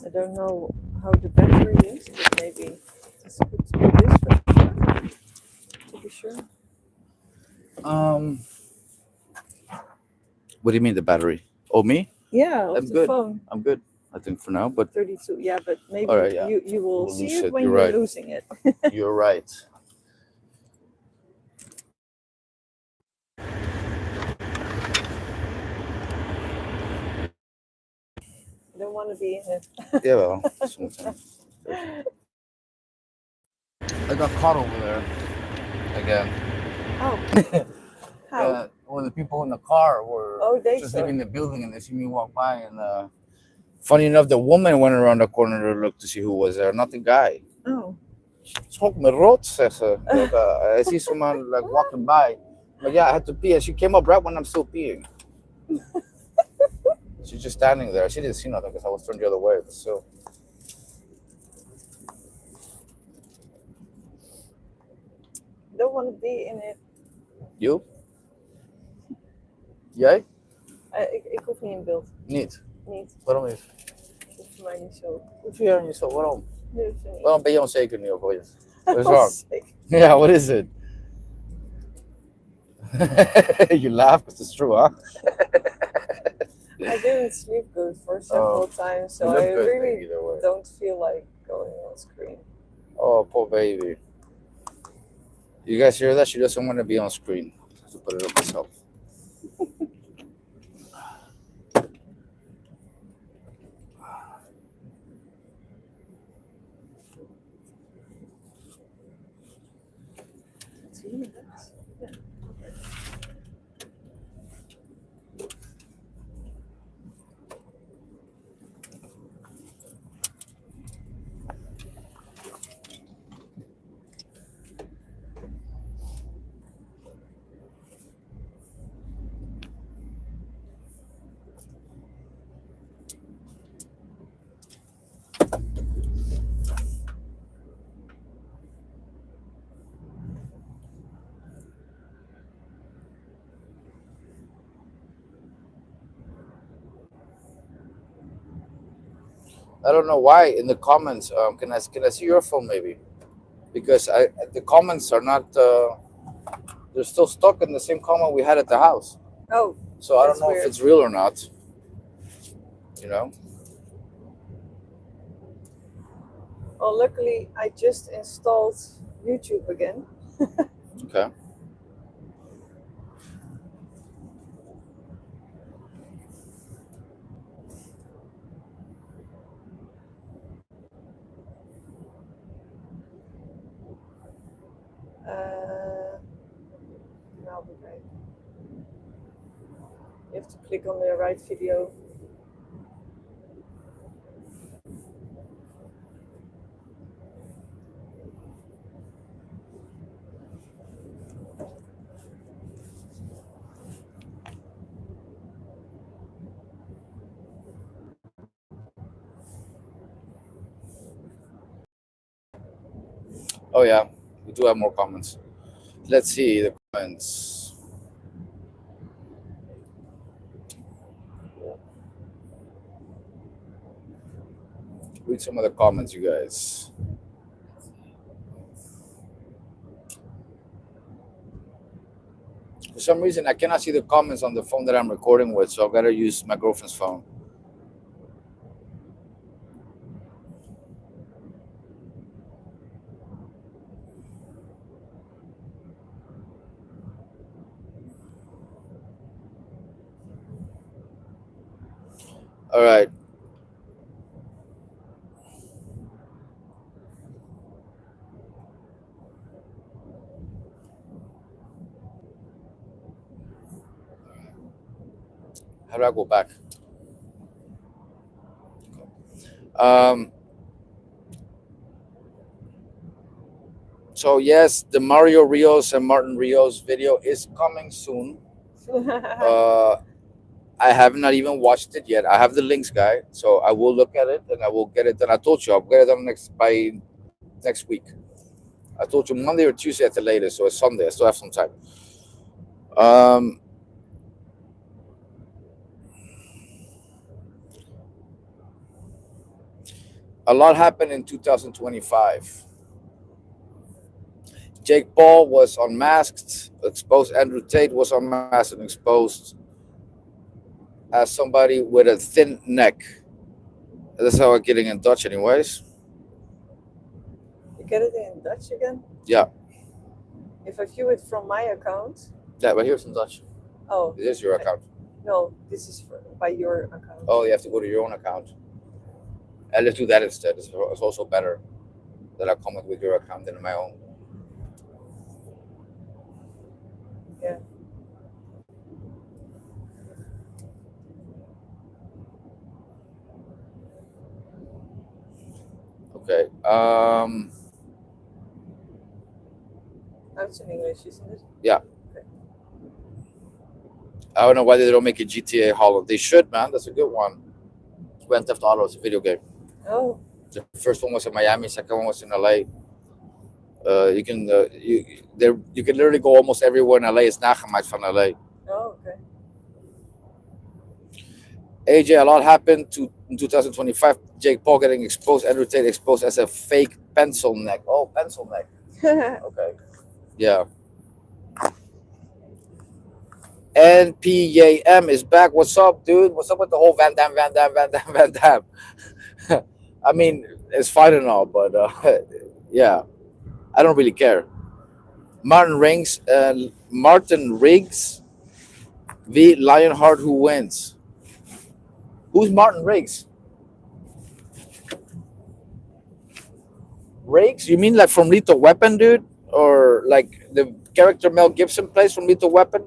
I don't know how the battery is, but maybe it's good to do this first, to be sure. What do you mean the battery? Oh, me? Yeah, of I'm the good. phone. I'm good. I think for now, but 32. Yeah, but maybe all right, yeah. you will We'll see lose it it. when You're you're right. losing it. You're right. I don't want to be in it. Yeah, well, sometimes. I got caught over there again. Oh, how? Yeah, well, the people in the car were They just saw. leaving the building, and they see me walk by. And funny enough, the woman went around the corner to look to see who was there, not the guy. Oh. Schrok me rot, zegt ze. Like, I see someone like walking by. But yeah, I had to pee, and she came up right when I'm still peeing. She's just standing there. She didn't see nothing because I was turned the other way, but still. Don't want to be in it. You? Jij? Ik hoef niet in beeld. Niet. Niet. Waarom niet? Dat is voor mij niet zo. Hoef je niet zo? Waarom? Nee, dat vind ik niet. Waarom ben je onzeker nu over je? What is wrong? Zeker. Yeah, what is it? You laugh because it's true, huh? I didn't sleep good for several times, so You look I good really either way. don't feel like going on screen. Oh, poor baby. You guys hear that? She doesn't want to be on screen. I have to put it up myself. I don't know why in the comments. Can I see your phone maybe? Because the comments are not. They're still stuck in the same comment we had at the house. Oh, So I don't that's know if weird. it's real or not. You know. Well, luckily I just installed YouTube again. Okay. I'll be right. You have to click on the right video. Oh yeah, we do have more comments. Let's see the comments. Read some of the comments, you guys. For some reason, I cannot see the comments on the phone that I'm recording with, so I've got to use my girlfriend's phone. All right. How do I go back? Um, so yes, the Mario Rios and Martin Rios video is coming soon. I have not even watched it yet. I have the links, guy, so I will look at it and I will get it done. I told you I'll get it done by next week. I told you Monday or Tuesday at the latest, so it's Sunday. I still have some time. Um, a lot happened in 2025. Jake Paul was unmasked, exposed. Andrew Tate was unmasked and exposed as somebody with a thin neck. That's how I'm getting in Dutch, anyways. You get it in Dutch again? Yeah. If I view it from my account. Yeah, but here's in Dutch. Oh. It is your account. No, this is by your account. Oh, you have to go to your own account. And let's do that instead. It's also better that I comment with your account than my own. Yeah. Okay. That's in English, isn't it? Yeah. Okay. I don't know why they don't make a GTA Holland. They should, man. That's a good one. Grand Theft Auto is a video game. Oh. The first one was in Miami. Second one was in LA. You can literally go almost everywhere in LA. It's nagemaakt van LA. Oh, okay. AJ, a lot happened in 2025. Jake Paul getting exposed. Andrew Tate exposed as a fake pencil neck. Oh, pencil neck. Okay. Yeah. NPAM is back. What's up, dude? What's up with the whole Van Damme? I mean, it's fine and all, but yeah, I don't really care. Martin Riggs v. Lionheart, who wins? Who's Martin Riggs? Riggs? You mean like from Lethal Weapon, dude? Or like the character Mel Gibson plays from Lethal Weapon?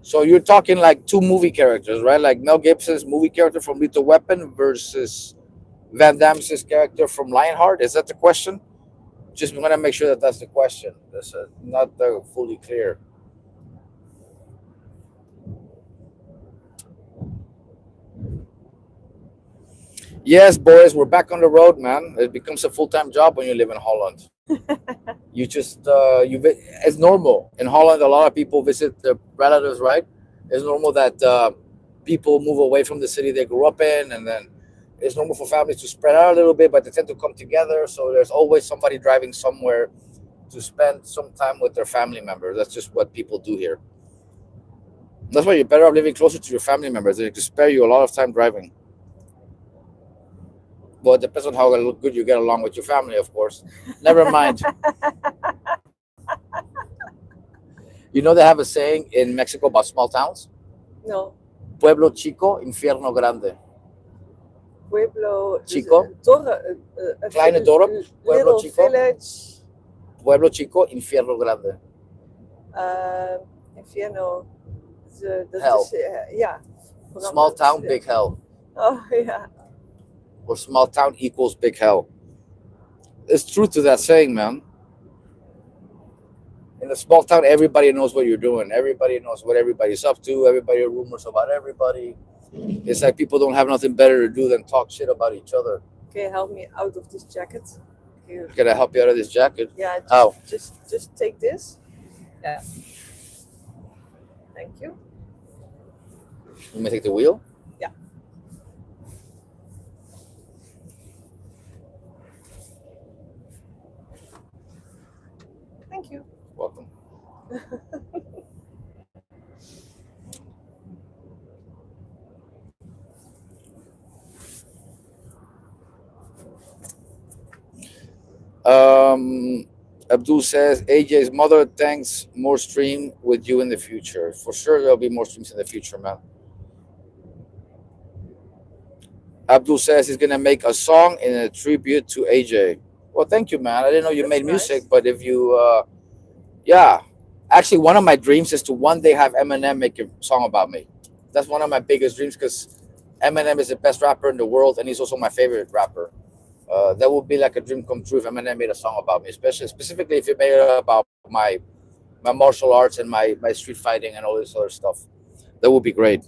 So you're talking like two movie characters, right? Like Mel Gibson's movie character from Lethal Weapon versus Van Damme's character from Lionheart? Is that the question? Just want to make sure that that's the question. That's not fully clear. Yes, boys, we're back on the road, man. It becomes a full-time job when you live in Holland. It's normal in Holland. A lot of people visit their relatives, right? It's normal that people move away from the city they grew up in, and then it's normal for families to spread out a little bit, but they tend to come together. So there's always somebody driving somewhere to spend some time with their family members. That's just what people do here. That's why you're better off living closer to your family members. They can spare you a lot of time driving. Well, it depends on how good you get along with your family, of course. Never mind. You know they have a saying in Mexico about small towns? No, Pueblo chico, infierno grande. Pueblo. Chico? A Kleine dorp, Pueblo little chico. village. Pueblo chico, infierno grande. Infierno. Hell. Ja. Small town, big hell. Oh, ja. Or small town equals big hell. There's truth to that saying, man. In a small town, everybody knows what you're doing. Everybody knows what everybody's up to. Everybody has rumors about everybody. It's like people don't have nothing better to do than talk shit about each other. Can you help me out of this jacket? Here. Can I help you out of this jacket? Yeah. How? Just take this. Yeah. Thank you. You may take the wheel? Yeah. Thank you. Welcome. Abdul says AJ's mother thanks more stream with you in the future. For sure, there'll be more streams in the future, man. Abdul says he's gonna make a song in a tribute to AJ. Well, thank you, man. I didn't know you made music, Nice. but if you, yeah, actually, one of my dreams is to one day have Eminem make a song about me. That's one of my biggest dreams because Eminem is the best rapper in the world, and he's also my favorite rapper. That would be like a dream come true if Eminem made a song about me, specifically if it made it about my martial arts and my street fighting and all this other stuff. That would be great.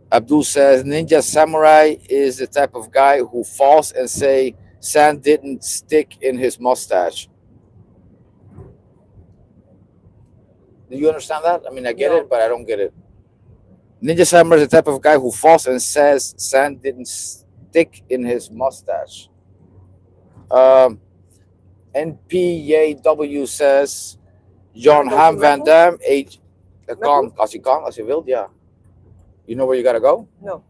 Abdul says Ninja Samurai is the type of guy who falls and say sand didn't stick in his mustache. Do you understand that? I mean, I get No. it, but I don't get it. Ninja Samurai is the type of guy who falls and says sand didn't stick in his mustache. NPAW says John Go Ham to Van Meppel? Dam, age. Meppel? Als je wilt, ja. You know where you gotta go? No.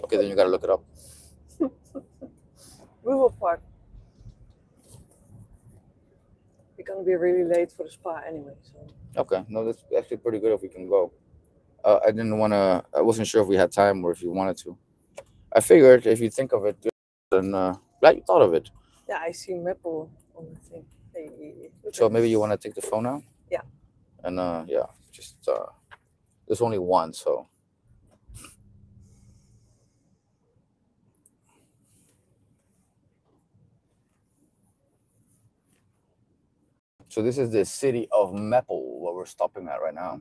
Okay, then you gotta look it up. We will park. We're gonna be really late for the spa anyway. So. Okay, no, that's actually pretty good if we can go. I didn't want to. I wasn't sure if we had time or if you wanted to. I figured if you think of it, then glad you thought of it. Yeah, I see Meppel on the thing. Hey, So maybe you want to take the phone out. Yeah. And yeah, just there's only one, so. So this is the city of Meppel, where we're stopping at right now.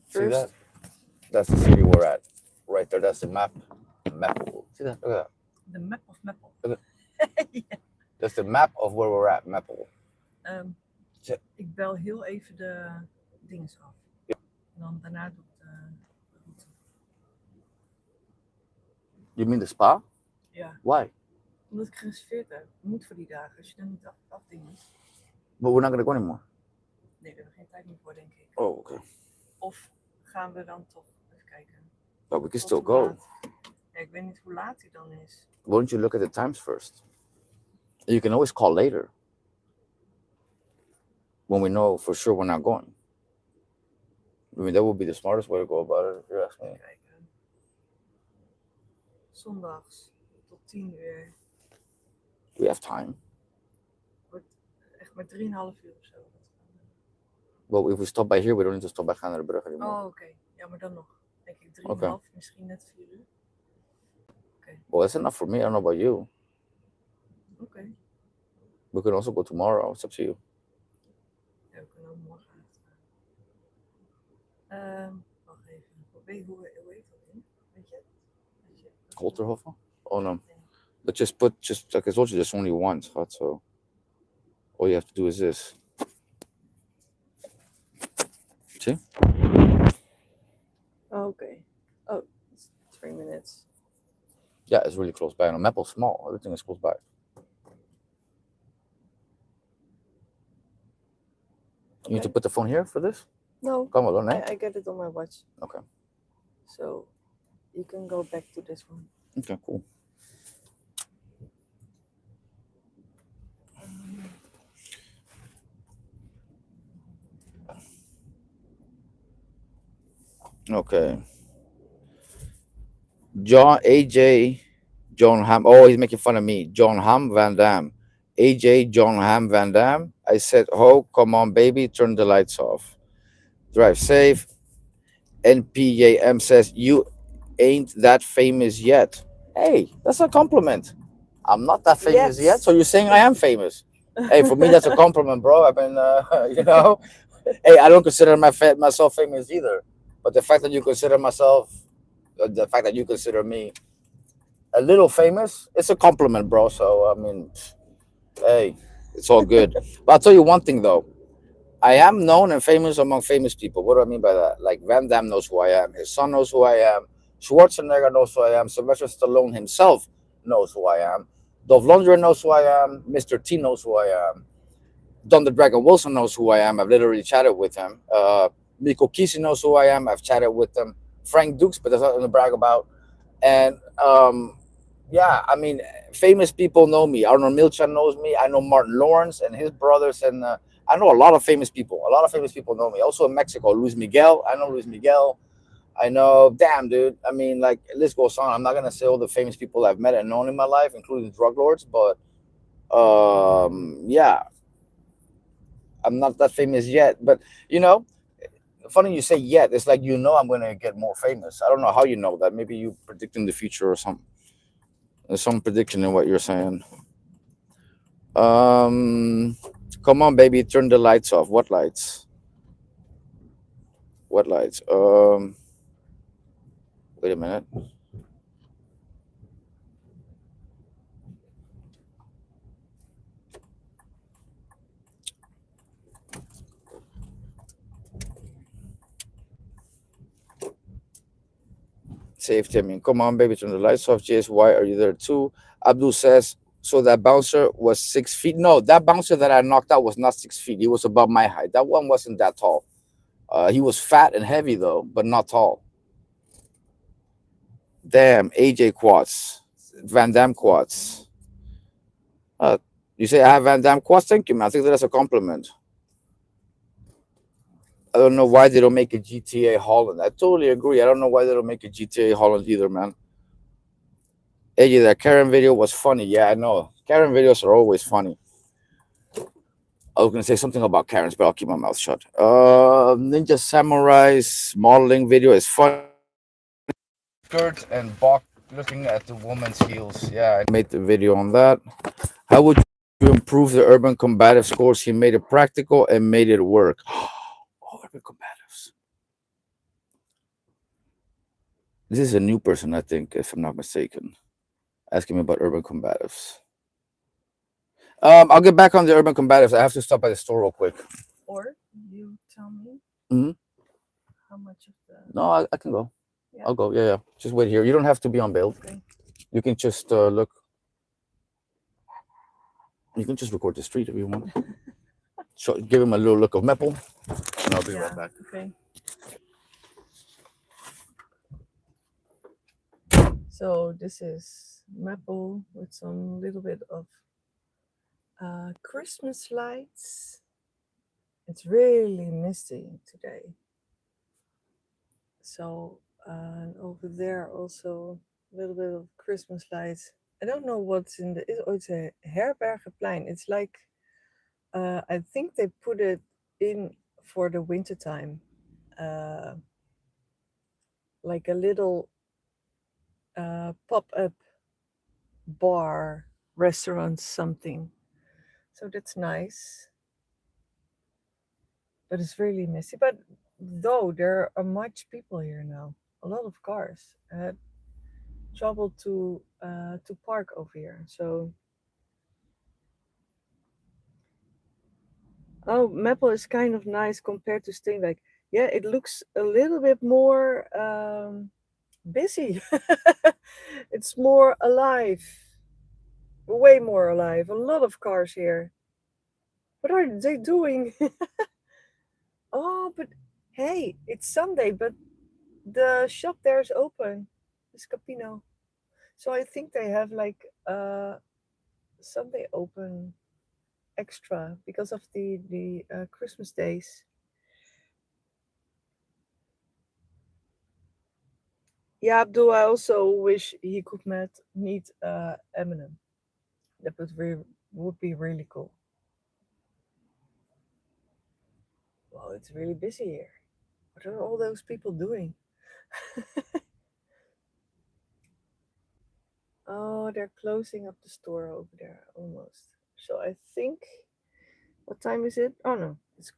See that? That's the city we're at. Right there, that's the map. Meppel. See that? Look at that. The map of Meppel. Yeah. That's the map of where we're at, Meppel. Ik bel heel even de dinges af. Ja. En dan daarna doe ik de route. You mean the spa? Ja. Why? Omdat ik gereserveerd heb. Moet voor die dagen. Als je dan niet afdingt. But we're not gonna go anymore. Nee, daar hebben we geen tijd meer voor, denk ik. Oh, okay. Of gaan we dan toch even kijken. But we can Tot still hoe go. laat. Ja, ik weet niet hoe laat die dan is. Why don't you look at the times first? You can always call later. When we know for sure we're not going. I mean, that would be the smartest way to go about it, if you ask me. Kijken. Zondags tot 10 uur. We have time. Wordt echt maar 3,5 uur of zo. Well, if we stop by here, we don't need to stop by Gaanderbrug anymore. Oh, oké. Ja, maar dan nog. Denk ik 3,5, Oké. misschien net 4 uur. Well, that's enough for me. I don't know about you. Oké. We can also go tomorrow. It's up to you. Ja, we kunnen ook morgen uitgaan. Wacht even. Hoe heet dat ding? Weet je? Holterhoffen? Oh no. But just like I told you, there's only one, schat. So all you have to do is this. See? Oh Okay. Oh, it's 3 minutes. Yeah, it's really close by. And Mapple's small. Everything is close by. You need to Okay. put the phone here for this? No, Come on, eh? I get it on my watch. Okay. So you can go back to this one. Okay, cool. Okay. John Ham. Oh, he's making fun of me. John Ham Van Dam. John Ham Van Dam. I said, oh, come on, baby, turn the lights off. Drive safe. NPAM says, you ain't that famous yet. Hey, that's a compliment. I'm not that famous yet. So you're saying I am famous. Hey, for me, that's a compliment, bro. I've been, hey, I don't consider myself famous either. But the fact that you consider the fact that you consider me a little famous, it's a compliment, bro. So, I mean, hey, it's all good. But I'll tell you one thing, though. I am known and famous among famous people. What do I mean by that? Like Van Damme knows who I am. His son knows who I am. Schwarzenegger knows who I am. Sylvester Stallone himself knows who I am. Dolph Lundgren knows who I am. Mr. T knows who I am. Don the Dragon Wilson knows who I am. I've literally chatted with him. Miko Kisi knows who I am. I've chatted with him. Frank Dukes, but there's nothing to brag about. And yeah, I mean, famous people know me. Arnold Milchan knows me. I know Martin Lawrence and his brothers, and I know a lot of famous people. A lot of famous people know me. Also in Mexico, Luis Miguel. I know Luis Miguel. I know, damn, dude. I mean, like, list goes on. I'm not gonna say all the famous people I've met and known in my life, including drug lords, but yeah, I'm not that famous yet. But you know, funny you say yet. It's like I'm gonna get more famous. I don't know how you know that. Maybe you predicting the future or something. There's some prediction in what you're saying. Um, Come on, baby, turn the lights off. What lights? What lights? Wait a minute. Save Timmy. Come on, baby, turn the lights off. JS, why are you there too? Abdul says, so that bouncer was 6 feet. No, that bouncer that I knocked out was not 6 feet. He was above my height. That one wasn't that tall. He was fat and heavy though, but not tall. Damn, AJ quads, Van Damme quads. Uh, you say I have Van Damme quads? Thank you, man. I think that's a compliment. I don't know why they don't make a GTA Holland. I totally agree. I don't know why they don't make a GTA Holland either, man. AJ, that Karen video was funny. Yeah, I know. Karen videos are always funny. I was gonna say something about Karens, but I'll keep my mouth shut. Ninja Samurai's modeling video is funny. Skirt and Bach looking at the woman's heels. Yeah, I made the video on that. How would you improve the urban combative scores? He made it practical and made it work. Oh, urban combatives. This is a new person, I think, if I'm not mistaken. Asking me about urban combatives. I'll get back on the urban combatives. I have to stop by the store real quick. Or you tell me Mhm. how much of the. No, I can go. Yeah. I'll go. Yeah. Just wait here. You don't have to be on bail. Okay. You can just look. You can just record the street if you want. Give him a little look of Meppel, and I'll be right back. Okay. So this is Maple with some little bit of Christmas lights. It's really misty today. So over there also a little bit of Christmas lights. I don't know what's in the. It's a Herbergenplein. It's like I think they put it in for the wintertime, like a little pop-up bar, restaurant, something. So that's nice. But it's really messy. But though there are much people here now, a lot of cars. I had trouble to park over here. So Maple is kind of nice compared to Steenwijk. yeah, it looks a little bit more busy. It's more alive, way more alive. A lot of cars here. What are they doing? Oh, but hey, it's Sunday, but the shop there is open. It's Capino. So I think they have like Sunday open extra because of the Christmas days. Yeah, Abdul, I also wish he could meet Eminem. That would be really cool. Well, it's really busy here. What are all those people doing? Oh, they're closing up the store over there almost. So I think, what time is it? Oh no, it's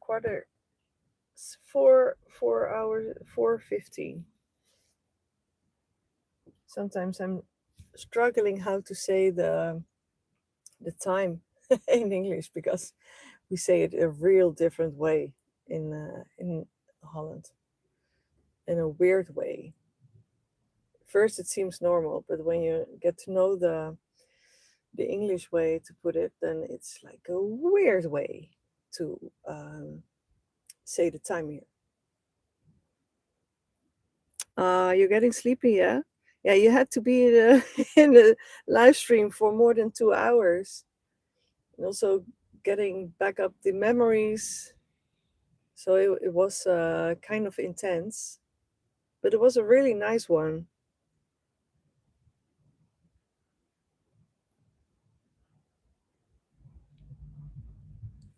it's 4 hours, 4:15. Sometimes I'm struggling how to say the time in English because we say it a real different way in Holland, in a weird way. First, it seems normal, but when you get to know the English way to put it, then it's like a weird way to say the time here. You're getting sleepy, yeah? Yeah, you had to be in the live stream for more than 2 hours. And also getting back up the memories. So it was kind of intense, but it was a really nice one.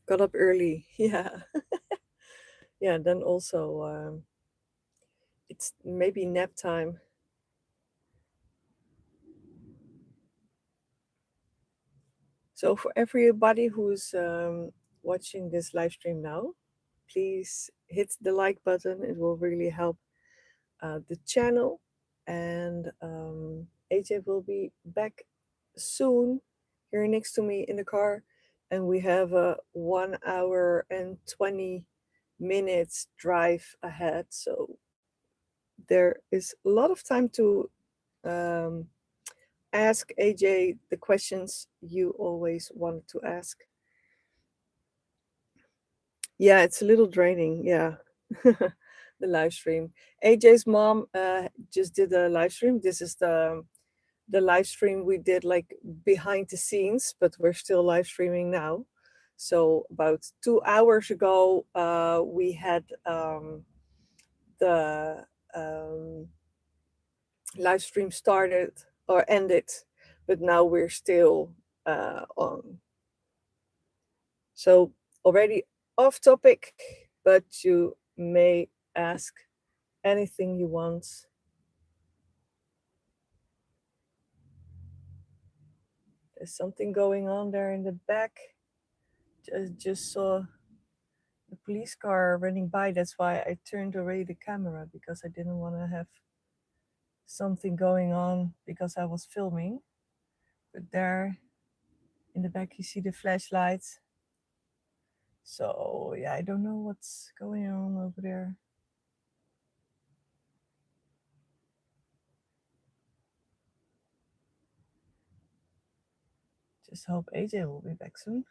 Got up early, yeah. Yeah, then also it's maybe nap time. So for everybody who's watching this live stream now, please hit the like button. It will really help the channel. And AJ will be back soon here next to me in the car. And we have a 1 hour and 20 minutes drive ahead. So there is a lot of time to um, ask AJ the questions you always wanted to ask. Yeah, it's a little draining. Yeah. The live stream. AJ's mom just did a live stream. This is the live stream we did like behind the scenes, but we're still live streaming now. So about 2 hours ago, we had the live stream started or ended, but now we're still on. So already off topic, but you may ask anything you want. There's something going on there in the back. Just saw the police car running by. That's why I turned away the camera, because I didn't want to have something going on because I was filming. But there in the back you see the flashlights. So yeah, I don't know what's going on over there. Just hope AJ will be back soon.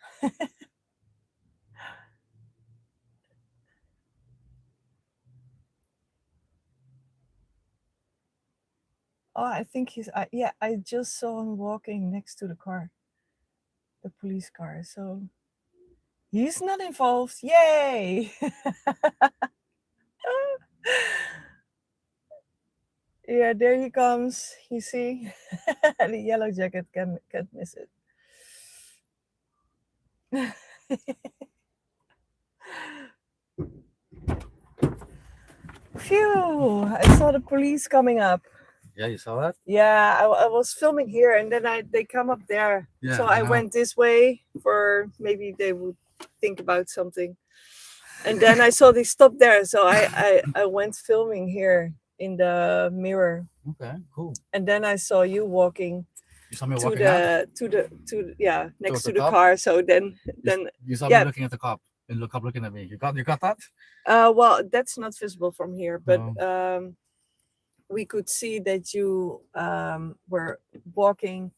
Oh, I think yeah, I just saw him walking next to the car, the police car. So he's not involved. Yay! Yeah, there he comes. You see, the yellow jacket can't miss it. Phew! I saw the police coming up. Yeah, you saw that? Yeah, I was filming here, and then they come up there. Yeah, so I I know. went this way for maybe they would think about something. And then I saw they stopped there, so I went filming here in the mirror. Okay, cool. And then I saw you walking You saw me to walking out? the to yeah, next Towards to the the cop? car. So then You saw yeah. me looking at the cop. And look up looking at me. You got that? Well, that's not visible from here, but No. we could see that you were walking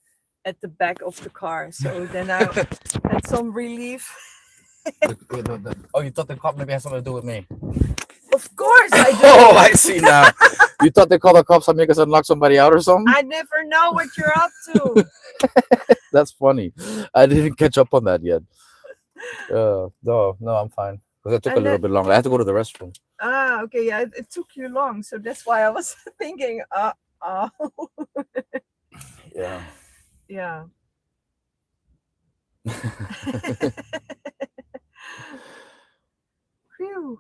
at the back of the car. So then I had some relief. Oh, you thought the cop maybe had something to do with me? Of course I do. Oh, I see now. You thought they called the cops on me because I knocked somebody out or something? I never know what you're up to. That's funny. I didn't catch up on that yet. No, I'm fine. Because it took a And little then- bit longer. I had to go to the restroom. Ah, okay, yeah, it took you long, so that's why I was thinking, Yeah. yeah. Phew.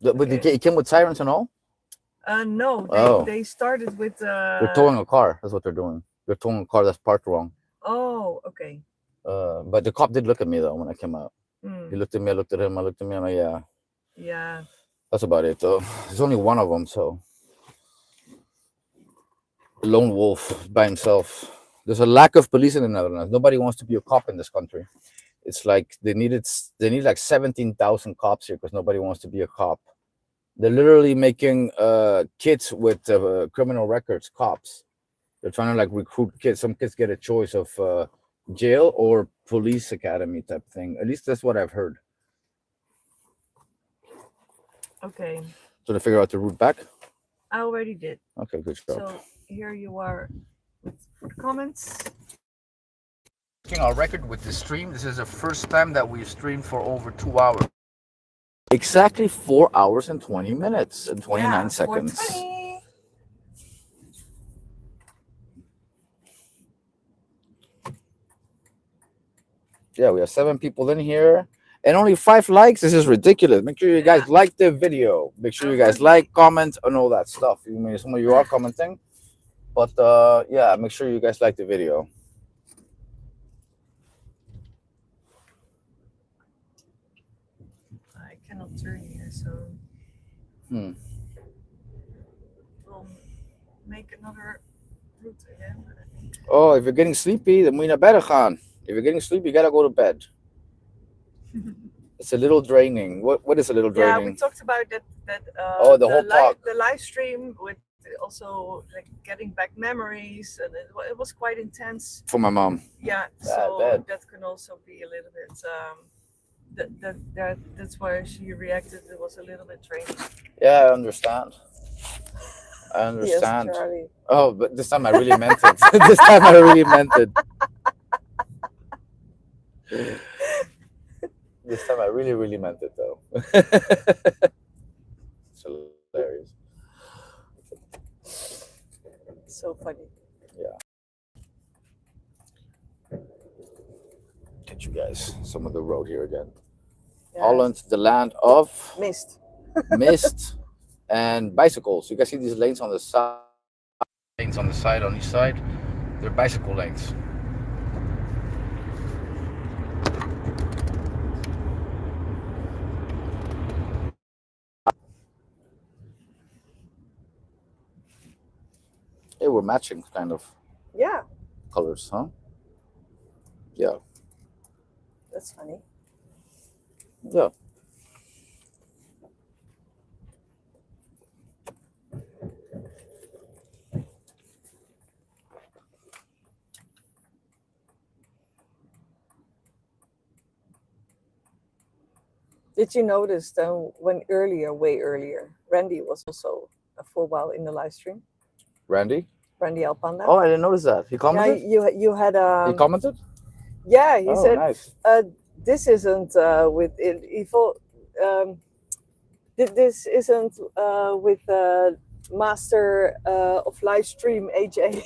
But it came with sirens and all? No, Oh. they started with They're towing a car. That's what they're doing. They're towing a car that's parked wrong. Oh, okay. But the cop did look at me though when I came out. Hmm. He looked at me. I looked at him. I looked at me. I'm like, yeah. Yeah. That's about it though. There's only one of them, so lone wolf by himself. There's a lack of police in the Netherlands. Nobody wants to be a cop in this country. It's like they need like 17,000 cops here because nobody wants to be a cop. They're literally making kids with criminal records cops. They're trying to like recruit kids. Some kids get a choice of jail or police academy type thing. At least that's what I've heard. Okay. So to figure out the route back. I already did. Okay, good job. So here you are for the comments. Checking our record with the stream. This is the first time that we've streamed for over 2 hours. Exactly 4 hours and 20 minutes and 29 seconds. 420. Yeah, we have 7 people in here and only 5 likes. This is ridiculous. Make sure you guys like the video. Make sure you guys like, comment, and all that stuff. You may some of you are commenting, but yeah, make sure you guys like the video. I cannot turn here, so Hmm. we'll make another route again. I think. Oh, if you're getting sleepy, then moet je naar bed gaan. If you're getting sleepy, you gotta go to bed. It's a little draining. What is a little Yeah, draining? we talked about that. Oh, the whole talk. The live stream with also like getting back memories, and it was quite intense. For my mom. Yeah, I so bet. that can also be a little bit. That's why she reacted. It was a little bit draining. Yeah, I understand. I understand. Yes, Charlie. Oh, but this time I really meant it. This time I really meant it. This time I really, really meant it, though. It's hilarious. So funny. Get you guys some of the road here again. Yeah. Holland, the land of Missed. mist and bicycles. You guys see these lanes on the side? Lanes on the side, on each side. They're bicycle lanes. They were matching kind of Yeah, colors, huh? Yeah. that's funny. Yeah. Did you notice that when way earlier, Randy was also for a while in the live stream? Randy? Randy Alpanda. Oh, I didn't notice that. He yeah, commented? you had He commented? yeah, he Oh, said nice. this isn't with evil. This isn't with Master of live stream AJ.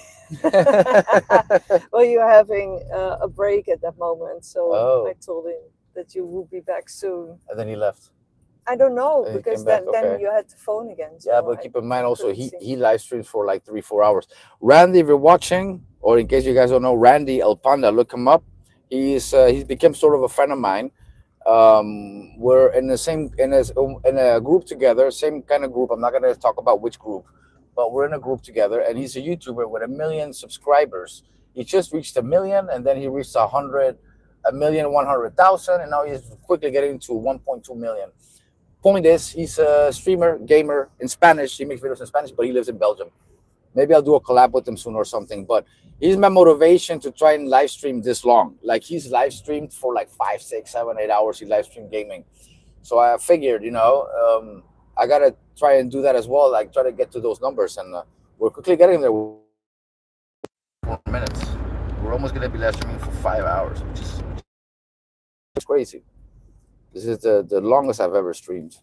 Well, you're having a break at that moment, so Oh. I told him that you will be back soon. And then he left. I don't know And he because came back, then okay. you had the phone again. Yeah, so but I keep in mind also couldn't see. he live streams for like 3-4 hours. Randy, if you're watching, or in case you guys don't know, Randy El Panda, look him up. He's become sort of a friend of mine. We're in a group together, same kind of group. I'm not gonna talk about which group, but we're in a group together, and he's a YouTuber with 1 million subscribers. He just reached 1 million, and then he reached 100 1,100,000, and now he's quickly getting to 1.2 million. Point is, he's a streamer, gamer in Spanish. He makes videos in Spanish, but he lives in Belgium. Maybe I'll do a collab with him soon or something. But he's my motivation to try and live stream this long. Like he's live streamed for like 5, 6, 7, 8 hours. He live streamed gaming. So I figured, I gotta try and do that as well. Like try to get to those numbers, and we're quickly getting there. 4 minutes. We're almost gonna be live streaming for 5 hours, which is crazy. This is the longest I've ever streamed,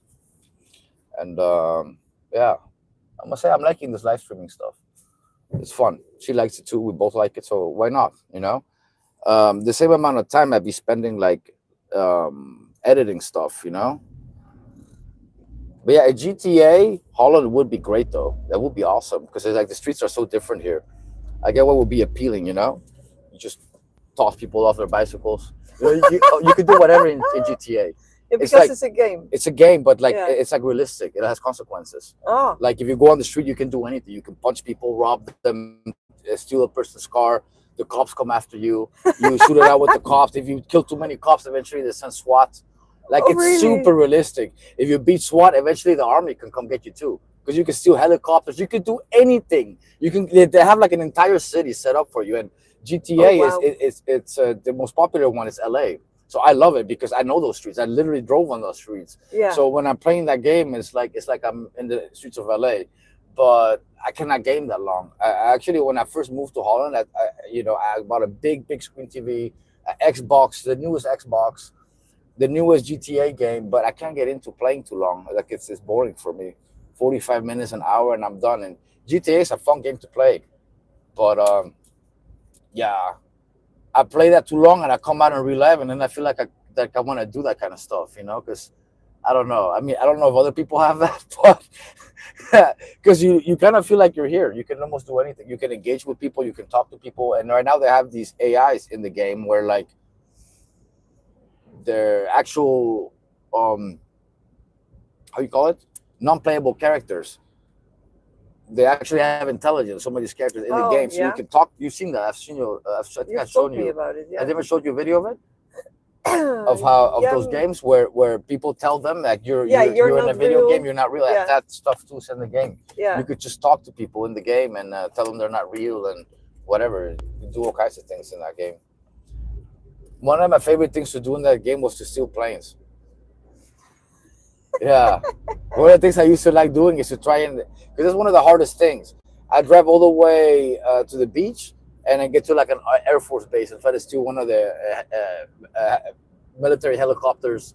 and yeah, I must say I'm liking this live streaming stuff. It's fun. She likes it too. We both like it, so why not? The same amount of time I'd be spending like editing stuff, But yeah, a GTA Holland would be great though. That would be awesome because it's like the streets are so different here. I get what would be appealing, You just toss people off their bicycles. You could do whatever in GTA. Yeah, because like- it's a game. It's a game, but like Yeah. it's like realistic. It has consequences. Oh, Like if you go on the street, you can do anything. You can punch people, rob them, steal a person's car. The cops come after you. You shoot it out with the cops. If you kill too many cops, eventually they send SWAT. Like Oh, it's really? super realistic. If you beat SWAT, eventually the army can come get you too. Because you can steal helicopters. You can do anything. They have like an entire city set up for you. And GTA Oh, wow. is the most popular one is LA. So I love it because I know those streets. I literally drove on those streets. yeah. So when I'm playing that game, it's like I'm in the streets of LA, but I cannot game that long. I actually, when I first moved to Holland, I bought a big screen TV, Xbox, the newest Xbox, the newest GTA game, but I can't get into playing too long. Like it's boring for me. 45 minutes, an hour, and I'm done. And GTA is a fun game to play, but yeah. I play that too long and I come out and relive, and then I feel like I want to do that kind of stuff, because I don't know. I mean, I don't know if other people have that, but because you kind of feel like you're here. You can almost do anything. You can engage with people. You can talk to people. And right now they have these AIs in the game where like they're actual, how you call it? Non-playable characters. They actually have intelligence. Some of these characters in the Oh, game, so you yeah? can talk. You've seen that. I've seen you. I think You've I've shown told me you. about it. I Yeah. never showed you a video of it. Of those games where people tell them that you're in a not video real. game, you're not real. Yeah. That stuff too is in the game. Yeah. You could just talk to people in the game and tell them they're not real and whatever. You do all kinds of things in that game. One of my favorite things to do in that game was to steal planes. Yeah, one of the things I used to like doing is to try and, because it's one of the hardest things. I drive all the way to the beach and then get to like an Air Force base and try to steal one of the military helicopters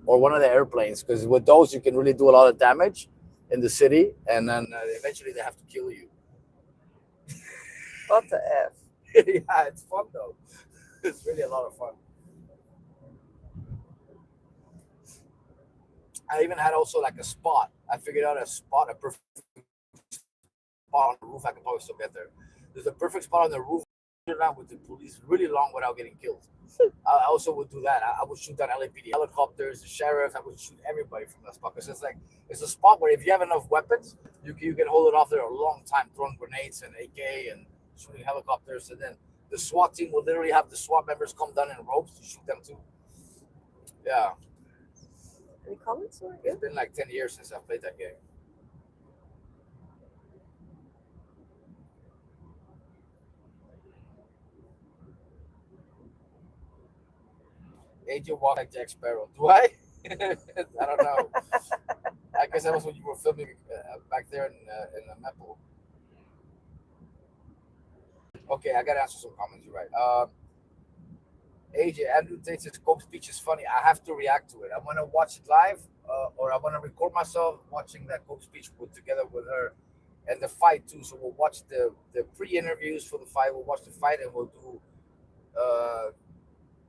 or one of the airplanes, because with those you can really do a lot of damage in the city, and then eventually they have to kill you. What the F? Yeah, it's fun though. It's really a lot of fun. I even had also like a spot. I figured out a perfect spot on the roof. I could probably still get there. There's a perfect spot on the roof around with the police really long without getting killed. I also would do that. I would shoot down LAPD helicopters, the sheriff. I would shoot everybody from that spot, because it's a spot where if you have enough weapons, you can hold it off there a long time, throwing grenades and AK and shooting helicopters. And then the SWAT team will literally have the SWAT members come down in ropes to shoot them too. Yeah. Any comments? Or It's been like 10 years since I've played that game. AJ walk like Jack Sparrow. Do I? I don't know. I guess that was when you were filming back there in Meppel. Okay, I gotta answer some comments. You're right. AJ, Andrew thinks his Coke speech is funny. I have to react to it. I want to watch it live, or I want to record myself watching that Coke speech together with her, and the fight too. So we'll watch the pre-interviews for the fight. We'll watch the fight, and we'll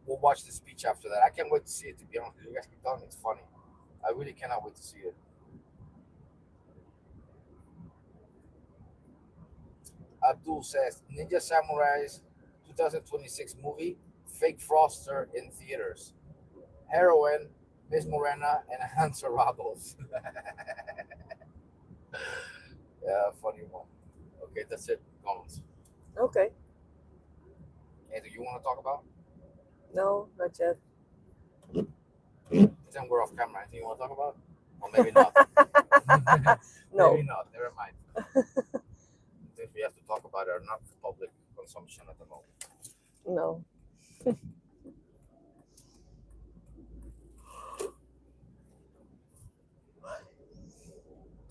watch the speech after that. I can't wait to see it. To be honest, you guys keep telling me it's funny. I really cannot wait to see it. Abdul says Ninja Samurai's 2026 movie. Fake Froster in theaters. Heroin, Miss Morena, and Hansa Ramos. Yeah, funny one. Okay, that's it. Comments. Okay. Anything you want to talk about? No, not yet. Then we're off camera. Anything you want to talk about? Or maybe not. No. Maybe not. Never mind. Things we have to talk about are not for public consumption at the moment. No.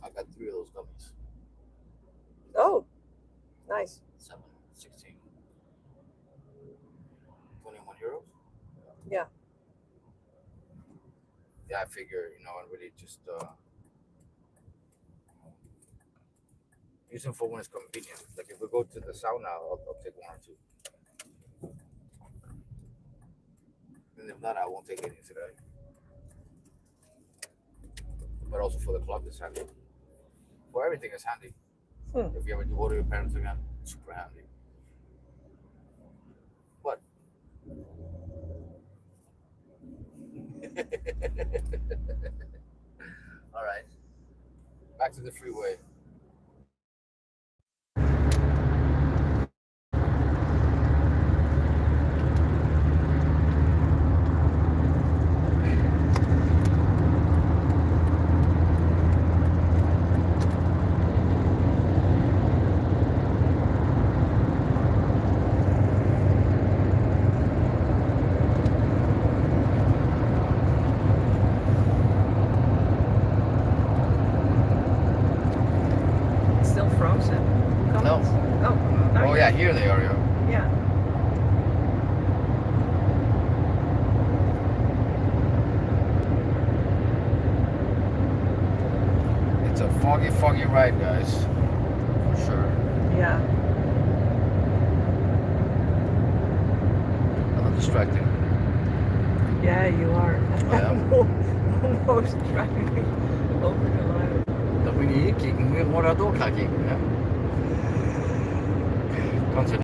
I got 3 of those gummies. Oh, nice. 7, 16, 21 euros. Yeah. Yeah, I figure, I really just use them for when it's convenient. Like if we go to the sauna, I'll take 1 or 2. And if not, I won't take any today. But also for the club, it's handy. For everything, it's handy. If you ever do go to your parents again, it's super handy. What? All right. Back to the freeway. Still frozen? No. Oh. Oh yeah, here they are. Yeah. It's a foggy ride, guys. For sure. Yeah. A little distracting. Yeah, you are. Yeah. Almost driving me over the line. Da bin ich gegen Morador gegen, ja. Kannst du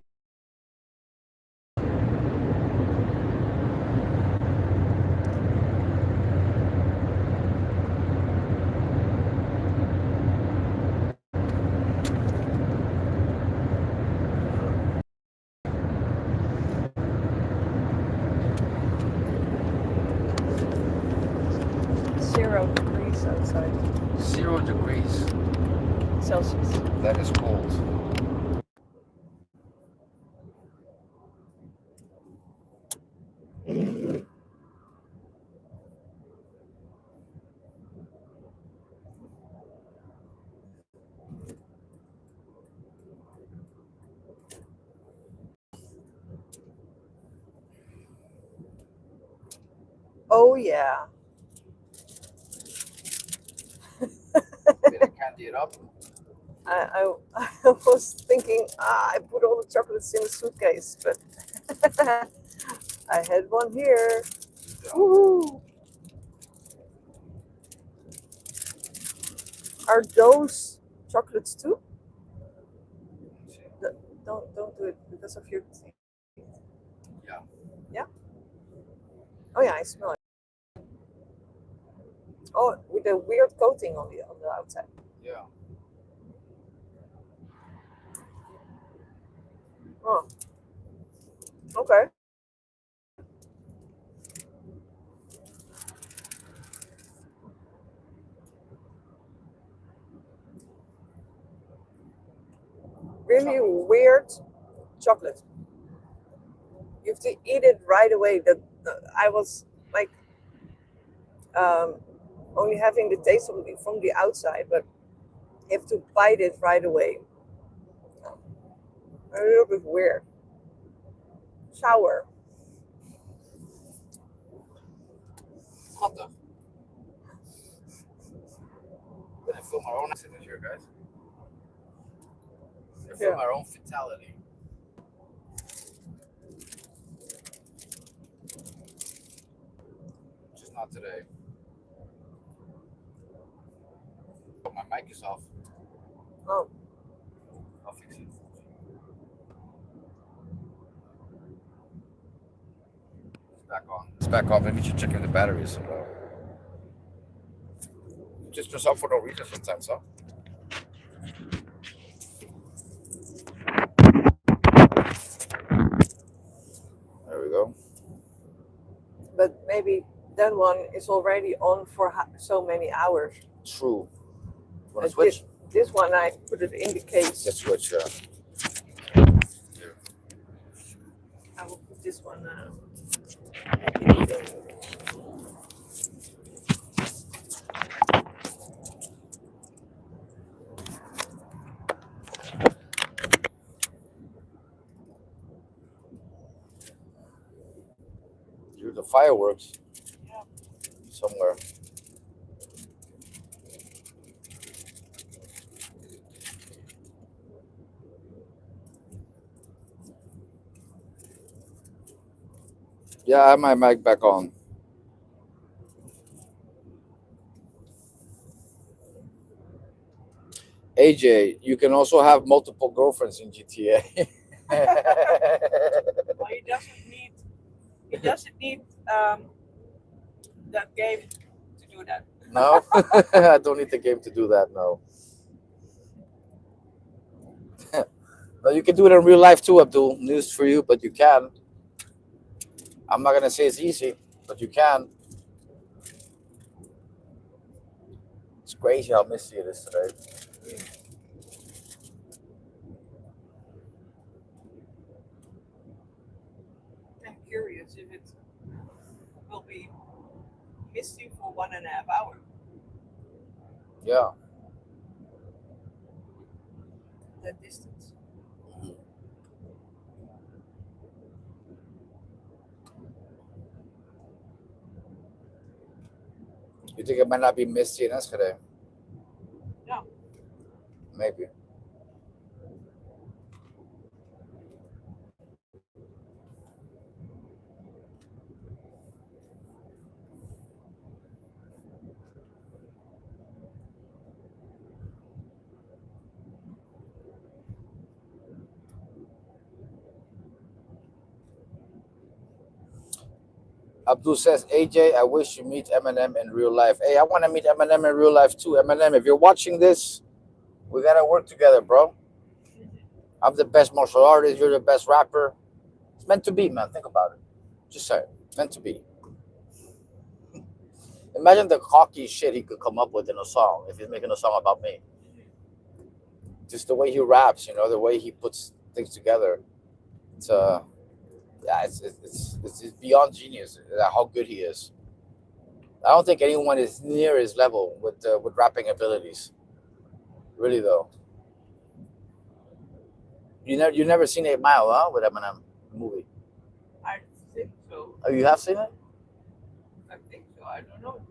Zero degrees outside. 0 degrees. Celsius. That is cold. Oh yeah. Did I candy it up? I was thinking, I put all the chocolates in a suitcase, but I had one here. Woohoo! Are those chocolates too? Don't do it because of your teeth. Yeah. Yeah. Oh yeah, I smell it. Oh, with a weird coating on the outside. Yeah. Oh. Okay. Really weird chocolate. You have to eat it right away. I was like only having the taste of it from the outside, but you have to bite it right away. A little bit weird. Sour. What the? We're gonna film our own accident here, guys. We're gonna film our own fatality. Just not today. But my mic is off. Oh. I'll fix it. It's back on. It's back on. Maybe you should check in the batteries. Just turns off for no reason sometimes, huh? There we go. maybe that one is already on for so many hours. True. Want Uh, to switch? This one I put it in the case. Let's switch. I will put this one in the thing. Hear the fireworks Yeah. somewhere. Yeah, I have my mic back on. AJ, you can also have multiple girlfriends in GTA. Well, he doesn't need that game to do that. No, I don't need the game to do that. No. No, you can do it in real life too, Abdul. News for you, but you can. I'm not gonna say it's easy, but you can. It's crazy how misty it is today. I'm curious if it will be misty for 1.5 hours. Yeah. That distance. You think it might not be misty in Enschede? No. Maybe. Abdul says, AJ, I wish you meet Eminem in real life. Hey, I want to meet Eminem in real life too. Eminem, if you're watching this, we got to work together, bro. I'm the best martial artist. You're the best rapper. It's meant to be, man. Think about it. Just say it. Meant to be. Imagine the cocky shit he could come up with in a song if he's making a song about me. Just the way he raps, the way he puts things together. It's yeah, it's beyond genius how good he is. I don't think anyone is near his level with rapping abilities. Really though. You never seen 8 Mile, huh? With Eminem movie. I think so. Oh, you have seen it? I think so. I don't know.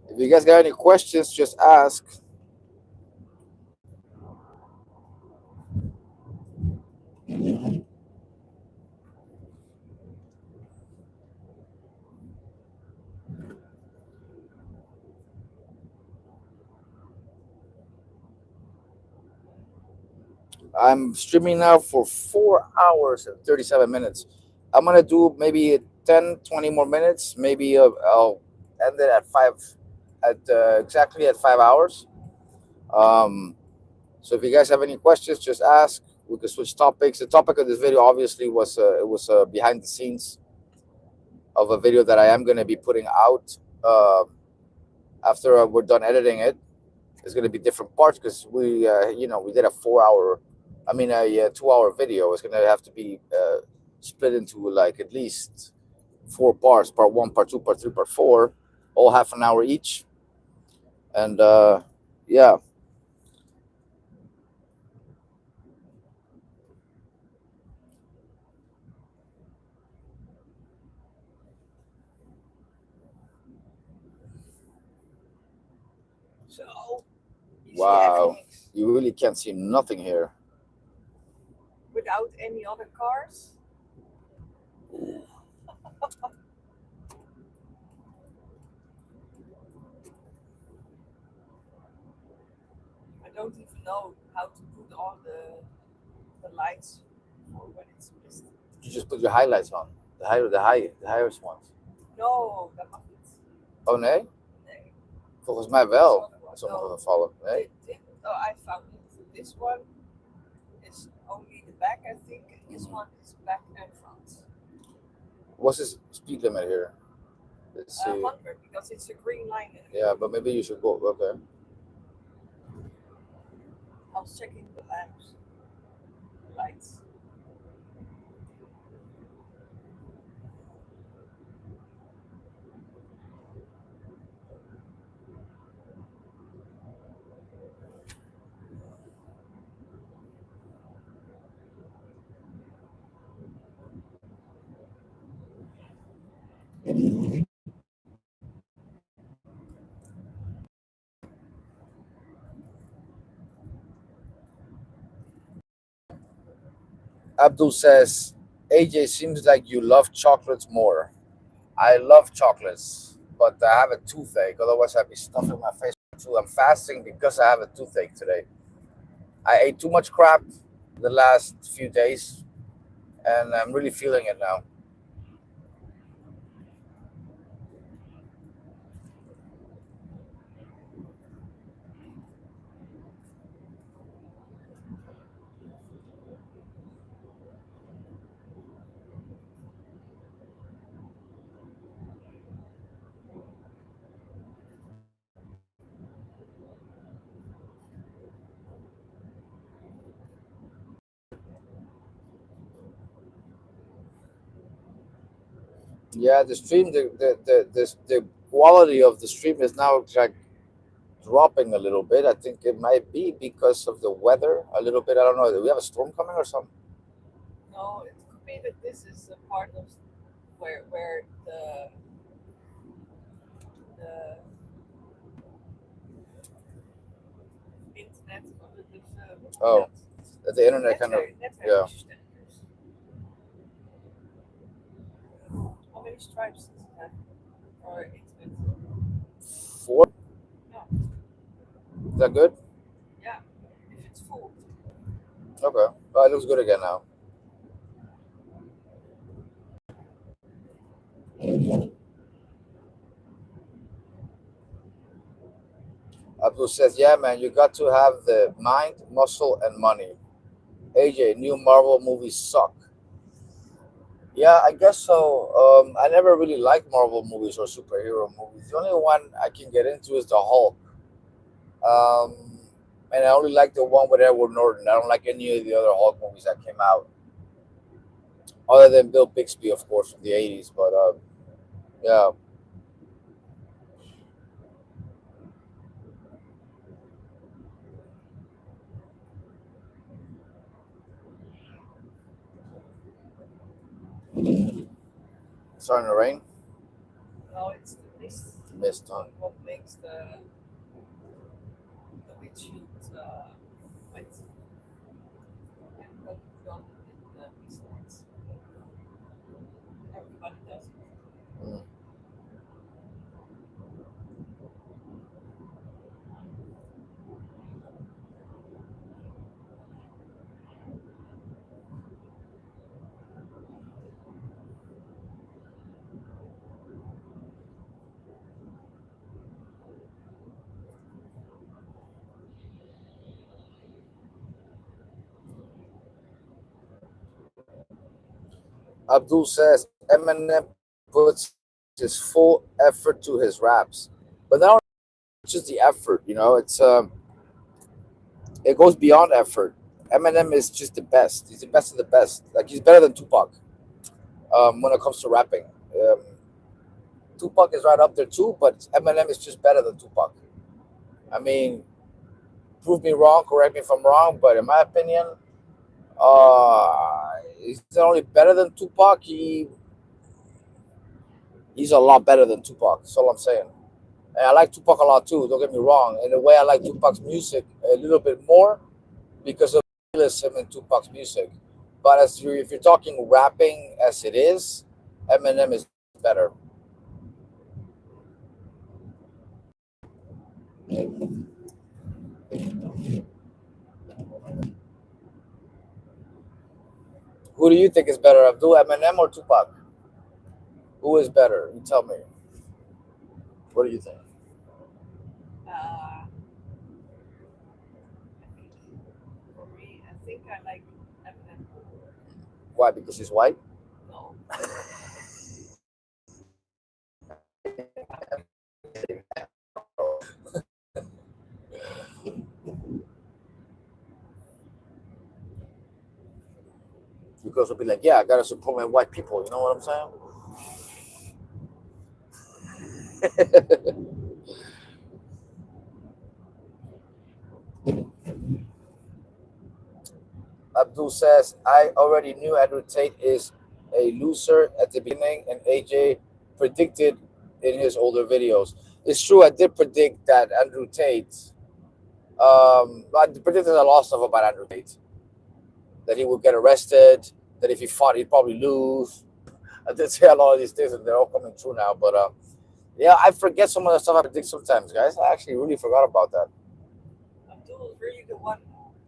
If you guys got any questions, just ask. I'm streaming now for 4 hours and 37 minutes. I'm going to do maybe 10, 20 more minutes. Maybe I'll end it at 5, exactly at 5 hours. So if you guys have any questions, just ask. We could switch topics. The topic of this video obviously was behind the scenes of a video that I am going to be putting out after we're done editing it. It's going to be different parts because we did a 2-hour video. It's going to have to be split into like at least 4 parts: part 1, part 2, part 3, part 4, all half an hour each. And yeah. So, Wow, you really can't see nothing here. Without any other cars? I don't even know how to put on the lights for when it's missed. You just put your highlights on, the highest ones. No, that mag niet. Oh, nee? Nee. Volgens mij wel. Sommige gevallen. Nee? I found it. This one is only the back, I think. This one is back and front. What's his speed limit here? Let's see. 100 because it's a green line. Yeah, but maybe you should go. Okay. I was checking the lamps, lights. Abdul says, AJ, seems like you love chocolates more. I love chocolates, but I have a toothache. Otherwise, I'd be stuffing my face too. I'm fasting because I have a toothache today. I ate too much crap the last few days, and I'm really feeling it now. Yeah, the stream, the quality of the stream is now like dropping a little bit. I think it might be because of the weather a little bit. I don't know. Do we have a storm coming or something? No, it could be that this is a part of where the internet Oh, the internet kind of, yeah. How many stripes does it have? Or internet? 4. No. Is that good? Yeah, if it's full. Okay. Oh, it looks good again now. Abdul says, yeah, man, you got to have the mind, muscle, and money. AJ, new Marvel movies suck. Yeah, I guess so. I never really liked Marvel movies or superhero movies. The only one I can get into is the Hulk. Um, and I only like the one with Edward Norton. I don't like any of the other Hulk movies that came out, other than Bill Bixby, of course, from the '80s. But yeah, it's starting to rain. No, it's the mist. Mist, huh? What makes the windshield wet. And what done in the mist lights. Everybody does it. Mm. Abdul says Eminem puts his full effort to his raps, but not just the effort. It goes beyond effort. Eminem is just the best. He's the best of the best. Like he's better than Tupac when it comes to rapping. Um, Tupac is right up there too, but Eminem is just better than Tupac. I mean, prove me wrong, correct me if I'm wrong, but in my opinion, he's not only better than Tupac, he's a lot better than Tupac. That's all I'm saying. And I like Tupac a lot too. Don't get me wrong. In a way, I like Tupac's music a little bit more because of realism in Tupac's music. But if you're talking rapping as it is, Eminem is better. Who do you think is better, Abdul, Eminem or Tupac? Who is better? You tell me. What do you think? think I like Eminem. Why? Because he's white? No. Because he'll be like, yeah, I gotta support my white people. You know what I'm saying? Abdul says, I already knew Andrew Tate is a loser at the beginning, and AJ predicted in his older videos. It's true, I did predict that Andrew Tate, I predicted a lot of stuff about Andrew Tate. That he would get arrested, that if he fought, he'd probably lose. I did say a lot of these things, and they're all coming true now. But yeah, I forget some of the stuff I predict sometimes, guys. I actually really forgot about that. Abdul is really the one.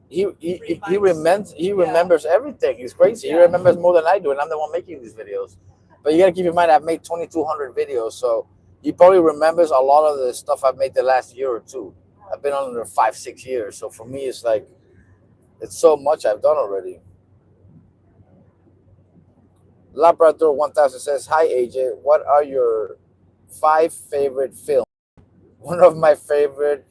He Yeah. remembers everything. He's crazy. He Yeah. remembers more than I do, and I'm the one making these videos. But you gotta keep in mind, I've made 2,200 videos, so he probably remembers a lot of the stuff I've made the last year or two. I've been on there 5-6 years, so for me, it's like it's so much I've done already. Labrador 1000 says, "Hi AJ, what are your 5 favorite films?" One of my favorite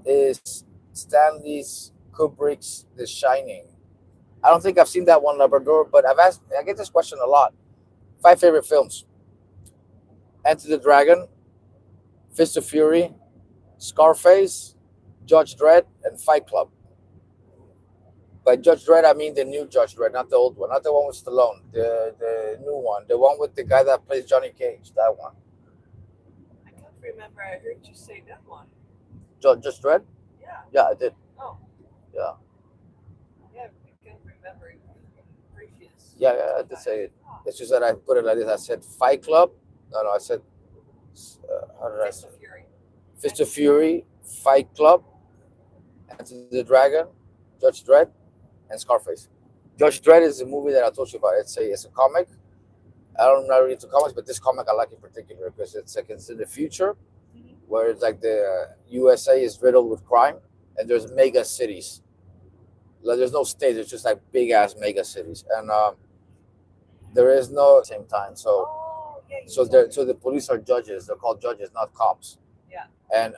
is Stanley Kubrick's The Shining. I don't think I've seen that one, Labrador, but I get this question a lot. 5 favorite films: Enter the Dragon, Fist of Fury, Scarface, Judge Dredd, and Fight Club. By Judge Dredd, I mean the new Judge Dredd, not the old one, not the one with Stallone, the new one, the one with the guy that plays Johnny Cage, that one. I can't remember. I heard you say that one. Judge Dredd? Yeah. Yeah, I did. Oh. Yeah. Yeah, I can't remember it previous. Yeah, I did say it. It's just that I put it like this. I said Fight Club. No, I said, how did I say? Fist of Fury. Fist of Fury, Fight Club, Enter the Dragon, Judge Dredd, and Scarface. Judge Dredd is a movie that I told you about. It's a comic. I don't know really into comics, but this comic I like in particular because it's like it's in the future, where it's like the USA is riddled with crime, and there's mega cities. Like there's no states; it's just like big ass mega cities, and there is no same time. So Oh, yeah, so the police are judges. They're called judges, not cops. Yeah. And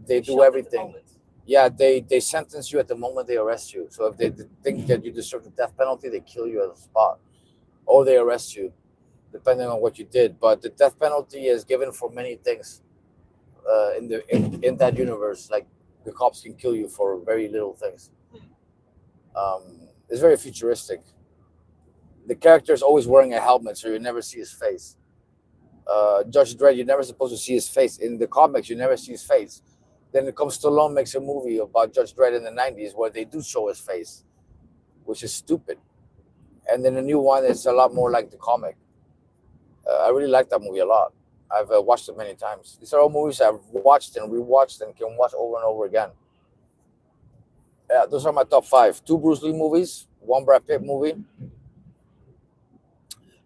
they do Shot at the everything. moment. Yeah, they sentence you at the moment they arrest you. So if they think that you deserve the death penalty, they kill you on the spot, or they arrest you, depending on what you did. But the death penalty is given for many things in that universe. Like the cops can kill you for very little things. It's very futuristic. The character is always wearing a helmet, so you never see his face. Judge Dredd, you're never supposed to see his face. In the comics, you never see his face. Then it comes Stallone makes a movie about Judge Dredd in the 90s where they do show his face, which is stupid. And then the new one is a lot more like the comic. I really like that movie a lot. I've watched it many times. These are all movies I've watched and rewatched and can watch over and over again. Yeah, those are my top 5. 2 Bruce Lee movies, 1 Brad Pitt movie.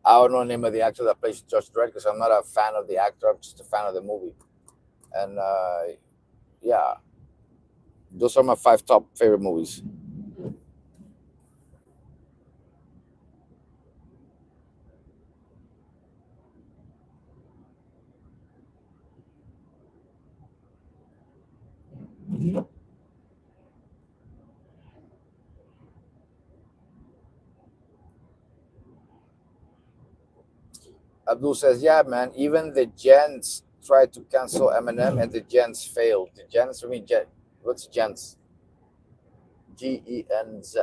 I don't know the name of the actor that plays Judge Dredd because I'm not a fan of the actor. I'm just a fan of the movie. And yeah, those are my 5 top favorite movies. Abdul says, yeah, man, even the Gents tried to cancel Eminem and the Gents failed. The Gents, I mean, what's Gents? Genz. Ganz.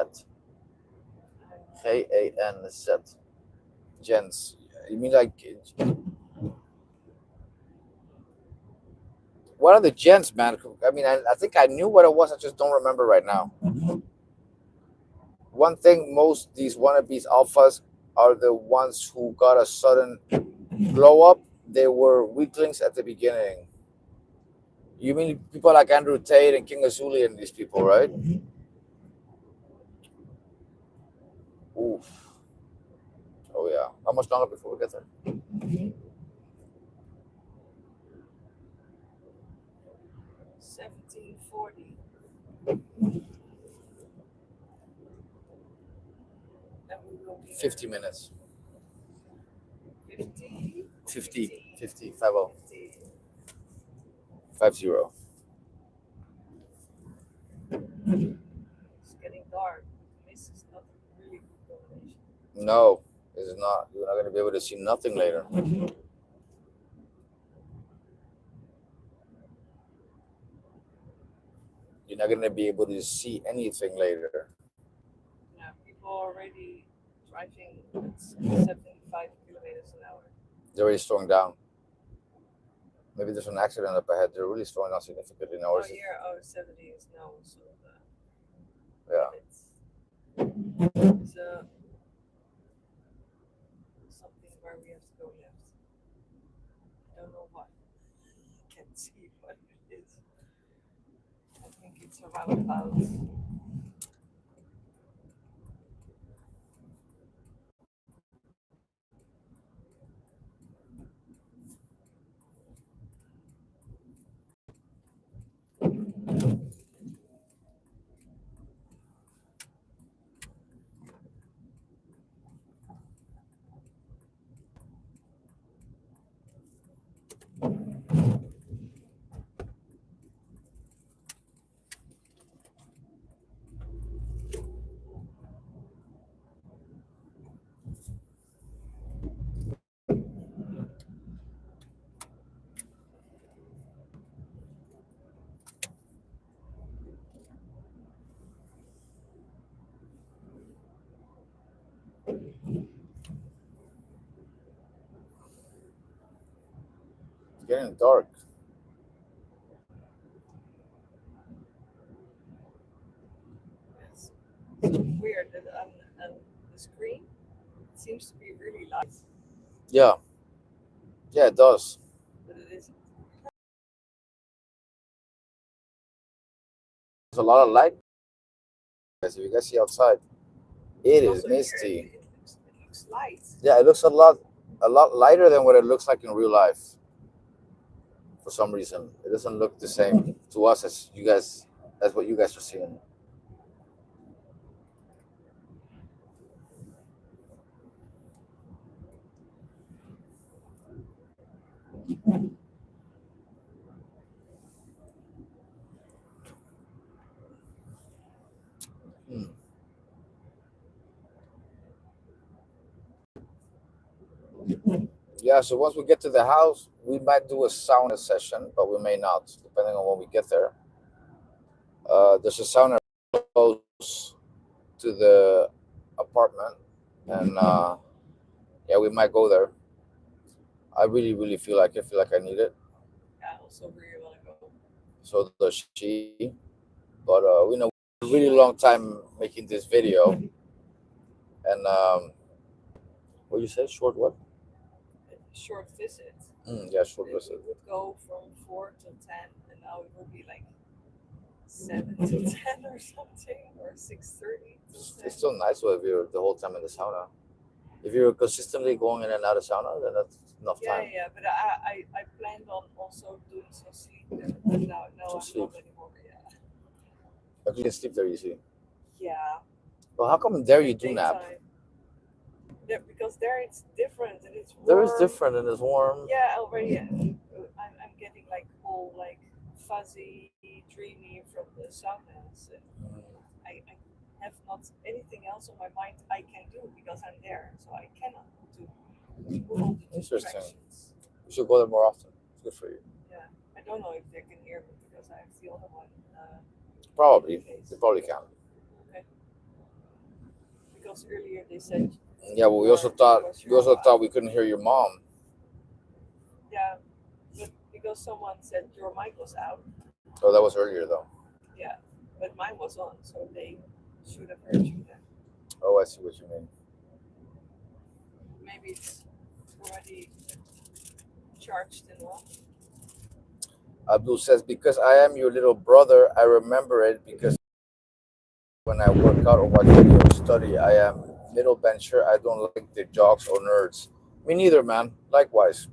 Gents. You mean like, what are the Gents, man? I mean, I think I knew what it was, I just don't remember right now. One thing, most these wannabes alphas are the ones who got a sudden blow up. They were weaklings at the beginning. You mean people like Andrew Tate and King Azuli and these people, right? Oof. Oh yeah. How much longer before we get there? 1740. 50 minutes. 50? 50. 50. 50. 50. 50. It's getting dark. Mist is not a really good combination. No, it's not. You're not going to be able to see nothing later. You're not going to be able to see anything later. Yeah, people are already driving at 75 kilometers an hour. They're already slowing down. Maybe there's an accident up ahead. They're really slowing down significantly now. Oh, here our 70 is now also the Yeah. It's something where we have to go left. I don't know why. I can't see what it is. I think it's a roundabout. It's getting dark. It's weird that on the screen it seems to be really light, Yeah. Yeah, it does. but it isn't. There's a lot of light. As you guys see outside, it is Also here, misty. it looks light. Yeah, it looks a lot lighter than what it looks like in real life. For some reason, it doesn't look the same to us as you guys, as what you guys are seeing. Yeah, so once we get to the house, we might do a sauna session, but we may not, depending on when we get there. There's a sauna close to the apartment, and yeah, we might go there. I really feel like I need it. Yeah, I also really want to go. So does she. But we know a really long time making this video, and what you say? Short what? Short visit. Yeah, short We visit. would go from 4 to 10, and now it will be like 7 to 10 or something, or 6:30 to 10. It's still nice if you're the whole time in the sauna. If you're consistently going in and out of sauna, then that's enough time. Yeah, but I planned on also doing some sleep there, but now Some I'm sleep. not anymore. Yeah. But you can sleep there easy. Yeah. Well, how come there you do nap? Daytime. There, because there it's different and it's warm. There is different and it's warm. Yeah, already I'm getting like whole like fuzzy, dreamy from the saunas. I have not anything else on my mind I can do because I'm there, so I cannot do all the Interesting. distractions. You should go there more often. It's good for you. Yeah, I don't know if they can hear me because I have the other one. Probably. They probably can. Okay. Because earlier they said. Yeah, but we also thought we couldn't hear your mom. Yeah, but because someone said your mic was out. Oh, that was earlier though. Yeah, but mine was on, so they should have heard you then. Oh, I see what you mean. Maybe it's already charged and on. Abdul says, because I am your little brother, I remember it because when I work out or watch video or study, I am middle bencher. I don't like the jocks or nerds. Me neither, man. Likewise.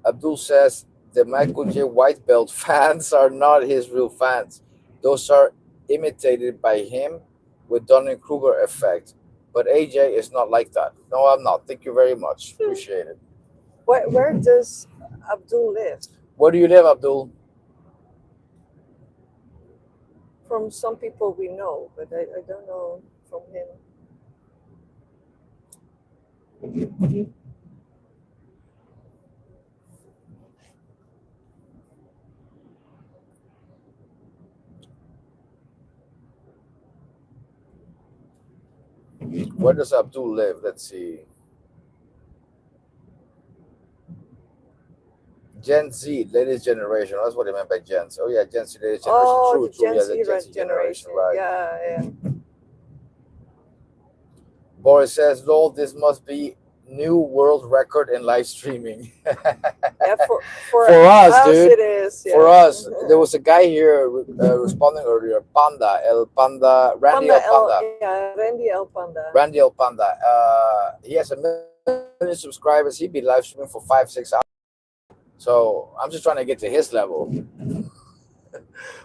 Abdul says, the Michael J. White belt fans are not his real fans. Those are imitated by him with Dunning-Kruger effect. but AJ is not like that. No, I'm not. Thank you very much. Appreciate it. Where does Abdul live? Where do you live, Abdul? From some people we know, but I don't know from him. Where does Abdul live? Let's see. Gen Z, latest generation. That's what he meant by Gen Z. Oh yeah, Gen Z, latest generation. Oh, True, the true. Gen Yeah, Z the Gen Z generation. right? Yeah. Boris says, "Lol, this must be new world record in live streaming." Yeah, for For us, dude. it is. Yeah. For us, there was a guy here responding earlier. Panda, El Panda, Randy El Panda, yeah, Randy El Panda. Randy El Panda. He has 1 million subscribers. He'd be live streaming for 5-6 hours. So I'm just trying to get to his level.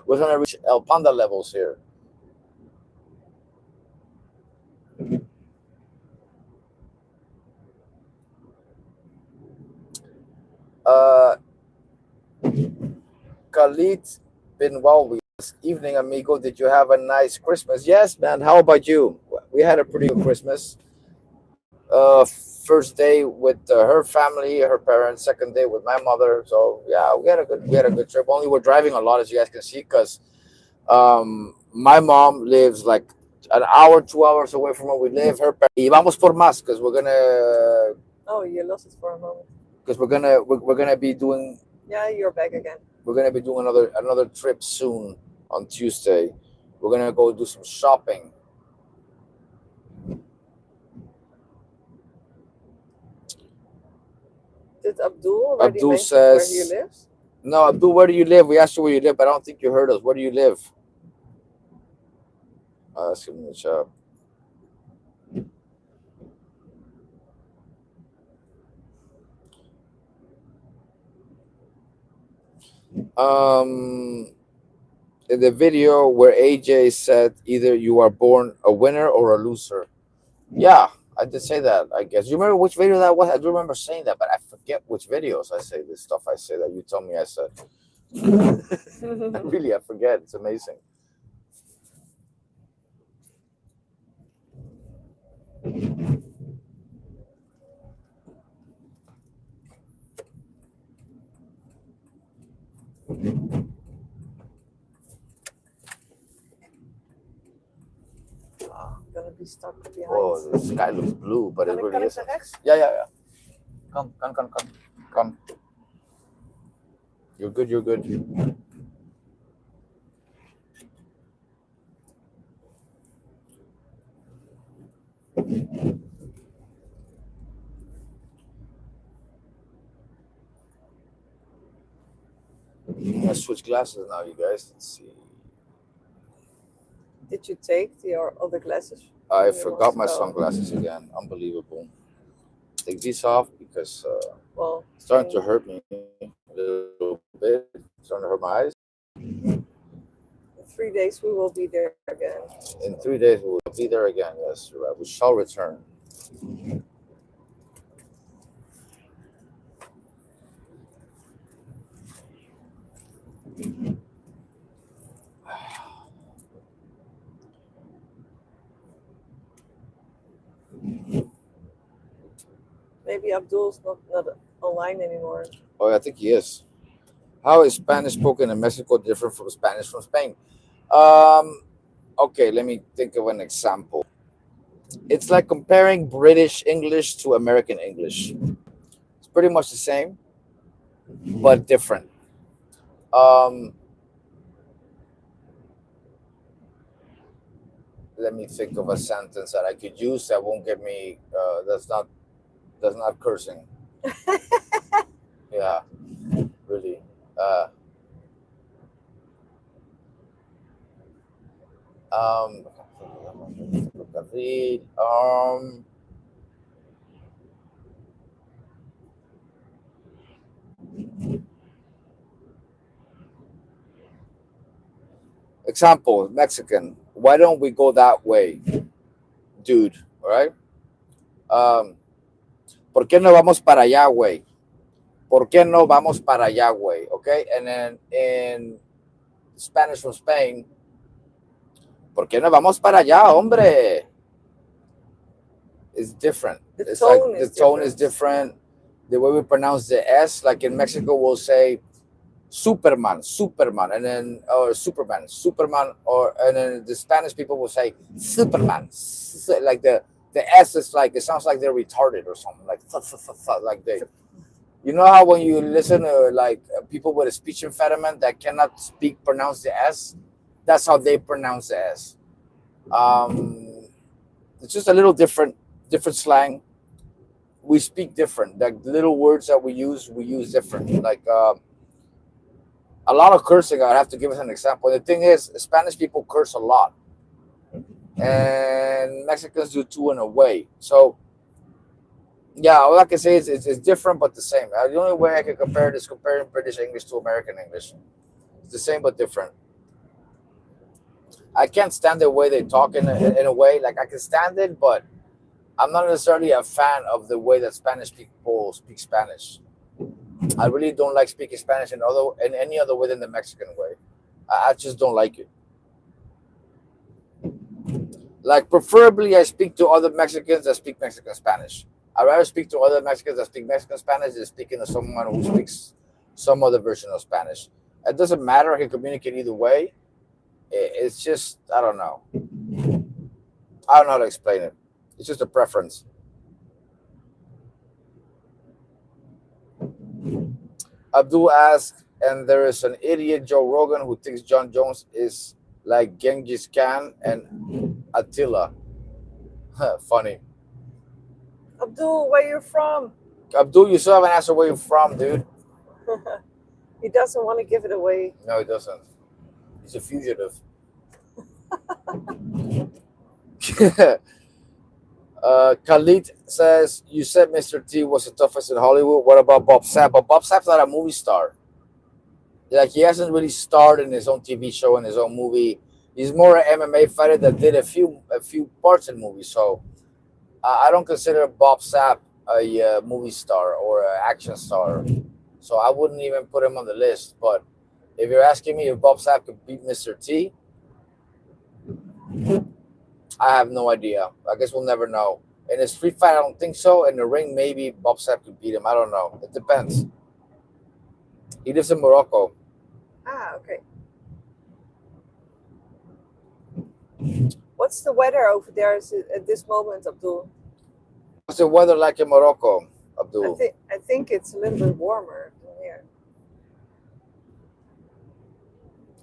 We're trying to reach El Panda levels here. Uh, Khalid bin Walwi. Evening, amigo. Did you have a nice Christmas? Yes, man. How about you? We had a pretty good Christmas. First day with her family, her parents. Second day with my mother. So yeah, we had a good trip. Only we're driving a lot, as you guys can see, because my mom lives like an hour, 2 hours away from where we live. Y vamos por más, because we're gonna. Oh, you lost it for a moment. Because we're gonna be doing. Yeah, you're back again. We're gonna be doing another trip soon on Tuesday. We're gonna go do some shopping. Did Abdul already Abdul mention where he says, lives? "No, Abdul, where do you live? We asked you where you live, but I don't think you heard us. Where do you live?" Let's give him the chat. In the video where AJ said either you are born a winner or a loser. Yeah, I did say that, I guess. You remember which video that was? I do remember saying that, but I forget which videos I say this stuff I say that you tell me I said. Really, I forget. It's amazing. Gonna be stuck behind. Oh, the sky looks blue, but it Kan really ik isn't. rechts? Yeah. Come. You're good. I'm gonna switch glasses now, you guys. Let's see. Did you take your other glasses? I You forgot want my to go? sunglasses again. Unbelievable. Take these off because Well, it's starting to hurt me a little bit. It's starting to hurt my eyes. in 3 days we will be there again. In 3 days, we will be there again. Yes, you're right. We shall return. Maybe Abdul's not online anymore. Oh, I think he is. How is Spanish spoken in Mexico different from Spanish from Spain? Okay, let me think of an example. It's like comparing British English to American English. It's pretty much the same, but different. Let me think of a sentence that I could use that won't get me. That's not cursing. Yeah, really. Um, example, Mexican. Why don't we go that way, dude? right? ¿Por qué no vamos para allá, güey? ¿Por qué no vamos para allá, güey? Okay, and then in Spanish from Spain, ¿por qué no vamos para allá, hombre? It's different. The It's tone like the is tone is different. different. The way we pronounce the S, like in Mexico, we'll say Superman, Superman, and then or Superman, Superman, or and then the Spanish people will say Superman. Like the S is like it sounds like they're retarded or something, like like they. You know how when you listen to like people with a speech impediment that cannot pronounce the S, that's how they pronounce the S. It's just a little different slang. We speak different. Like little words that we use different. Like a lot of cursing. I'd have to give us an example. The thing is, Spanish people curse a lot, and Mexicans do too in a way. So yeah, all I can say is it's different but the same. The only way I can compare it is comparing British English to American English. It's the same but different. I can't stand the way they talk in a way. Like I can stand it, but I'm not necessarily a fan of the way that Spanish people speak Spanish. I really don't like speaking Spanish in any other way than the Mexican way. I just don't like it. Like preferably, I speak to other Mexicans that speak Mexican Spanish. I'd rather speak to other Mexicans that speak Mexican Spanish than speaking to someone who speaks some other version of Spanish. It doesn't matter. I can communicate either way. It's just I don't know. I don't know how to explain it. It's just a preference. Abdul asks, and there is an idiot Joe Rogan who thinks John Jones is like Genghis Khan and Attila. Funny. Abdul, where you from? Abdul, you still haven't answered where you're from, dude. He doesn't want to give it away. No, he doesn't. He's a fugitive. Khalid says, you said Mr. T was the toughest in Hollywood. What about Bob Sapp? But Bob Sapp's not a movie star. Like, he hasn't really starred in his own TV show and his own movie. He's more an MMA fighter that did a few parts in movies. So I don't consider Bob Sapp a movie star or an action star. So I wouldn't even put him on the list. But if you're asking me if Bob Sapp could beat Mr. T, I have no idea. I guess we'll never know. In a street fight, I don't think so. In the ring, maybe Bob Sapp could beat him. I don't know. It depends. He lives in Morocco. Ah, okay. What's the weather over there at this moment, Abdul? What's the weather like in Morocco, Abdul? I think it's a little bit warmer than here.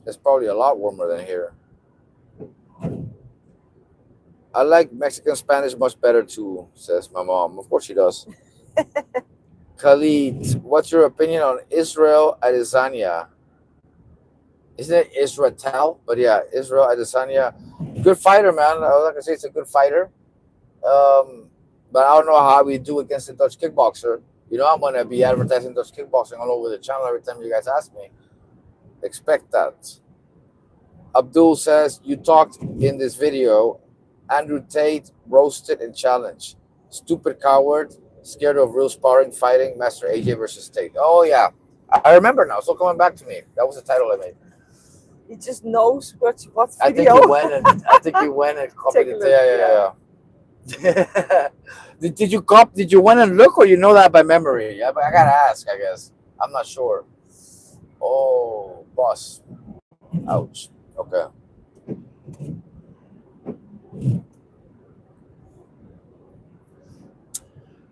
It's probably a lot warmer than here. I like Mexican Spanish much better too, says my mom. Of course she does. Khalid, what's your opinion on Israel Adesanya? Isn't it Israel? But yeah, Israel Adesanya. Good fighter, man. Like I say, it's a good fighter. But I don't know how we do against a Dutch kickboxer. You know, I'm going to be advertising Dutch kickboxing all over the channel every time you guys ask me. Expect that. Abdul says, you talked in this video, Andrew Tate roasted and challenged. Stupid coward, scared of real sparring, fighting, Master AJ versus Tate. Oh, yeah. I remember now. It's all coming back to me. That was the title I made. He just knows what video. I think you went and copied it. Yeah. Did you went and look, or you know that by memory? I gotta ask, I guess. I'm not sure. Oh, boss. Ouch. Okay.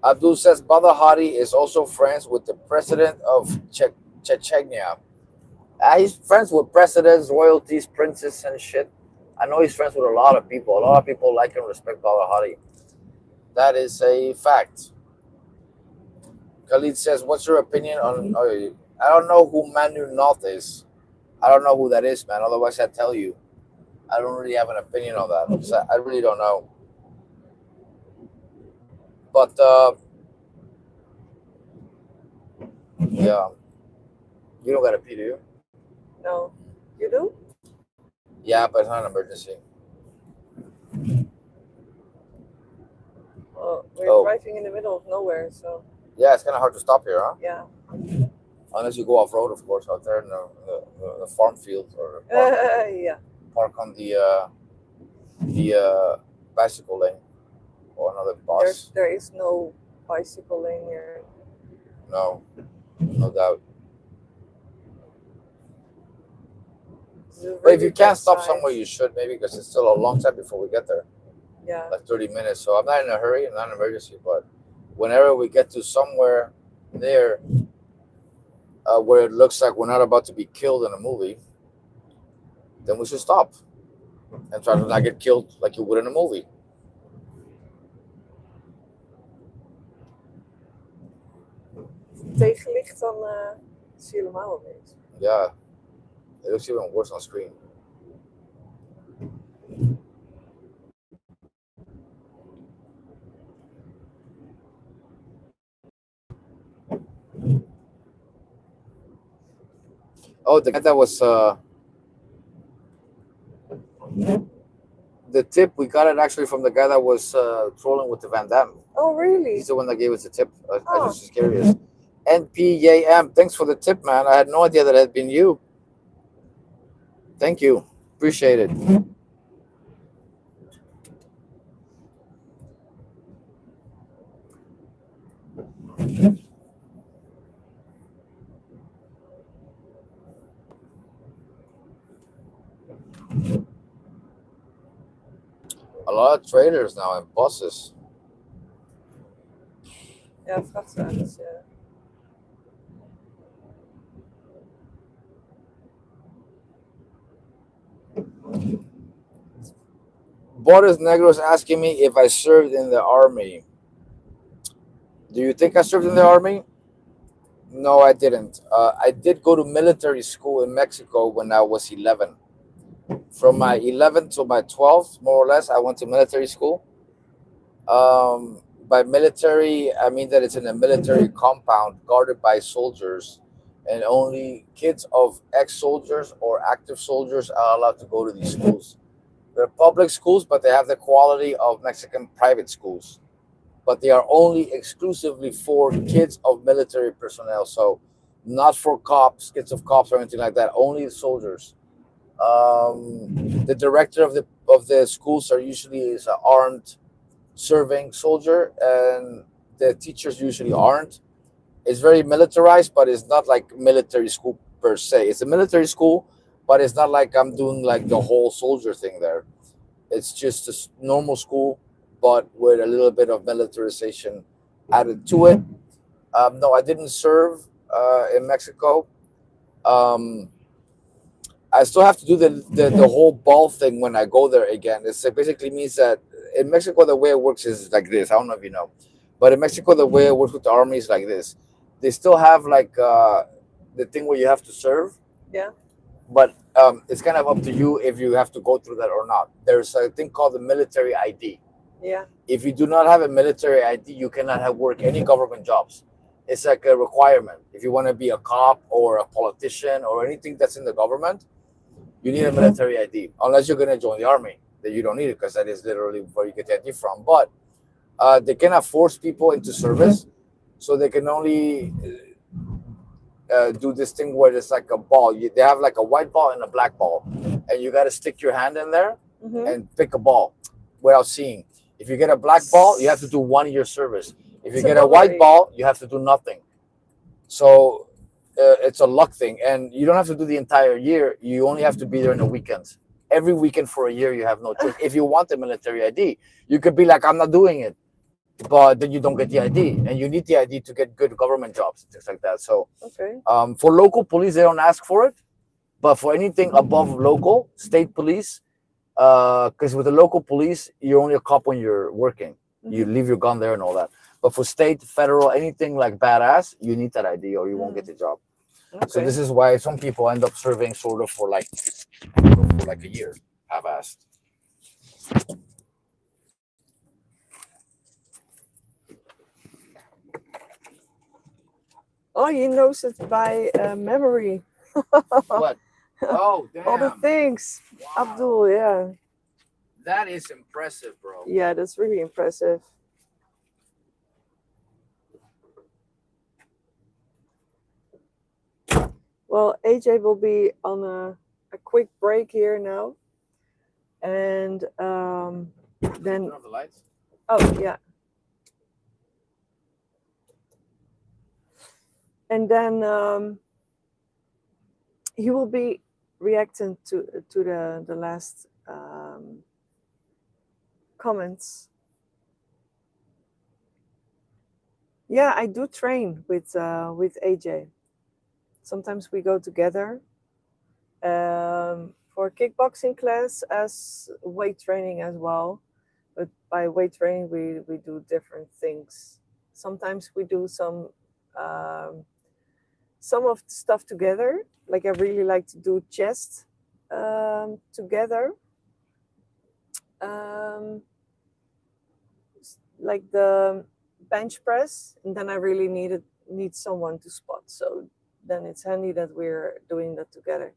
Abdul says Badr Hari is also friends with the president of Chechnya. He's friends with presidents, royalties, princes, and shit. I know he's friends with a lot of people. A lot of people like and respect Badr Hari. That is a fact. Khalid says, what's your opinion on... I don't know who Manu North is. I don't know who that is, man. Otherwise, I'd tell you. I don't really have an opinion on that. So I really don't know. But, yeah. You don't got to pee, do you? No. You do? Yeah, but it's not an emergency. We're Oh. driving in the middle of nowhere, so Yeah, it's kind of hard to stop here, huh? yeah. Unless you go off road, of course, out there in the farm field or park, Yeah. park on the bicycle lane or another bus. There is no bicycle lane here. No, no doubt. It's a But if you really can't bad stop sign. somewhere, you should maybe, because it's still a long time before we get there, Yeah. like 30 minutes. So I'm not in a hurry, I'm not in an emergency, but whenever we get to somewhere there where it looks like we're not about to be killed in a movie, then we should stop and try to not get killed like you would in a movie. Tegenlicht, dan zie je helemaal wel niks. Yeah, it looks even worse on screen. Oh, the guy that was the tip, we got it actually from the guy that was trolling with the Van Damme. Oh, really? He's the one that gave us the tip. I Oh. was just curious. NPAM, thanks for the tip, man. I had no idea that it had been you. Thank you. Appreciate it. A lot of traders now and buses. Ja, vrachtwagens, ja. Boris Negros asking me if I served in the army. Do you think I served in the army? No, I didn't. I did go to military school in Mexico when I was 11. From my 11th to my 12th, more or less, I went to military school. By military, I mean that it's in a military compound guarded by soldiers, and only kids of ex-soldiers or active soldiers are allowed to go to these schools. They're public schools, but they have the quality of Mexican private schools. But they are only exclusively for kids of military personnel. So not for cops, kids of cops or anything like that, only soldiers. The director of the schools are usually is an armed serving soldier, and the teachers usually aren't. It's very militarized, but it's not like military school per se. It's a military school, but it's not like I'm doing like the whole soldier thing there. It's just a normal school, but with a little bit of militarization added to it. No, I didn't serve in Mexico. I still have to do the whole ball thing when I go there again. It basically means that in Mexico, the way it works is like this. I don't know if you know, but in Mexico, the way it works with the army is like this. They still have like the thing where you have to serve. Yeah. But it's kind of up to you if you have to go through that or not. There's a thing called the military ID. Yeah. If you do not have a military ID, you cannot have work any government jobs. It's like a requirement. If you want to be a cop or a politician or anything that's in the government, you need a military ID. Unless you're going to join the army, then you don't need it, because that is literally where you get the ID from. But they cannot force people into service, so they can only do this thing where it's like a ball. They have like a white ball and a black ball, and you got to stick your hand in there and pick a ball without seeing. If you get a black ball, you have to do 1 year service. If you get a white ball, you have to do nothing. So it's a luck thing, and you don't have to do the entire year. You only have to be there in the weekends. Every weekend for a year, you have no choice. If you want the military ID, you could be like, I'm not doing it, but then you don't get the ID, and you need the ID to get good government jobs and things like that. So Okay. for local police, they don't ask for it, but for anything above local, state police, because with the local police, you're only a cop when you're working. You leave your gun there and all that. But for state, federal, anything like badass, you need that ID or you won't get the job. Okay. So this is why some people end up serving sort of for like a year, half-assed. Oh, he knows it by memory. What? Oh, damn. All the things. Wow. Abdul, yeah. That is impressive, bro. Yeah, that's really impressive. Well, AJ will be on a quick break here now. And then, Turn off the lights. oh, yeah. And then he will be reacting to the last comments. Yeah, I do train with AJ. Sometimes we go together for kickboxing class as weight training as well. But by weight training, we do different things. Sometimes we do some of the stuff together. Like I really like to do chest together. Like the bench press, and then I really need someone to spot. So then it's handy that we're doing that together.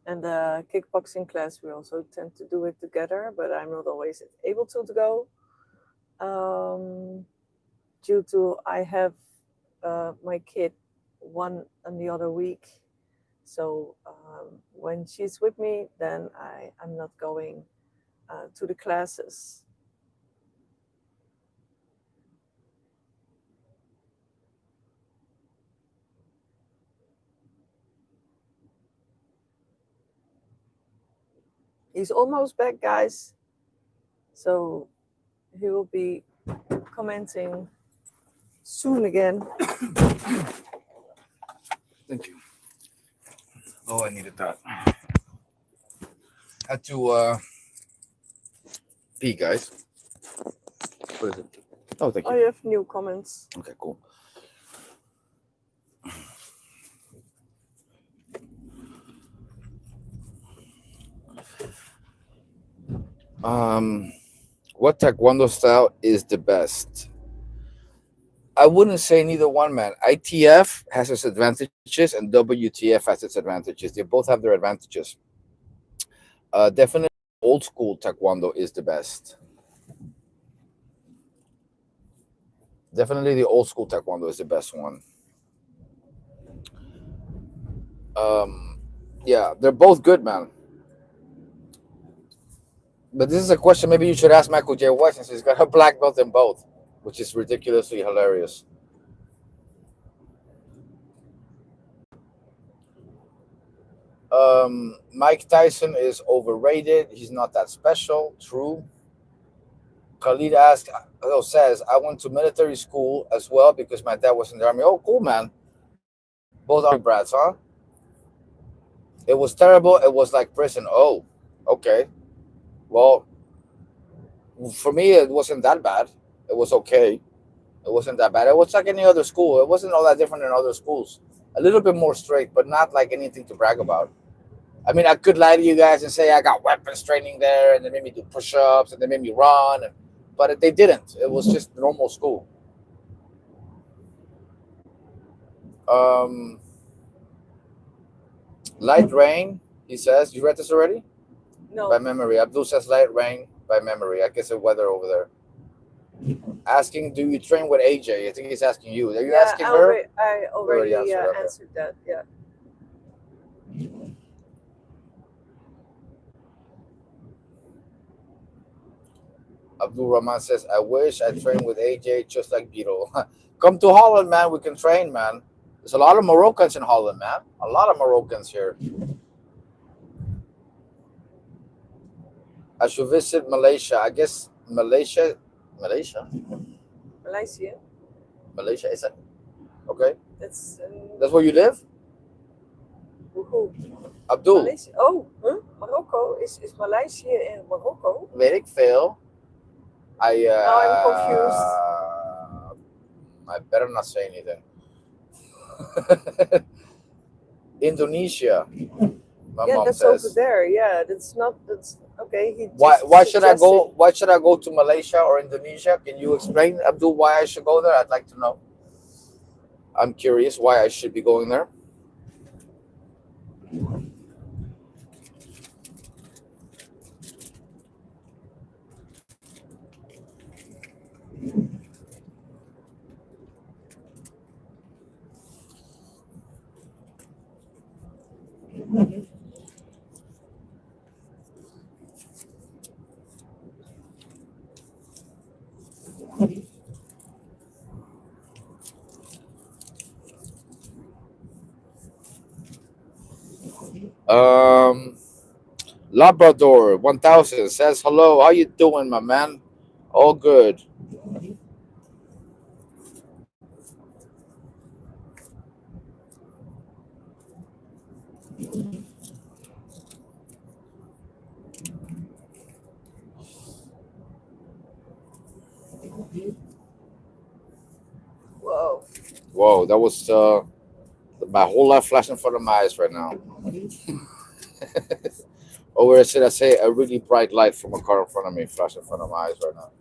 And the kickboxing class, we also tend to do it together, but I'm not always able to go due to I have my kid one and the other week. So when she's with me, then I'm not going to the classes. He's almost back, guys. So he will be commenting soon again. Thank you. Oh, I needed that. Had to pee, guys. What is it? Oh, thank Oh, you. you have new comments. Okay, cool. What taekwondo style is the best? I wouldn't say neither one, man. ITF has its advantages and WTF has its advantages. They both have their advantages. Definitely old school taekwondo is the best. Definitely the old school taekwondo is the best one. Yeah, they're both good, man. But this is a question maybe you should ask Michael J. White since he's got a black belt in both, which is ridiculously hilarious. Mike Tyson is overrated. He's not that special. True. Khalid says, I went to military school as well because my dad was in the army. Oh, cool, man. Both army brats, huh? It was terrible. It was like prison. Oh, okay. Well, for me, it wasn't that bad. It was okay. It wasn't that bad. It was like any other school. It wasn't all that different than other schools. A little bit more strict, but not like anything to brag about. I mean, I could lie to you guys and say I got weapons training there, and they made me do push-ups, and they made me run, but they didn't. It was just normal school. Light rain, he says. You read this already? No. By memory. Abdul says light rain by memory. I guess the weather over there. Asking, do you train with AJ? I think he's asking you. Are you asking her? I already answered, answered that. Yeah. Abdul Rahman says, I wish I trained with AJ just like Beetle. Come to Holland, man. We can train, man. There's a lot of Moroccans in Holland, man. A lot of Moroccans here. I should visit Malaysia. I guess Malaysia? Malaysia. Malaysia, is it? Okay. That's where you live? Who? Abdul. Malaysia. Oh, huh? Morocco. Is Malaysia in Morocco? Weet ik veel. Now I'm confused. I better not say anything. Indonesia. My mom that's says. over there. Yeah, that's okay. Why should I go? Why should I go to Malaysia or Indonesia? Can you explain, Abdul, why I should go there? I'd like to know. I'm curious why I should be going there. Um, Labrador 1000 says hello. How you doing, my man? All good. Whoa. Whoa, that was my whole life flashing in front of my eyes right now. Or where should I say a really bright light from a car in front of me flashing in front of my eyes right now.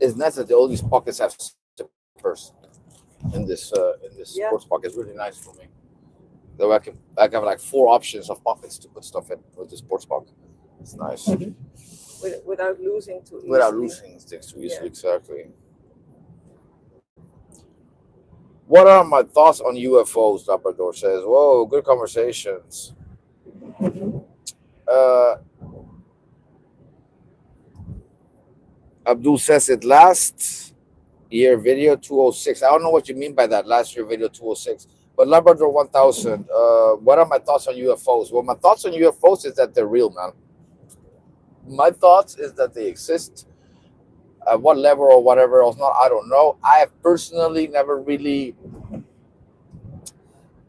It's nice that all these pockets have zippers in this Yeah. sports pocket. It's really nice for me. Though I can have like 4 options of pockets to put stuff in with the sports pocket. It's nice Without losing too easily. without losing things too easily. Yeah. Exactly. What are my thoughts on UFOs? Labrador says. Whoa, good conversations. Uh, Abdul says it last year video 206. I don't know what you mean by that last year video 206. But Labrador 1000, what are my thoughts on UFOs? Well, my thoughts on UFOs is that they're real, man. My thoughts is that they exist. At what level or whatever else, not I don't know. I have personally never really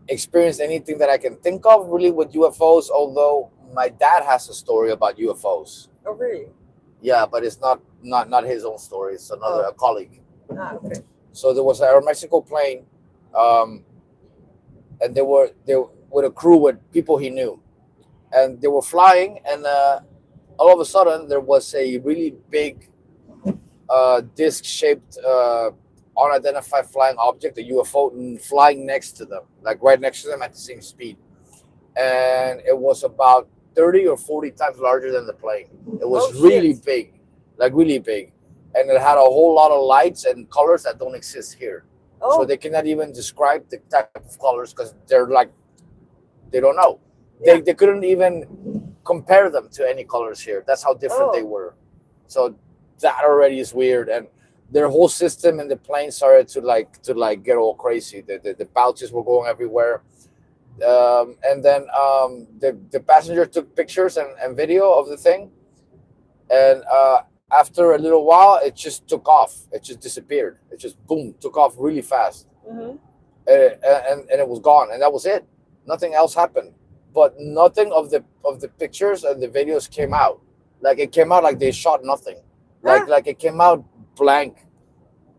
experienced anything that I can think of really with UFOs, although my dad has a story about UFOs. Oh, really? Yeah, but it's not his own story. It's another a colleague. Ah, okay. So there was a Mexico plane, and they were with a crew with people he knew, and they were flying, and all of a sudden there was a really big disc-shaped unidentified flying object, a UFO, flying next to them, like right next to them at the same speed, and it was about 30 or 40 times larger than the plane. It was Oh, really shit. big, like really big, and it had a whole lot of lights and colors that don't exist here. Oh, So they cannot even describe the type of colors because they're like they don't know. Yeah. They couldn't even compare them to any colors here. That's how different they were. So that already is weird, and their whole system in the plane started to get all crazy. The pouches were going everywhere, and then the passenger took pictures and video of the thing, and after a little while, it just took off. It just disappeared. It just boom took off really fast, mm-hmm. and it was gone, and that was it. Nothing else happened, but nothing of the pictures and the videos came out. Like it came out like they shot nothing. Like it came out blank.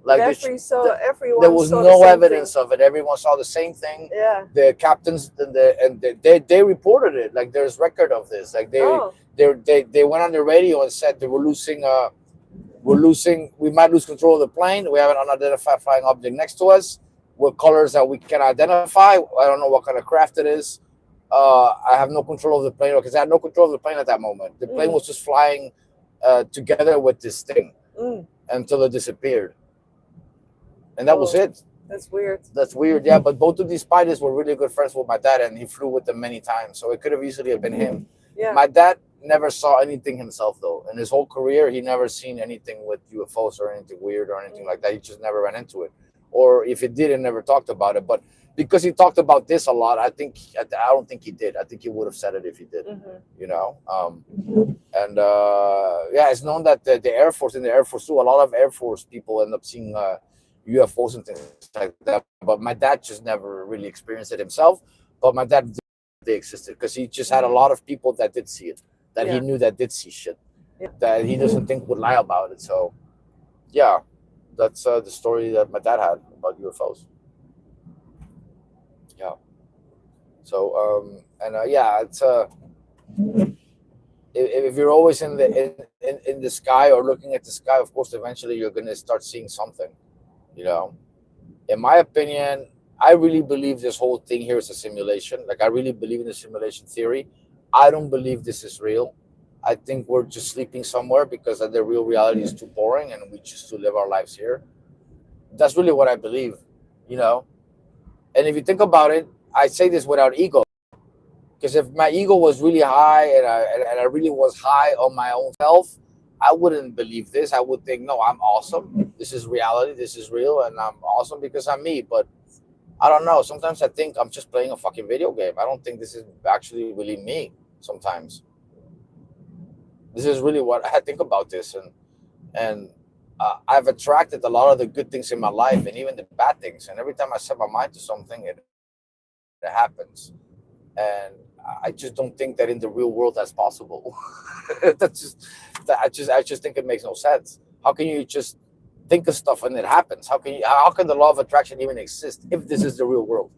Like Everyone there was saw the no same evidence thing. of it. Everyone saw the same thing. Yeah. The captains and they reported it. Like there's record of this. Like they went on the radio and said they were losing. We might lose control of the plane. We have an unidentified flying object next to us with colors that we can identify. I don't know what kind of craft it is. I have no control of the plane because I had no control of the plane at that moment. The plane was just flying together with this thing until it disappeared. And that was it. That's weird. That's weird, yeah. But both of these pilots were really good friends with my dad, and he flew with them many times. So it could have easily have been him. Yeah. My dad never saw anything himself, though. In his whole career, he never seen anything with UFOs or anything weird or anything like that. He just never ran into it. Or if he did, he never talked about it. But because he talked about this a lot, I don't think he did. I think he would have said it if he did. Mm-hmm. You know, and yeah, it's known that the Air Force, in the Air Force too, a lot of Air Force people end up seeing UFOs and things like that. But my dad just never really experienced it himself. But my dad, they existed because he just had a lot of people that did see it, that he knew that did see shit, that he doesn't think would lie about it. So, yeah, that's the story that my dad had about UFOs. Yeah. So yeah, it's if you're always in the sky or looking at the sky, of course, eventually you're gonna start seeing something. You know, in my opinion, I really believe this whole thing here is a simulation. Like I really believe in the simulation theory. I don't believe this is real. I think we're just sleeping somewhere because the real reality is too boring and we choose to live our lives here. That's really what I believe. You know, and if you think about it, I say this without ego. Because if my ego was really high and I really was high on my own self, I wouldn't believe this. I would think, no, I'm awesome. This is reality. This is real, and I'm awesome because I'm me. But I don't know. Sometimes I think I'm just playing a fucking video game. I don't think this is actually really me. Sometimes this is really what I think about this, and I've attracted a lot of the good things in my life and even the bad things. And every time I set my mind to something, it happens. And I just don't think that in the real world that's possible. That's just I just think it makes no sense. How can you just think of stuff and it happens? How can the law of attraction even exist if this is the real world?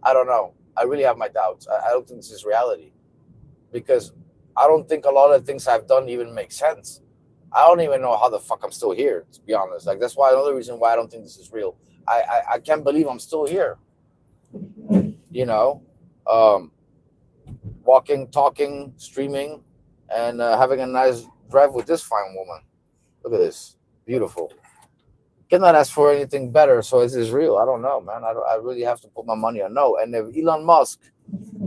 I don't know. I really have my doubts. I don't think this is reality because I don't think a lot of things I've done even make sense. I don't even know how the fuck I'm still here, to be honest. Like that's why another reason why I don't think this is real. I can't believe I'm still here. You know, um, walking, talking, streaming, and having a nice drive with this fine woman. Look at this, beautiful. Cannot ask for anything better. So is this real? I don't know, man. I really have to put my money on no. And if Elon Musk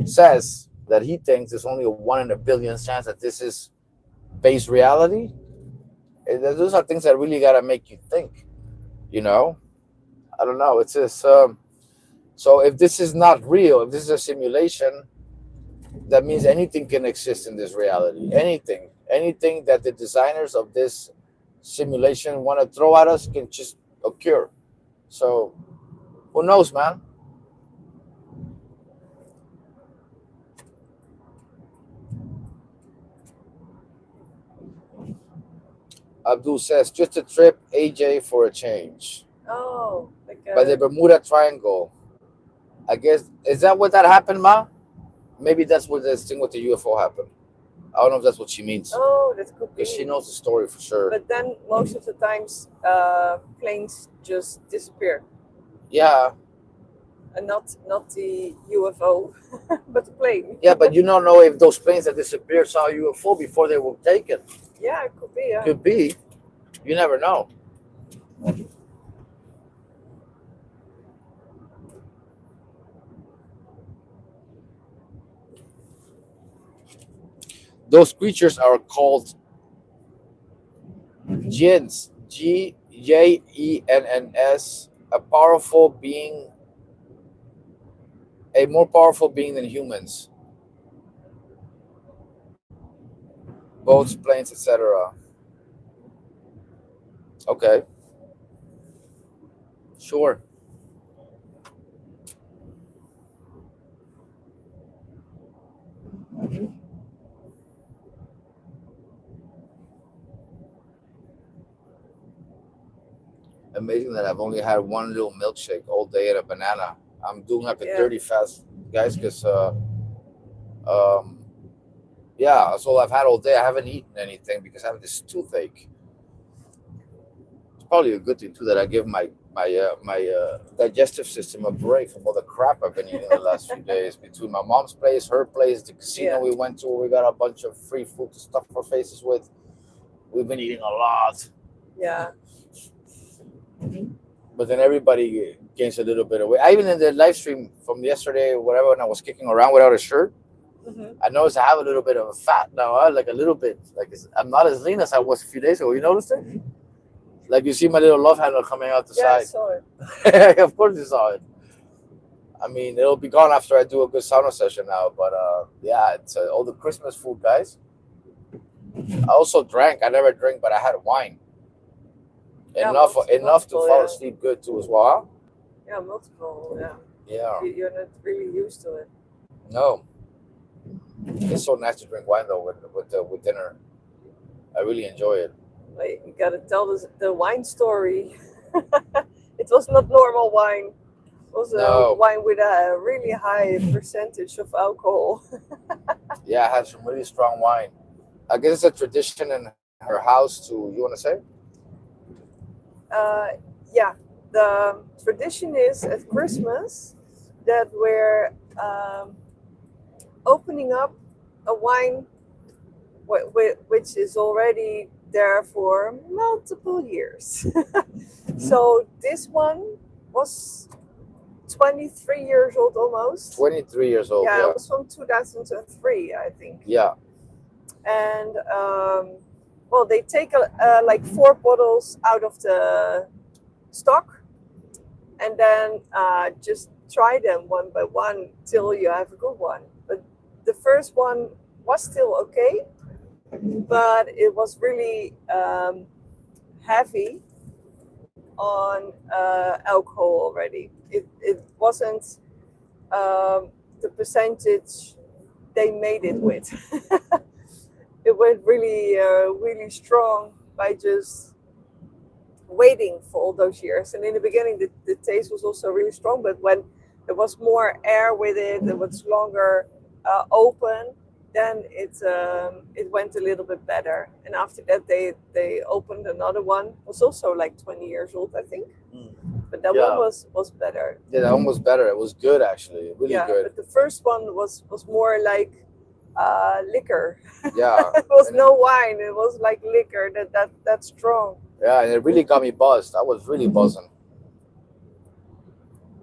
says that he thinks there's only a 1 in a billion chance that this is base reality, those are things that really gotta make you think. You know, I don't know. It's just so if this is not real, if this is a simulation, that means anything can exist in this reality. Anything that the designers of this simulation want to throw at us can just occur. So who knows, man? Abdul says just a trip, AJ, for a change. Oh, like By the Bermuda Triangle. I guess is that what that happened, Ma? Maybe that's what this thing with the UFO happened. I don't know if that's what she means oh, that could because she be. knows the story for sure. But then most of the times, planes just disappear, Yeah, and not the UFO, but the plane. yeah, but you don't know if those planes that disappeared saw a UFO before they were taken. Yeah, it could be. Yeah. Could be. You never know. Those creatures are called jinns. Jenns. A more powerful being than humans. Boats, planes, etc. Okay, sure. Amazing that I've only had one little milkshake all day and a banana. I'm doing like a Yeah. dirty fast, guys, because um, yeah, that's all I've had all day. I haven't eaten anything because I have this toothache. It's probably a good thing too that I give my digestive system a break from all the crap I've been eating the last few days. Between my mom's place, her place, the casino Yeah. we went to, we got a bunch of free food to stuff our faces with. We've been eating a lot, Yeah. but then everybody gains a little bit of weight. I even in the live stream from yesterday, or whatever, when I was kicking around without a shirt, Hmm. I noticed I have a little bit of a fat now. Like a little bit. I'm not as lean as I was a few days ago. You noticed it? Like you see my little love handle coming out the Yeah, I side. saw it. Of course you saw it. I mean, it'll be gone after I do a good sauna session now. But yeah, it's all the Christmas food, guys. I also drank. I never drink, but I had wine. Yeah, Enough to multiple, fall yeah. asleep good too as well. Yeah, multiple. Yeah. Yeah. You're not really used to it. No, it's so nice to drink wine though with dinner. I really enjoy it. Like you gotta tell the wine story. It was not normal wine. was No. a wine with a really high percentage of alcohol. Yeah, I had some really strong wine. I guess it's a tradition in her house to. You want to say? Yeah, the tradition is at Christmas that we're opening up a wine which is already there for multiple years. So this one was 23 years old almost. 23 years old. Yeah, Yeah. it was from 2003, I think. Yeah. And well, they take like 4 bottles out of the stock, and then just try them one by one till you have a good one. But the first one was still okay, but it was really heavy on alcohol already. It wasn't the percentage they made it with. It went really, really strong by just waiting for all those years. And in the beginning, the taste was also really strong, but when there was more air with it, it was longer open, then it went a little bit better. And after that, they opened another one. It was also like 20 years old, I think. But that Yeah. one was better. Yeah, that one was better. It was good actually, really Yeah, good. but the first one was more like liquor. Yeah. It was And no wine. It was like liquor that strong. Yeah, and it really got me buzzed. I was really buzzing.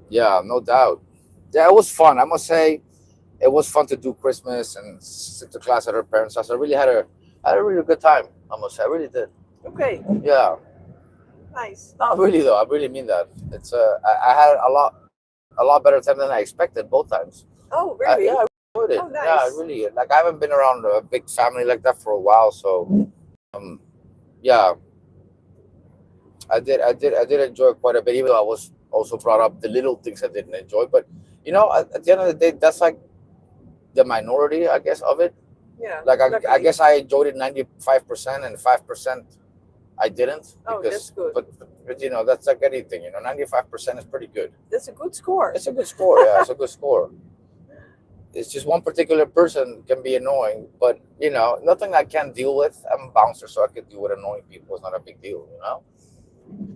Yeah, no doubt. Yeah, it was fun. I must say, it was fun to do Christmas and sit to class at her parents' house. I really had a really good time. I must say, I really did. Okay, Yeah, nice. not really though. I really mean that. It's I had a lot better time than I expected both times. Oh, really? Yeah, I enjoyed it. Oh, nice. Yeah, I really like. I haven't been around a big family like that for a while, so yeah, I did enjoy it quite a bit. Even though I was also brought up the little things I didn't enjoy, but you know, at the end of the day, that's like the minority, I guess, of it. Yeah. Like I luckily. guess I enjoyed it 95% and 5% I didn't. Oh, that's good. But you know, that's like anything. You know, 95% is pretty good. That's a good score. It's a good score. Yeah, it's a good score. It's just one particular person can be annoying, but you know, nothing I can't deal with. I'm a bouncer, so I can deal with annoying people. It's not a big deal, you know.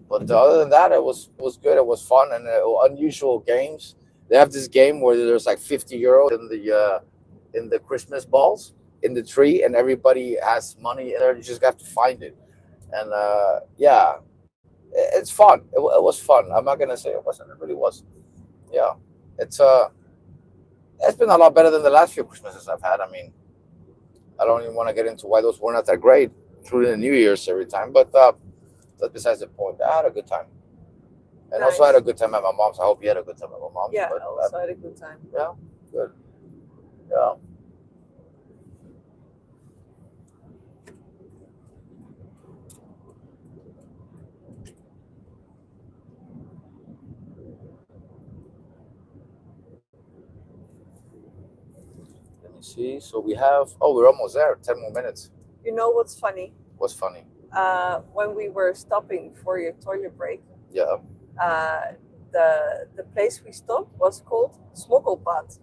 But other than that, it was good. It was fun and unusual games. They have this game where there's like 50 euros in the Christmas balls in the tree, and everybody has money in there. You just have to find it, and yeah, it's fun. It was fun. I'm not gonna say it wasn't. It really was. Yeah, it's been a lot better than the last few Christmases I've had. I mean, I don't even want to get into why those were not that great, including the New Year's every time. But that's besides the point. I had a good time, and also had a good time at my mom's. I hope you had a good time at my mom's. Yeah, but, I also had a good time. Yeah, good. Yeah. Let me see. So we have. Oh, we're almost there. 10 more minutes. You know what's funny? What's funny? When we were stopping for your toilet break, Yeah. the place we stopped was called Smokkelpad.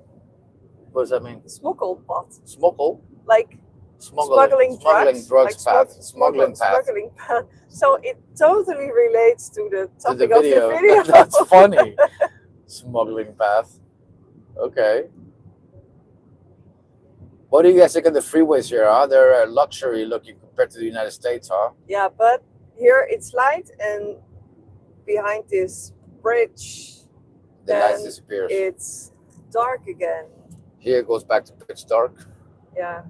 What does that mean? Smokkelpad. Smokkel? Like smuggling drugs. Drugs Like path. Smuggling path. Smuggling path. So it totally relates to the To the topic of the video. That's funny. Smuggling path. Okay. What do you guys think of the freeways here, huh? They're luxury looking compared to the United States, huh? Yeah, but here it's light, and behind this bridge, The then lights disappears. it's dark again. Here it goes back to pitch dark. Yeah.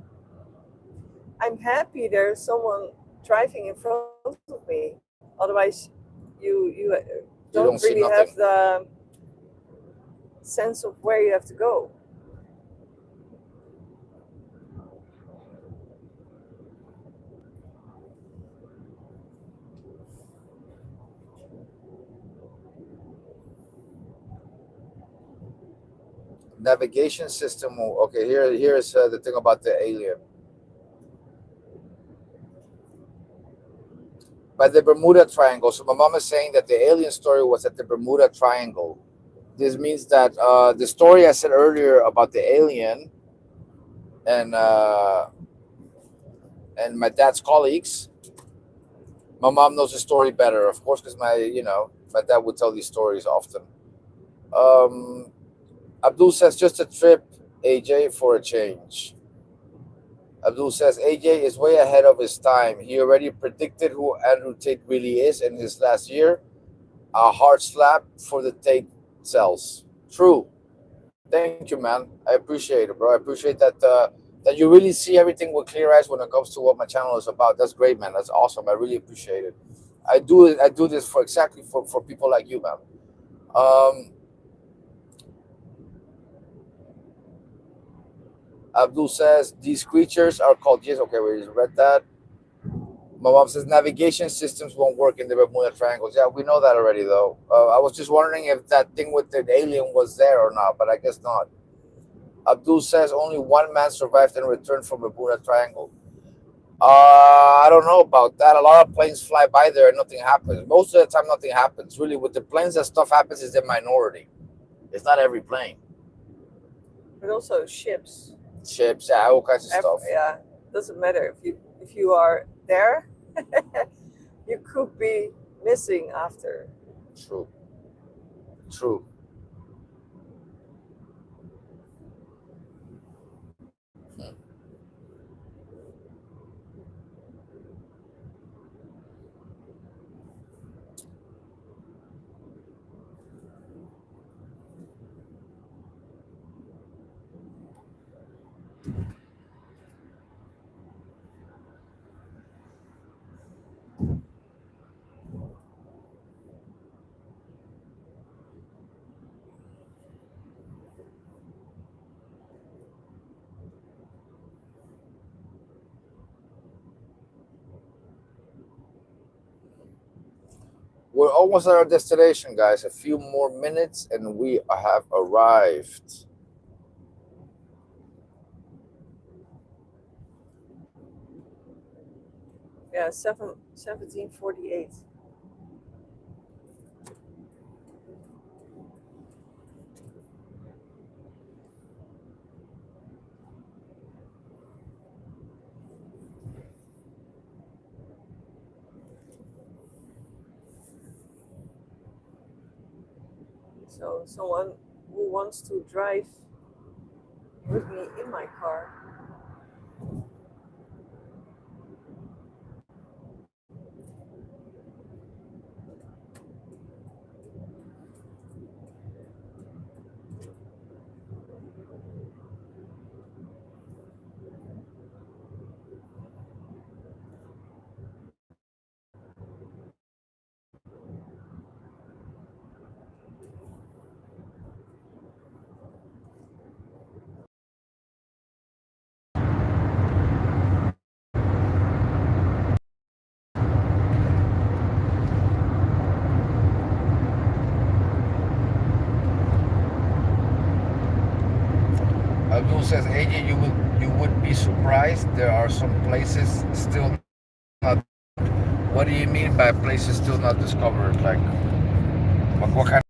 I'm happy there's someone driving in front of me. Otherwise, you don't see really nothing. have the sense of where you have to go. Navigation system. Okay, here's the thing about the alien. By the Bermuda Triangle. So my mom is saying that the alien story was at the Bermuda Triangle. This means that the story I said earlier about the alien and my dad's colleagues, my mom knows the story better, of course, because my dad would tell these stories often. Um, Abdul says just a trip, AJ, for a change. Abdul says AJ is way ahead of his time. He already predicted who Andrew Tate really is in his last year. A hard slap for the Tate cells. True. Thank you, man. I appreciate it, bro. I appreciate that you really see everything with clear eyes when it comes to what my channel is about. That's great, man. That's awesome. I really appreciate it. I do this for exactly for people like you, man. Abdul says these creatures are called yes. Okay, we just read that. My mom says navigation systems won't work in the Bermuda Triangles. Yeah, we know that already, though. I was just wondering if that thing with the alien was there or not, but I guess not. Abdul says only one man survived and returned from Bermuda Triangle. I don't know about that. A lot of planes fly by there and nothing happens. Most of the time, nothing happens. Really, with the planes, that stuff happens is the minority. It's not every plane. But also ships. Ships, yeah, all kinds of stuff. Yeah, doesn't matter if you are there. You could be missing after. True. True. We're almost at our destination, guys. A few more minutes and we have arrived. Yeah, 1748. So someone who wants to drive with me in my car. Abdul says, AJ, you would be surprised. There are some places still not. What do you mean by places still not discovered? Like, what kind?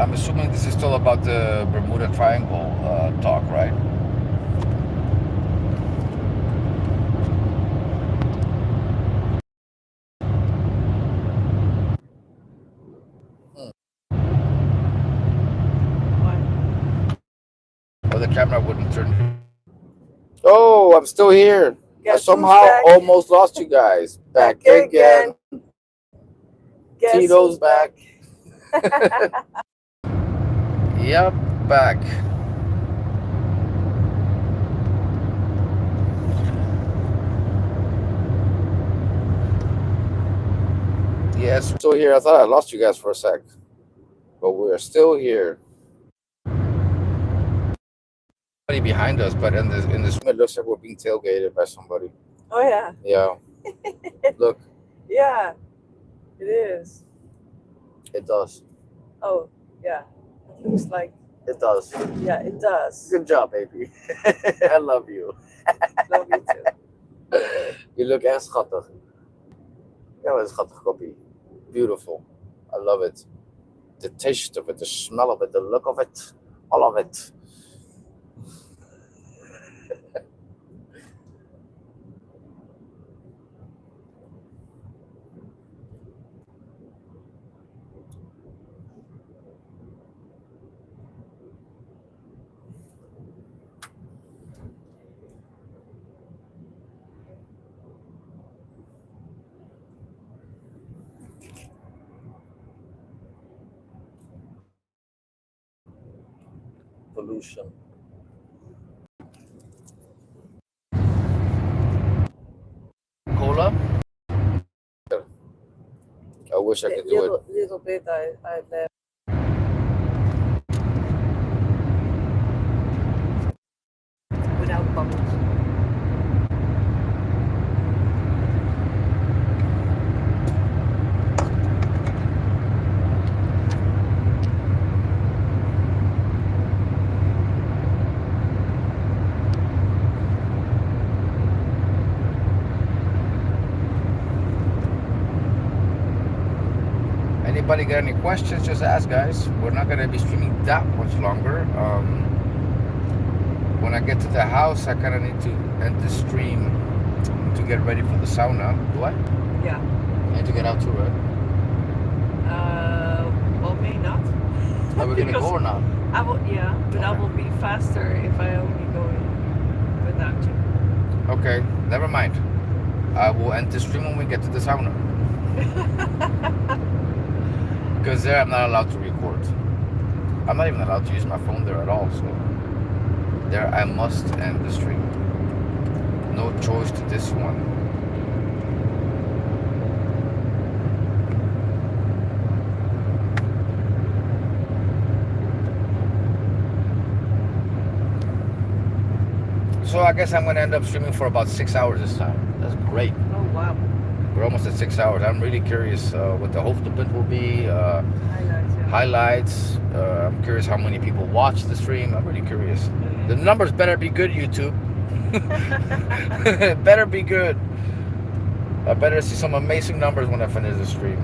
I'm assuming this is still about the Bermuda Triangle talk, right? Or the camera wouldn't turn. Oh, I'm still here. I Guess somehow almost lost you guys. Back again. Guess Tito's who's back. Yep, back. Yes, we're still here. I thought I lost you guys for a sec, but we're still here. Somebody behind us, but in this room, it looks like we're being tailgated by somebody. Oh yeah. Yeah. Look. Yeah, it is. It does. Oh yeah, it looks like. It does. Yeah, it does. Good job, baby. I love you. Love you too. You look echt schattig. Ja, wat een schattig kopie. Beautiful. I love it. The taste of it, the smell of it, the look of it, all of it. Pollution. Cola? I wish I could do it. Little bit I left. Without bubbles. Anybody got any questions? Just ask, guys. We're not gonna be streaming that much longer. When I get to the house, I kind of need to end the stream to get ready for the sauna. Do I? Yeah. I need to get out too, right? Well, may not. Are we gonna Because go or not? I will, yeah, but I Okay. will be faster if I only go in without you. Okay, never mind. I will end the stream when we get to the sauna. Because there I'm not allowed to record. I'm not even allowed to use my phone there at all, so there I must end the stream. No choice to this one. So I guess I'm gonna end up streaming for about 6 hours this time. That's great. Oh wow. We're almost at 6 hours. I'm really curious what the hoofdpunt will be. Highlights. Yeah. Highlights. I'm curious how many people watch the stream. I'm really curious. The numbers better be good, YouTube. Better be good. I better see some amazing numbers when I finish the stream.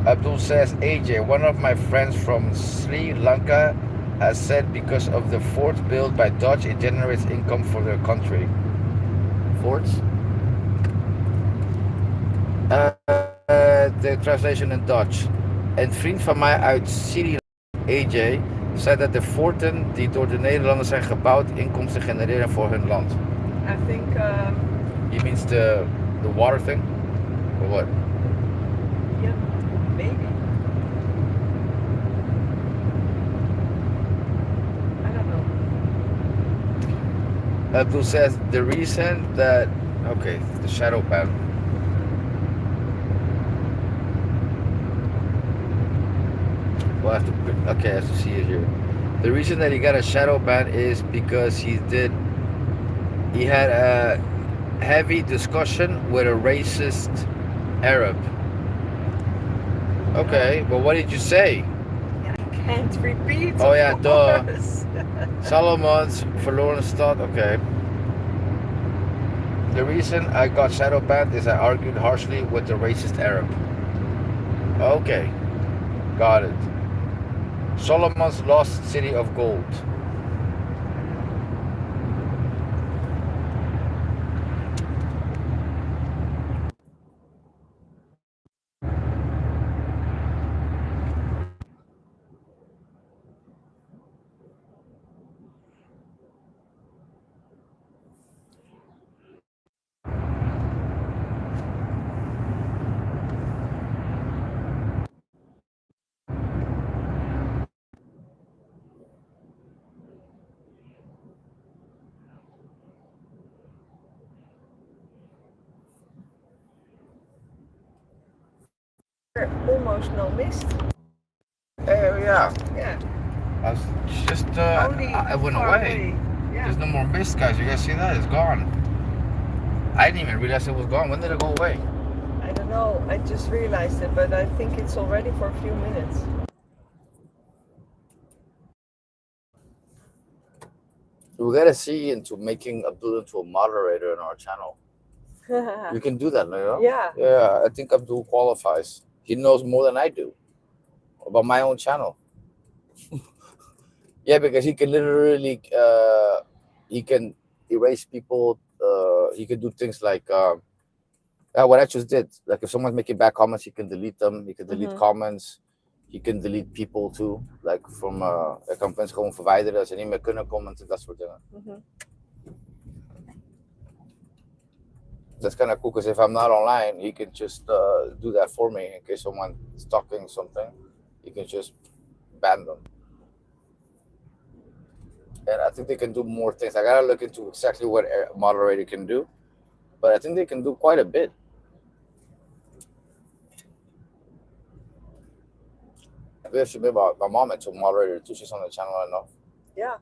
Abdul says, AJ, one of my friends from Sri Lanka has said because of the fort built by Dutch, it generates income for their country. Forts? The translation in Dutch. Een vriend van mij uit Syrië, AJ, zei dat de forten die door de Nederlanders zijn gebouwd inkomsten genereren voor hun land. I think He means the water thing? Or what? yeah, maybe. I don't know. Abdul says the reason that okay, the shadow ban. Well, I have to okay, I have to see it here. The reason that he got a shadow ban is because he had a heavy discussion with a racist Arab. Okay, but what did you say? I can't repeat. Oh, of yeah, duh. course. Salomon's verloren stad. Okay. The reason I got shadow banned is I argued harshly with the racist Arab. Okay, got it. Solomon's lost city of gold. Almost no mist. Hey, yeah. Yeah. I was just Only I went far away. Yeah. There's no more mist, guys. You guys see that? It's gone. I didn't even realize it was gone. When did it go away? I don't know. I just realized it, but I think it's already for a few minutes. We gotta see into making Abdul into a moderator in our channel. You can do that, you know? Yeah. Yeah, I think Abdul qualifies. He knows more than I do about my own channel. Yeah, because he can literally, he can erase people. He can do things like what I just did. Like if someone's making bad comments, he can delete them. He can delete comments. He can delete people too. Like from ik kan mensen gewoon verwijderen als ze niet meer kunnen commenten, dat soort dingen. That's kind of cool because if I'm not online, he can just do that for me in case someone is talking something. He can just ban them. And I think they can do more things. I gotta look into exactly what a moderator can do, but I think they can do quite a bit. Maybe I should be my mom into a moderator too. She's on the channel enough. Yeah.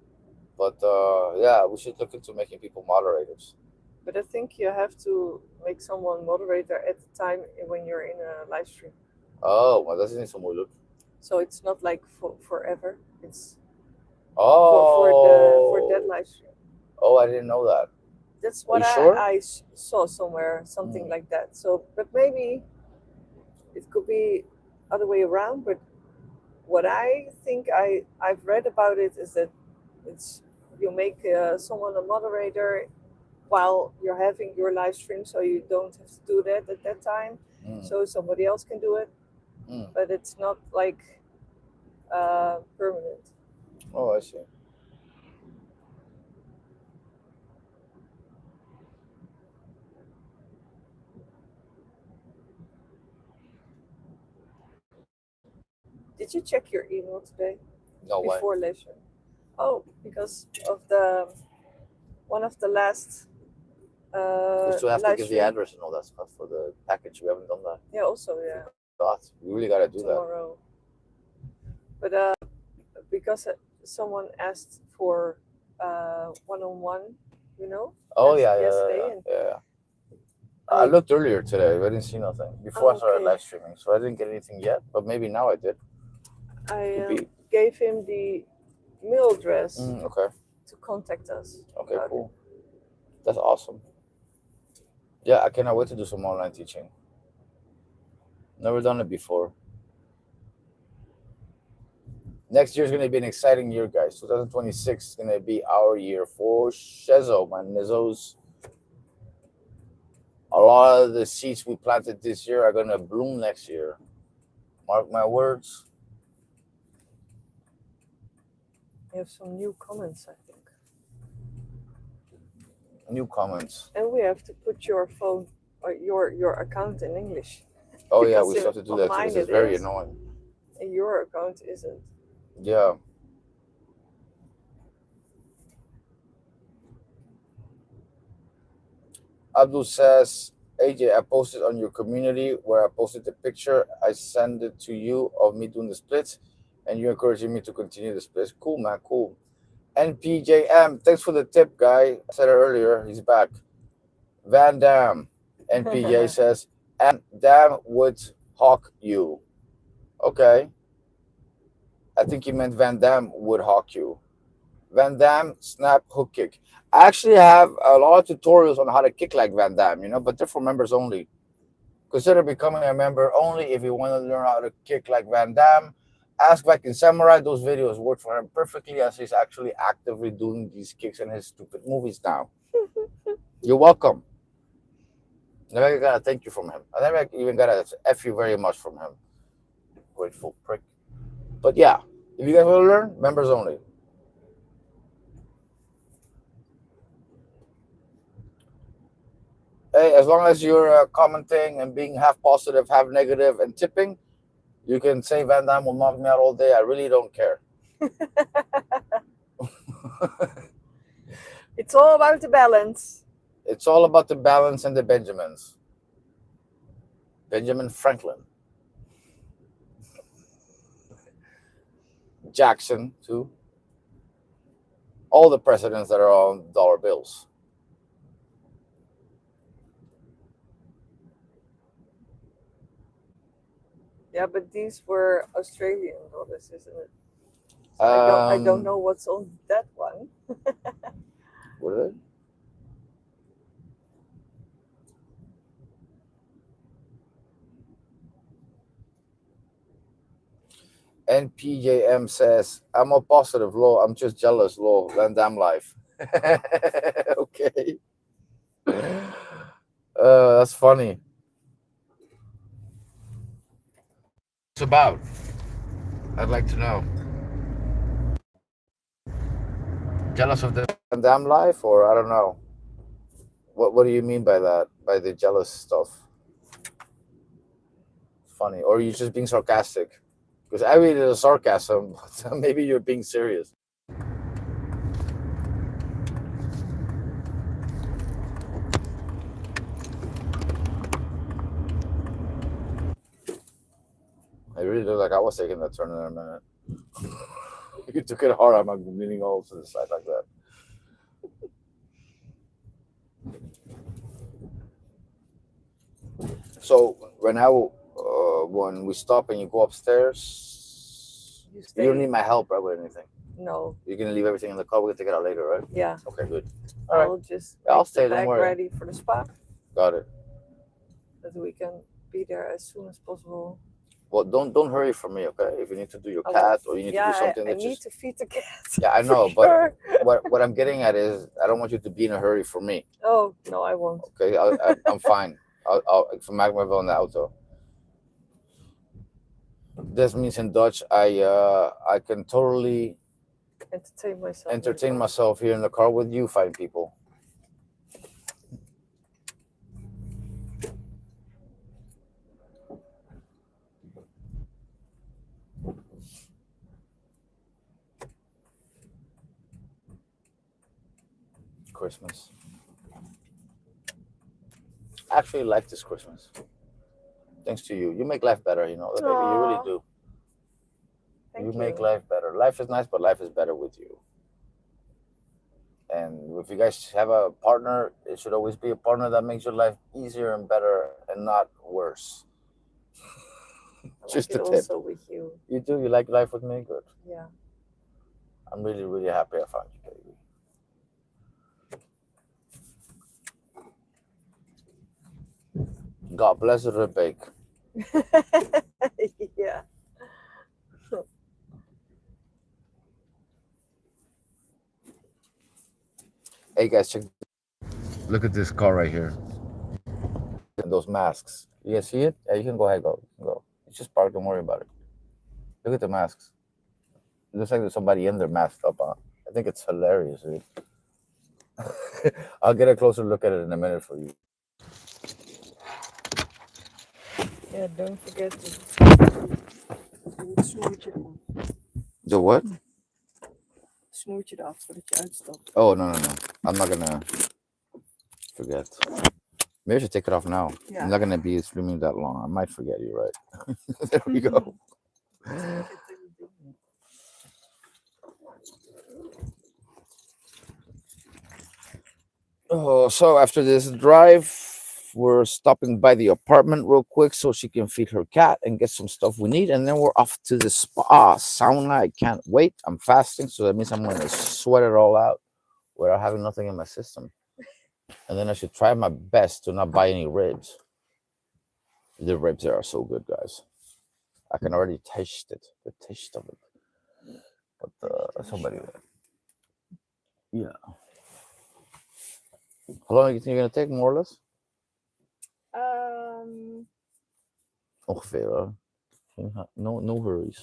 But yeah, we should look into making people moderators. But I think you have to make someone moderator at the time when you're in a live stream. Oh, maar dat is niet zo moeilijk. So it's not like forever. It's Oh, for that live stream. Oh, I didn't know that. That's what you sure? I saw somewhere, something like that. So, but maybe it could be other way around. But what I think I've read about it is that it's you make someone a moderator while you're having your live stream, so you don't have to do that at that time. So somebody else can do it, but it's not like permanent. Oh, I see. Did you check your email today? No way. Before live stream? Oh, because of the one of the last. We still have to live give stream. the address and all that stuff for the package. We haven't done that. Yeah, also yeah. We really gotta do Tomorrow. But because someone asked for one-on-one, you know. Oh yesterday yeah. I looked earlier today. I didn't see nothing before I started live streaming, so I didn't get anything yet. But maybe now I did. I gave him the mail address Okay. to contact us. Okay, cool. That's awesome. Yeah, I cannot wait to do some online teaching. Never done it before. Next year is going to be an exciting year, guys. 2026 is going to be our year for Shezo, my Nizzos. A lot of the seeds we planted this year are going to bloom next year. Mark my words. We have some new comments, I think. New comments. And we have to put your phone or your account in English. Oh yeah, we still have to do that because it's very annoying. And your account isn't. Yeah. Abdul says, AJ, I posted on your community where I posted the picture. I sent it to you of me doing the splits, and you're encouraging me to continue the splits. Cool, man, cool. NPJM, thanks for the tip, guy. I said it earlier. He's back. Van Damme. NPJ says, and Dam would hawk you. Okay. I think he meant Van Damme would hawk you. Van Damme, snap, hook kick. I actually have a lot of tutorials on how to kick like Van Damme, you know, but they're for members only. Consider becoming a member only if you want to learn how to kick like Van Damme. Ask Viking Samurai, those videos work for him perfectly as he's actually actively doing these kicks in his stupid movies now. You're welcome. Never got a thank you from him. I never even got a F you very much from him. Grateful prick. But yeah, if you guys want to learn, members only. Hey, as long as you're commenting and being half positive, half negative, and tipping, you can say Van Damme will knock me out all day. I really don't care. It's all about the balance. It's all about the balance and the Benjamins. Benjamin Franklin. Jackson, too. All the presidents that are on dollar bills. Yeah, but these were Australian dollars, isn't it? I don't know what's on that one. What are they? NPJM says, I'm a positive, low. I'm just jealous, low. Van Damme life. Okay. That's funny. What's about? I'd like to know. Jealous of the Van Damme life, or I don't know. What do you mean by that? By the jealous stuff? Funny, or are you just being sarcastic? Because I read it as sarcasm, but maybe you're being serious. I really look like I was taking that turn in a minute. You took it hard. I'm leaning all to the side like that. So right now, when we stop and you go upstairs, You you stay. don't need my help, right, with anything. No. You're gonna leave everything in the car. We're gonna take it out later, right? Yeah. Okay, good. All right, I'll just I'll make stay, the don't bag worry. ready for the spa, Got it. that we can be there as soon as possible. Well, don't hurry for me, okay? If you need to do your I cat or you need to Yeah, do something I that need just to feed the cat. yeah, I for know, but sure. what I'm getting at is I don't want you to be in a hurry for me. Oh, no, I won't. Okay, I'm fine. Ik vermaak me wel in de auto. This means in Dutch, I can totally Entertain myself. in the entertain car. myself here in the car with you fine people. Christmas. I actually like this Christmas. Thanks to you. You make life better, you know that, baby. You really Aw, do. thank You you. make life better. Life is nice, but life is better with you. And if you guys have a partner, it should always be a partner that makes your life easier and better and not worse. I Just like a it tip. also with you. You do? You like life with me? Good. Yeah. I'm really, really happy I found you, baby. God bless the Rebecca. Yeah. Hey guys, check. Look at this car right here. And those masks. You guys see it? Yeah, you can go ahead, go. It's just parked. Don't worry about it. Look at the masks. It looks like there's somebody in there masked up. Huh? I think it's hilarious, dude. I'll get a closer look at it in a minute for you. Yeah, don't forget to snoertje eraf. The what? Snoertje eraf voordat je uitstapt. Oh, no. I'm not gonna forget. Maybe I should take it off now. Yeah. I'm not gonna be streaming that long. I might forget, you right. There we go. Oh, so after this drive, we're stopping by the apartment real quick so she can feed her cat and get some stuff we need, and then we're off to the spa sauna. I can't wait. I'm fasting, so that means I'm gonna sweat it all out without having nothing in my system. And then I should try my best to not buy any ribs. The ribs there are so good, guys. I can already taste it, the taste of it. But somebody, yeah. How long do you think you're gonna take, more or less? Ongeveer, hoor. No hurries.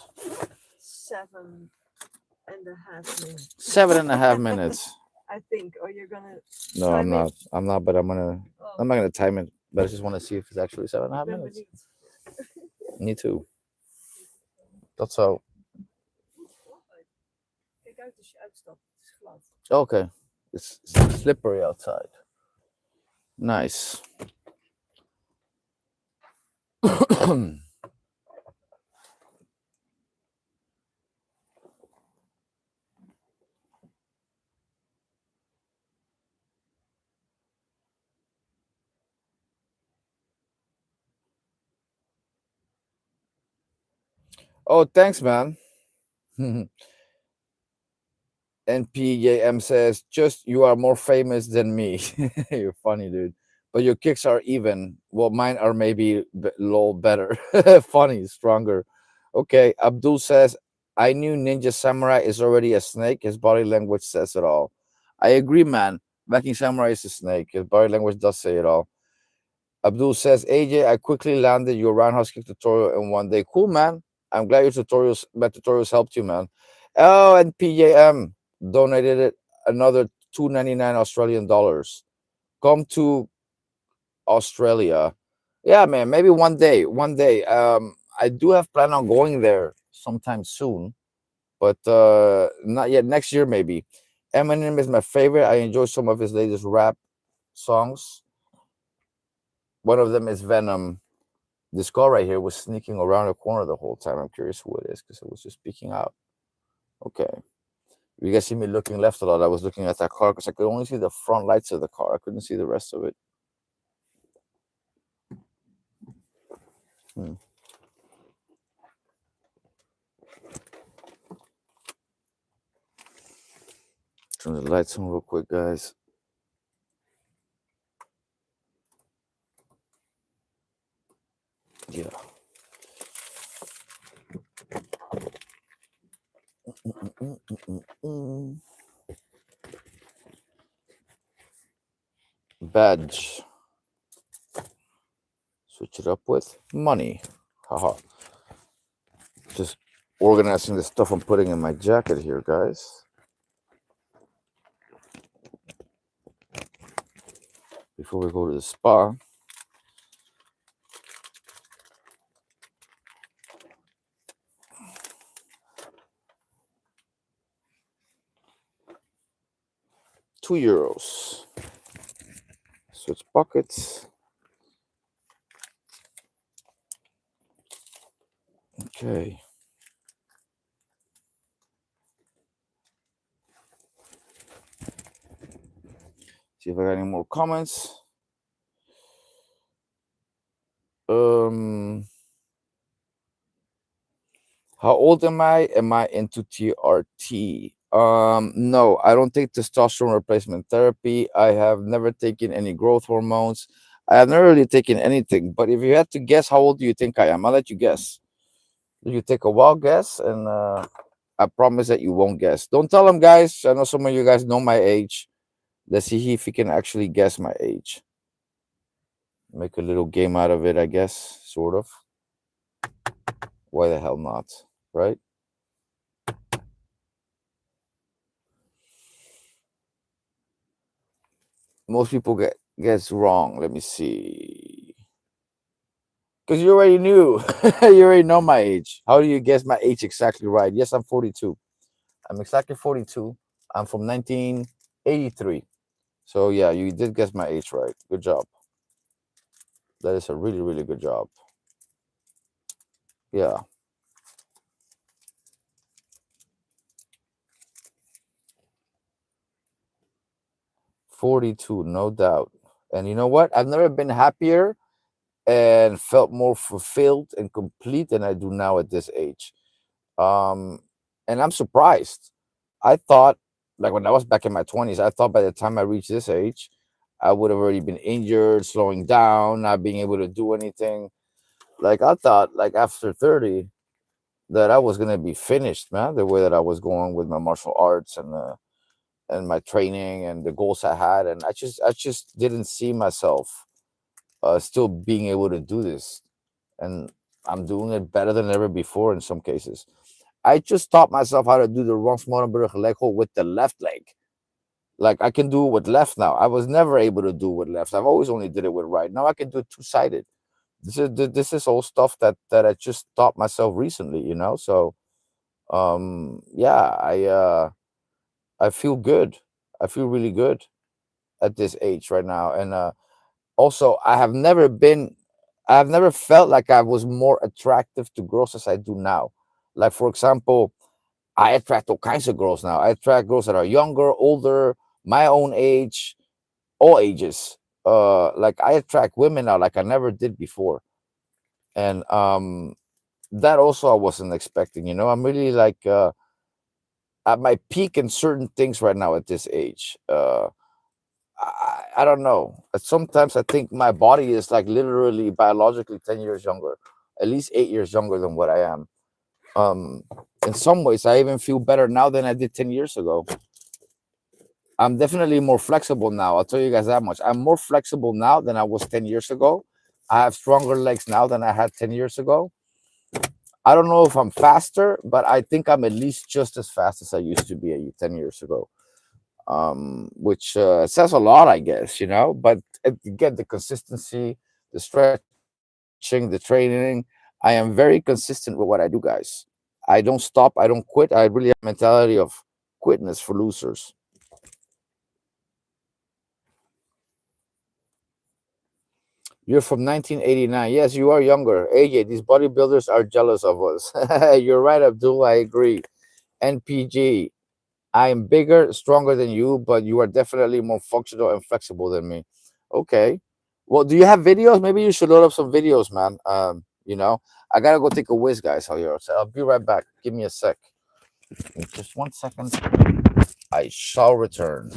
7.5 minutes. 7.5 minutes. I think. Or you're gonna. No, I'm time it? not. I'm not. But I'm Oh, not gonna time it. But I just want to see if it's actually 7.5 ben minutes. benieuwd. Me too. That's so. Kijk uit als je uitstapt. Het is glad. Okay. It's slippery outside. Nice. Oh, thanks, man. NPJM says, just you are more famous than me. You're funny, dude. But your kicks are even. Well, mine are maybe lol better. Funny, stronger. Okay. Abdul says, I knew Ninja Samurai is already a snake. His body language says it all. I agree, man. Viking Samurai is a snake. His body language does say it all. Abdul says, AJ, I quickly landed your roundhouse kick tutorial in one day. Cool, man. I'm glad my tutorials helped you, man. Oh, and PJM donated it another 2.99 Australian dollars. Come to Australia. Yeah, man. Maybe one day. One day. I do have plan on going there sometime soon, but not yet. Next year, maybe. Eminem is my favorite. I enjoy some of his latest rap songs. One of them is Venom. This car right here was sneaking around the corner the whole time. I'm curious who it is because it was just peeking out. Okay. You guys see me looking left a lot. I was looking at that car because I could only see the front lights of the car. I couldn't see the rest of it. Hmm. Turn the lights on real quick, guys. Yeah. Badge. Switch it up with money. Haha. Just organizing the stuff I'm putting in my jacket here, guys. Before we go to the spa. €2. Switch pockets. Okay. See if I got any more comments. How old am I? Am I into TRT? No, I don't take testosterone replacement therapy. I have never taken any growth hormones. I have never really taken anything. But if you had to guess, how old do you think I am? I'll let you guess. You take a wild guess, and I promise that you won't guess. Don't tell them, guys. I know some of you guys know my age. Let's see if you can actually guess my age. Make a little game out of it, I guess, sort of. Why the hell not, right? Most people gets wrong. Let me see. Because you already knew. You already know my age. How do you guess my age exactly right? Yes, I'm 42. I'm exactly 42. I'm from 1983. So yeah, you did guess my age right. Good job. That is a really, really good job. Yeah. $42, no doubt. And you know what? I've never been happier and felt more fulfilled and complete than I do now at this age. Um, and I'm surprised. I thought, like when I was back in my 20s, I thought by the time I reached this age, I would have already been injured, slowing down, not being able to do anything. Like I thought, like after 30, that I was gonna be finished, man. The way that I was going with my martial arts and my training and the goals I had, and I just didn't see myself still being able to do this, and I'm doing it better than ever before in some cases. I just taught myself how to do the Ron Smolenburg leg hold with the left leg. Like I can do it with left now. I was never able to do it with left. I've always only did it with right. Now I can do it two-sided. This is all stuff that I just taught myself recently, you know. So yeah, I feel good. I feel really good at this age right now. And also I've never felt like I was more attractive to girls as I do now. Like for example, I attract all kinds of girls now. I attract girls that are younger, older, my own age, all ages. Like I attract women now like I never did before. And that also I wasn't expecting, you know. I'm really like at my peak in certain things right now at this age. I don't know. Sometimes I think my body is like literally biologically 10 years younger, at least 8 years younger than what I am. Um, in some ways, I even feel better now than I did 10 years ago. I'm definitely more flexible now. I'll tell you guys that much. I'm more flexible now than I was 10 years ago. I have stronger legs now than I had 10 years ago. I don't know if I'm faster, but I think I'm at least just as fast as I used to be 10 years ago. Which says a lot, I guess, But again, the consistency, the stretching, the training, I am very consistent with what I do, guys. I don't stop, I don't quit. I really have a mentality of quitness for losers. You're from 1989. Yes, you are younger. AJ, these bodybuilders are jealous of us. You're right, Abdul. I agree. NPG, I am bigger, stronger than you, but you are definitely more functional and flexible than me. Okay. Well, do you have videos? Maybe you should load up some videos, man. I gotta go take a whiz, guys. I'll be right back. Give me a sec. Just 1 second. I shall return.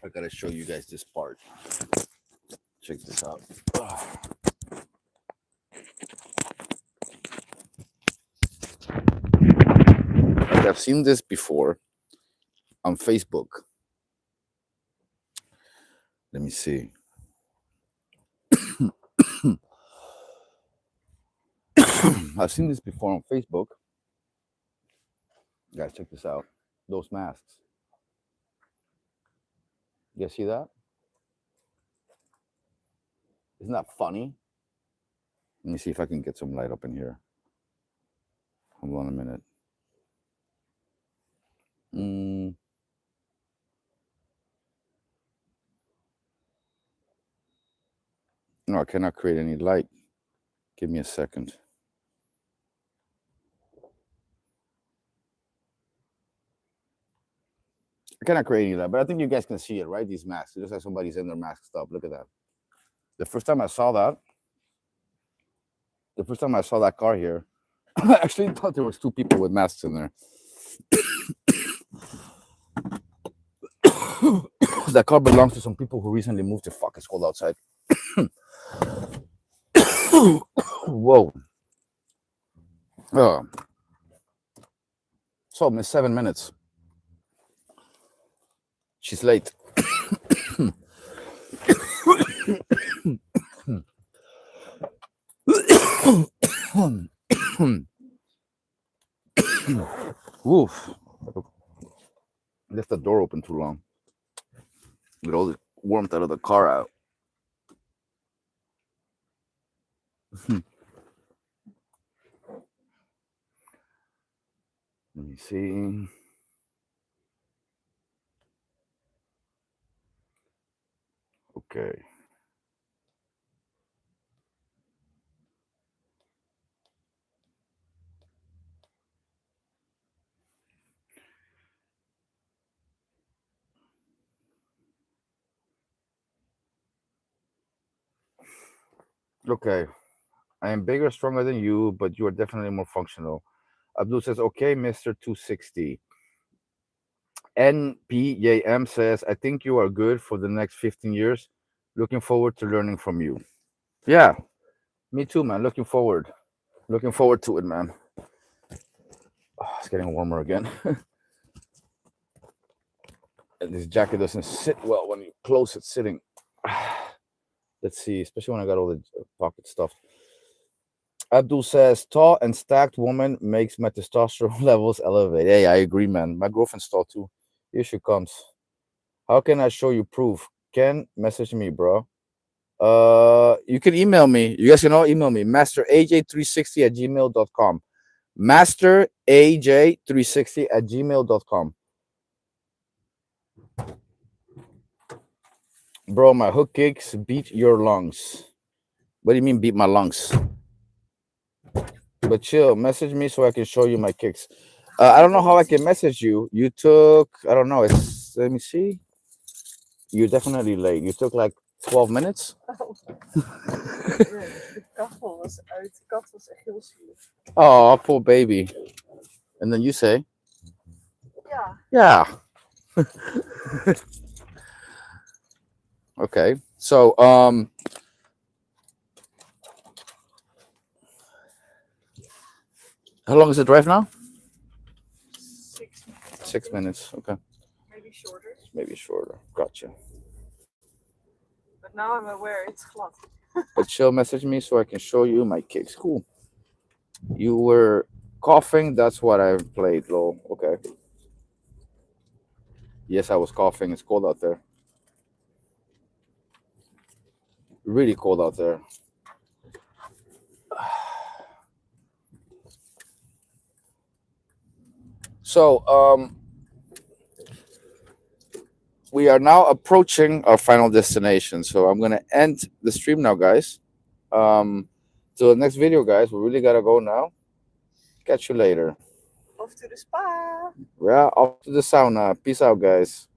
I gotta show you guys this part. Check this out. Like I've seen this before on Facebook. Let me see. I've seen this before on Facebook. Guys, check this out. Those masks. You guys see that? Isn't that funny? Let me see if I can get some light up in here. Hold on a minute. No, I cannot create any light. Give me a second. I cannot create any light, but I think you guys can see it, right? These masks. It looks like somebody's in their masked up. Look at that. The first time I saw that car here, I actually thought there was two people with masks in there. That car belongs to some people who recently moved to fuck. It's cold outside. Whoa. So, miss 7 minutes. She's late. Oof. Left the door open too long. Get all the warmth out of the car out. Let me see. Okay. Okay. I am bigger, stronger than you, but you are definitely more functional. Abdul says, okay, Mr. 260. NPJM says, I think you are good for the next 15 years. Looking forward to learning from you. Yeah, me too, man. Looking forward. Looking forward to it, man. Oh, it's getting warmer again. And this jacket doesn't sit well when you close it sitting. Let's see, especially when I got all the pocket stuff. Abdul says, tall and stacked woman makes my testosterone levels elevate. Hey, I agree, man. My girlfriend's tall too. Here she comes. How can I show you proof? Ken, message me, bro. You can email me. You guys can all email me. masteraj360@gmail.com. masteraj360@gmail.com. Bro, my hook kicks beat your lungs. What do you mean beat my lungs? But chill, message me so I can show you my kicks. I don't know how I can message you. You took, I don't know, it's, let me see. You're definitely late. You took like 12 minutes. De kachel was uit. De kat was echt heel zielig. Oh, poor baby. And then you say, Ja. yeah. Okay. So, how long is the drive now? 6 minutes. 6 minutes. Okay. Maybe shorter. Maybe shorter. Gotcha. But now I'm aware it's glad. But she'll message me so I can show you my kicks. Cool. You were coughing. That's what I played, lol. Okay. Yes, I was coughing. It's cold out there. Really cold out there. So, we are now approaching our final destination. So I'm gonna end the stream now, guys. Till the next video, guys. We really gotta go now. Catch you later. Off to the spa. Yeah, off to the sauna. Peace out, guys.